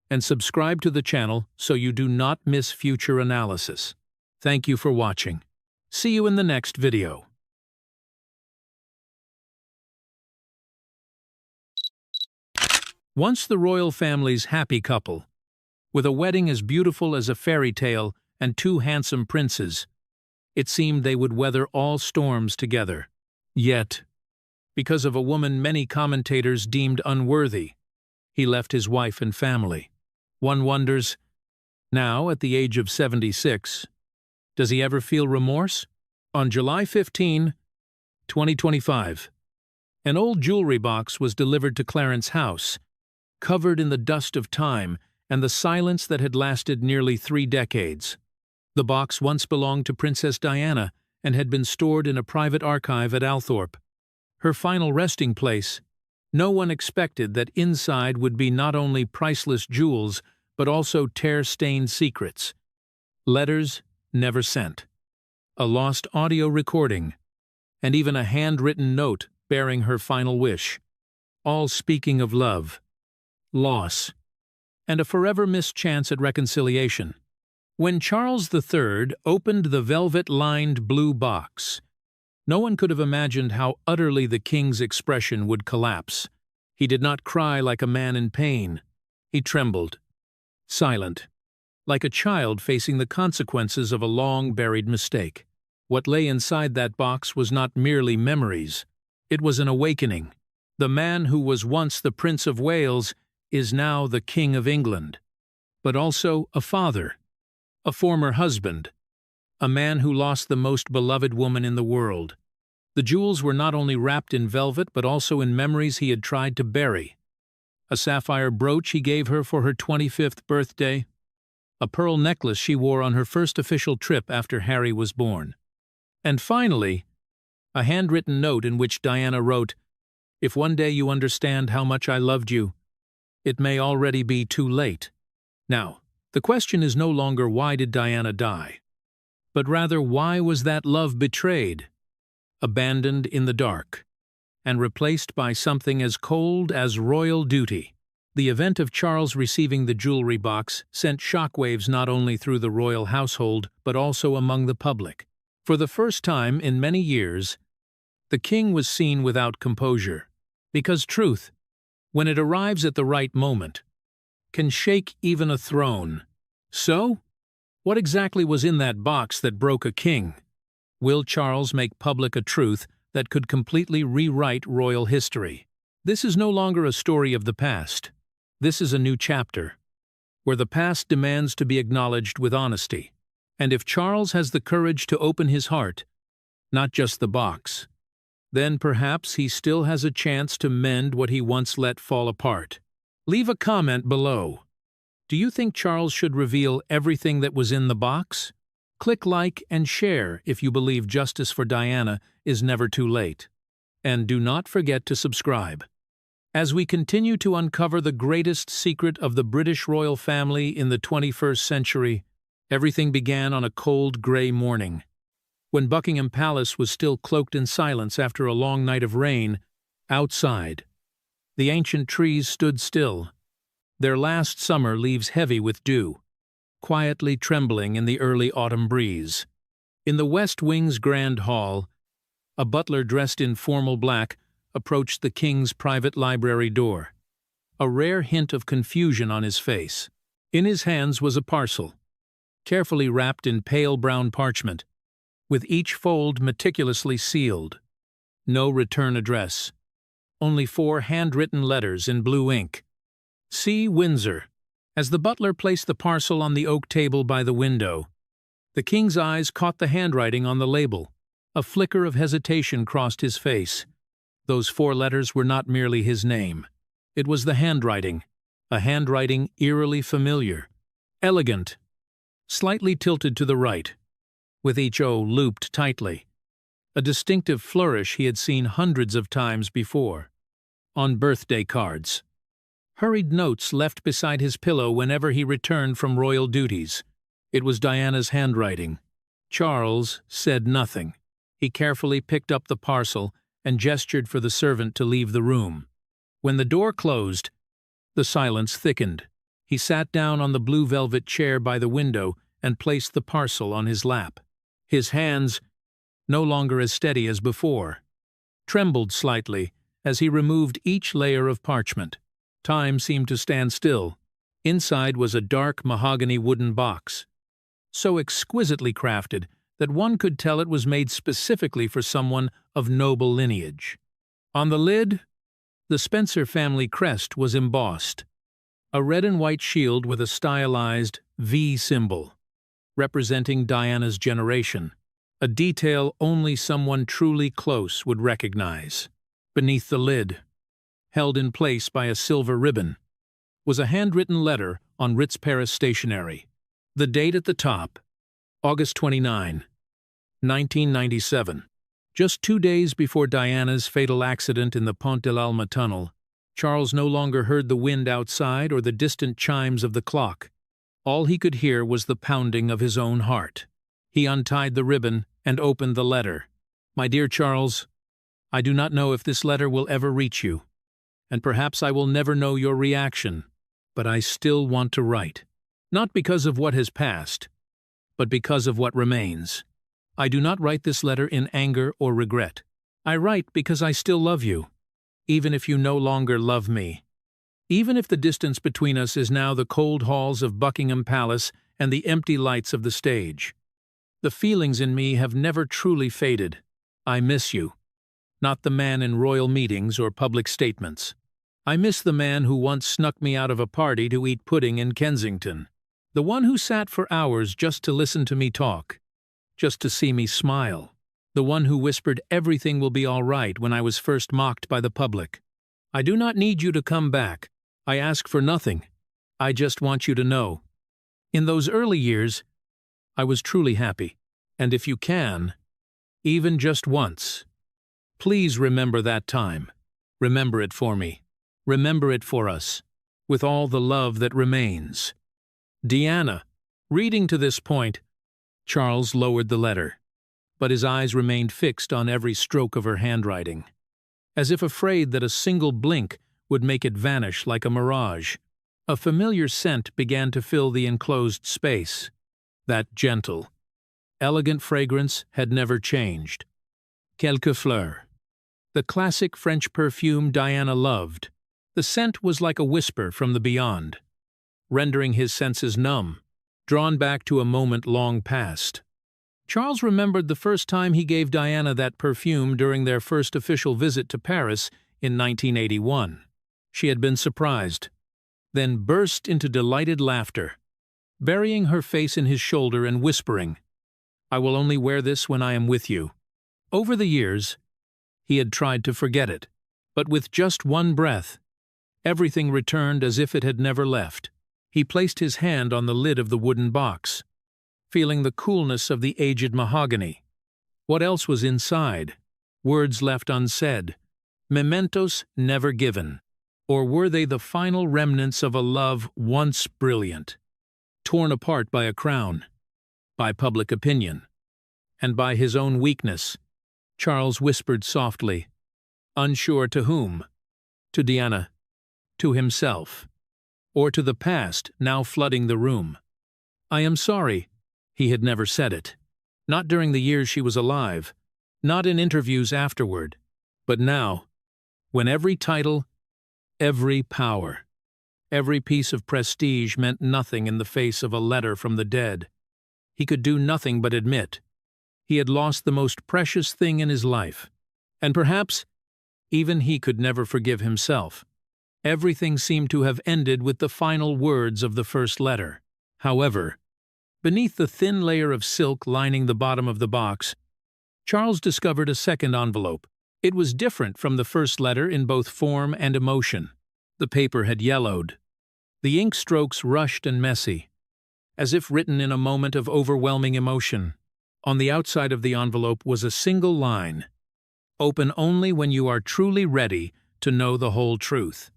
And subscribe to the channel so you do not miss future analysis. Thank you for watching. See you in the next video. Once the royal family's happy couple, with a wedding as beautiful as a fairy tale and 2 handsome princes, it seemed they would weather all storms together. Yet, because of a woman many commentators deemed unworthy, he left his wife and family. One wonders, now at the age of 76, does he ever feel remorse? On July 15, 2025, an old jewelry box was delivered to Clarence's house, covered in the dust of time and the silence that had lasted nearly 3 decades. The box once belonged to Princess Diana and had been stored in a private archive at Althorpe, her final resting place. No one expected that inside would be not only priceless jewels, but also tear-stained secrets, letters never sent, a lost audio recording, and even a handwritten note bearing her final wish, all speaking of love, loss, and a forever missed chance at reconciliation. When Charles III opened the velvet-lined blue box, no one could have imagined how utterly the king's expression would collapse. He did not cry like a man in pain. He trembled, silent, like a child facing the consequences of a long-buried mistake. What lay inside that box was not merely memories. It was an awakening. The man who was once the Prince of Wales is now the King of England, but also a father, a former husband, a man who lost the most beloved woman in the world. The jewels were not only wrapped in velvet but also in memories he had tried to bury. A sapphire brooch he gave her for her 25th birthday, a pearl necklace she wore on her first official trip after Harry was born. And finally, a handwritten note in which Diana wrote, "If one day you understand how much I loved you, it may already be too late." Now, the question is no longer why did Diana die, but rather why was that love betrayed, abandoned in the dark, and replaced by something as cold as royal duty. The event of Charles receiving the jewelry box sent shockwaves not only through the royal household but also among the public. For the first time in many years, the king was seen without composure, because truth, when it arrives at the right moment, can shake even a throne. So, what exactly was in that box that broke a king? Will Charles make public a truth that could completely rewrite royal history? This is no longer a story of the past. This is a new chapter, where the past demands to be acknowledged with honesty. And if Charles has the courage to open his heart, not just the box, then perhaps he still has a chance to mend what he once let fall apart. Leave a comment below. Do you think Charles should reveal everything that was in the box? Click like and share if you believe justice for Diana is never too late. And do not forget to subscribe. As we continue to uncover the greatest secret of the British royal family in the 21st century, everything began on a cold, grey morning. When Buckingham Palace was still cloaked in silence after a long night of rain, outside, the ancient trees stood still, Their last summer leaves heavy with dew, quietly trembling in the early autumn breeze. In the West Wing's grand hall, a butler dressed in formal black approached the king's private library door, a rare hint of confusion on his face. In his hands was a parcel, carefully wrapped in pale brown parchment, with each fold meticulously sealed. No return address, only 4 handwritten letters in blue ink. C. Windsor. As the butler placed the parcel on the oak table by the window, the king's eyes caught the handwriting on the label. A flicker of hesitation crossed his face. Those 4 letters were not merely his name. It was the handwriting, a handwriting eerily familiar, elegant, slightly tilted to the right, with each O looped tightly, a distinctive flourish he had seen hundreds of times before, on birthday cards. Hurried notes left beside his pillow whenever he returned from royal duties. It was Diana's handwriting. Charles said nothing. He carefully picked up the parcel and gestured for the servant to leave the room. When the door closed, the silence thickened. He sat down on the blue velvet chair by the window and placed the parcel on his lap. His hands, no longer as steady as before, trembled slightly as he removed each layer of parchment. Time seemed to stand still. Inside was a dark mahogany wooden box, so exquisitely crafted that one could tell it was made specifically for someone of noble lineage. On the lid, the Spencer family crest was embossed, a red and white shield with a stylized V symbol, representing Diana's generation, a detail only someone truly close would recognize. Beneath the lid, held in place by a silver ribbon, was a handwritten letter on Ritz Paris stationery. The date at the top, August 29, 1997. Just 2 days before Diana's fatal accident in the Pont de l'Alma tunnel, Charles no longer heard the wind outside or the distant chimes of the clock. All he could hear was the pounding of his own heart. He untied the ribbon and opened the letter. "My dear Charles, I do not know if this letter will ever reach you, and perhaps I will never know your reaction, but I still want to write. Not because of what has passed, but because of what remains. I do not write this letter in anger or regret. I write because I still love you, even if you no longer love me. Even if the distance between us is now the cold halls of Buckingham Palace and the empty lights of the stage. The feelings in me have never truly faded. I miss you. Not the man in royal meetings or public statements. I miss the man who once snuck me out of a party to eat pudding in Kensington. The one who sat for hours just to listen to me talk, just to see me smile. The one who whispered everything will be all right when I was first mocked by the public. I do not need you to come back. I ask for nothing. I just want you to know. In those early years, I was truly happy. And if you can, even just once, please remember that time. Remember it for me. Remember it for us, with all the love that remains. Diana." Reading to this point, Charles lowered the letter, but his eyes remained fixed on every stroke of her handwriting, as if afraid that a single blink would make it vanish like a mirage. A familiar scent began to fill the enclosed space. That gentle, elegant fragrance had never changed. Quelques fleurs. The classic French perfume Diana loved. The scent was like a whisper from the beyond, rendering his senses numb, drawn back to a moment long past. Charles remembered the first time he gave Diana that perfume during their first official visit to Paris in 1981. She had been surprised, then burst into delighted laughter, burying her face in his shoulder and whispering, "I will only wear this when I am with you." Over the years, he had tried to forget it, but with just one breath, everything returned as if it had never left. He placed his hand on the lid of the wooden box, feeling the coolness of the aged mahogany. What else was inside? Words left unsaid, mementos never given. Or were they the final remnants of a love once brilliant, torn apart by a crown, by public opinion, and by his own weakness? Charles whispered softly, unsure to whom? To Diana, to himself, or to the past now flooding the room. "I am sorry." He had never said it. Not during the years she was alive, not in interviews afterward, but now, when every title, every power, every piece of prestige meant nothing in the face of a letter from the dead, he could do nothing but admit he had lost the most precious thing in his life, and perhaps even he could never forgive himself. Everything seemed to have ended with the final words of the first letter. However, beneath the thin layer of silk lining the bottom of the box, Charles discovered a second envelope. It was different from the first letter in both form and emotion. The paper had yellowed. The ink strokes rushed and messy, as if written in a moment of overwhelming emotion. On the outside of the envelope was a single line: "Open only when you are truly ready to know the whole truth."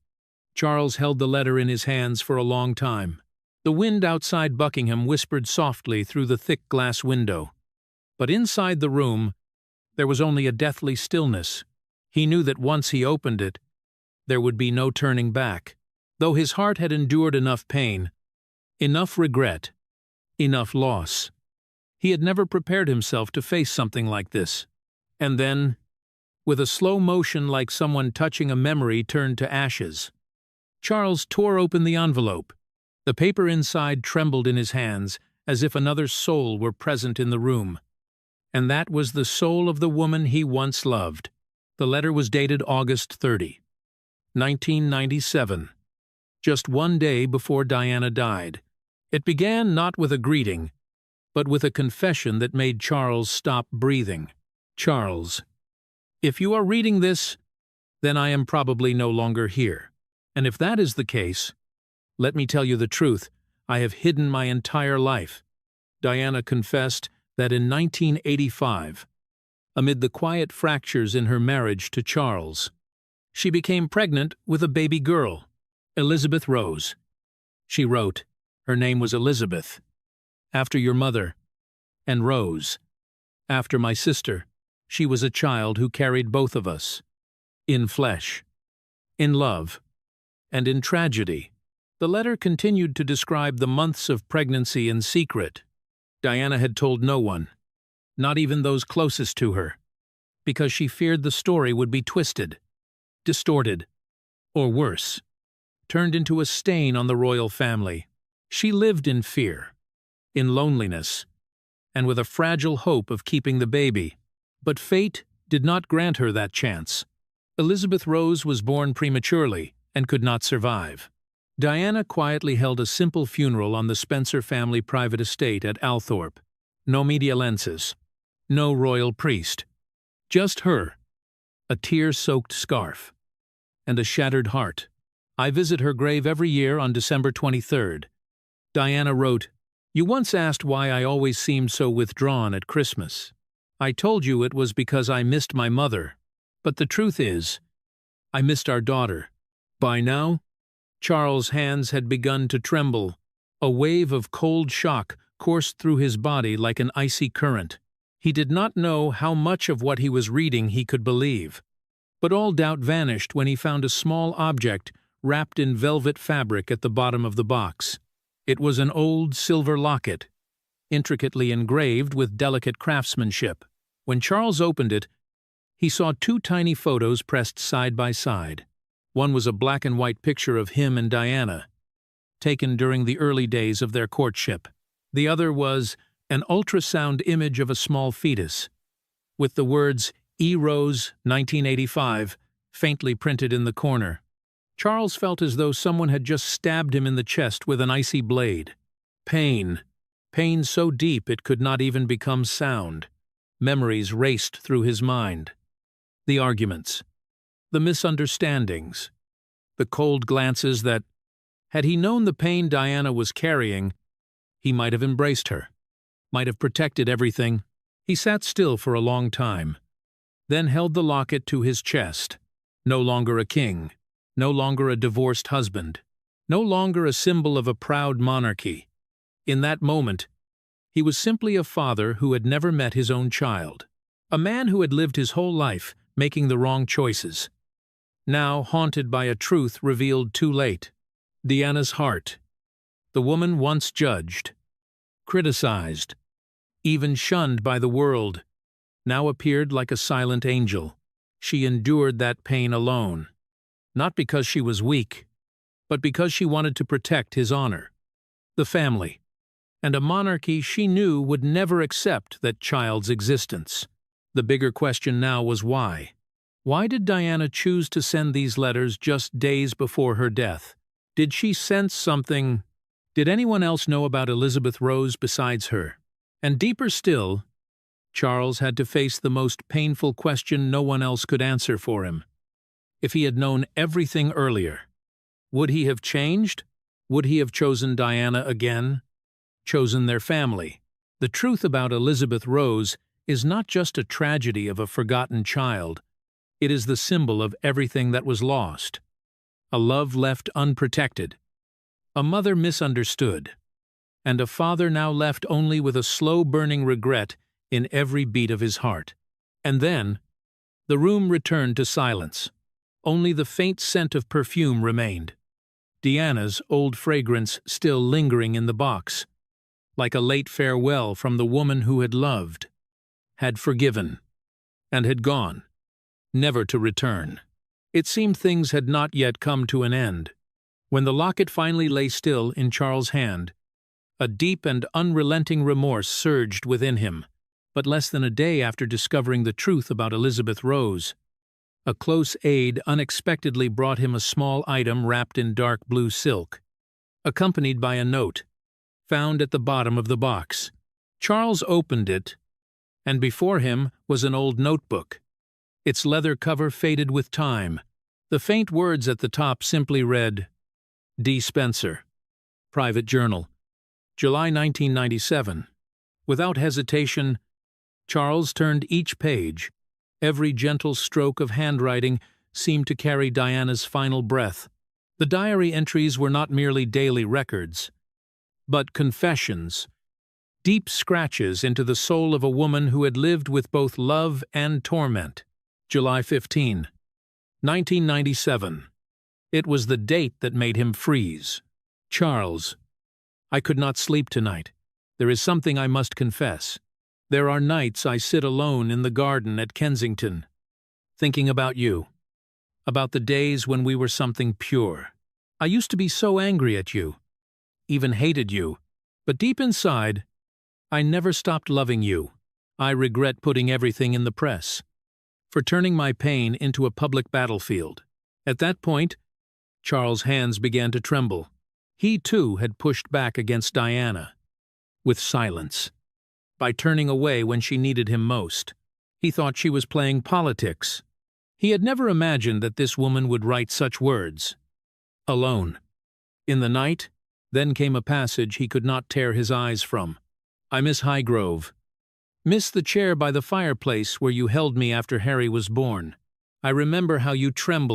Charles held the letter in his hands for a long time. The wind outside Buckingham whispered softly through the thick glass window. But inside the room, there was only a deathly stillness. He knew that once he opened it, there would be no turning back. Though his heart had endured enough pain, enough regret, enough loss, he had never prepared himself to face something like this. And then, with a slow motion like someone touching a memory turned to ashes, Charles tore open the envelope. The paper inside trembled in his hands, as if another soul were present in the room. And that was the soul of the woman he once loved. The letter was dated August 30, 1997, just one day before Diana died. It began not with a greeting, but with a confession that made Charles stop breathing. "Charles, if you are reading this, then I am probably no longer here. And if that is the case, let me tell you the truth, I have hidden my entire life." Diana confessed that in 1985, amid the quiet fractures in her marriage to Charles, she became pregnant with a baby girl, Elizabeth Rose. She wrote, "Her name was Elizabeth, after your mother, and Rose, after my sister. She was a child who carried both of us, in flesh, in love, and in tragedy." The letter continued to describe the months of pregnancy in secret. Diana had told no one, not even those closest to her, because she feared the story would be twisted, distorted, or worse, turned into a stain on the royal family. She lived in fear, in loneliness, and with a fragile hope of keeping the baby. But fate did not grant her that chance. Elizabeth Rose was born prematurely and could not survive. Diana quietly held a simple funeral on the Spencer family private estate at Althorpe. No medialences, no royal priest. Just her, a tear-soaked scarf, and a shattered heart. "I visit her grave every year on December 23rd. Diana wrote, "You once asked why I always seemed so withdrawn at Christmas. I told you it was because I missed my mother. But the truth is, I missed our daughter." By now, Charles' hands had begun to tremble. A wave of cold shock coursed through his body like an icy current. He did not know how much of what he was reading he could believe. But all doubt vanished when he found a small object wrapped in velvet fabric at the bottom of the box. It was an old silver locket, intricately engraved with delicate craftsmanship. When Charles opened it, he saw two tiny photos pressed side by side. One was a black and white picture of him and Diana, taken during the early days of their courtship. The other was an ultrasound image of a small fetus, with the words "E. Rose, 1985, faintly printed in the corner. Charles felt as though someone had just stabbed him in the chest with an icy blade. Pain. Pain so deep it could not even become sound. Memories raced through his mind. The arguments, the misunderstandings, the cold glances that, had he known the pain Diana was carrying, he might have embraced her, might have protected everything. He sat still for a long time, then held the locket to his chest. No longer a king, no longer a divorced husband, no longer a symbol of a proud monarchy. In that moment, he was simply a father who had never met his own child, a man who had lived his whole life making the wrong choices, now haunted by a truth revealed too late. Diana's heart. The woman once judged, criticized, even shunned by the world, now appeared like a silent angel. She endured that pain alone, not because she was weak, but because she wanted to protect his honor, the family, and a monarchy she knew would never accept that child's existence. The bigger question now was why. Why did Diana choose to send these letters just days before her death? Did she sense something? Did anyone else know about Elizabeth Rose besides her? And deeper still, Charles had to face the most painful question no one else could answer for him. If he had known everything earlier, would he have changed? Would he have chosen Diana again? Chosen their family? The truth about Elizabeth Rose is not just a tragedy of a forgotten child. It is the symbol of everything that was lost. A love left unprotected, a mother misunderstood, and a father now left only with a slow-burning regret in every beat of his heart. And then, the room returned to silence. Only the faint scent of perfume remained. Diana's old fragrance still lingering in the box, like a late farewell from the woman who had loved, had forgiven, and had gone, never to return. It seemed things had not yet come to an end. When the locket finally lay still in Charles' hand, a deep and unrelenting remorse surged within him. But less than a day after discovering the truth about Elizabeth Rose, a close aide unexpectedly brought him a small item wrapped in dark blue silk, accompanied by a note, found at the bottom of the box. Charles opened it, and before him was an old notebook. Its leather cover faded with time. The faint words at the top simply read, D. Spencer, Private Journal, July 1997. Without hesitation, Charles turned each page. Every gentle stroke of handwriting seemed to carry Diana's final breath. The diary entries were not merely daily records, but confessions, deep scratches into the soul of a woman who had lived with both love and torment. July 15, 1997. It was the date that made him freeze. Charles, I could not sleep tonight. There is something I must confess. There are nights I sit alone in the garden at Kensington, thinking about you, about the days when we were something pure. I used to be so angry at you, even hated you, but deep inside, I never stopped loving you. I regret putting everything in the press, for turning my pain into a public battlefield. At that point, Charles' hands began to tremble. He too had pushed back against Diana, with silence, by turning away when she needed him most. He thought she was playing politics. He had never imagined that this woman would write such words. Alone. In the night, then came a passage he could not tear his eyes from. I miss Highgrove. Miss the chair by the fireplace where you held me after Harry was born. I remember how you trembled